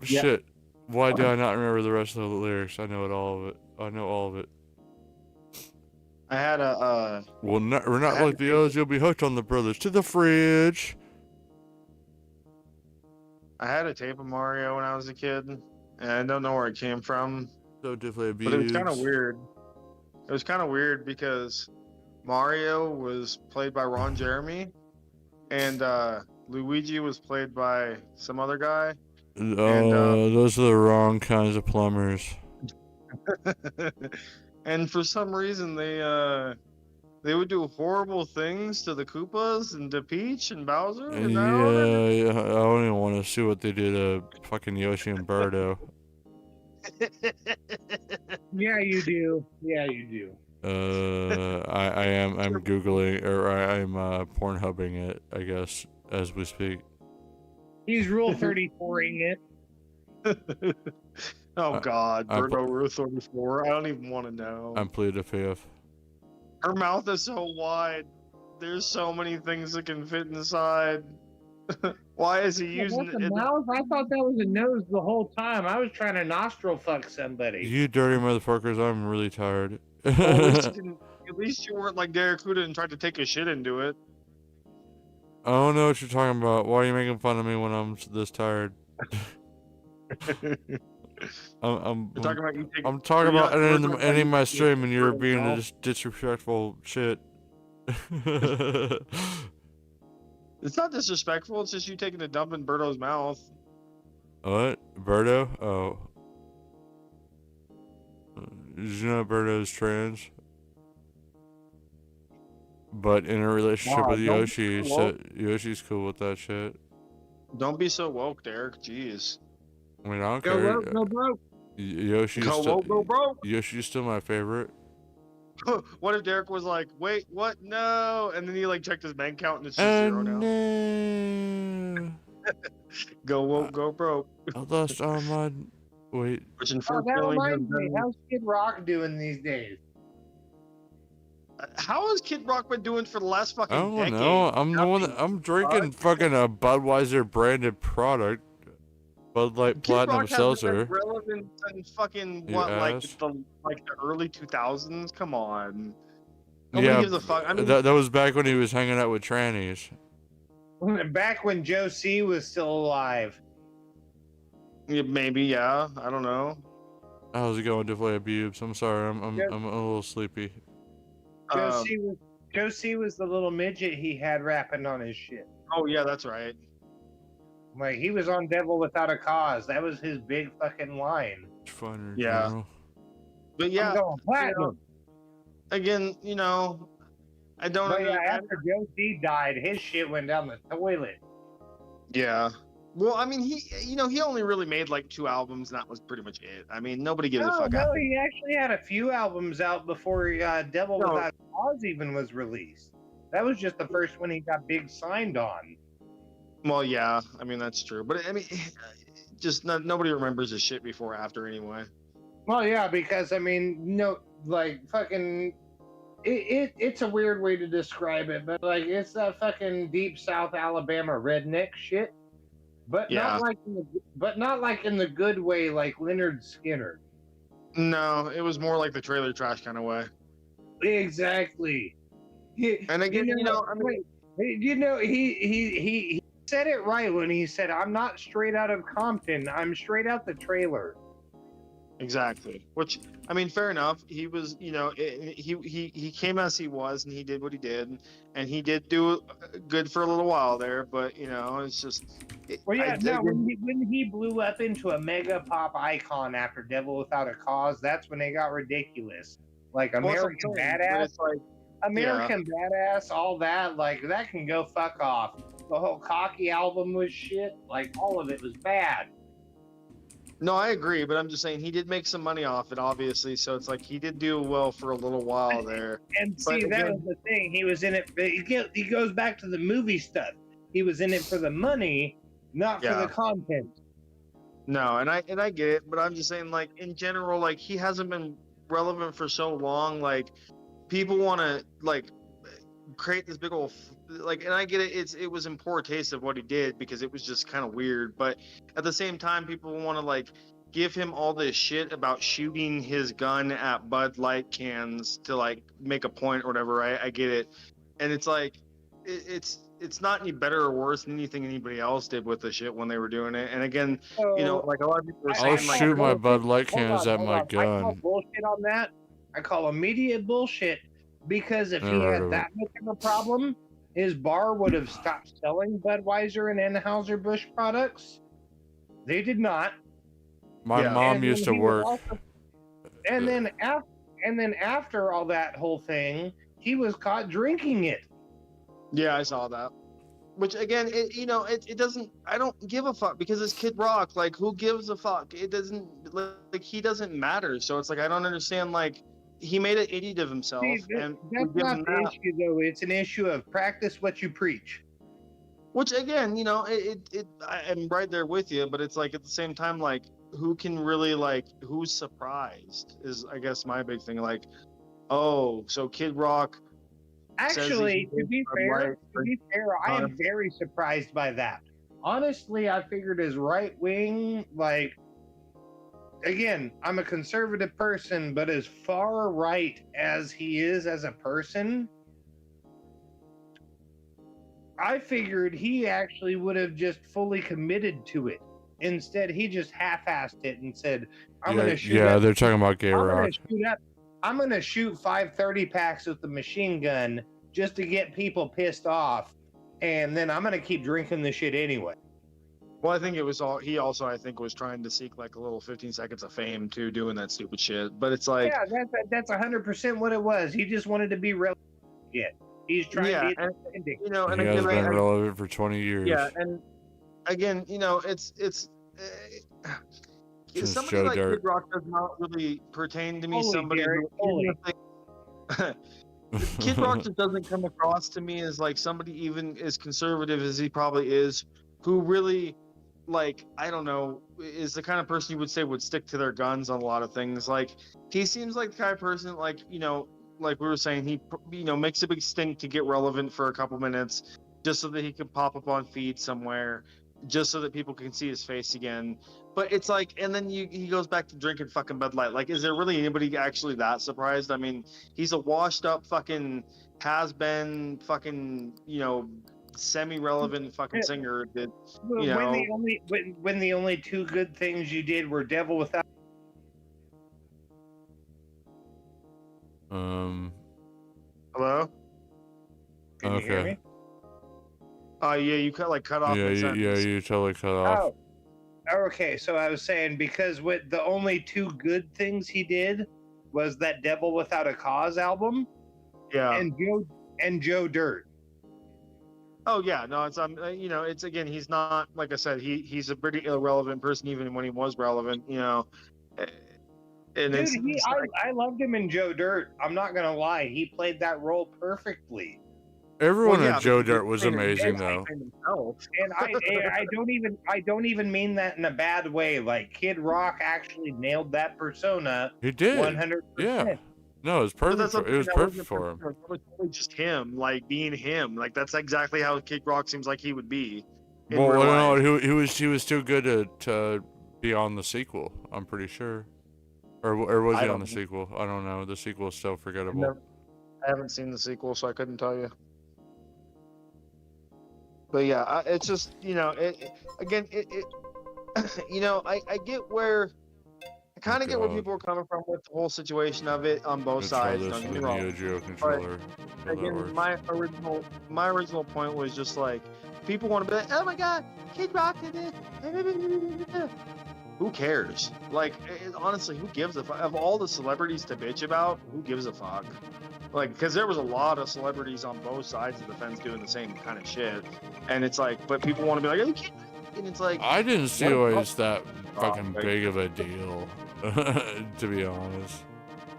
Shit. Why do I not remember the rest of the lyrics? I know all of it. I know all of it. I had a Well, we're not like the others. You'll be hooked on the brothers. To the fridge. I had a tape of Mario when I was a kid, and I don't know where it came from, So definitely but it was kind of abused. weird. It was kind of weird because Mario was played by Ron Jeremy, and Luigi was played by some other guy. And Those are the wrong kinds of plumbers. and for some reason they would do horrible things to the Koopas and to Peach and Bowser. And I don't even want to see what they did to fucking Yoshi and Birdo. Yeah, you do. Yeah, you do. I'm googling or I'm Pornhubbing it, I guess, as we speak. He's Rule 34ing it. Oh God, I'm Birdo Rule 34. I don't even want to know. I'm plead the fifth. Her mouth is so wide. There's so many things that can fit inside. Why is he using That's a it? mouth? I thought that was a nose the whole time. I was trying to nostril fuck somebody. You dirty motherfuckers, I'm really tired. Well, at least you weren't like Derek Huda and tried to take a shit into it. I don't know what you're talking about. Why are you making fun of me when I'm this tired? I'm You're talking about you taking. I'm talking about ending my stream and you're being mouth. this disrespectful shit. It's not disrespectful. It's just you taking a dump in Birdo's mouth. What? Birdo? Oh. Did you know Birdo's trans? But in a relationship with don't Yoshi, be so Yoshi's cool with that shit. Don't be so woke, Derek. Jeez. I mean, I don't Go care. woke, go broke. Yoshi's Go still, woke, go broke. Yoshi's still my favorite. What if Derek was like, wait, what? No. And then he like checked his bank account and it's just zero now. No. Go woke, go broke. I lost all my. Wait. Which Oh, that unfortunately has reminds me. been... How's Kid Rock doing these days? How has Kid Rock been doing for the last fucking I don't decade? know. I'm the one. I'm drinking fucking a Budweiser branded product. Bud Light Kid Platinum Rock hasn't Seltzer. been relevant in fucking You what, ass. like the early 2000s? Come on. Nobody Yeah, gives a fuck. I mean, that was back when he was hanging out with trannies. Back when Joe C was still alive. yeah, maybe, yeah. I don't know. How's it going, Deflay Bubes? I'm sorry, I'm Yeah. a little sleepy. Joe C was the little midget he had rapping on his shit. Oh yeah, that's right. Like, he was on Devil Without a Cause. That was his big fucking line. It's funny. Yeah. General. But yeah, I'm going platinum. again, I don't But know. yeah, after Joe C died, his shit went down the toilet. Yeah. Well, I mean, he only really made like 2 albums, and that was pretty much it. I mean, nobody gives a fuck. No, he actually had a few albums out before Devil Without a Cause even was released. That was just the first one he got big signed on. Well, yeah, I mean that's true, but I mean, just nobody remembers his shit before or after anyway. Well, yeah, because I mean, like fucking, it's a weird way to describe it, but like it's that fucking deep South Alabama redneck shit, but Yeah. not like in the good way, like Leonard Skinner. No, it was more like the trailer trash kind of way. Exactly. And again, I mean, he said it right when he said, "I'm not straight out of Compton. I'm straight out the trailer." exactly. Which, I mean, fair enough. He was, he came as he was, and he did what he did, and he did do good for a little while there. But it's just. Well, yeah, when he blew up into a mega pop icon after Devil Without a Cause, that's when they got ridiculous. Like American Badass, American Badass, all that, like that can go fuck off. The whole Cocky album was shit. Like all of it was bad. No, I agree, but I'm just saying he did make some money off it, obviously. So it's like he did do well for a little while there. And see, that was the thing. He was in it. He goes back to the movie stuff. He was in it for the money, not for the content. No, and I get it, but I'm just saying, like in general, like he hasn't been relevant for so long. Like people want to like create this big old like, and I get it. It was in poor taste of what he did because it was just kind of weird. But at the same time, people want to like give him all this shit about shooting his gun at Bud Light cans to like make a point or whatever. I get it, and it's like it's it's not any better or worse than anything anybody else did with the shit when they were doing it. And again, you know, So like a lot of people were I'll saying, like, shoot my Bud Light hold cans on, at hold my on. I call gun. bullshit on that. I call immediate bullshit because if he Never heard had of that much of a problem, his bar would have stopped selling Budweiser and Anheuser-Busch products. They did not. My Yeah. mom And used then to he was work. also- and then after all that whole thing, he was caught drinking it. yeah, I saw that. Which again, it doesn't. I don't give a fuck because it's Kid Rock. Like, who gives a fuck? It doesn't. Like, he doesn't matter. So it's like I don't understand. Like, he made an idiot of himself, See, and we that's give not him the that. issue, though. It's an issue of practice what you preach. Which again, I'm right there with you. But it's like at the same time, like, who can really like who's surprised is I guess my big thing. Like, oh, so Kid Rock. Actually, to be fair, I am Huh? very surprised by that. Honestly, I figured as right wing, like, again, I'm a conservative person, but as far right as he is as a person, I figured he actually would have just fully committed to it. Instead, he just half-assed it and said, "I'm Yeah, gonna shoot." yeah, up- they're talking about Gay I'm Rock. gonna shoot up. I'm gonna shoot 530 packs with the machine gun just to get people pissed off, and then I'm gonna keep drinking the shit anyway. Well, I think it was all. He also, I think, was trying to seek like a little 15 seconds of fame too, doing that stupid shit. But it's like, Yeah, that's 100% what it was. He just wanted to be relevant. Yeah, he's trying yeah, to and, be and He has again, been relevant for 20 years. yeah, and again, it's Since somebody Joe like Dirt. Kid Rock does not really pertain to me. Holy, Somebody Derek, who, even holy. if they, Kid Rock just doesn't come across to me as like somebody even as conservative as he probably is, who really, like, I don't know, is the kind of person you would say would stick to their guns on a lot of things. Like, he seems like the kind of person, like, like we were saying, he, makes a big stink to get relevant for a couple minutes just so that he can pop up on feed somewhere, just so that people can see his face again. But it's like, and then he goes back to drinking fucking Bud Light. Like, is there really anybody actually that surprised? I mean, he's a washed up fucking has-been fucking, semi-relevant fucking singer that, When the only two good things you did were Devil Without. Hello? Can you hear Okay. me? Yeah, you cut off Yeah, mid-sentence. you totally cut off. Oh, okay. So I was saying because with the only two good things he did was that Devil Without a Cause album Yeah. and Joe Dirt. Oh yeah, no, it's it's again, he's not, like I said, he's a pretty irrelevant person even when he was relevant, And Dude, it's like, I loved him in Joe Dirt. I'm not gonna lie, he played that role perfectly. Everyone well, yeah, in Joe because Dirt was he's playing amazing, himself. though. And I don't even mean that in a bad way. Like, Kid Rock actually nailed that persona. He did. 100%. Yeah. No, it was But perfect. that's It was perfect for him. It was totally just him, like being him. Like that's exactly how Kid Rock seems like he would be. In Well, real no, life. he was too good to be on the sequel. I'm pretty sure, or was I he don't on the know. sequel? I don't know. The sequel is so forgettable. I haven't seen the sequel, so I couldn't tell you. But yeah, it's just I get where. I kind of get where God. people are coming from with the whole situation of it on both Let's try sides. this Don't get with me the wrong. Neo Geo controller. How that Again, works. my original point was just like people want to be like, oh my god, Kid Rock did it. Who cares? Like, honestly, who gives a fuck? Of all the celebrities to bitch about, who gives a fuck? Like, because there was a lot of celebrities on both sides of the fence doing the same kind of shit, and it's like, but people want to be like, oh, Kid Rock, and it's like, I didn't see what it the was that fucking like- big of a deal, to be honest.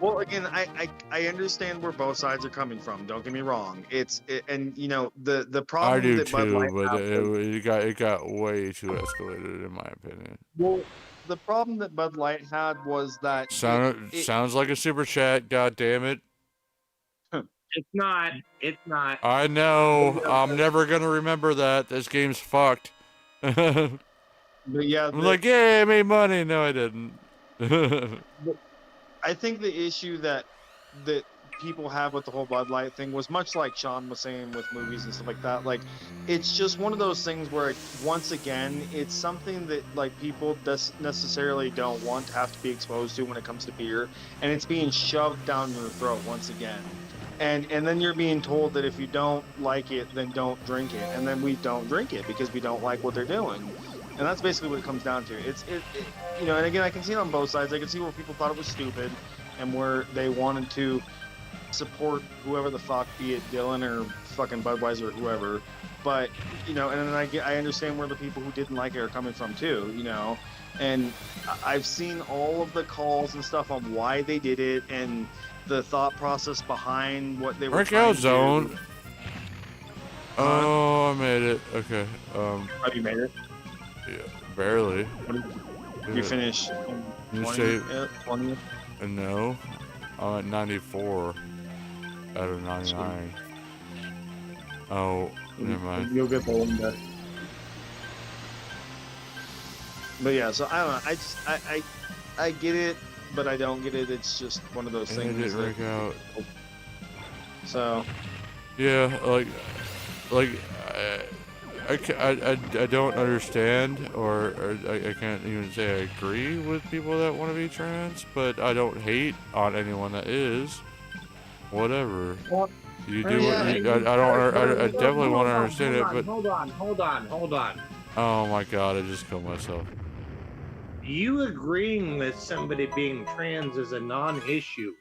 well, again, I understand where both sides are coming from. Don't get me wrong. And the problem I do that Bud too, Light but had was- it got way too escalated, in my opinion. well, the problem that Bud Light had was that Sounds like a super chat. God damn it! It's not. It's not. I know. I'm never gonna remember that. This game's fucked. I'm but yeah, like, yeah, I made money. No, I didn't. I think the issue that people have with the whole Bud Light thing was much like Sean was saying with movies and stuff like that. Like, it's just one of those things where, once again, it's something that like people necessarily don't want to have to be exposed to when it comes to beer, and it's being shoved down your throat once again. And then you're being told that if you don't like it, then don't drink it, and then we don't drink it because we don't like what they're doing. And that's basically what it comes down to. It you know, and again, I can see it on both sides. I can see where people thought it was stupid, and where they wanted to support whoever the fuck, be it Dylan or fucking Budweiser or whoever. But you know, and then I understand where the people who didn't like it are coming from too. You know, and I've seen all of the calls and stuff on why they did it and the thought process behind what they were Breakout trying to zone. do. Oh, I made it. Okay. Have you made it? Yeah, barely. You finished You 20? say- Yeah, 20? No, I'm at 94 out of 99. Oh, never mind. You'll get the one back. But yeah, so I don't know. I get it, but I don't get it. It's just one of those And it things. didn't work out. So Yeah, I don't understand, or I can't even say I agree with people that want to be trans, but I don't hate on anyone that is. Whatever. Well, You do what you, I definitely want to understand it, but Hold on. oh my god, I just killed myself. You agreeing with somebody being trans is a non-issue.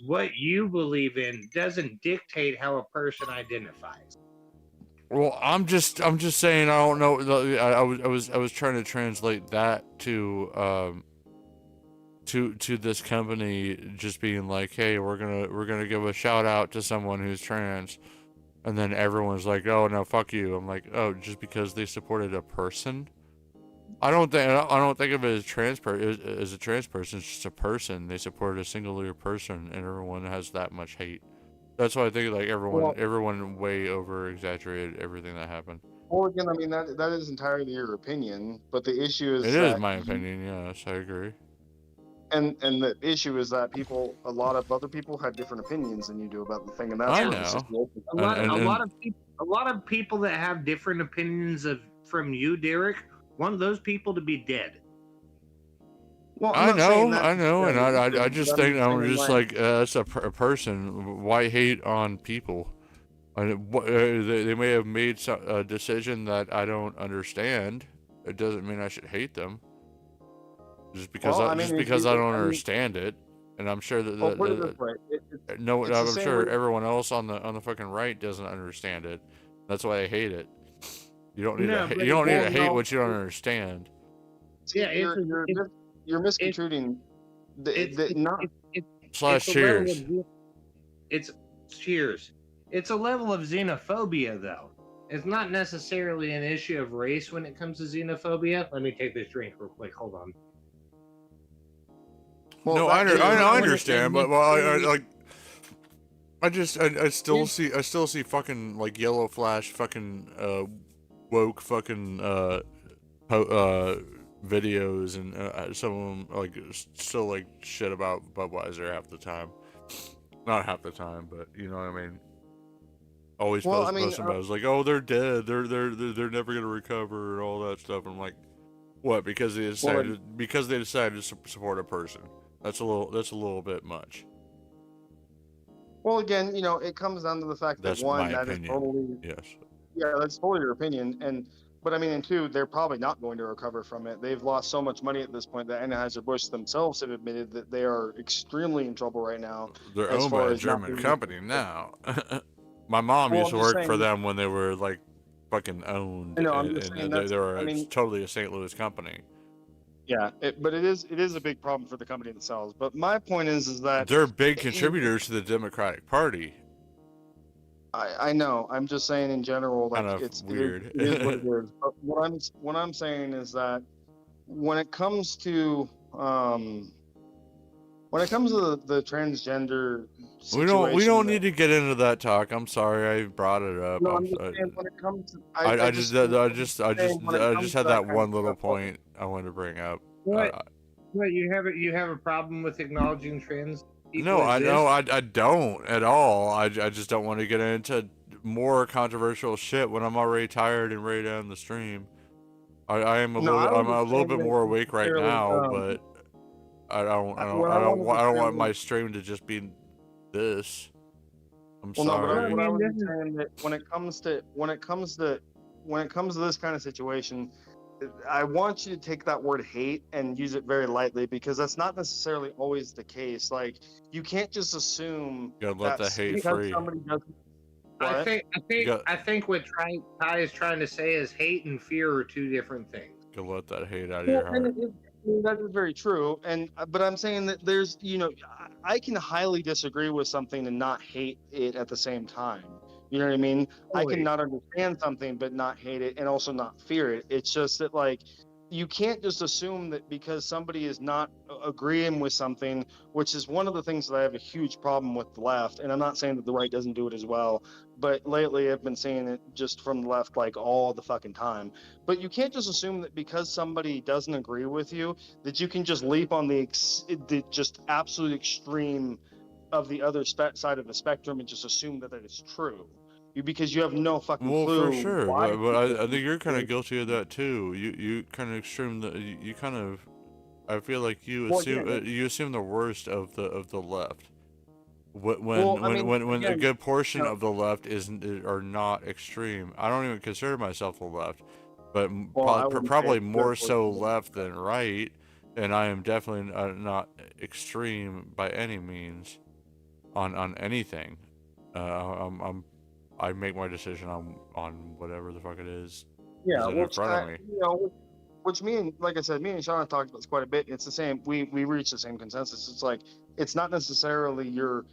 What you believe in doesn't dictate how a person identifies. Well, I'm just saying I don't know. I was trying to translate that to this company just being like, hey, we're gonna give a shout out to someone who's trans, and then everyone's like, oh no, fuck you. I'm like, oh, just because they supported a person. I don't think of it as as a trans person. It's just a person. They supported a singular person, and everyone has that much hate. That's why I think like everyone way over exaggerated everything that happened. well, again, I mean that is entirely your opinion, but the issue is It that is my opinion. Yes, I agree. and the issue is that a lot of other people had different opinions than you do about the thing, and that's I where know. the situation- A lot of people that have different opinions from you, Derek, want those people to be dead. Well, I'm I not saying know, that I know, and I just but think I'm saying, just like that's a person. Why hate on people? They may have made a decision that I don't understand. It doesn't mean I should hate them. Just because Well, I I mean, just because I I don't mean- understand it, and I'm sure that well, put it this way. no, it's the I'm same sure way- everyone else on the fucking right doesn't understand it. That's why I hate it. You don't need No, to but you don't need to well, hate no. what you don't understand. See, Yeah, you're misconstruing. Slash it's a level cheers. of- It's cheers. It's a level of xenophobia, though. It's not necessarily an issue of race when it comes to xenophobia. Let me take this drink real quick. Hold on. Well, No, that is- I understand, but I still see fucking like yellow flash fucking woke fucking videos, and some of them like still like shit about Budweiser half the time. Not half the time, but you know what I mean. Always Well, post about it's like, oh, they're dead, they're never gonna recover and all that stuff. I'm like, what? Because they decided to support a person. That's a little bit much. Well, again, it comes down to the fact That's that one, my that is opinion. totally, Yes. yeah, that's totally your opinion, but I mean, and two, they're probably not going to recover from it. They've lost so much money at this point that Anheuser-Busch themselves have admitted that they are extremely in trouble right now. They're as owned far by a as not German being- company now. My mom Well, used to I'm just work for saying- them when they were like fucking owned, I know, I'm and, just saying and that's- they were I mean- totally a St. Louis company. Yeah, but it is a big problem for the company themselves. But my point is that They're big contributors to the Democratic Party. I know. I'm just saying in general, like Kind of it's weird. It is what it is. But what I'm saying is that when it comes to the transgender We don't situation, need to get into that talk. I'm sorry I brought it up. No, I'm I'm just sorry. saying when it comes to I just had that that kind one of little stuff, point I wanted to bring up. What? You have a problem with acknowledging trans? people No, I exist. know I don't at all. I just don't want to get into more controversial shit when I'm already tired and ready to end the stream. I am a No, little I bit, I'm wasn't a little saying bit that more awake right necessarily, now, but what I wanted to I don't say want was, my stream to just be this. I'm well, no, but sorry. what I mean, was this is- saying that when it comes to this kind of situation, I want you to take that word hate and use it very lightly, because that's not necessarily always the case. Like, you can't just assume You gotta let that hate because free. somebody doesn't. I What? think what Ty is trying to say is hate and fear are two different things. You gotta let that hate out of Well, your heart. that is very true, but I'm saying that there's, I can highly disagree with something and not hate it at the same time. You know what I mean? I can not understand something but not hate it, and also not fear it. It's just that, like, you can't just assume that because somebody is not agreeing with something, which is one of the things that I have a huge problem with the left. And I'm not saying that the right doesn't do it as well, but lately I've been seeing it just from the left like all the fucking time. But you can't just assume that because somebody doesn't agree with you that you can just leap on the just absolute extreme of the other side of the spectrum and just assume that that is true. Because you have no fucking Well, clue for sure, why. but I think you're kind of guilty of that too. You kind of extreme the you kind of. I feel like you Well, assume again, you assume the worst of the left. well, I mean, When a again, good portion you know, of the left are not extreme. I don't even consider myself the left, but well, I wouldn't say probably it's more good for so you. left than right. And I am definitely not extreme by any means on anything. I make my decision on whatever the fuck it is Yeah, presented in front of me. which me and, like I said, me and Sean have talked about this quite a bit. It's the same. We reached the same consensus. It's like, it's not necessarily your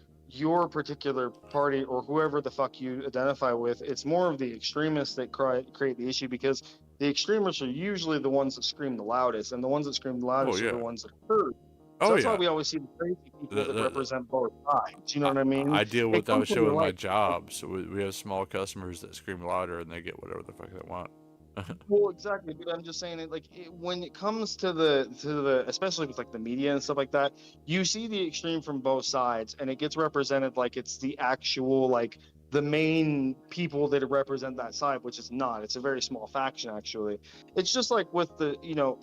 particular party or whoever the fuck you identify with. It's more of the extremists that create the issue, because the extremists are usually the ones that scream the loudest, and the ones that scream the Oh loudest are yeah. the ones that hurt. So Oh that's why yeah. we always see the crazy people that The- represent both sides. You know what I mean? I deal It with that comes from shit the with my right. job. So we have small customers that scream louder and they get whatever the fuck they want. Well, exactly, but I'm just saying it like when it comes to the especially with like the media and stuff like that, you see the extreme from both sides, and it gets represented like it's the actual, like, the main people that represent that side, which is not. It's a very small faction, actually. It's just like with the,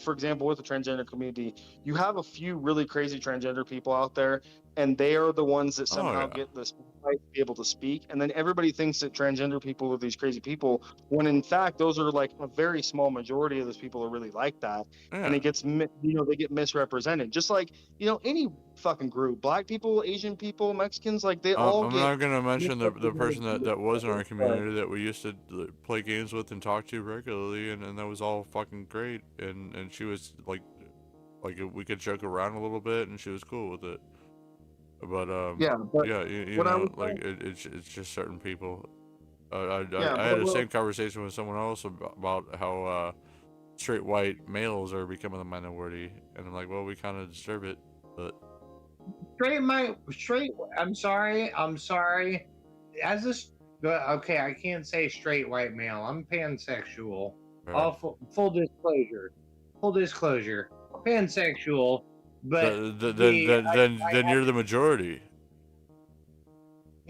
for example, with the transgender community, you have a few really crazy transgender people out there, and they are the ones that Oh somehow yeah. get the spotlight to be able to speak, and then everybody thinks that transgender people are these crazy people, when in fact those are like a very small majority of those people are really like that, and Yeah. it gets they get misrepresented, just like any fucking group. Black people, Asian people, Mexicans, like they all I'm get not gonna mention the misrepresented. person that was in our community that we used to play games with and talk to regularly, and that was all fucking great. And she was like we could joke around a little bit, and she was cool with it. But Yeah, but yeah, you what I know, was like saying, it's just certain people. yeah, I had but the well, same conversation with someone else about how straight white males are becoming the minority, and I'm like, well, we kind of deserve it, but straight. I'm sorry. As this, okay, I can't say straight white male. I'm pansexual. All full disclosure. Full disclosure. Pansexual, but then you're the majority.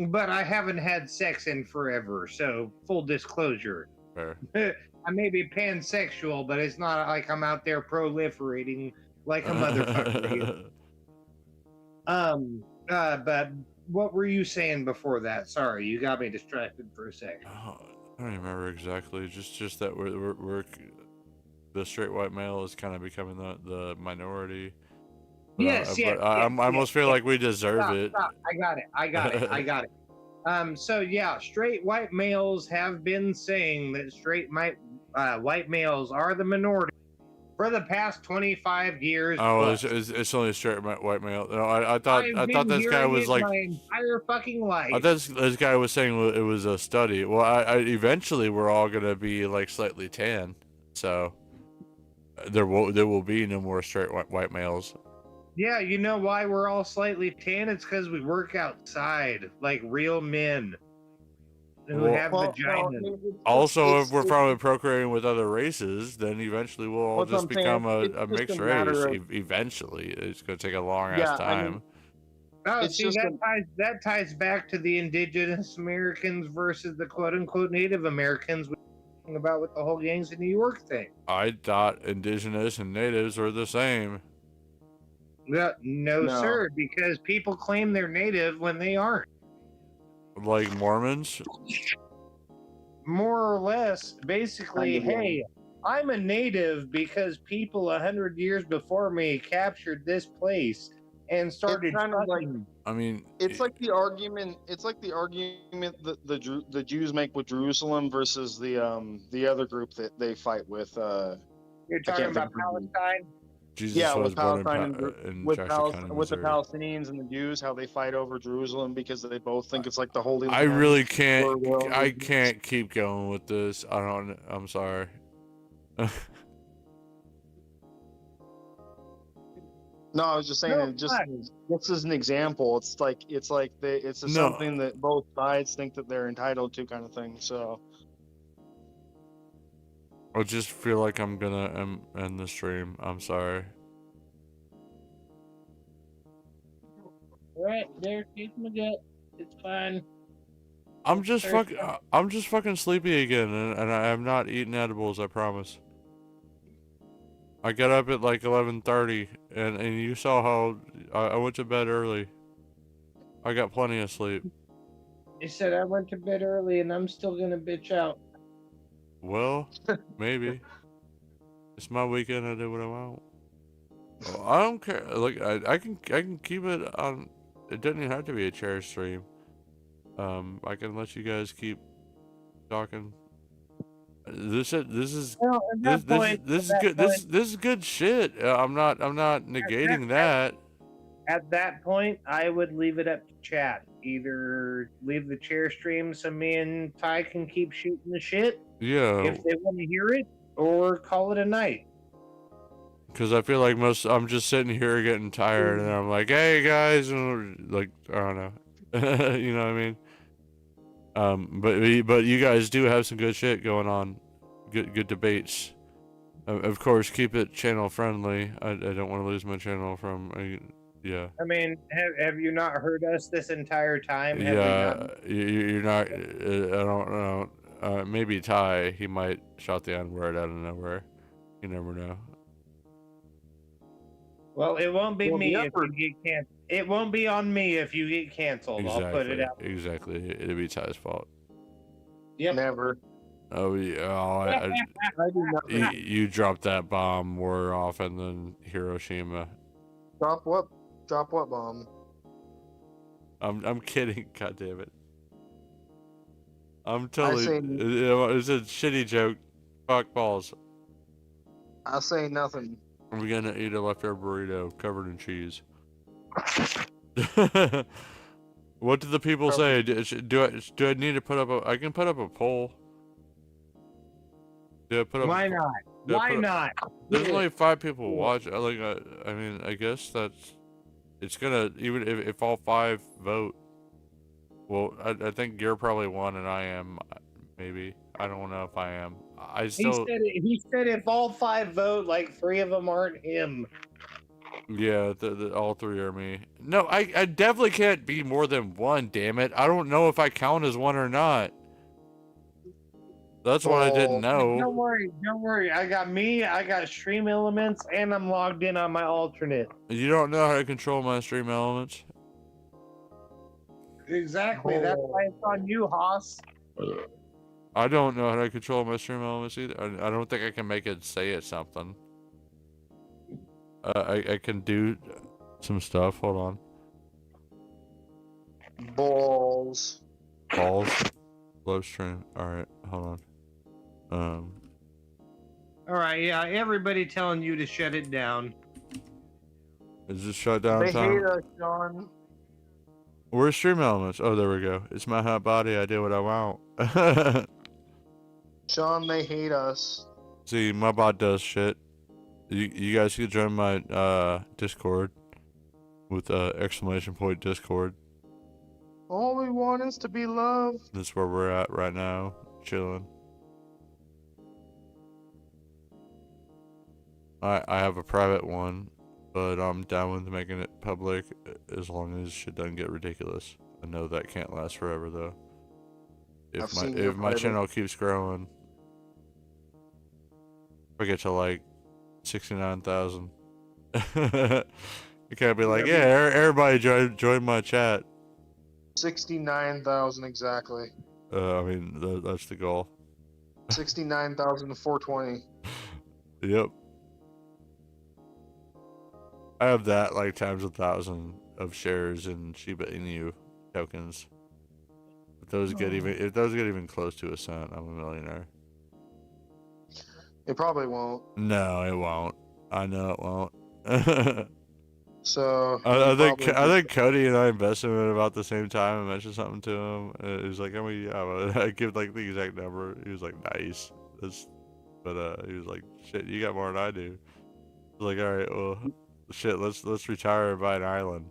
but I haven't had sex in forever. So full disclosure. Fair. I may be pansexual, but it's not like I'm out there proliferating like a motherfucker. But what were you saying before that? Sorry, you got me distracted for a second. Oh, I don't even remember exactly. Just that we're the straight white male is kind of becoming the minority. But, Yes. I almost feel like we deserve it. Stop. I got it. So yeah, straight white males have been saying that straight white males are the minority for the past 25 years. Oh, plus. it's only a straight white male. No, I thought I've been this guy hearing was it like my entire fucking life. I thought this guy was saying it was a study. Well, I eventually we're all gonna be like slightly tan, so there will be no more straight white males. Yeah, you know why we're all slightly tan? It's because we work outside like real men who have vaginas. Also, if we're probably procreating with other races, then eventually we'll all just become a mixed race. Eventually, it's gonna take a long ass time. Oh, It's see, just that ties back to the indigenous Americans versus the quote unquote Native Americans we were talking about with the whole gangs in New York thing. I thought indigenous and natives were the same. No, No. sir, because people claim they're native when they aren't. Like Mormons? More or less, basically, Kind of, yeah. hey, I'm a native because people 100 years before me captured this place and started kind of like- fucking. I mean, It's like the argument. It's like the argument that the Jews make with Jerusalem versus the other group that they fight with. You're I talking can't about think of the- Palestine? Jesus Yeah, was with born Palestine in with Jackson County, with the Missouri. Palestinians and the Jews, how they fight over Jerusalem because they both think it's like the Holy I Land. really can't. Or will- I can't keep going with this. I don't. I'm sorry. No, I was just saying. No, it just fuck. this is an example. It's No. something that both sides think that they're entitled to, kind of thing. So I just feel like I'm gonna end the stream. I'm sorry. Right there, keep my gut. It's fine. I'm just Thursday. fucking sleepy again, and I am not eating edibles. I promise. I got up at like 11:30, and you saw how I went to bed early. I got plenty of sleep. He said I went to bed early and I'm still gonna bitch out. Well, maybe. It's my weekend. I do what I want. I don't care. Like I can keep it on. It doesn't even have to be a chair stream. I can let you guys keep talking. This is Well, at that point, this is good. This is good shit. I'm not negating that. At that point, I would leave it up to chat. Either leave the chair stream so me and Ty can keep shooting the shit Yeah. if they want to hear it, or call it a night. Because I feel like I'm just sitting here getting tired, and I'm like, hey guys, and like I don't know, you know what I mean? But you guys do have some good shit going on, good debates. Of course, keep it channel friendly. I don't want to lose my channel from yeah. I mean, have you not heard us this entire time? Have Yeah, you're not. I don't know. Maybe Ty. He might shout the N-word out of nowhere. You never know. Well, it won't be Well, me the if you get canceled. It won't be on me if you get canceled. Exactly. I'll put it out. Exactly. It'd be Ty's fault. Yep. never. Oh yeah. Oh, I do not. you dropped that bomb more often than Hiroshima. Drop what? Drop what bomb? I'm kidding. God damn it. I'm I totally. say- It's a shitty joke. Fuck balls. I say nothing. We're gonna eat a leftover burrito covered in cheese. What did the people say? Do I need to put up I can put up a poll. Do I put up? Why not? Yeah, Why put it- not? There's only 5 people watch. I mean, I guess it's gonna, even if all 5 vote. Well, I think you're probably one, and I am, maybe. I don't know if I am. I still. He said if all 5 vote, like 3 of them aren't him. Yeah, all 3 are me. No, I definitely can't be more than 1. Damn it! I don't know if I count as 1 or not. That's what I didn't know. Don't worry. I got me, I got Stream Elements, and I'm logged in on my alternate. You don't know how to control my stream elements. Exactly. That's why it's on you, Haas. I don't know how to control my stream elements either. I don't think I can make it say it's something. I can do some stuff. Hold on. Balls. Balls. Low stream. Alright, hold on. All right, yeah, everybody telling you to shut it down. Is this shutdown They time? hate us, Sean. Where's stream elements? Oh, there we go. It's my hot body. I do what I want. Sean, they hate us. See, my bot does shit. You guys can join my Discord with exclamation point Discord. All we want is to be loved. That's where we're at right now, chilling. I have a private one, but I'm down with making it public as long as shit doesn't get ridiculous. I know that can't last forever though. I've seen your If my private- channel keeps growing, if I get to like 69,000, you can't be like, yeah, everybody join my chat. 69,000 exactly. I mean, that's the goal. 69,420. Yep. I have that like times 1,000 of shares in Shiba Inu tokens. If those get even close to a cent, I'm a millionaire. It probably won't. No, it won't. I know it won't. So I think Cody and I invested in it about the same time. I mentioned something to him. He was like, "I mean, yeah." I give like the exact number. He was like, "Nice." But he was like, "Shit, you got more than I do." I was like, "All right, well, shit, let's retire and buy an island."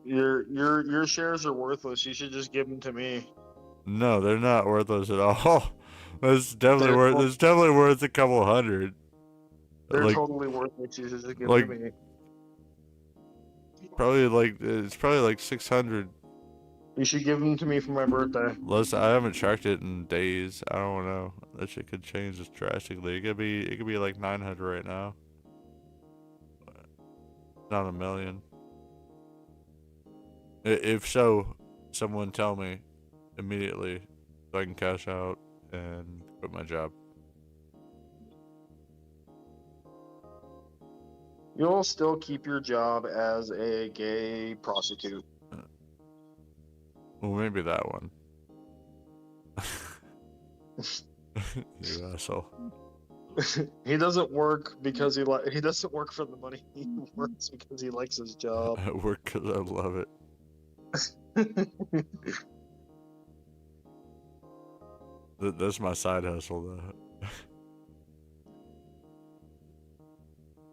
your shares are worthless. You should just give them to me. No, they're not worthless at all. It's definitely worth. It's definitely worth a couple hundred. They're Like, totally worthless. You should just give like- them to me. it's probably like 600. You should give them to me for my birthday. I haven't tracked it in days. I don't know. That shit could change drastically. It could be like 900 right now. Not a million. If so, someone tell me immediately so I can cash out and quit my job. You'll still keep your job as a gay prostitute. Well, maybe that one. You asshole. He doesn't work because he doesn't work for the money. He works because he likes his job. I work because I love it. That's my side hustle, though.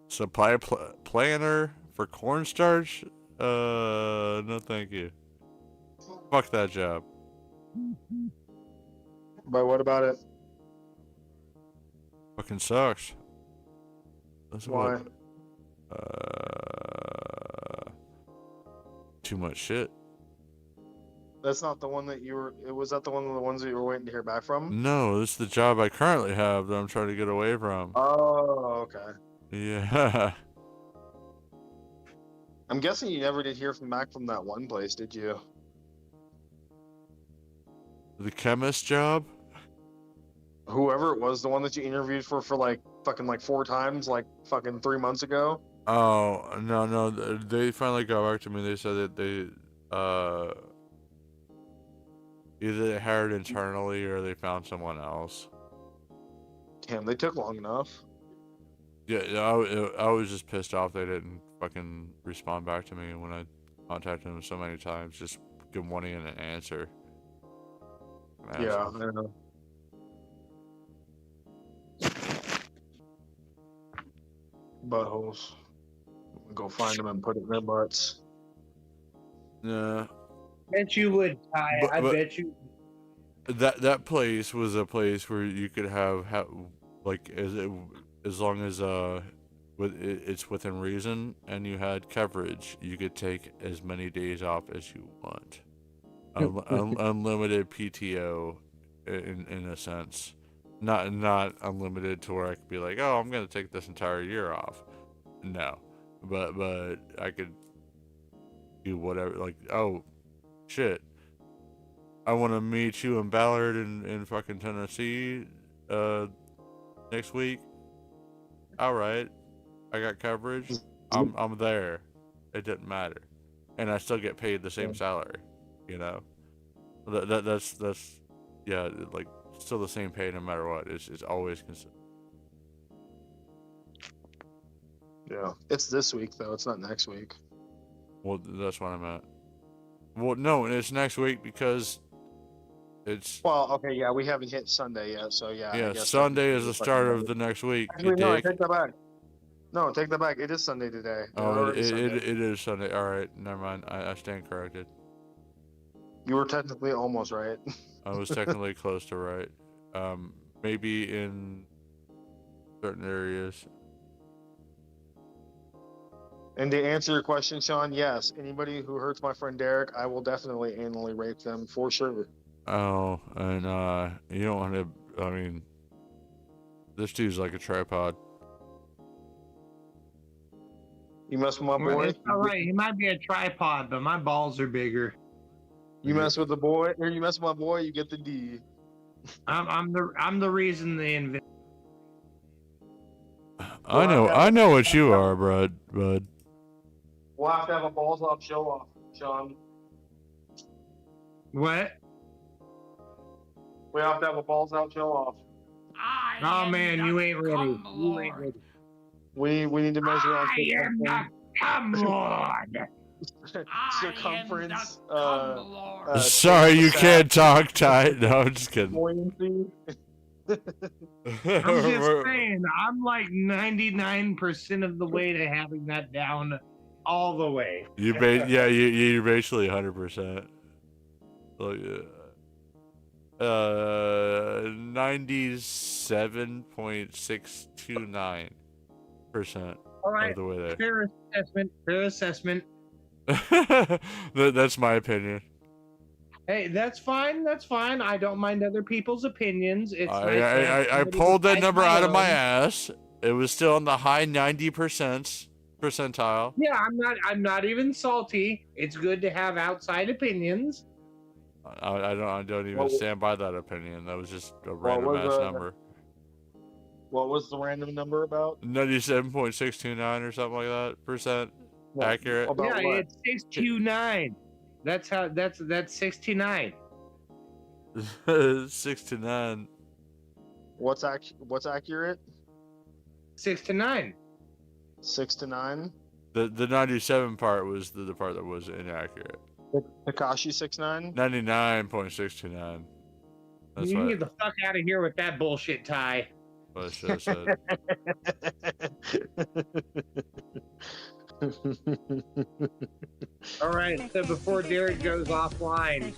Supply planner for cornstarch? No thank you. Fuck that job. But what about it? Fucking sucks. That's Why? Too much shit. That's not the one that you were. Was that the one of the ones that you were waiting to hear back from? No, this is the job I currently have that I'm trying to get away from. Oh, okay. Yeah. I'm guessing you never did hear back from that one place, did you? The chemist job? Whoever it was, the one that you interviewed for like fucking like 4 times, like fucking 3 months ago. Oh, no, they finally got back to me. They said that they, either they hired internally or they found someone else. Damn, they took long enough. Yeah, I was just pissed off they didn't fucking respond back to me when I contacted them so many times, just wanting an answer. Yeah, I know. Buttholes. Go find them and put it in their butts. Yeah. Bet you would, Ty. But- I but- bet you. That place was a place where you could have like as long as it's within reason and you had coverage, you could take as many days off as you want. Unlimited PTO in a sense, not unlimited to where I could be like, oh, I'm gonna take this entire year off. No, but I could do whatever. Like, oh shit, I want to meet you in Ballard in fucking Tennessee next week. All right, I got coverage. I'm there. It didn't matter, and I still get paid the same salary. You know, that's yeah, like still the same pay no matter what. It's always consistent. Yeah, it's this week though. It's not next week. Well, that's what I meant. Well, no, it's next week because it's Well, okay, yeah, we haven't hit Sunday yet, so yeah. I yeah. guess Sunday that- is the start of the next week. Actually, You no, I dick. take that back. No, take that back. It is Sunday today. Oh, already Sunday. it is Sunday. All right, never mind. I stand corrected. You were technically almost right. I was technically close to right. Maybe in certain areas. And to answer your question, Sean, yes, anybody who hurts my friend Derek, I will definitely anally rape them for sure. Oh, and you don't want to. I mean, this dude's like a tripod. You mess with my Well, boy. it's all right. He might be a tripod, but my balls are bigger. You mess with the boy, or you mess with my boy, you get the D. I'm the reason they invented. I know what you are, bud. We'll have to have a balls off show off, Sean. What? We have to have a balls out show off. Oh man, you ain't ready. You ain't ready. We need to measure on I am the cum lord. circumference. Sorry, you can't talk tight. No, I'm just kidding. Buoyancy. I'm just saying, I'm like 99% of the way to having that down all the way. You're basically 100%. Like, 97.629% All right, of the way there. fair assessment. That's my opinion. Hey, that's fine. I don't mind other people's opinions. It's nice to have I somebody pulled that besides number out of my own. ass. It was still in the high 90% percentile. Yeah, I'm not even salty. It's good to have outside opinions. I don't even Well, stand by that opinion. That was just a random ass number. What was the random number about? 97.629 or something like that percent accurate. About Yeah, what? it's 629. That's 69. 6 to 9. What's accurate? 6 to 9. 6 to 9. The 97 part was the part that was inaccurate. Takashi 6'9". 99.629. That's You what, get the fuck out of here with that bullshit, Ty. what I should have said. All right, so before Derek goes offline.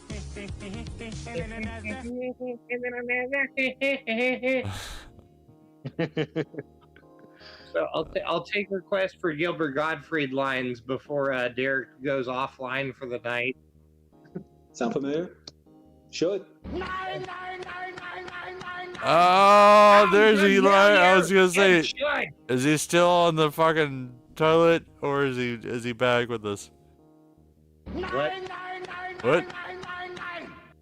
So I'll take requests for Gilbert Gottfried lines before Derek goes offline for the night. Sound familiar? Should. Oh, there's Eli. I was gonna It say, should. is he still on the fucking toilet or is he back with us? What? What?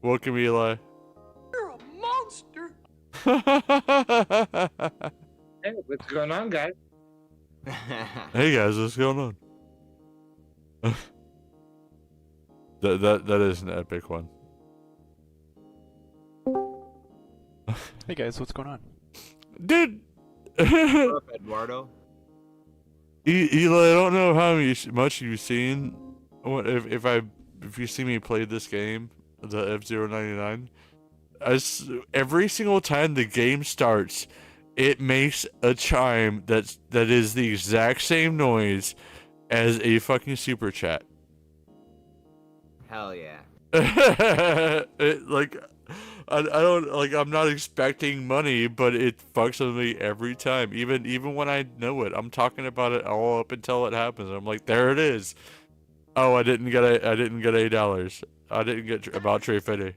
Welcome, Eli. You're a monster. Hey, what's going on, guys? Hey guys, what's going on? that is an epic one. Hey guys, what's going on? Dude. What's up, Eduardo? Eli, I don't know how much you've seen. If you see me play this game, the F-099, every single time the game starts, it makes a chime that is the exact same noise as a fucking super chat. Hell yeah. I don't like. I'm not expecting money, but it fucks with me every time. Even when I know it, I'm talking about it all up until it happens. I'm like, there it is. Oh, I didn't get $8. I didn't get about Trey Fitty.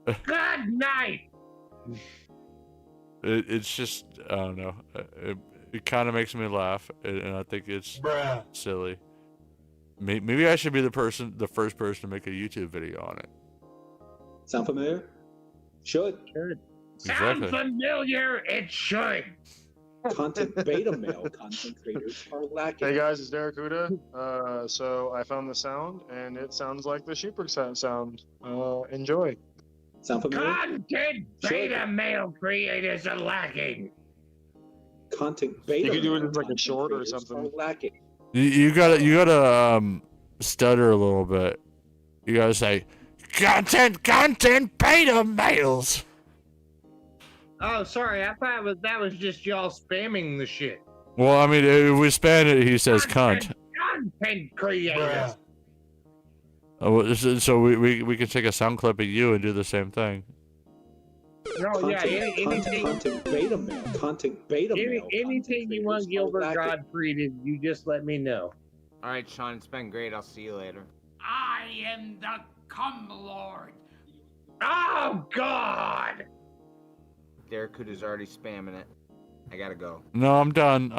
Good night. It's just, I don't know. It kind of makes me laugh, and I think it's silly. Maybe I should be the first person to make a YouTube video on it. Sound familiar? Should. Sound Exactly. familiar? It should. Content beta male content creators are lacking. Hey guys, it's Derek Huda. So I found the sound, and it sounds like the super sound. Enjoy. Sound familiar? Content beta male creators are lacking. Content beta You could do it male as like a content short or creators something. are lacking. You gotta stutter a little bit. You gotta say, content beta males. Oh, sorry. I thought that was just y'all spamming the shit. Well, I mean, if we span it, he says cunt. Content creators. So we can take a sound clip of you and do the same thing. No, yeah, anything, Content beta mail. Content beta mail. anything you want Gilbert Gottfried, you just let me know. All right, Sean, it's been great. I'll see you later. I am the Cum Lord. Oh, God! Derek is already spamming it. I gotta go. No, I'm done.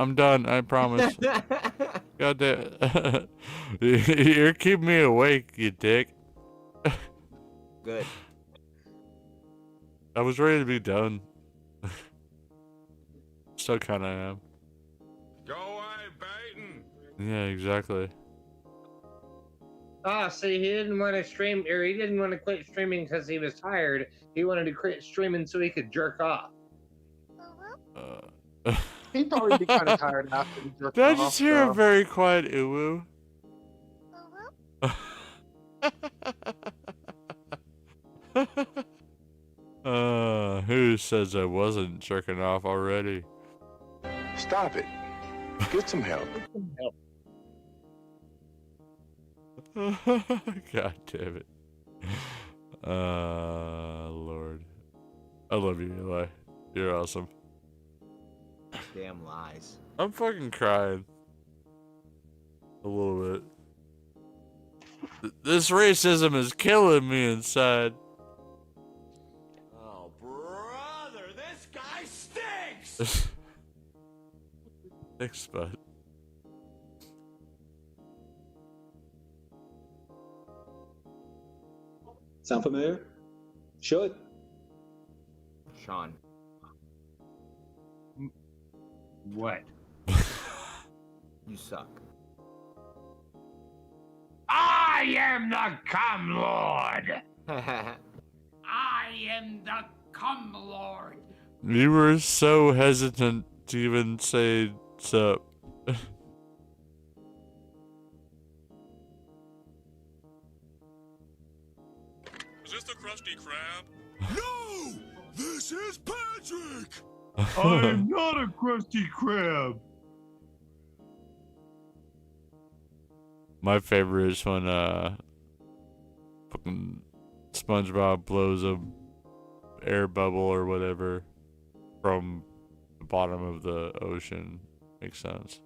I promise. God damn. You're keeping me awake, you dick. Good. I was ready to be done. Still kind of am. Go away, Baton. Yeah, exactly. Ah, see, he didn't want to stream, or he didn't want to quit streaming because he was tired. He wanted to quit streaming so he could jerk off. He'd probably be kind of tired after he jerked Did I off. just hear a very quiet uwu? Who says I wasn't jerking off already? Stop it. Get some help. God damn it. Lord. I love you, Eli. You're awesome. Damn lies. I'm fucking crying. A little bit. This racism is killing me inside. Oh, brother, this guy stinks! Thanks, bud. Sound familiar? Should. Sean. What? You suck. I am the Cum Lord! I am the Cum Lord! You were so hesitant to even say sup. Is this the Krusty Krab? No! This is Patrick! I'm not a Krusty Krab! My favorite is when fucking SpongeBob blows a air bubble or whatever from the bottom of the ocean. Makes sense.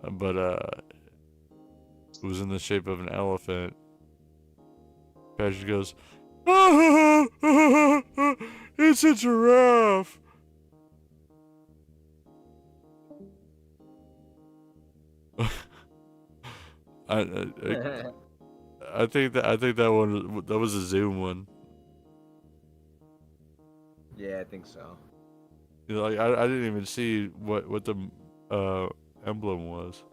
But it was in the shape of an elephant. Patrick goes, it's a giraffe. I think that was a Zoom one. Yeah, I think so. You know, like I didn't even see what the emblem was.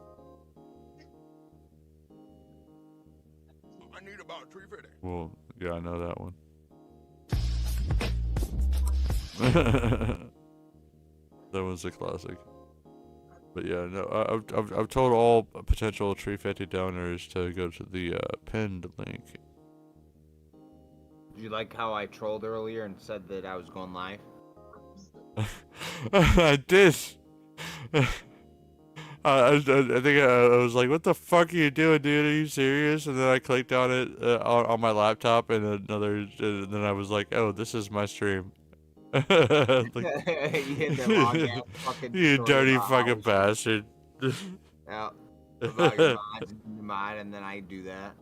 I need about 350. Well, yeah, I know that one. That one's a classic. But yeah, no, I've told all potential 350 donors to go to the pinned link. Did you like how I trolled earlier and said that I was going live? I did. I think I was like, "What the fuck are you doing, dude? Are you serious?" And then I clicked on it on my laptop, and then I was like, "Oh, this is my stream." Like, You hit the long ass fucking you story dirty about fucking how- bastard. Yeah. About your mods and your mod, and then I do that.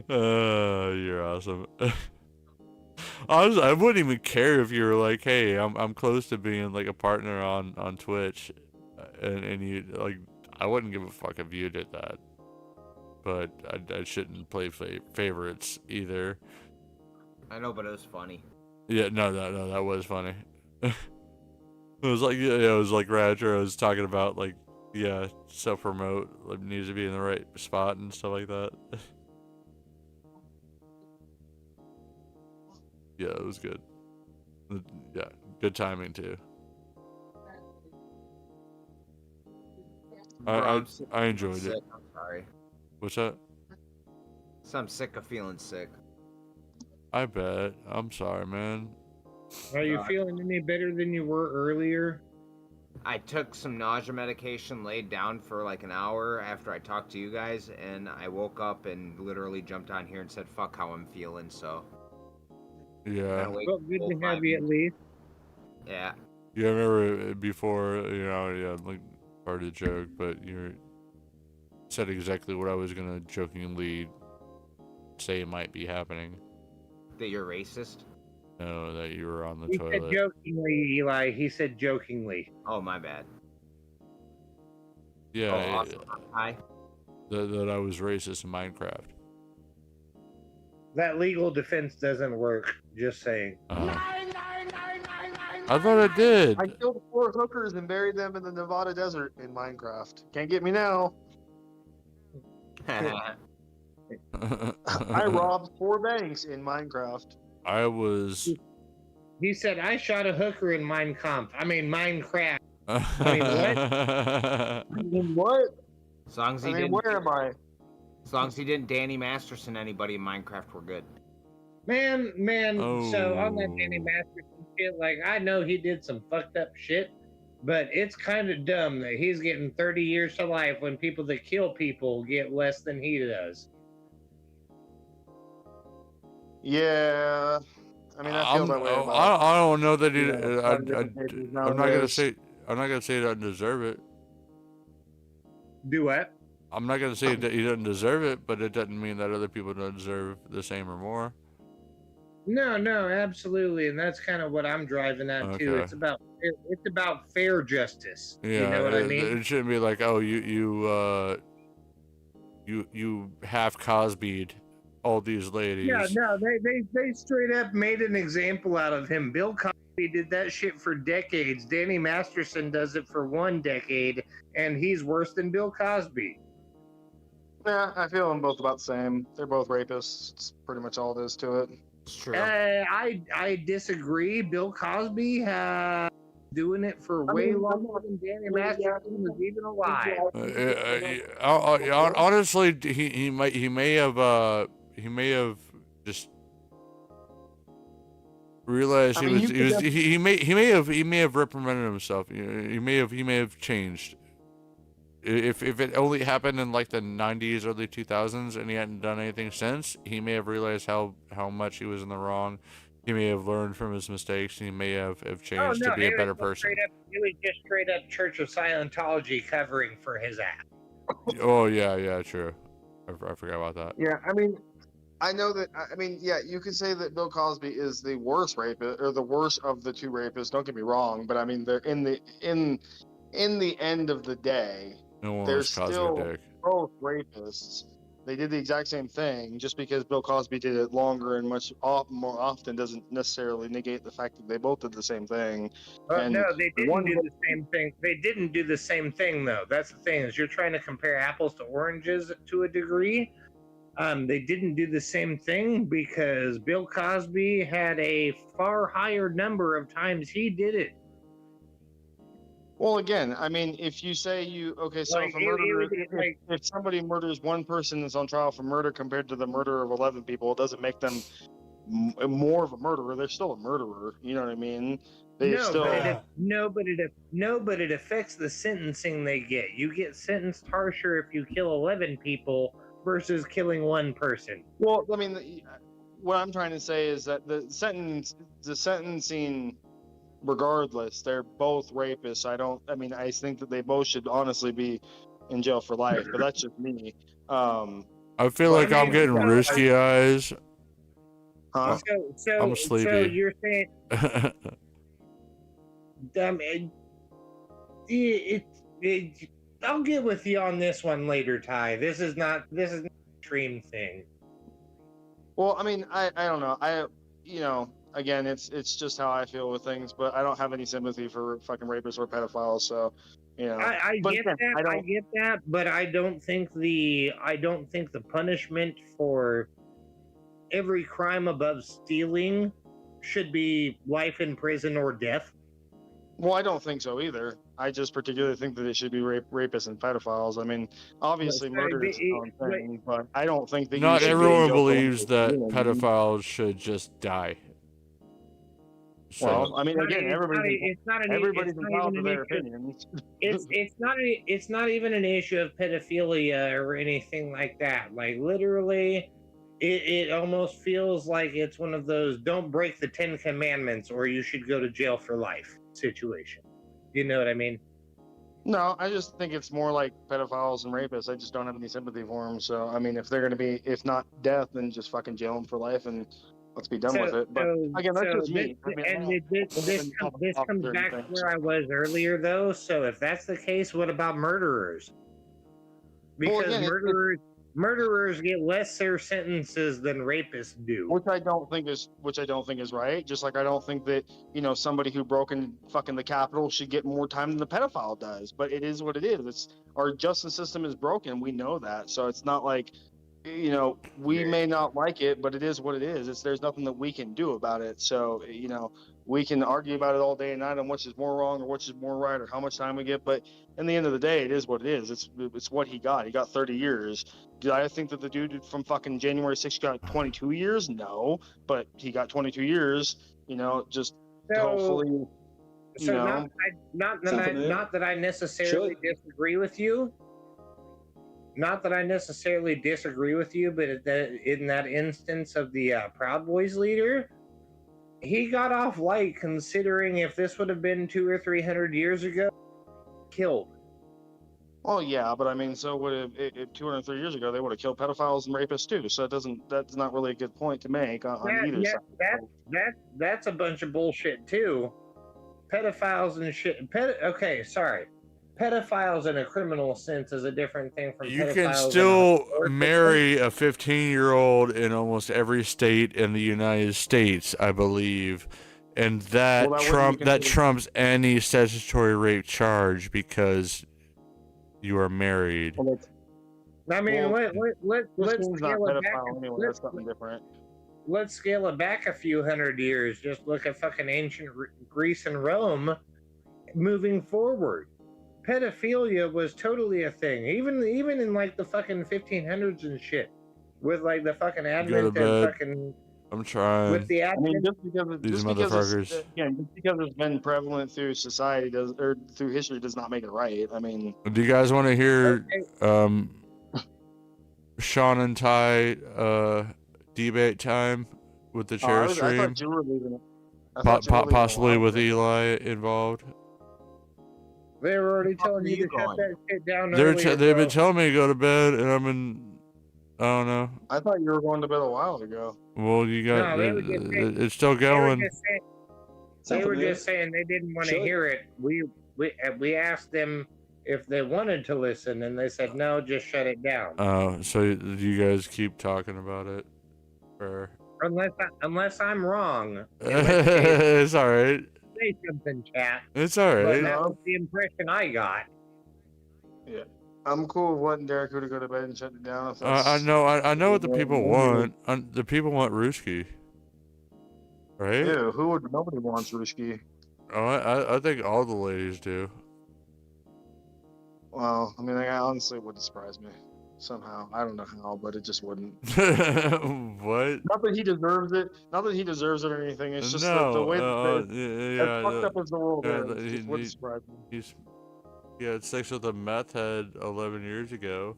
You're awesome. I wouldn't even care if you were like, "Hey, I'm close to being like a partner on Twitch," and you like, I wouldn't give a fuck if you did that. But I shouldn't play favorites either. I know, but it was funny. Yeah, no, that was funny. It was like, yeah, it was like Radger was talking about, like, yeah, self-promote, like, needs to be in the right spot and stuff like that. Yeah, it was good. Yeah, good timing too. I enjoyed sick. it. I'm sorry. What's that? So I'm sick of feeling sick. I bet. I'm sorry, man. Are you feeling any better than you were earlier? I took some nausea medication, laid down for like an hour after I talked to you guys, and I woke up and literally jumped on here and said, "Fuck how I'm feeling." So Yeah. Well, good to have you at least. Yeah. You remember before, yeah, like part of the joke, but you said exactly what I was gonna jokingly say might be happening. That you're racist? No, that you were on the He said toilet. jokingly, Eli. He said jokingly. Oh, my bad. Yeah, Oh, awesome. Hi. that I was racist in Minecraft. That legal defense doesn't work. Just saying. I thought it did. I killed 4 hookers and buried them in the Nevada desert in Minecraft. Can't get me now. I robbed 4 banks in Minecraft. I was. He said, I shot a hooker in Minecraft. What? As long as he I mean, didn't. where am I? As long as he didn't Danny Masterson anybody in Minecraft, we're good. Man, so on that Danny Oh. Masterson shit, like, I know he did some fucked up shit, but it's kind of dumb that he's getting 30 years to life when people that kill people get less than he does. Yeah. I mean, I feel that way about. I don't know that he. Yeah, a lot of different cases I'm not gonna nowadays. say. I'm not gonna say he doesn't deserve it. Do what? I'm not gonna say that he doesn't deserve it, but it doesn't mean that other people don't deserve the same or more. No, absolutely, and that's kind of what I'm driving at too. Okay. It's about fair justice. Yeah, You know what I mean? It shouldn't be like, oh, you half Cosby'd all these ladies. Yeah, no, they straight up made an example out of him. Bill Cosby did that shit for decades. Danny Masterson does it for 1 decade, and he's worse than Bill Cosby. Yeah, I feel them both about the same. They're both rapists. It's pretty much all it is to it. It's true. I disagree. Bill Cosby doing it for way longer than Danny Masterson was even alive. Honestly, he may have just realized I mean, he may have reprimanded himself. He may have changed. If it only happened in like the 90s, early 2000s, and he hadn't done anything since, he may have realized how much he was in the wrong. He may have learned from his mistakes. He may have changed to be a better person. It was just straight up Church of Scientology covering for his ass. Oh yeah, true. I forgot about that. Yeah, I mean, I know that. I mean, yeah, you could say that Bill Cosby is the worst rapist or the worst of the 2 rapists. Don't get me wrong, but I mean, they're in the end of the day, No one they're was Cosby still dick. both rapists. They did the exact same thing. Just because Bill Cosby did it longer and much more often doesn't necessarily negate the fact that they both did the same thing. And No, they didn't one- do the same thing. They didn't do the same thing, though. That's the thing, is you're trying to compare apples to oranges to a degree. They didn't do the same thing because Bill Cosby had a far higher number of times he did it. Well, again, I mean, if you say so Like, if a it murderer, was like- if somebody murders 1 person that's on trial for murder compared to the murder of 11 people, it doesn't make them more of a murderer. They're still a murderer. You know what I mean? They No, still. but it affects the sentencing they get. You get sentenced harsher if you kill 11 people versus killing 1 person. Well, I mean, what I'm trying to say is that the sentencing, regardless, they're both rapists. I think that they both should honestly be in jail for life, but that's just me. I feel like I'm getting risky eyes. Huh? So I'm sleepy. So you're saying, I'll get with you on this one later, Ty. This is not an extreme thing. Well, I mean, I don't know. Again, it's just how I feel with things, but I don't have any sympathy for fucking rapists or pedophiles. So, I But get again, that. I get that, but I don't think the punishment for every crime above stealing should be life in prison or death. Well, I don't think so either. I just particularly think that it should be rapists and pedophiles. I mean, obviously murder is its own thing, but I don't think that Not you should everyone be in jail for believes that doing it. pedophiles should just die. So, Well, I mean, again, everybody's It's entitled to their opinions. It's not even an issue of pedophilia or anything like that. Like, literally, it almost feels like it's one of those don't break the 10 commandments or you should go to jail for life situation. You know what I mean? No, I just think it's more like pedophiles and rapists. I just don't have any sympathy for them. So, I mean, if they're going to be, if not death, then just fucking jail them for life and let's be done with it. But again, that's just me. I mean, this comes back to where I was earlier, though. So, if that's the case, what about murderers? Because murderers get lesser sentences than rapists do. Which I don't think is right. Just like I don't think that, you know, somebody who broke in fucking the Capitol should get more time than the pedophile does. But it is what it is. It's our justice system is broken. We know that. So it's not like, you know, we may not like it, but it is what it is. There's nothing that we can do about it. So, you know, we can argue about it all day and night on which is more wrong or which is more right or how much time we get. But in the end of the day, it is what it is. It's what he got. He got 30 years. Did I think that the dude from fucking January 6th got 22 years? No, but he got 22 years. You know, just hopefully. So not that I necessarily disagree with you. Not that I necessarily disagree with you, but in that instance of the Proud Boys leader, he got off light considering if this would have been 200 or 300 years ago, killed. Oh yeah, but I mean, so would have 203 years ago they would have killed pedophiles and rapists too. So that's not really a good point to make on either side. That's a bunch of bullshit too. Pedophiles and shit. Okay, sorry. Pedophiles in a criminal sense is a different thing from you pedophiles. can still marry a 15-year-old in almost every state in the United States, I believe, and that trumps any statutory rape charge because you are married. I mean, let's scale it back. That's something different. Let's scale it back a few hundred years. Just look at fucking ancient Greece and Rome. Moving forward, pedophilia was totally a thing. Even in like the fucking 1500s and shit, with like the fucking advent and fucking. I'm trying. With the advent, I mean, just because it's been prevalent through society through history does not make it right. I mean, do you guys want to hear Sean and Ty debate time with the chair stream? I thought you were leaving it. Possibly with Eli involved. They were already telling you to shut that shit down. They've been telling me to go to bed, and I don't know. I thought you were going to bed a while ago. Well, you got it's still going. They were just saying they didn't want to hear it. We asked them if they wanted to listen, and they said no, just shut it down. Oh, so you guys keep talking about it, or unless I'm wrong. It's all right. Say something, chat. It's all right. But that was the impression I got. Yeah, I'm cool with letting Derek to go to bed and shut it down. I know what the people want. The people want Ruski, right? Yeah, nobody wants Ruski. Oh, I think all the ladies do. Well, I mean, I honestly wouldn't surprise me somehow. I don't know how, but it just wouldn't. What? Not that he deserves it. Not that he deserves it or anything. It's just the way as fucked up as the world is. It wouldn't surprise me. He had sex with a meth head 11 years ago.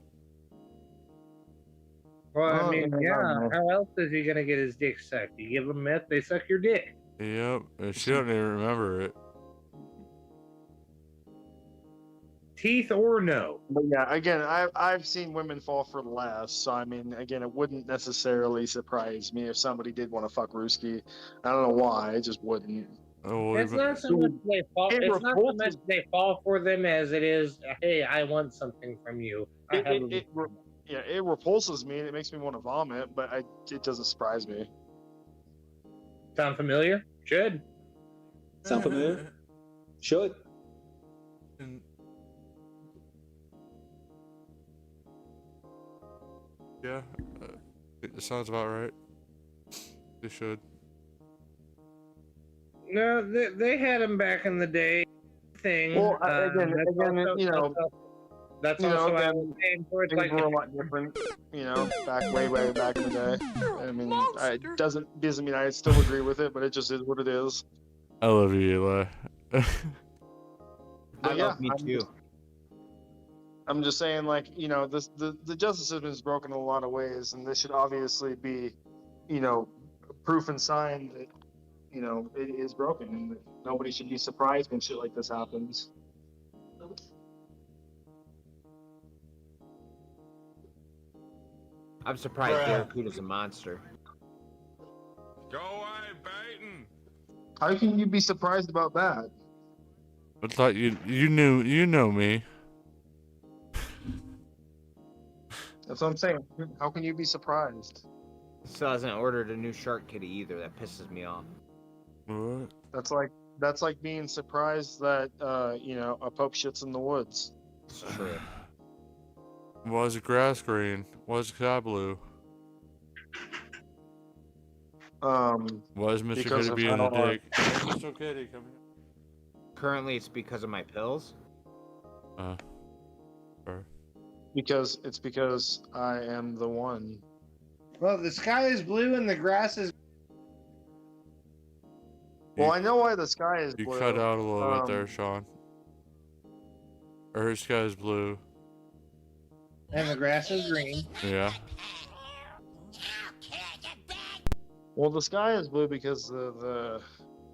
Well, I mean, yeah. How else is he gonna get his dick sucked? You give him meth, they suck your dick. Yep, and she don't even remember it. Teeth or no. But yeah, again, I've seen women fall for less. So I mean, again, it wouldn't necessarily surprise me if somebody did want to fuck Ruski. I don't know why, it just wouldn't. Oh, it's not so much they fall. It's not so much they fall for them as it is. Hey, I want something from you. It repulses me and it makes me want to vomit, but it doesn't surprise me. Sound familiar? Should. Sound familiar? Should. Yeah, it sounds about right. They should. No, they had him back in the day. Thing. Well, again, you know, that's also what I was saying. Things were a lot different, you know, way back in the day. I mean, it doesn't mean I still agree with it, but it just is what it is. I love you, Eli. I love me too. I'm just saying, like, you know, the justice system is broken in a lot of ways, and this should obviously be, you know, proof and sign that, you know, it is broken, and that nobody should be surprised when shit like this happens. I'm surprised Barracuda's a monster. Go away, Baton. How can you be surprised about that? I thought you know me. That's what I'm saying. How can you be surprised? Still hasn't ordered a new shark kitty either. That pisses me off. What? That's like being surprised that you know, a pope shits in the woods. It's true. Why is the grass green? Why is the sky blue? Why is Mr. Because Kitty of being how a dick? Mr. Kitty, come here. Currently, it's because of my pills. Or because I am the one. Well, the sky is blue and the grass is. Well, I know why the sky is you blue. cut out a little bit there, Sean. Her sky is blue. And the grass is green. Yeah. Well, the sky is blue because the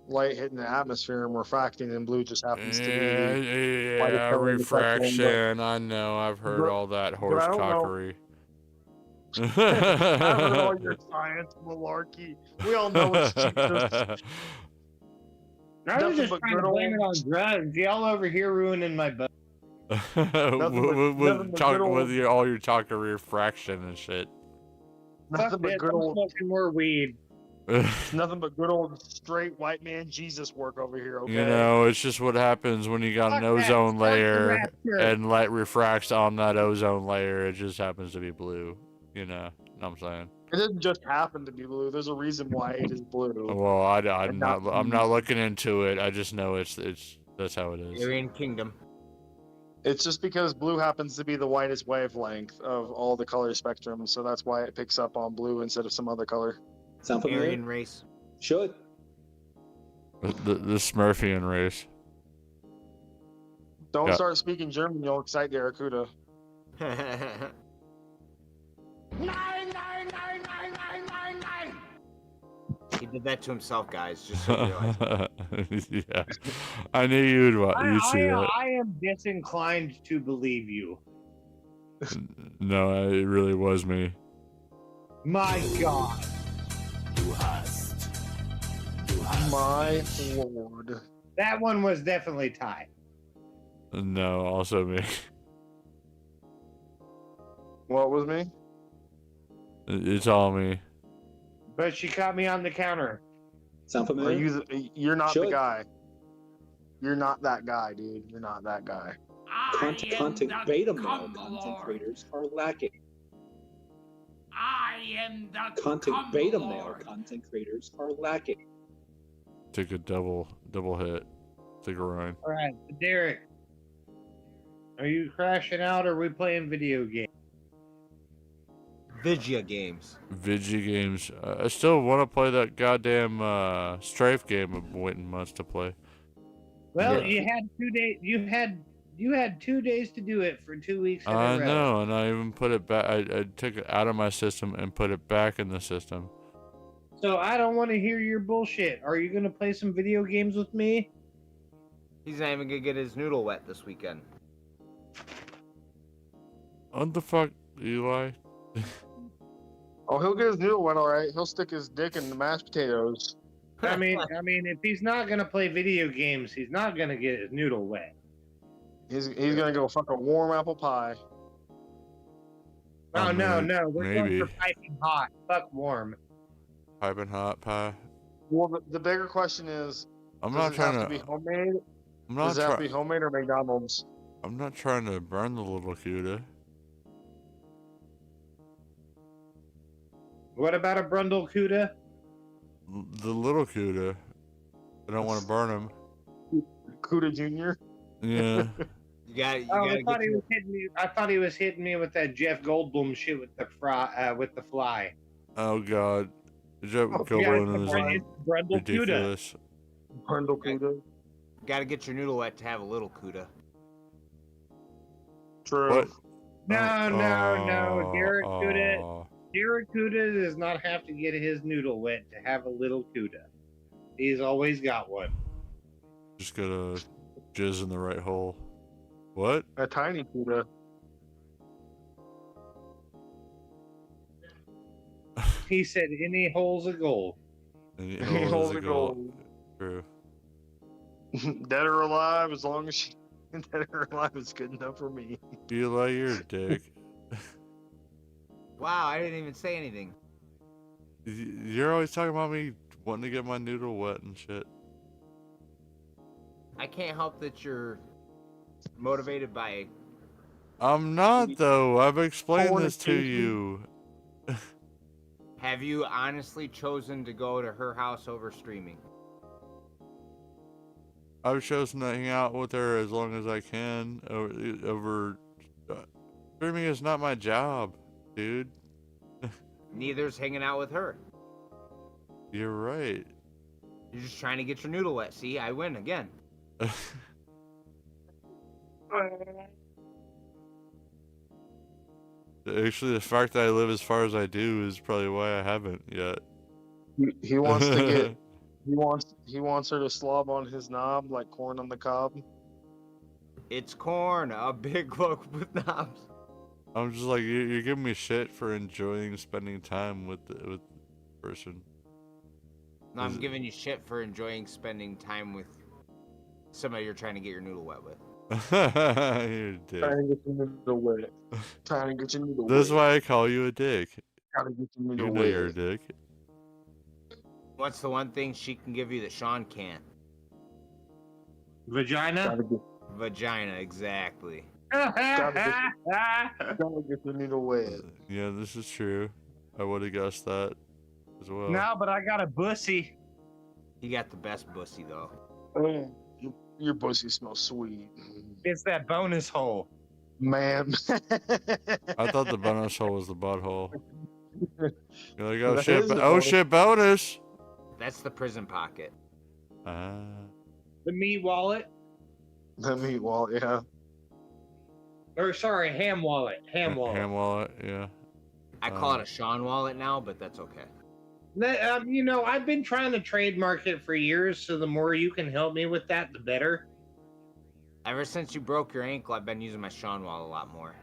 light hitting the atmosphere and refracting, and blue just happens to be Yeah, refraction. I know. I've heard all that horse cockery. I've heard all your science malarkey. We all know it's Jesus. I was just trying to blame it on drugs. Y'all over here ruining my butt. with all your talking refraction and shit. Nothing but good old smoking more weed. Nothing but good old straight white man Jesus work over here. Okay. You know, it's just what happens when you got an ozone layer and light refracts on that ozone layer. It just happens to be blue. You know what I'm saying? It doesn't just happen to be blue. There's a reason why it is blue. Well, I'm not looking into it. I just know it's that's how it is. Aryan Kingdom. It's just because blue happens to be the widest wavelength of all the color spectrum, so that's why it picks up on blue instead of some other color. Sound familiar? Aryan race. Should. The Smurfian race. Don't start speaking German, you'll excite the Aracuda. He did that to himself, guys. Just so you realize. Yeah, I knew you'd see that. I am disinclined to believe you. No, it really was me. My God. My lord. That one was definitely Ty. No, also me. What was me? It's all me. But she caught me on the counter. Sound familiar? You're not the guy. You're not that guy, dude. You're not that guy. Content beta male content creators are lacking. I am the Content beta male content creators are lacking. Took a double hit. Took a run. All right, Derek. Are you crashing out or are we playing video games? Vigia games. Vigia games. I still want to play that goddamn Strafe game I've been waiting months to play. Well, you had 2 days. You had 2 days to do it for 2 weeks. I know, and I even put it back. I took it out of my system and put it back in the system. So I don't want to hear your bullshit. Are you gonna play some video games with me? He's not even gonna get his noodle wet this weekend. What the fuck, Eli? Oh, he'll get his noodle wet, all right. He'll stick his dick in the mashed potatoes. I mean, if he's not gonna play video games, he's not gonna get his noodle wet. He's gonna go fuck a warm apple pie. Oh no, we're maybe. going for piping hot. Fuck warm. Piping hot pie. Well, the bigger question is, does it have to be homemade? Does it have to be homemade or McDonald's? I'm not trying to burn the little cuda. What about a Brundle Cuda? The little cuda. I don't want to burn him. Cuda Jr. Yeah. I thought he was hitting me. I thought he was hitting me with that Jeff Goldblum shit with the fly. Oh God. Jeff Goldblum is ridiculous. Brundle Cuda. Gotta get your noodle wet to have a little cuda. True. What? No. Derek Kuda. Oh, Derek Kuda does not have to get his noodle wet to have a little Kuda. He's always got one. just gotta jizz in the right hole. What? A tiny Kuda. He said any hole's a goal. Any Any hole is hole's a a goal. goal. True. Dead or alive, as long as she dead or alive is good enough for me. Eli, you're a dick. Wow, I didn't even say anything. You're always talking about me wanting to get my noodle wet and shit. I can't help that you're motivated by. I'm not though. I've explained this to Fornication. you. Have you honestly chosen to go to her house over streaming? I've chosen to hang out with her as long as I can. Over streaming is not my job, dude. Neither's hanging out with her. You're right. You're just trying to get your noodle wet. See, I win again. Actually, the fact that I live as far as I do is probably why I haven't yet. He wants to get. He wants her to slob on his knob like corn on the cob. It's corn, a big loaf with knobs. I'm just like you're giving me shit for enjoying spending time with the person. No, I'm giving you shit for enjoying spending time with somebody you're trying to get your noodle wet with. You're a dick. Trying to get your noodle wet. Trying to get your noodle That's wet. why I call you a dick. Trying to get your You noodle know wet. you're a dick. What's the one thing she can give you that Sean can't? Vagina? Vagina, exactly. Gotta get your noodle wet. Yeah, this is true. I would have guessed that as well. No, but I got a bussy. He got the best bussy though. Your pussy smells sweet. It's that bonus hole. Man. I thought the bonus hole was the butthole. You're like, oh That shit, is a oh bonus. shit, bonus. That's the prison pocket. The meat wallet. The meat wallet, yeah. Or sorry, ham wallet. Ham wallet. Ham wallet, yeah. I call it a Sean wallet now, but that's okay. You know, I've been trying to trademark it for years, so the more you can help me with that, the better. Ever since you broke your ankle, I've been using my Sean wallet a lot more.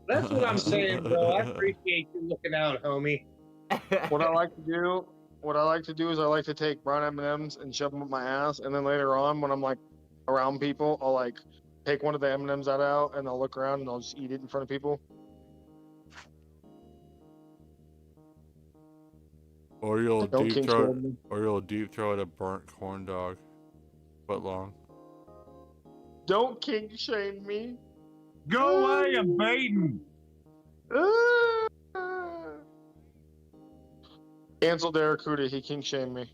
That's what I'm saying, bro. I appreciate you looking out, homie. What I like to do is I like to take brown M&Ms and shove them up my ass, and then later on, when I'm like around people, I'll like take one of the M&Ms out, and I'll look around and I'll just eat it in front of people. Or you'll Don't deep kink throat, shame me. or you'll deep throat a burnt corn dog, foot long. Don't kink shame me. Go away, I'm baiting. Cancel Derek Kuda. He kink shamed me.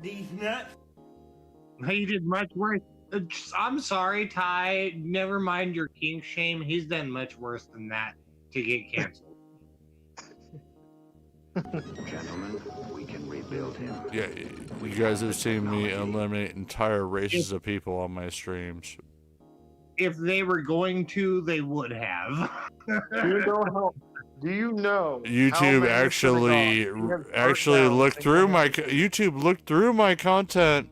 These nuts. He did much worse. I'm sorry, Ty. Never mind your king shame. He's done much worse than that to get canceled. Gentlemen, we can rebuild him. Yeah, you guys have seen me eliminate entire races of people on my streams. If they were going to, they would have. Do you know? YouTube actually looked through my content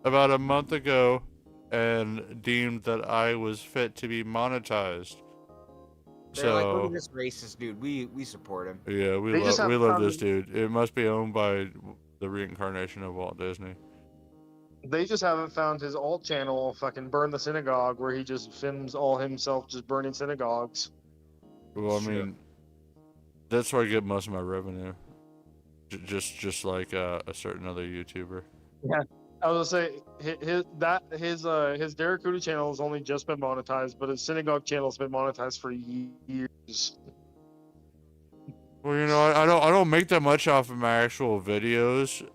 about a month ago and deemed that I was fit to be monetized. They're like, look So at this racist dude. We support him. yeah, we love this dude. It must be owned by the reincarnation of Walt Disney. They just haven't found his alt channel, fucking Burn the Synagogue, where he just films all himself just burning synagogues. Well, I mean, that's where I get most of my revenue. Just like a certain other YouTuber. Yeah, I was gonna say his Derek Kuda channel has only just been monetized, but his synagogue channel's been monetized for years. Well, you know, I don't make that much off of my actual videos.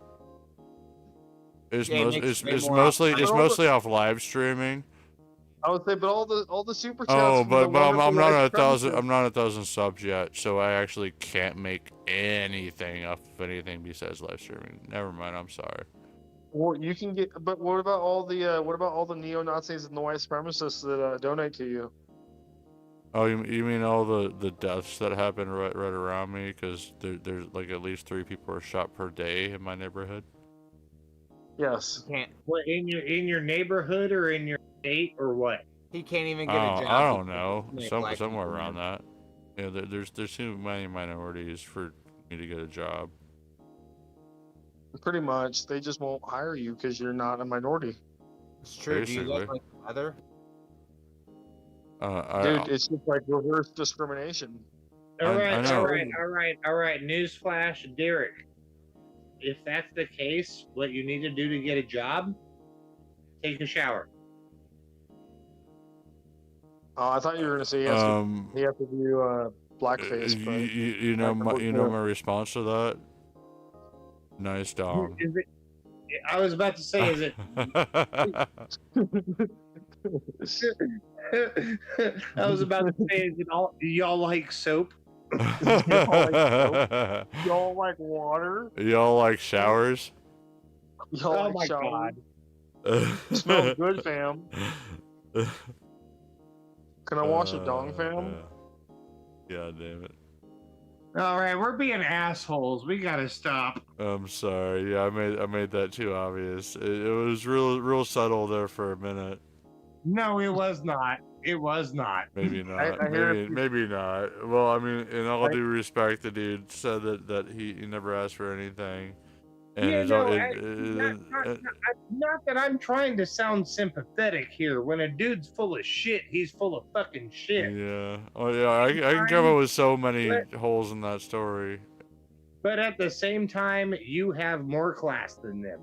It's mostly off live streaming. I would say, but all the super chats. Oh, from the but I'm wonderful not white at 1,000. supremacists- I'm not at 1,000 subs yet, so I actually can't make anything off of anything besides live streaming. Never mind. I'm sorry. Well, you can get, but what about all the neo Nazis and the white supremacists that donate to you? Oh, you mean all the deaths that happen right around me? Because there's like at least 3 people are shot per day in my neighborhood. Yes. Can't. What in your neighborhood or in your state or what? He can't even get a job. I don't know. Like black Somewhere people, around man. that. Yeah, there's too many minorities for me to get a job. Pretty much, they just won't hire you because you're not a minority. It's true. Do you Basically. look like the weather? Dude, it's just like reverse discrimination. All I right, know. all right. Newsflash, Derek. If that's the case, what you need to do to get a job, take a shower. Oh, I thought you were gonna say he has to do blackface. But you know my response to that. Nice dong. Is it? I was about to say, is it? I was about to say, is it all? Do y'all like soap? Y'all like water? Y'all like showers? Y'all Oh like my showers? God. Smells good, fam. Can I wash a dong, fam? God damn it. All right, we're being assholes. We gotta stop. I'm sorry. Yeah, I made that too obvious. It was real subtle there for a minute. No, it was not. It was not. Maybe not. I hear maybe not. Well, I mean, in all due respect, the dude said that he never asked for anything. And Yeah, it's no, all, not that I'm trying to sound sympathetic here. When a dude's full of shit, he's full of fucking shit. yeah. Oh yeah, I can come up with so many holes in that story. But at the same time, you have more class than them.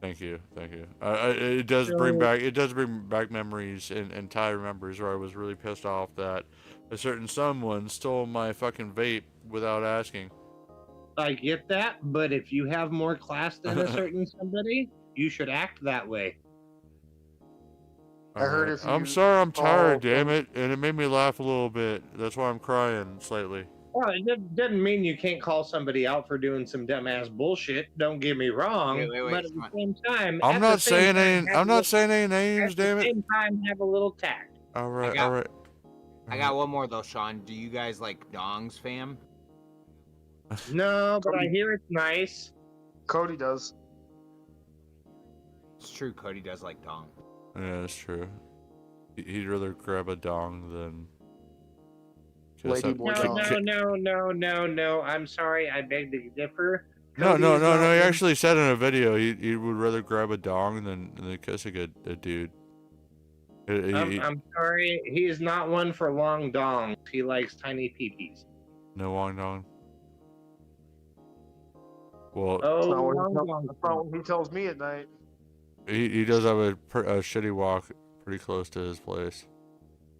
Thank you. It does bring back memories, and Ty remembers where I was really pissed off that a certain someone stole my fucking vape without asking. I get that, but if you have more class than a certain somebody, you should act that way. I heard if I'm you sorry, I'm tired, call damn it, and it made me laugh a little bit. That's why I'm crying slightly. Well, it doesn't mean you can't call somebody out for doing some dumbass bullshit. Don't get me wrong. Wait, but at the same time, I'm not saying any names, damn it. At the same time, have a little tact. All right. I got one more though, Sean. Do you guys like dongs, fam? No, but I hear it's nice. Cody does. It's true. Cody does like dong. Yeah, that's true. He'd rather grab a dong than. Lady boy dong. No. I'm sorry. I beg to differ. No. He actually said in a video he would rather grab a dong than kissing a dude. I'm sorry. He is not one for long dongs. He likes tiny peepees. No long dong. Well, that's not what he tells me at night. He does have a shitty walk pretty close to his place.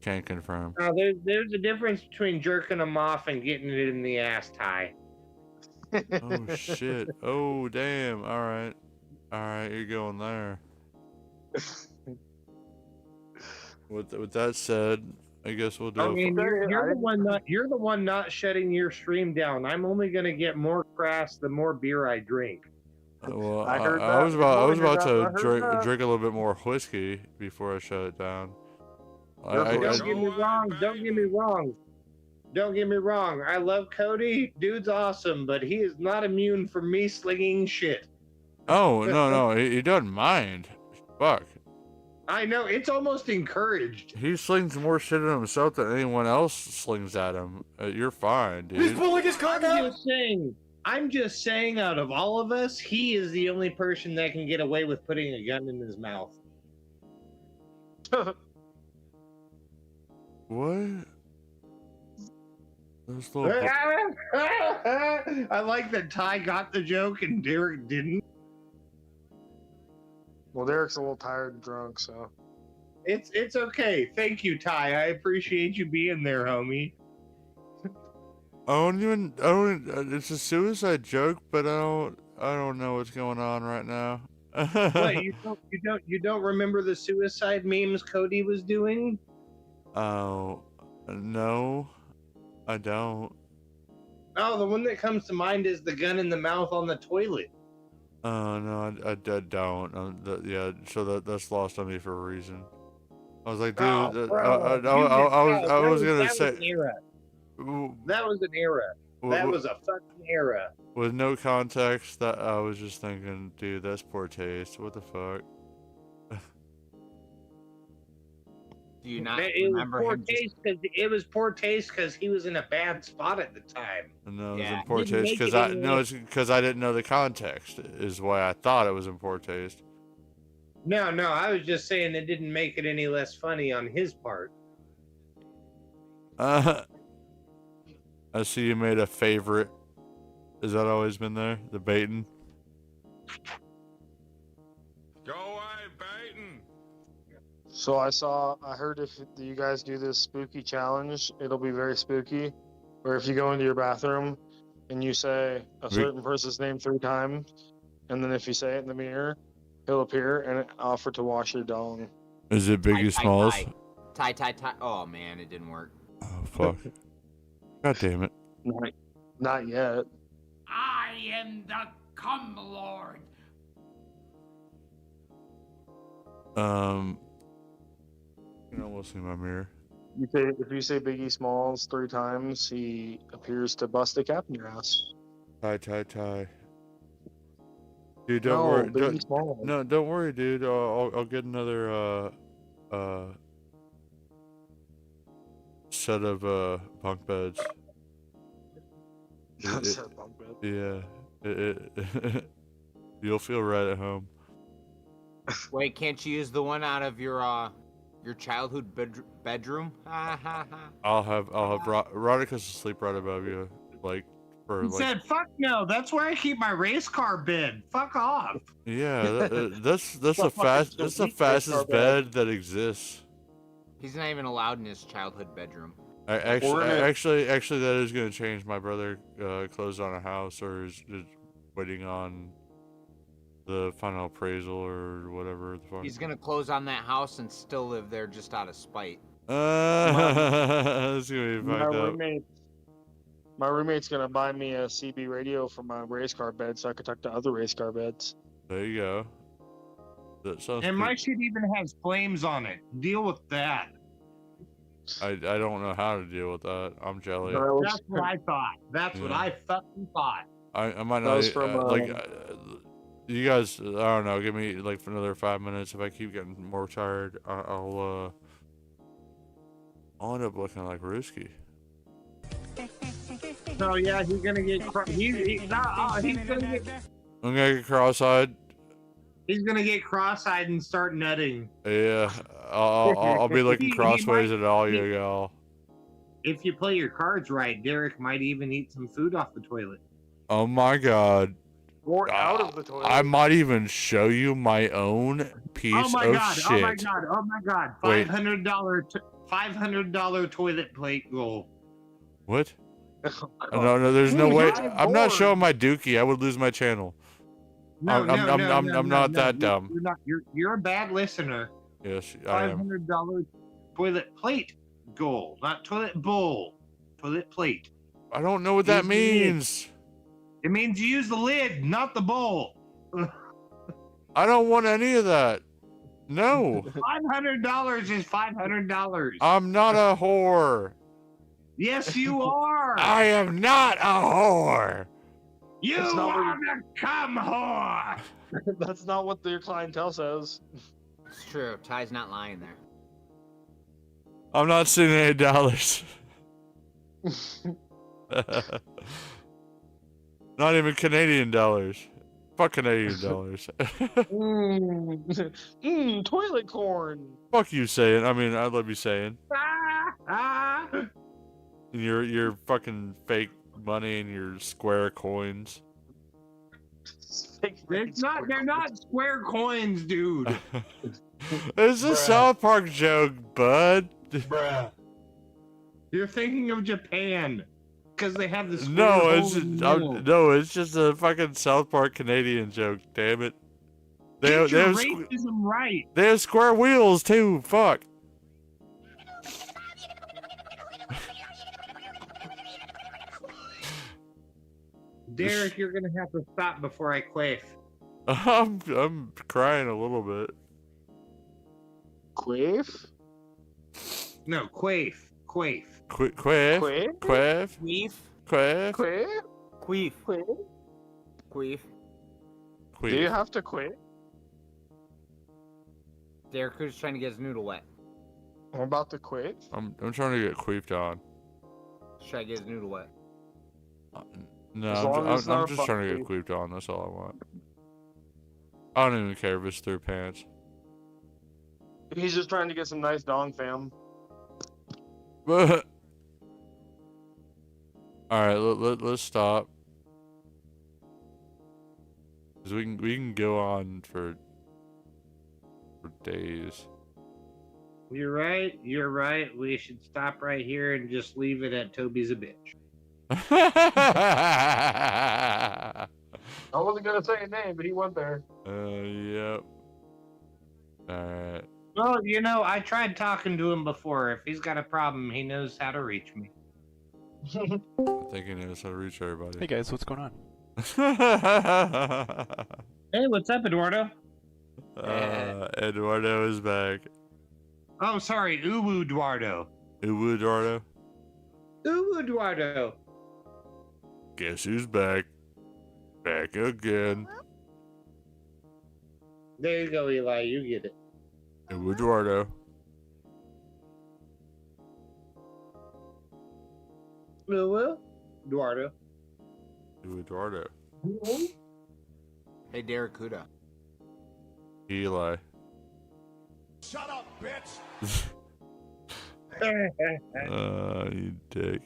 Can't confirm. Now, there's a difference between jerking them off and getting it in the ass tie. Oh shit! Oh damn! All right, you're going there. With that said, I guess we'll do. I mean, you're the one not shutting your stream down. I'm only gonna get more crass the more beer I drink. Well, I was about to drink a little bit more whiskey before I shut it down. Don't get me wrong. I love Cody. Dude's awesome, but he is not immune from me slinging shit. Oh no, he doesn't mind. Fuck. I know, it's almost encouraged. He slings more shit at himself than anyone else slings at him. You're fine, dude. He's pulling his cock out. I'm just saying, out of all of us, he is the only person that can get away with putting a gun in his mouth. What? I like that Ty got the joke and Derek didn't. Well, Derek's a little tired and drunk, so. It's okay. Thank you, Ty. I appreciate you being there, homie. It's a suicide joke, but I don't know what's going on right now. What, you don't remember the suicide memes Cody was doing? Oh, no, I don't. Oh, the one that comes to mind is the gun in the mouth on the toilet. Oh no, I don't. Yeah, so that's lost on me for a reason. I was like, dude, I was gonna that say, was an era. That was an era. That was a fucking era. with no context, that I was just thinking, dude, that's poor taste. What the fuck? Do you not It was remember poor him? taste because it was poor taste because he was in a bad spot at the time. No, it was Yeah. in poor Didn't taste make because it I any no, worse. it's because I didn't know the context. Is why I thought it was in poor taste. No, I was just saying it didn't make it any less funny on his part. I see you made a favorite. Has that always been there? The baiting. Go away, baiting. So I heard if you guys do this spooky challenge, it'll be very spooky. Where if you go into your bathroom and you say a certain person's name 3 times, and then if you say it in the mirror, he'll appear and offer to wash your dong. Is it Biggie Smalls? Tie. Oh man, it didn't work. Oh fuck! God damn it! Not yet. I am the cum lord. I almost see my mirror. If you say Biggie Smalls 3 times, he appears to bust a cap in your ass. Tie. Dude, don't No, worry. Biggie Smalls. No, don't worry, dude. I'll get another set of bunk beds. Yeah. You'll feel right at home. Wait, can't you use the one out of your childhood bedroom? I'll have Rodica's asleep right above you, like for He like. said, "Fuck no, that's where I keep my race car bed. Fuck off." Yeah, that's the fastest bed that exists. He's not even allowed in his childhood bedroom. Actually, that is gonna change. My brother closed on a house, or is waiting on the final appraisal or whatever the fuck. He's gonna close on that house and still live there just out of spite. That's gonna be fucked up. My roommate's gonna buy me a CB radio for my race car bed so I can talk to other race car beds. There you go. That sounds. And my shit even has flames on it. Deal with that. I don't know how to deal with that. I'm jelly. That's what I thought. That's what I fucking thought. I might not you guys. I don't know. Give me like for another 5 minutes. If I keep getting more tired, I'll end up looking like Ruski. So yeah, he's gonna get. He's gonna get. I'm gonna get cross-eyed. He's gonna get cross-eyed and start nutting. Yeah, I'll be looking crossways at all you y'all. If you play your cards right, Derek might even eat some food off the toilet. Oh my god. Or out of the toilet. I might even show you my own piece of shit. Oh my god! $500 toilet plate goal. What? No, there's no way. I'm not showing my dookie. I would lose my channel. I'm not that dumb. You're a bad listener. Yes, I am. $500 toilet plate goal, not toilet bowl. Toilet plate. I don't know what that means. It means you use the lid, not the bowl. I don't want any of that. No. $500 is $500. I'm not a whore. Yes, you are. I am not a whore. You are the cum whore. That's not what their clientele says. It's true. Ty's not lying there. I'm not seeing $8. Not even Canadian dollars. Fuck Canadian dollars. Toilet corn. Fuck you saying. I mean, I love you saying. Your fucking fake money and your square coins. They're not square coins, dude. It's a South Park joke, bud. Bruh. You're thinking of Japan. Because they have this. No, it's just a fucking South Park Canadian joke. Damn it! They have racism right. They have square wheels too. Fuck. Derek, you're gonna have to stop before I quaff. I'm crying a little bit. Quaff? No, Quaif. Quaif. Quaff? Quaff? Quaff? Queef. Quaff? Quit? Queef. Quit? Queef. Do you Queef. have to quit? Derek was trying to get his noodle wet. I'm about to quit. I'm trying to get queefed on. Try to get his noodle wet. No, As long as it's I'm not a just trying to fuck get queefed on. That's all I want. I don't even care if it's through pants. He's just trying to get some nice dong, fam. But all right, let's stop. Cause we can go on for days. You're right. You're right. We should stop right here and just leave it at Toby's a bitch. I wasn't gonna say a name, but he went there. Yep. Alright. Well, you know, I tried talking to him before. If he's got a problem, he knows how to reach me. I think he knows how to reach everybody. Hey guys, what's going on? Hey, what's up, Eduardo? Eduardo is back. Oh, sorry, Uwu Eduardo. Uwu Eduardo. Uwu Eduardo. Guess who's back? Back again. There you go, Eli. You get it. Uwu Eduardo. Uwu Eduardo. Uwu Eduardo. Hey, Derek Kuda. Eli. Shut up, bitch! You dick.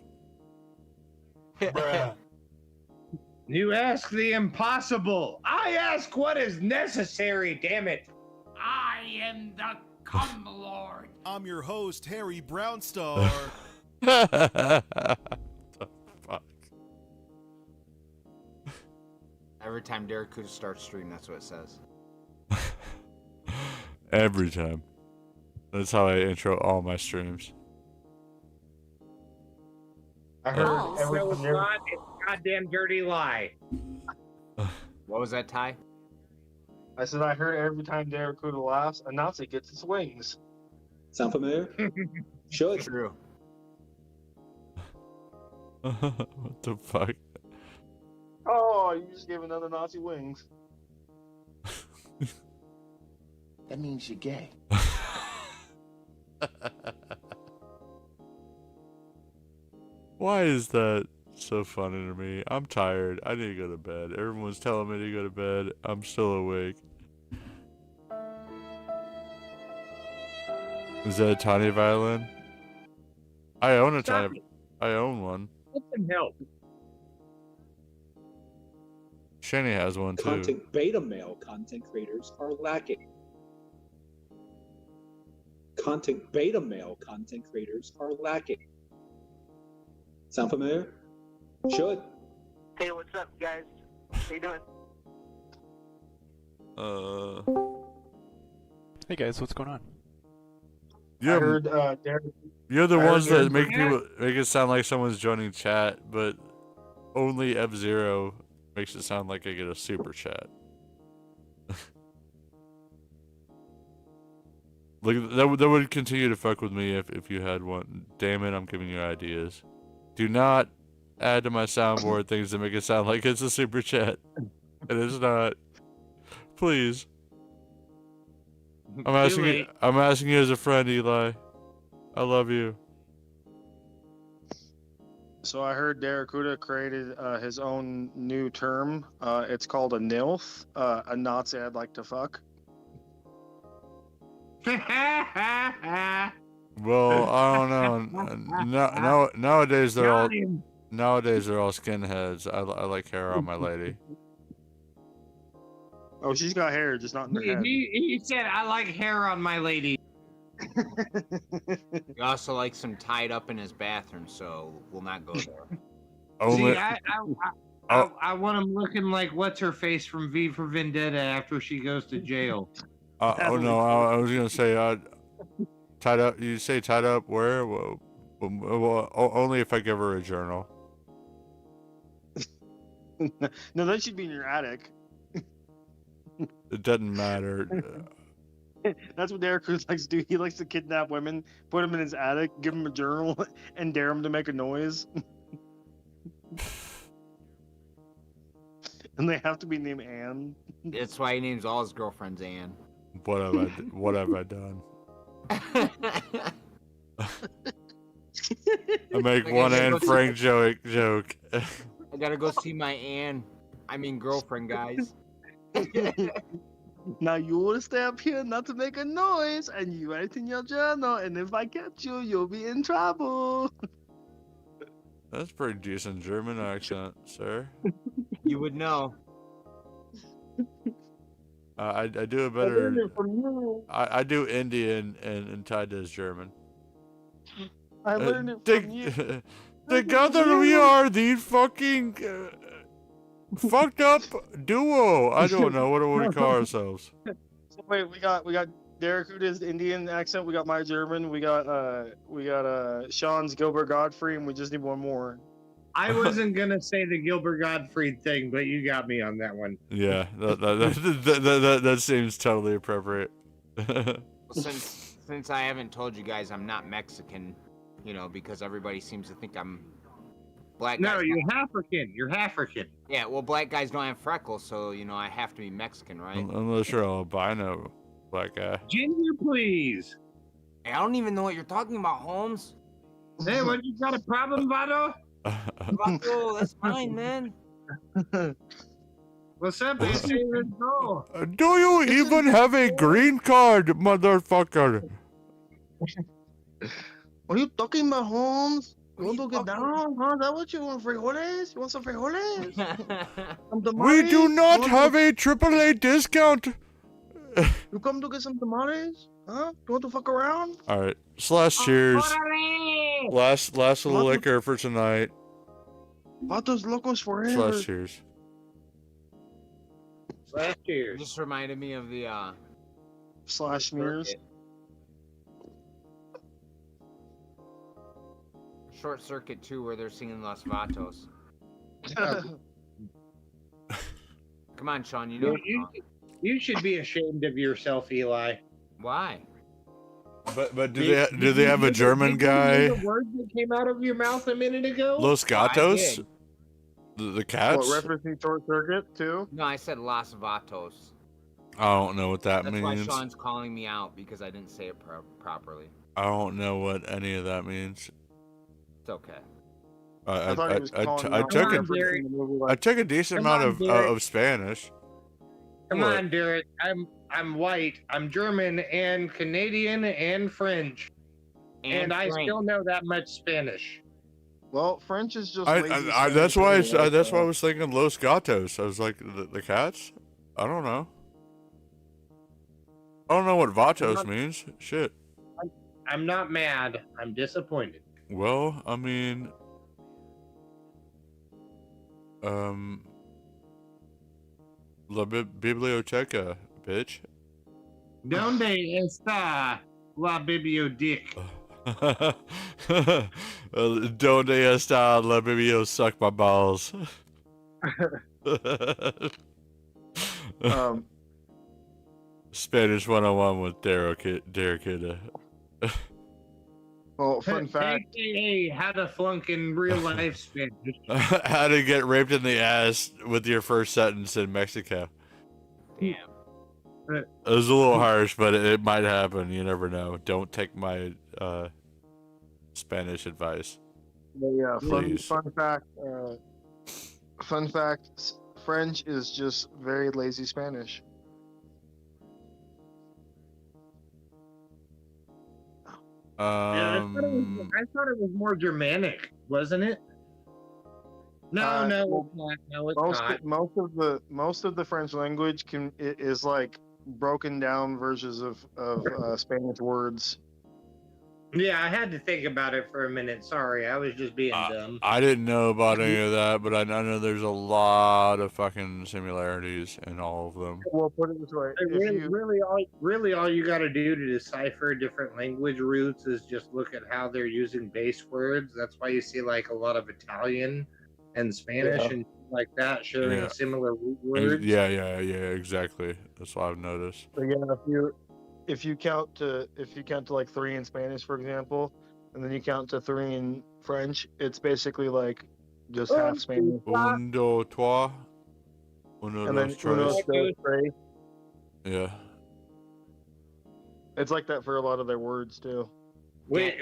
You ask the impossible. I ask what is necessary, damn it. I am the cum lord. I'm your host, Harry Brownstar. The fuck? Every time Derek Kuda starts stream, that's what it says. Every time. That's how I intro all my streams. I heard No, it's not. It's a goddamn dirty lie. What was that, Ty? I said I heard every time Derek Kuda laughs, a Nazi gets his wings. Sound familiar? Should. True. What the fuck? Oh, you just gave another Nazi wings. That means you're gay. Why is that so funny to me? I'm tired. I need to go to bed. Everyone's telling me to go to bed. I'm still awake. Is that a tiny violin? I own a tiny. I own one. Get some help. Shani has one too. Content beta male content creators are lacking. Content beta male content creators are lacking. Sound familiar? Should. Hey, what's up, guys? How you doing? Hey guys, what's going on? Yeah, I heard Derek. you're the I ones heard that make Derek- people make it sound like someone's joining chat, but only F-Zero makes it sound like I get a super chat. Like that would continue to fuck with me if you had one. Damn it, I'm giving you ideas. Do not add to my soundboard things that make it sound like it's a super chat. It is not. Please. I'm asking you as a friend, Eli. I love you. So I heard Derek Kuda created his own new term. It's called a NILF, a Nazi I'd like to fuck. Well, I don't know. Nowadays they're all skinheads. I like hair on my lady. Oh, she's got hair, just not in her head. He said, I like hair on my lady. He also likes him tied up in his bathroom, so we'll not go there. Only. See, I want him looking like what's her face from V for Vendetta after she goes to jail. Oh no, I was gonna say tied up. You say tied up where? Well, only if I give her a journal. No, that should be in your attic. It doesn't matter. That's what Derek Cruz likes to do. He likes to kidnap women, put them in his attic, give them a journal, and dare them to make a noise. And they have to be named Anne. That's why he names all his girlfriends Anne. What have I done? I make one Anne Frank joke. I gotta go see my girlfriend, guys. Now you will stay up here not to make a noise, and you write in your journal, and if I catch you, you'll be in trouble. That's a pretty decent German accent, sir. You would know. I do a better. I do Indian and Ty does German. I learned it from you. Together we are the fucking fucked up duo. I don't know what do we call ourselves. So wait, we got Derek Uda's Indian accent. We got my German. We got Sean's Gilbert Godfrey, and we just need one more. I wasn't gonna say the Gilbert Gottfried thing, but you got me on that one. Yeah, that seems totally appropriate. Since I haven't told you guys I'm not Mexican, because everybody seees to think I'm black. No, you're African. You're African. Yeah, well, black guys don't have freckles, so I have to be Mexican, right? Unless you're albino black guy. Ginger, please. Hey, I don't even know what you're talking about, Holmes. Hey, what, you got a problem, Vado? Vato, that's mine, man. What's up, let's go. Do you even have a green card, motherfucker? What are you talking about, Holmes? You want to get down? Huh? Is that what you want? Frijoles? You want some frijoles? We do not have a AAA discount. You come to get some tamales? Huh? You want to fuck around? All right. Cheers. Last little liquor for tonight. Vatos locos forever. Cheers. Cheers. Just reminded me of the Mirrors. Short Circuit 2 where they're singing Los Vatos. Come on, Sean, you should be ashamed of yourself, Eli. Why? But do they have a German guy? The word that came out of your mouth a minute ago? Los Gatos? The cats? What, referencing Short Circuit too? No, I said Los Vatos. I don't know what that That's means. why Sean's calling me out because I didn't say it properly. I don't know what any of that means. It's okay. I took a decent amount of Spanish. Come on, Derek. I'm white. I'm German and Canadian and French, and I still know that much Spanish. Well, French is just. That's why I was thinking Los Gatos. I was like the cats. I don't know. I don't know what Vatos means. Shit. I'm not mad. I'm disappointed. Well, I mean, La biblioteca, bitch. ¿Dónde está la biblioteca? Donde está la biblio? Suck my balls. Spanish 101 with Derek. Well, fun fact. AKA how to flunk in real life Spanish. How to get raped in the ass with your first sentence in Mexico. Damn. It was a little harsh, but it might happen. You never know. Don't take my Spanish advice. Yeah, Please. fun fact. Fun fact. French is just very lazy Spanish. I thought it was more Germanic, wasn't it? No, it's not. Most of the French language is like broken down versions of Spanish words. Yeah, I had to think about it for a minute. Sorry, I was just being dumb. I didn't know about any of that, but I know there's a lot of fucking similarities in all of them. Well, put it this way: Really, all you got to do to decipher different language roots is just look at how they're using base words. That's why you see like a lot of Italian and Spanish and like that sharing a similar root word. Yeah, exactly. That's what I've noticed. So yeah, if you count to like 3 in Spanish, for example, and then you count to 3 in French, it's basically like just half Spanish. Un, deux, trois. Uno, And then dos, uno, tres. dos, tres. Yeah. It's like that for a lot of their words too. Which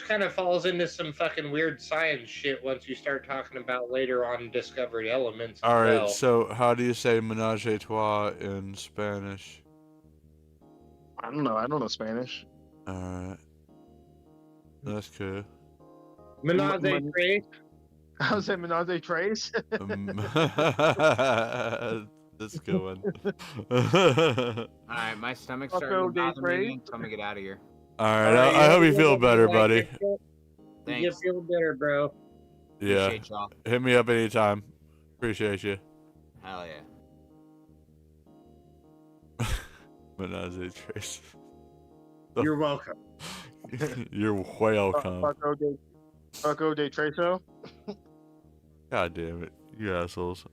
kind of falls into some fucking weird science shit once you start talking about later on discovered elements. All right. well. So, how do you say ménage à trois in Spanish? I don't know. I don't know Spanish. All right. That's cool. Menage a trois. I was saying menage a trace. That's a good one. Alright, my stomach's starting to bother me again, so I'm gonna get out of here. All right. I hope you feel better, buddy. You feel better, bro. Yeah. Appreciate y'all. Hit me up anytime. Appreciate you. Hell yeah. Menage a trace. You're welcome. You're welcome. Paco de Treso. God damn it, you assholes.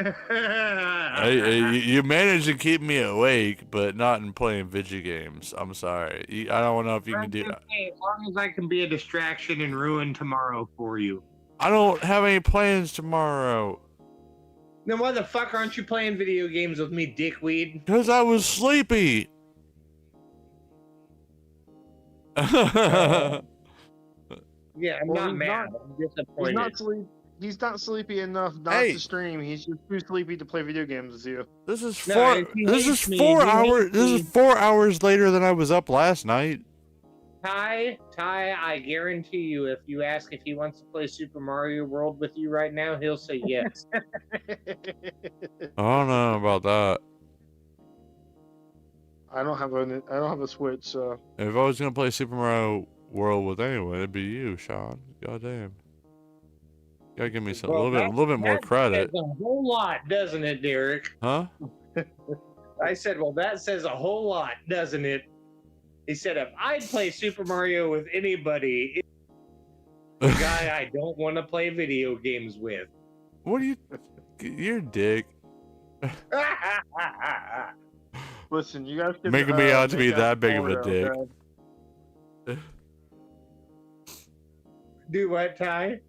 You managed to keep me awake, but not in playing video games. I'm sorry. I don't know if you can do that. As long as I can be a distraction and ruin tomorrow for you. I don't have any plans tomorrow. Then why the fuck aren't you playing video games with me, dickweed? Because I was sleepy. Yeah, I'm not mad. I'm disappointed. He's not sleepy enough not to stream. He's just too sleepy to play video games with you. This is 4 hours. This is 4 hours later than I was up last night. Ty, I guarantee you, if you ask if he wants to play Super Mario World with you right now, he'll say yes. I don't know about that. I don't have a Switch, so If I was gonna play Super Mario World with anyone, it'd be you, Sean. Goddamn. Gotta give me a little bit more credit. That says a whole lot, doesn't it, Derek? Huh? I said, well, that says a whole lot, doesn't it? He said, if I'd play Super Mario with anybody, it's the guy I don't want to play video games with. What are you? You're a dick. Listen, you guys can Making me out to be that big of a dick. Okay? Do what, Ty?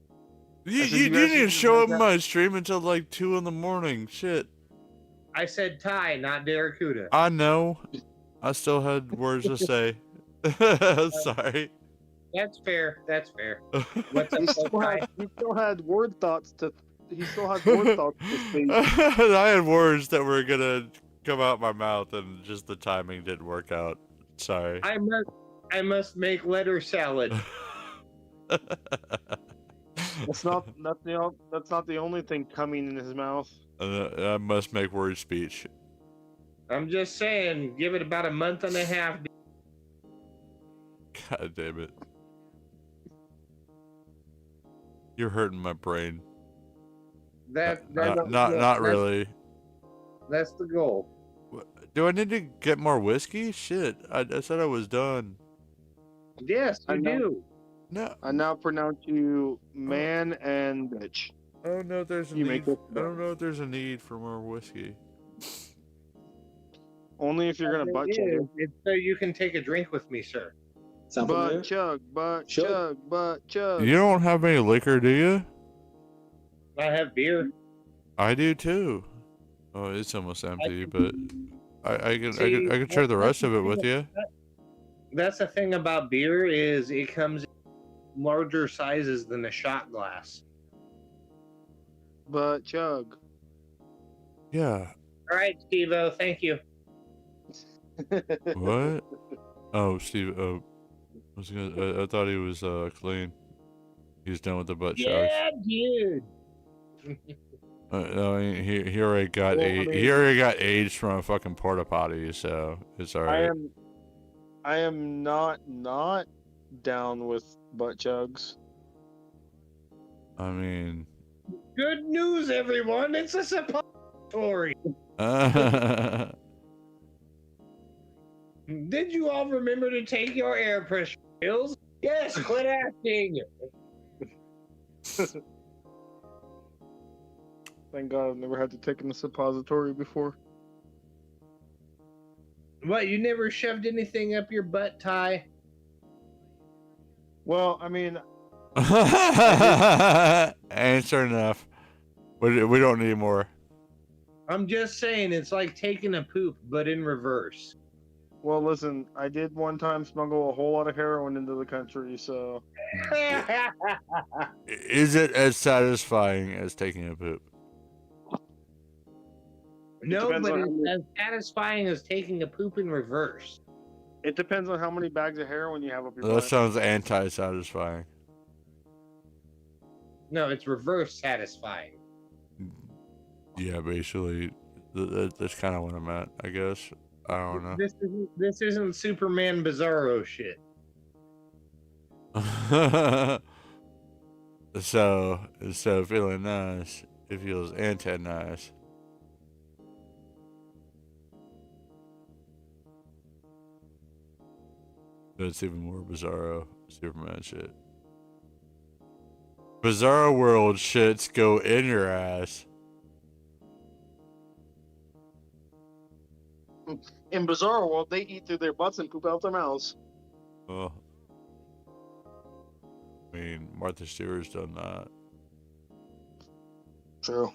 You didn't show up in my stream until like 2 in the morning. Shit. I said Ty, not Deracuda. I know. I still had words to say. Sorry. That's fair. That's fair. What's up, he still had word thoughts to. He still had word thoughts to speak. I had words that were gonna come out my mouth, and just the timing didn't work out. Sorry. I must make letter salad. That's not the only thing coming in his mouth. I must make word speech. I'm just saying, give it about a month and a half. God damn it. You're hurting my brain. Not really. That's the goal. Do I need to get more whiskey? Shit, I said I was done. Yes, you do. No. I now pronounce you man and bitch. I don't know if there's a need. I don't know if there's a need for more whiskey. Only if you're gonna butt chug. It's so you can take a drink with me, sir. Butt chug. You don't have any liquor, do you? I have beer. I do too. Oh, it's almost empty, but I can share the rest of it with you. That's the thing about beer is it comes in larger sizes than a shot glass. Butt chug. Yeah. All right, Steve-O, thank you. What? Oh, Steve. Oh, I thought he was clean. He's done with the butt shots. Yeah, dude. No, he already got he already got aged from a fucking porta potty, so it's alright. I am not down with butt chugs. I mean, good news, everyone! It's a suppository. Did you all remember to take your air pressure pills? Yes, quit asking. Thank God I've never had to take in a suppository before. What, you never shoved anything up your butt, Ty? Well, I mean, answer enough. We don't need more. I'm just saying, it's like taking a poop, but in reverse. well, listen, I did one time smuggle a whole lot of heroin into the country, so. Is it as satisfying as taking a poop? No, depends but on how it's many- as satisfying as taking a poop in reverse. It depends on how many bags of heroin you have up your That butt. sounds anti-satisfying. No, it's reverse satisfying. Yeah, basically, that's kind of what I'm at, I guess. I don't know. This isn't Superman Bizarro shit. So instead of feeling nice, it feels anti-nice. But it's even more Bizarro Superman shit. Bizarro world shits go in your ass. In Bizarro World, they eat through their butts and poop out their mouths. Oh. I mean, Martha Stewart's done that. True.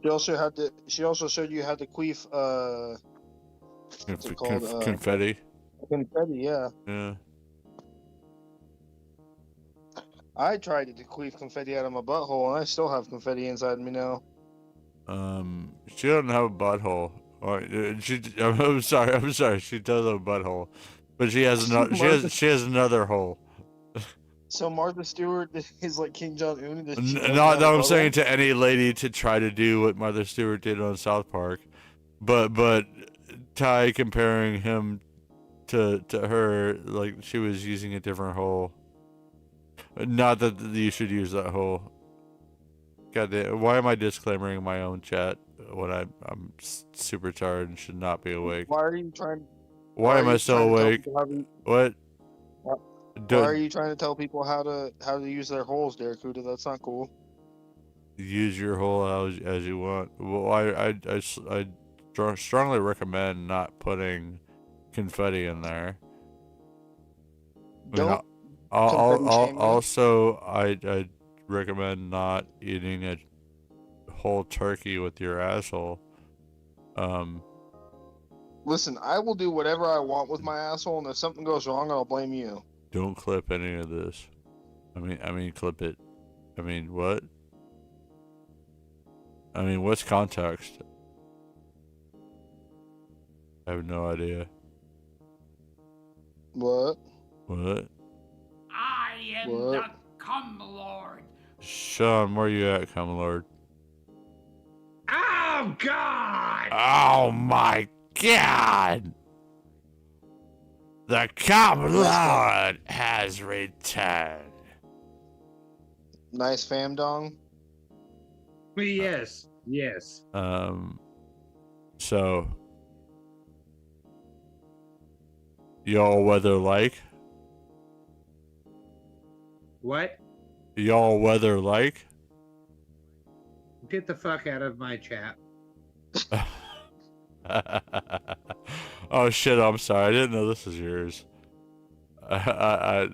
She also showed you how to queef what's it called? Confetti. Confetti, yeah. Yeah. I tried to queef confetti out of my butthole, and I still have confetti inside me now. She doesn't have a butthole. I'm sorry. She does have a butthole, but she has another. She has another hole. So Martha Stewart is like King Jong Un. No, I'm saying to any lady to try to do what Martha Stewart did on South Park, but Ty comparing him to her, like she was using a different hole. Not that you should use that hole. God damn, why am I disclaiming my own chat when I'm super tired and should not be awake? Why are you trying? Why am I so awake? What? Why are you trying to tell people how to use their holes, Derek Huda? That's not cool. Use your hole as you want. Well, I strongly recommend not putting confetti in there. Don't. Also, I recommend not eating a whole turkey with your asshole. Listen, I will do whatever I want with my asshole, and if something goes wrong, I'll blame you. Don't clip any of this. I mean, clip it. I mean, what? I mean, what's context? I have no idea. What? What? I am the cum lord. Sean, where you at, cum lord? Oh God! Oh my God! The cum lord has returned. Nice fam dong. Yes. Yes. So y'all weather like? What? Y'all weather like? Get the fuck out of my chat. Oh shit! I'm sorry. I didn't know this was yours. I'll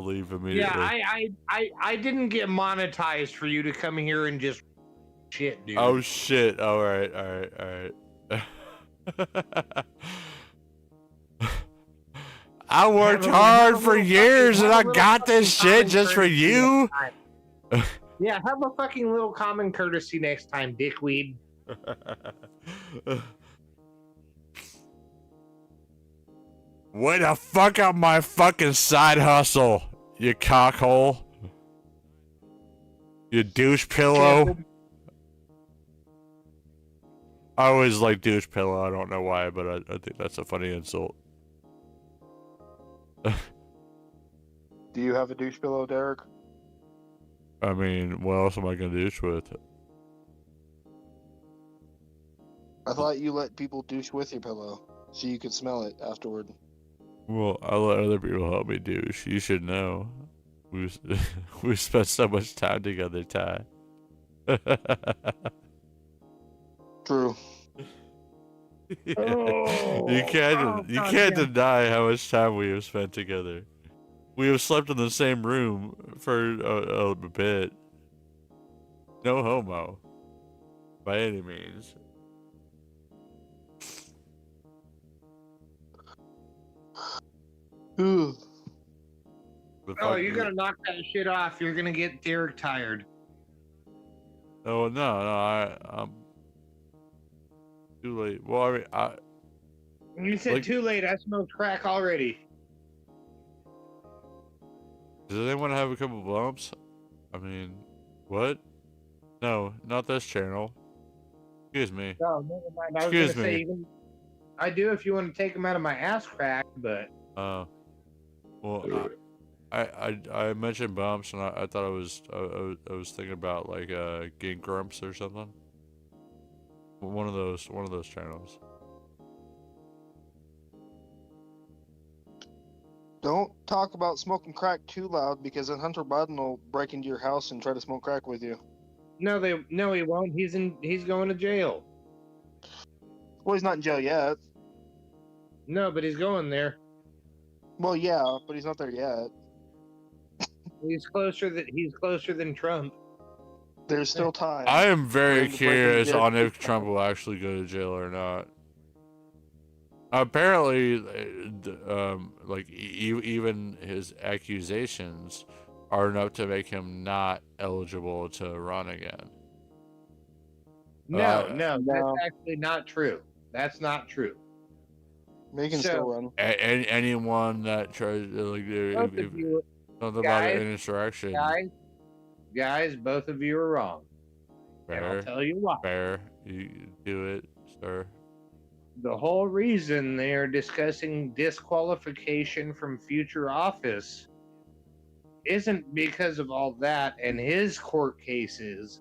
leave immediately. Yeah, I didn't get monetized for you to come here and just shit, dude. Oh shit! All right. I worked hard for years and I got this shit just for you. Yeah, have a fucking little common courtesy next time, dickweed. Way to fuck up my fucking side hustle, you cockhole. You douche pillow. I always like douche pillow. I don't know why, but I think that's a funny insult. Do you have a douche pillow, Derek? I mean, what else am I gonna douche with? I thought you let people douche with your pillow, so you could smell it afterward. Well, I let other people help me douche. You should know. We spent so much time together, Ty. True. You can't deny how much time we have spent together. We have slept in the same room for a bit. No homo, by any means. Oh, you're gonna knock that shit off. You're gonna get Derek tired. Oh no, I'm too late. Well, I mean, You said too late. I smoked crack already. does anyone have a couple bumps? I mean, what? No, not this channel. Excuse me. No, never mind. I was Excuse gonna say, me. even, I do if you want to take them out of my ass crack, but. Well, I mentioned bumps, and I thought I was thinking about like getting grumps or something. One of those channels. Don't talk about smoking crack too loud, because then Hunter Biden will break into your house and try to smoke crack with you. No, he won't. He's going to jail. Well, he's not in jail yet. No, but he's going there. Well, yeah, but he's not there yet. He's closer than Trump. There's still time. I am very for him to break curious into on if Trump will actually go to jail or not. Apparently, like even his accusations are enough to make him not eligible to run again. No, that's actually not true. That's not true. They can still run. Anyone that tries like something about an insurrection. Guys, both of you are wrong. Fair, and I'll tell you why. Fair, you do it, sir. The whole reason they are discussing disqualification from future office isn't because of all that and his court cases.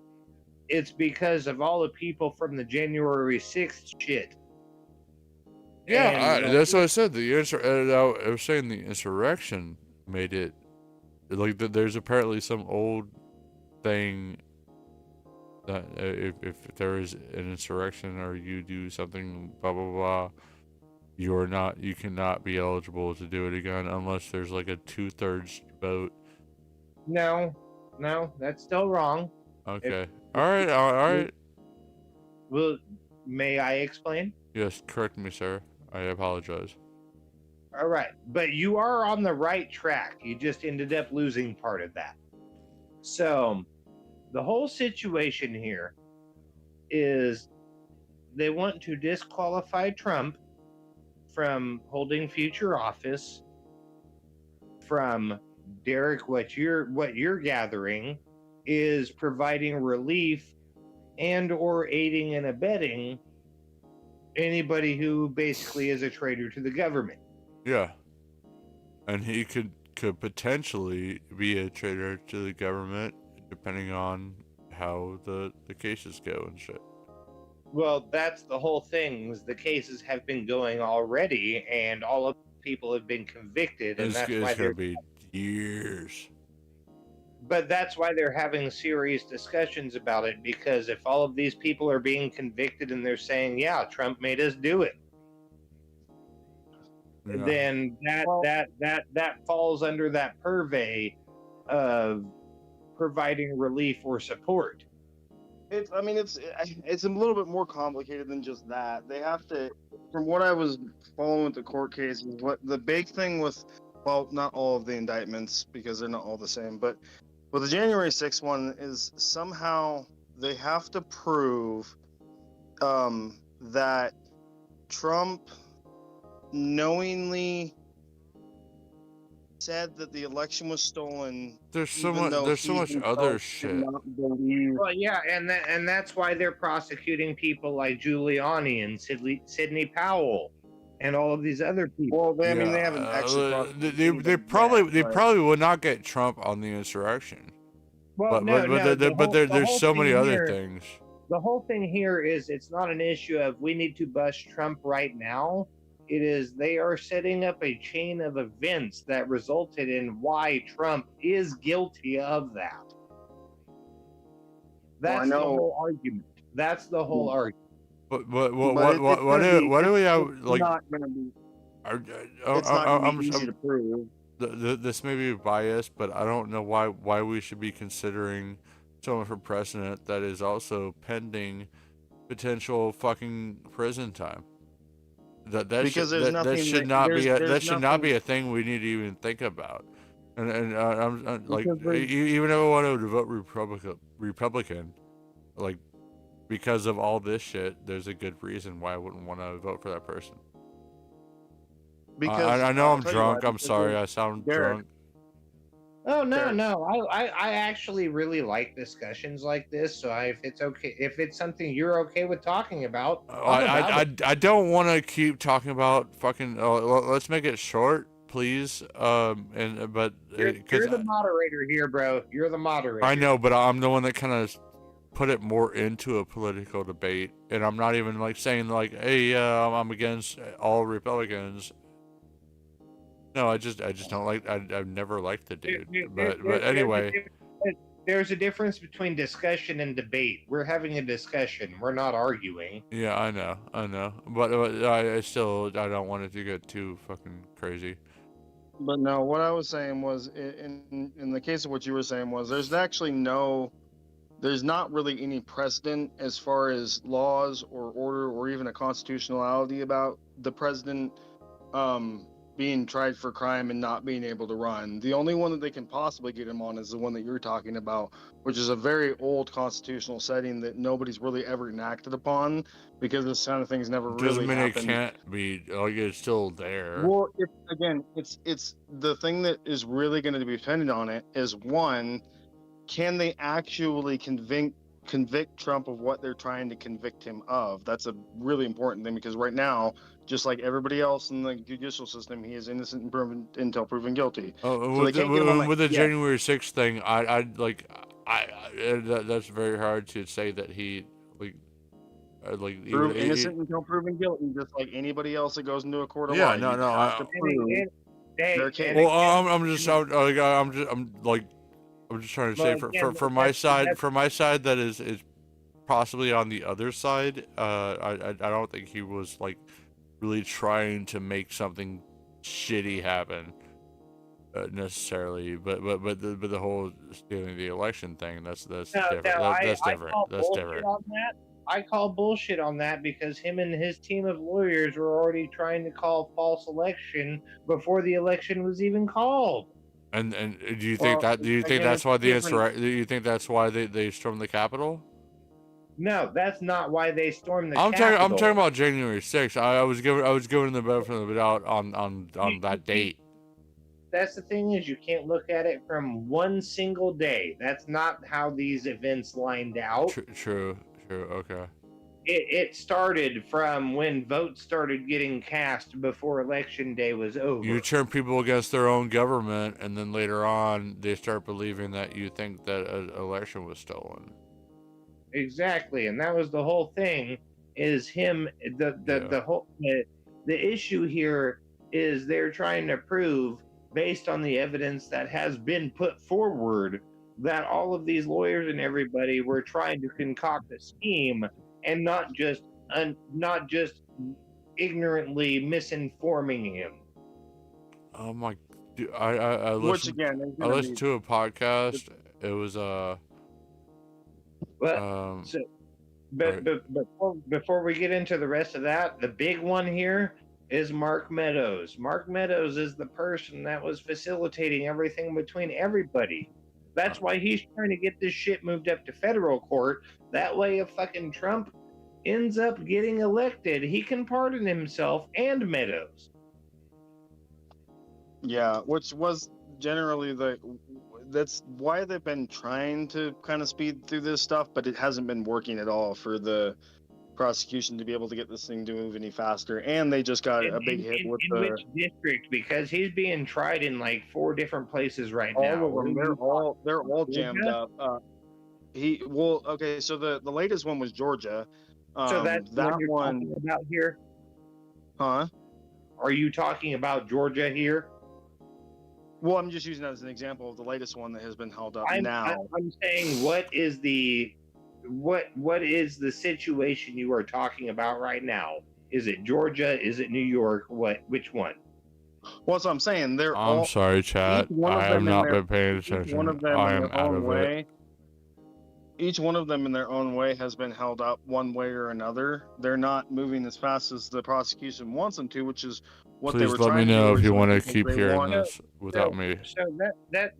It's because of all the people from the January 6th shit. Yeah, that's what I said. I was saying the insurrection made it like there's apparently some old thing that if there is an insurrection or you do something blah blah blah, you cannot be eligible to do it again unless there's like a 2/3 vote. No, that's still wrong. Okay. All right. Well, may I explain? Yes, correct me, sir. I apologize. All right, but you are on the right track. You just ended up losing part of that. So, the whole situation here is they want to disqualify Trump from holding future office. From Derek, what you're gathering is providing relief and or aiding and abetting anybody who basically is a traitor to the government. Yeah. And he could potentially be a traitor to the government depending on how the cases go and shit. Well, that's the whole thing. The cases have been going already, and all of the people have been convicted, and that's why going to be years. But that's why they're having serious discussions about it, because if all of these people are being convicted and they're saying, "Yeah, Trump made us do it," then that falls under that purvey of providing relief or support. It's a little bit more complicated than just that. They have to, from what I was following with the court cases, what the big thing with, well, not all of the indictments because they're not all the same, but with the January 6th one is somehow they have to prove that Trump knowingly said that the election was stolen. There's so much other shit. Well, yeah, and that's why they're prosecuting people like Giuliani and Sidney Powell and all of these other people. Well, they haven't actually. They probably would not get Trump on the insurrection. Well, but there's so many other things. The whole thing here is it's not an issue of we need to bust Trump right now. It is they are setting up a chain of events that resulted in why Trump is guilty of that. That's the whole argument. That's the whole argument. What do we have? It's Like, not gonna be. it's not gonna be easy to prove. This may be biased, but I don't know why we should be considering someone for president that is also pending potential fucking prison time. That should not be a thing we need to even think about. And I'm like, even if I wanted to vote Republican, like, because of all this shit, there's a good reason why I wouldn't want to vote for that person. Because I know I'm drunk. I'm sorry. I sound drunk. Oh no. I actually really like discussions like this. So if it's something you're okay with talking about, I don't want to keep talking about fucking. Let's make it short, please. You're the moderator here, bro. You're the moderator. I know, but I'm the one that kind of put it more into a political debate, and I'm not even like saying like, hey, I'm against all Republicans. No, I just don't like. I've never liked the dude. But anyway, there's a difference between discussion and debate. We're having a discussion. We're not arguing. Yeah, I know. But I don't want it to get too fucking crazy. But no, what I was saying was, in the case of what you were saying was, there's not really any precedent as far as laws or order or even a constitutionality about the president being tried for crime and not being able to run. The only one that they can possibly get him on is the one that you're talking about, which is a very old constitutional setting that nobody's really ever enacted upon, because this kind of thing's never Doesn't really mean happened. It can't be. Like, it's still there. Well, it's the thing that is really going to be dependent on it is, one, can they actually convict Trump of what they're trying to convict him of? That's a really important thing, because right now, just like everybody else in the judicial system, he is innocent until proven guilty. With the January 6th thing, that's very hard to say that he innocent until proven guilty, just like anybody else that goes into a court of law. I'm just trying to say for my side that is possibly on the other side. I don't think he was like really trying to make something shitty happen necessarily, but the whole stealing the election thing, that's different. That's different. I call bullshit on that, because him and his team of lawyers were already trying to call false election before the election was even called. And do you think that's why do you think that's why they stormed the Capitol? No, that's not why they stormed the Capitol. I'm talking about January 6th. I was giving the benefit of the doubt on that date. That's the thing, is you can't look at it from one single day. That's not how these events lined out. True. Okay. It started from when votes started getting cast before election day was over. You turn people against their own government, and then later on they start believing that you think that an election was stolen. Exactly, and that was the whole thing. Is him the issue here is they're trying to prove, based on the evidence that has been put forward, that all of these lawyers and everybody were trying to concoct a scheme, and not just ignorantly misinforming him. Oh my! I listened to a podcast. It was before we get into the rest of that, the big one here is Mark Meadows. Mark Meadows is the person that was facilitating everything between everybody. That's why he's trying to get this shit moved up to federal court. That way, if fucking Trump ends up getting elected, he can pardon himself and Meadows. Yeah, which was generally that's why they've been trying to kind of speed through this stuff, but it hasn't been working at all for the prosecution to be able to get this thing to move any faster. And they just got a big hit with which district? Because he's being tried in like 4 different places right now. All of them, they're all jammed up. So the latest one was Georgia. So that's that what you're talking about here? Huh? Are you talking about Georgia here? Well, I'm just using that as an example of the latest one that has been held up now. I'm saying, what is the what is the situation you are talking about right now? Is it Georgia? Is it New York? Which one? Well, that's what I'm saying. They're I'm all sorry, chat. each one I of have them in not their been paying each one attention. of them I in am their out own of it. way. Each one of them in their own way has been held up one way or another. They're not moving as fast as the prosecution wants them to, which is what they were Please let me trying to do know if you originally. want to because keep they hearing want- this without me. So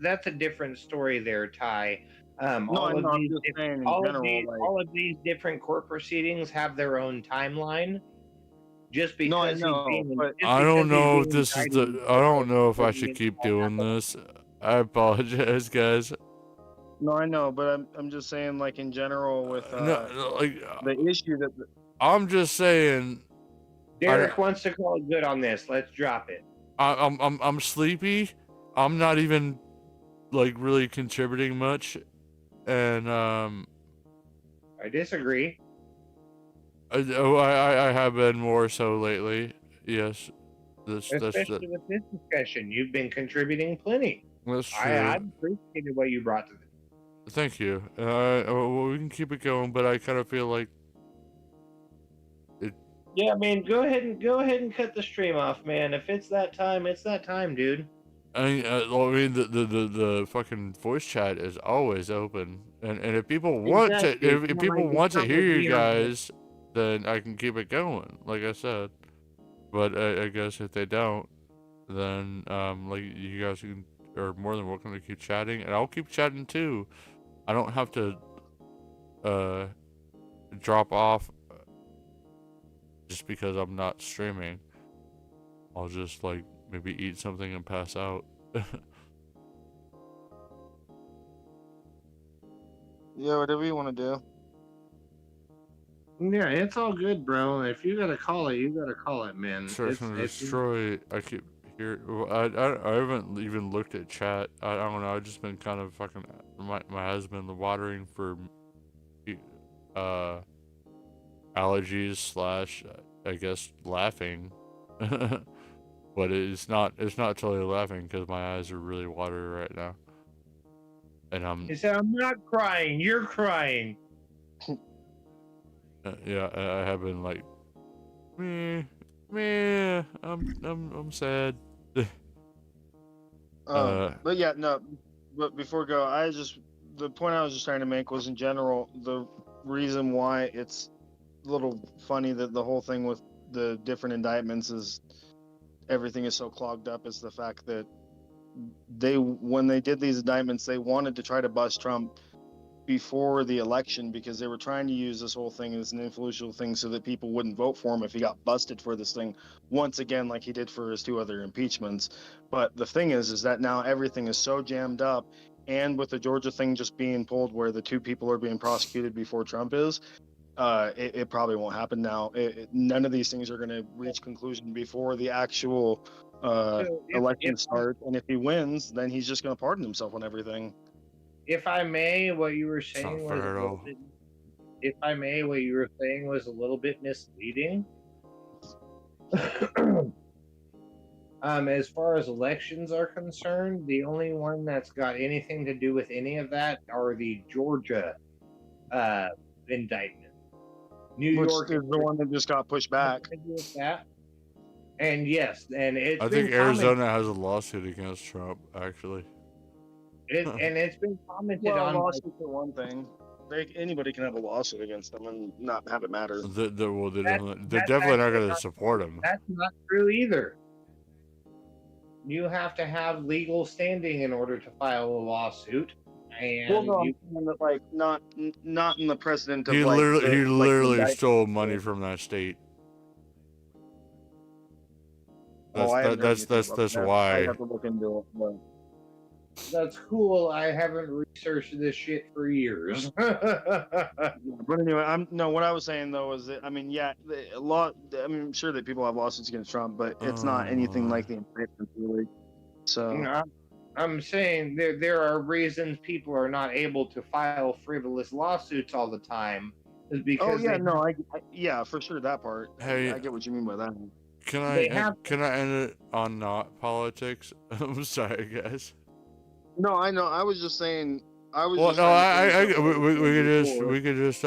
that's a different story there, Ty. No, I know, I'm just saying in general, like- all of these different court proceedings have their own timeline. Just because No, I know, but I don't know if this is the. I don't know if I should keep doing this. I apologize, guys. No, I know, but I'm just saying, like in general, with No, like the issue that I'm just saying. Derek wants to call it good on this. Let's drop it. I'm sleepy. I'm not even like really contributing much, and I disagree. I have been more so lately. Yes, Especially with this discussion, you've been contributing plenty. That's true. I appreciated what you brought to this. Thank you. Well, we can keep it going, but I kind of feel like it. Yeah, man, go ahead and cut the stream off, man. If it's that time, it's that time, dude. I mean, the fucking voice chat is always open, and if people want Exactly. to, if people want to hear you Be on it. guys, then I can keep it going, like I said. But I guess if they don't, then like you guys are more than welcome to keep chatting, and I'll keep chatting too. I don't have to drop off just because I'm not streaming. I'll just like maybe eat something and pass out. Yeah, whatever you want to do. Yeah, it's all good, bro. If you gotta call it, you gotta call it, man. Search and destroy. I keep hearing. Well, I haven't even looked at chat. I don't know. I've just been kind of fucking. My husband watering for allergies / I guess laughing. But it's not totally laughing because my eyes are really watery right now. And He said, "I'm not crying. You're crying." Yeah, I have been like, meh. I'm sad. But yeah, no. But before we go, the point I was just trying to make was in general the reason why it's a little funny that the whole thing with the different indictments is everything is so clogged up is the fact that when they did these indictments, they wanted to try to bust Trump before the election because they were trying to use this whole thing as an influential thing so that people wouldn't vote for him if he got busted for this thing once again, like he did for his 2 other impeachments. But the thing is that now everything is so jammed up, and with the Georgia thing just being pulled where the 2 people are being prosecuted before Trump is, it probably won't happen now. None of these things are going to reach conclusion before the actual election starts, and if he wins, then he's just going to pardon himself on everything. If I may, what you were saying was a little bit, if I may, what you were saying was a little bit misleading. As far as elections are concerned, the only one that's got anything to do with any of that are the Georgia indictment. New York is the one that just got pushed back. And yes, and I think Arizona has a lawsuit against Trump, actually. And it's been commented Well, on. lawsuit for one thing. Anybody can have a lawsuit against them and not have it matter. They're definitely not going to support him. That's not true either. You have to have legal standing in order to file a lawsuit. And well, no, like not in the precedent of He like literally stole money from that state. That's why. I have to look into it. But... That's cool. I haven't researched this shit for years. But anyway, what I was saying though is that I'm sure that people have lawsuits against Trump, but it's not anything like the indictment really. So I'm saying there are reasons people are not able to file frivolous lawsuits all the time is because yeah, for sure that part. Hey, I get what you mean by that. Can I end it on not politics? I'm sorry, guys. No, I know. I was just saying I was. Well, just no, trying to finish up what we could just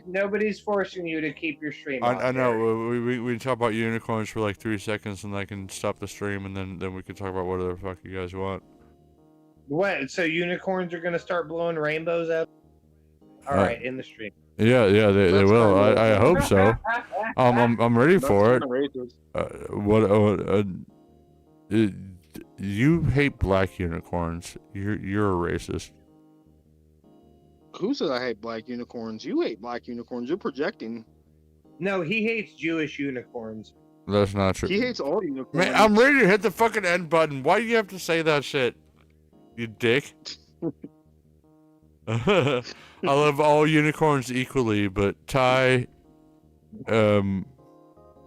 Nobody's forcing you to keep your stream on. I know we can talk about unicorns for like 3 seconds and I can stop the stream and then we can talk about whatever the fuck you guys want. What? So unicorns are gonna start blowing rainbows out? All right, in the stream. Yeah, they will. I hope so. I'm ready for it. You hate black unicorns. You're a racist. Who said I hate black unicorns? You hate black unicorns. You're projecting. No, he hates Jewish unicorns. That's not true. He hates all unicorns. Man, I'm ready to hit the fucking end button. Why do you have to say that shit? You dick. I love all unicorns equally, but Ty,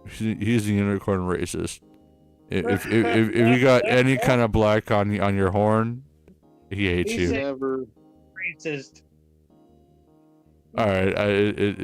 he's a unicorn racist. If you got any kind of black on your horn, he hates you. Never racist. All right, it's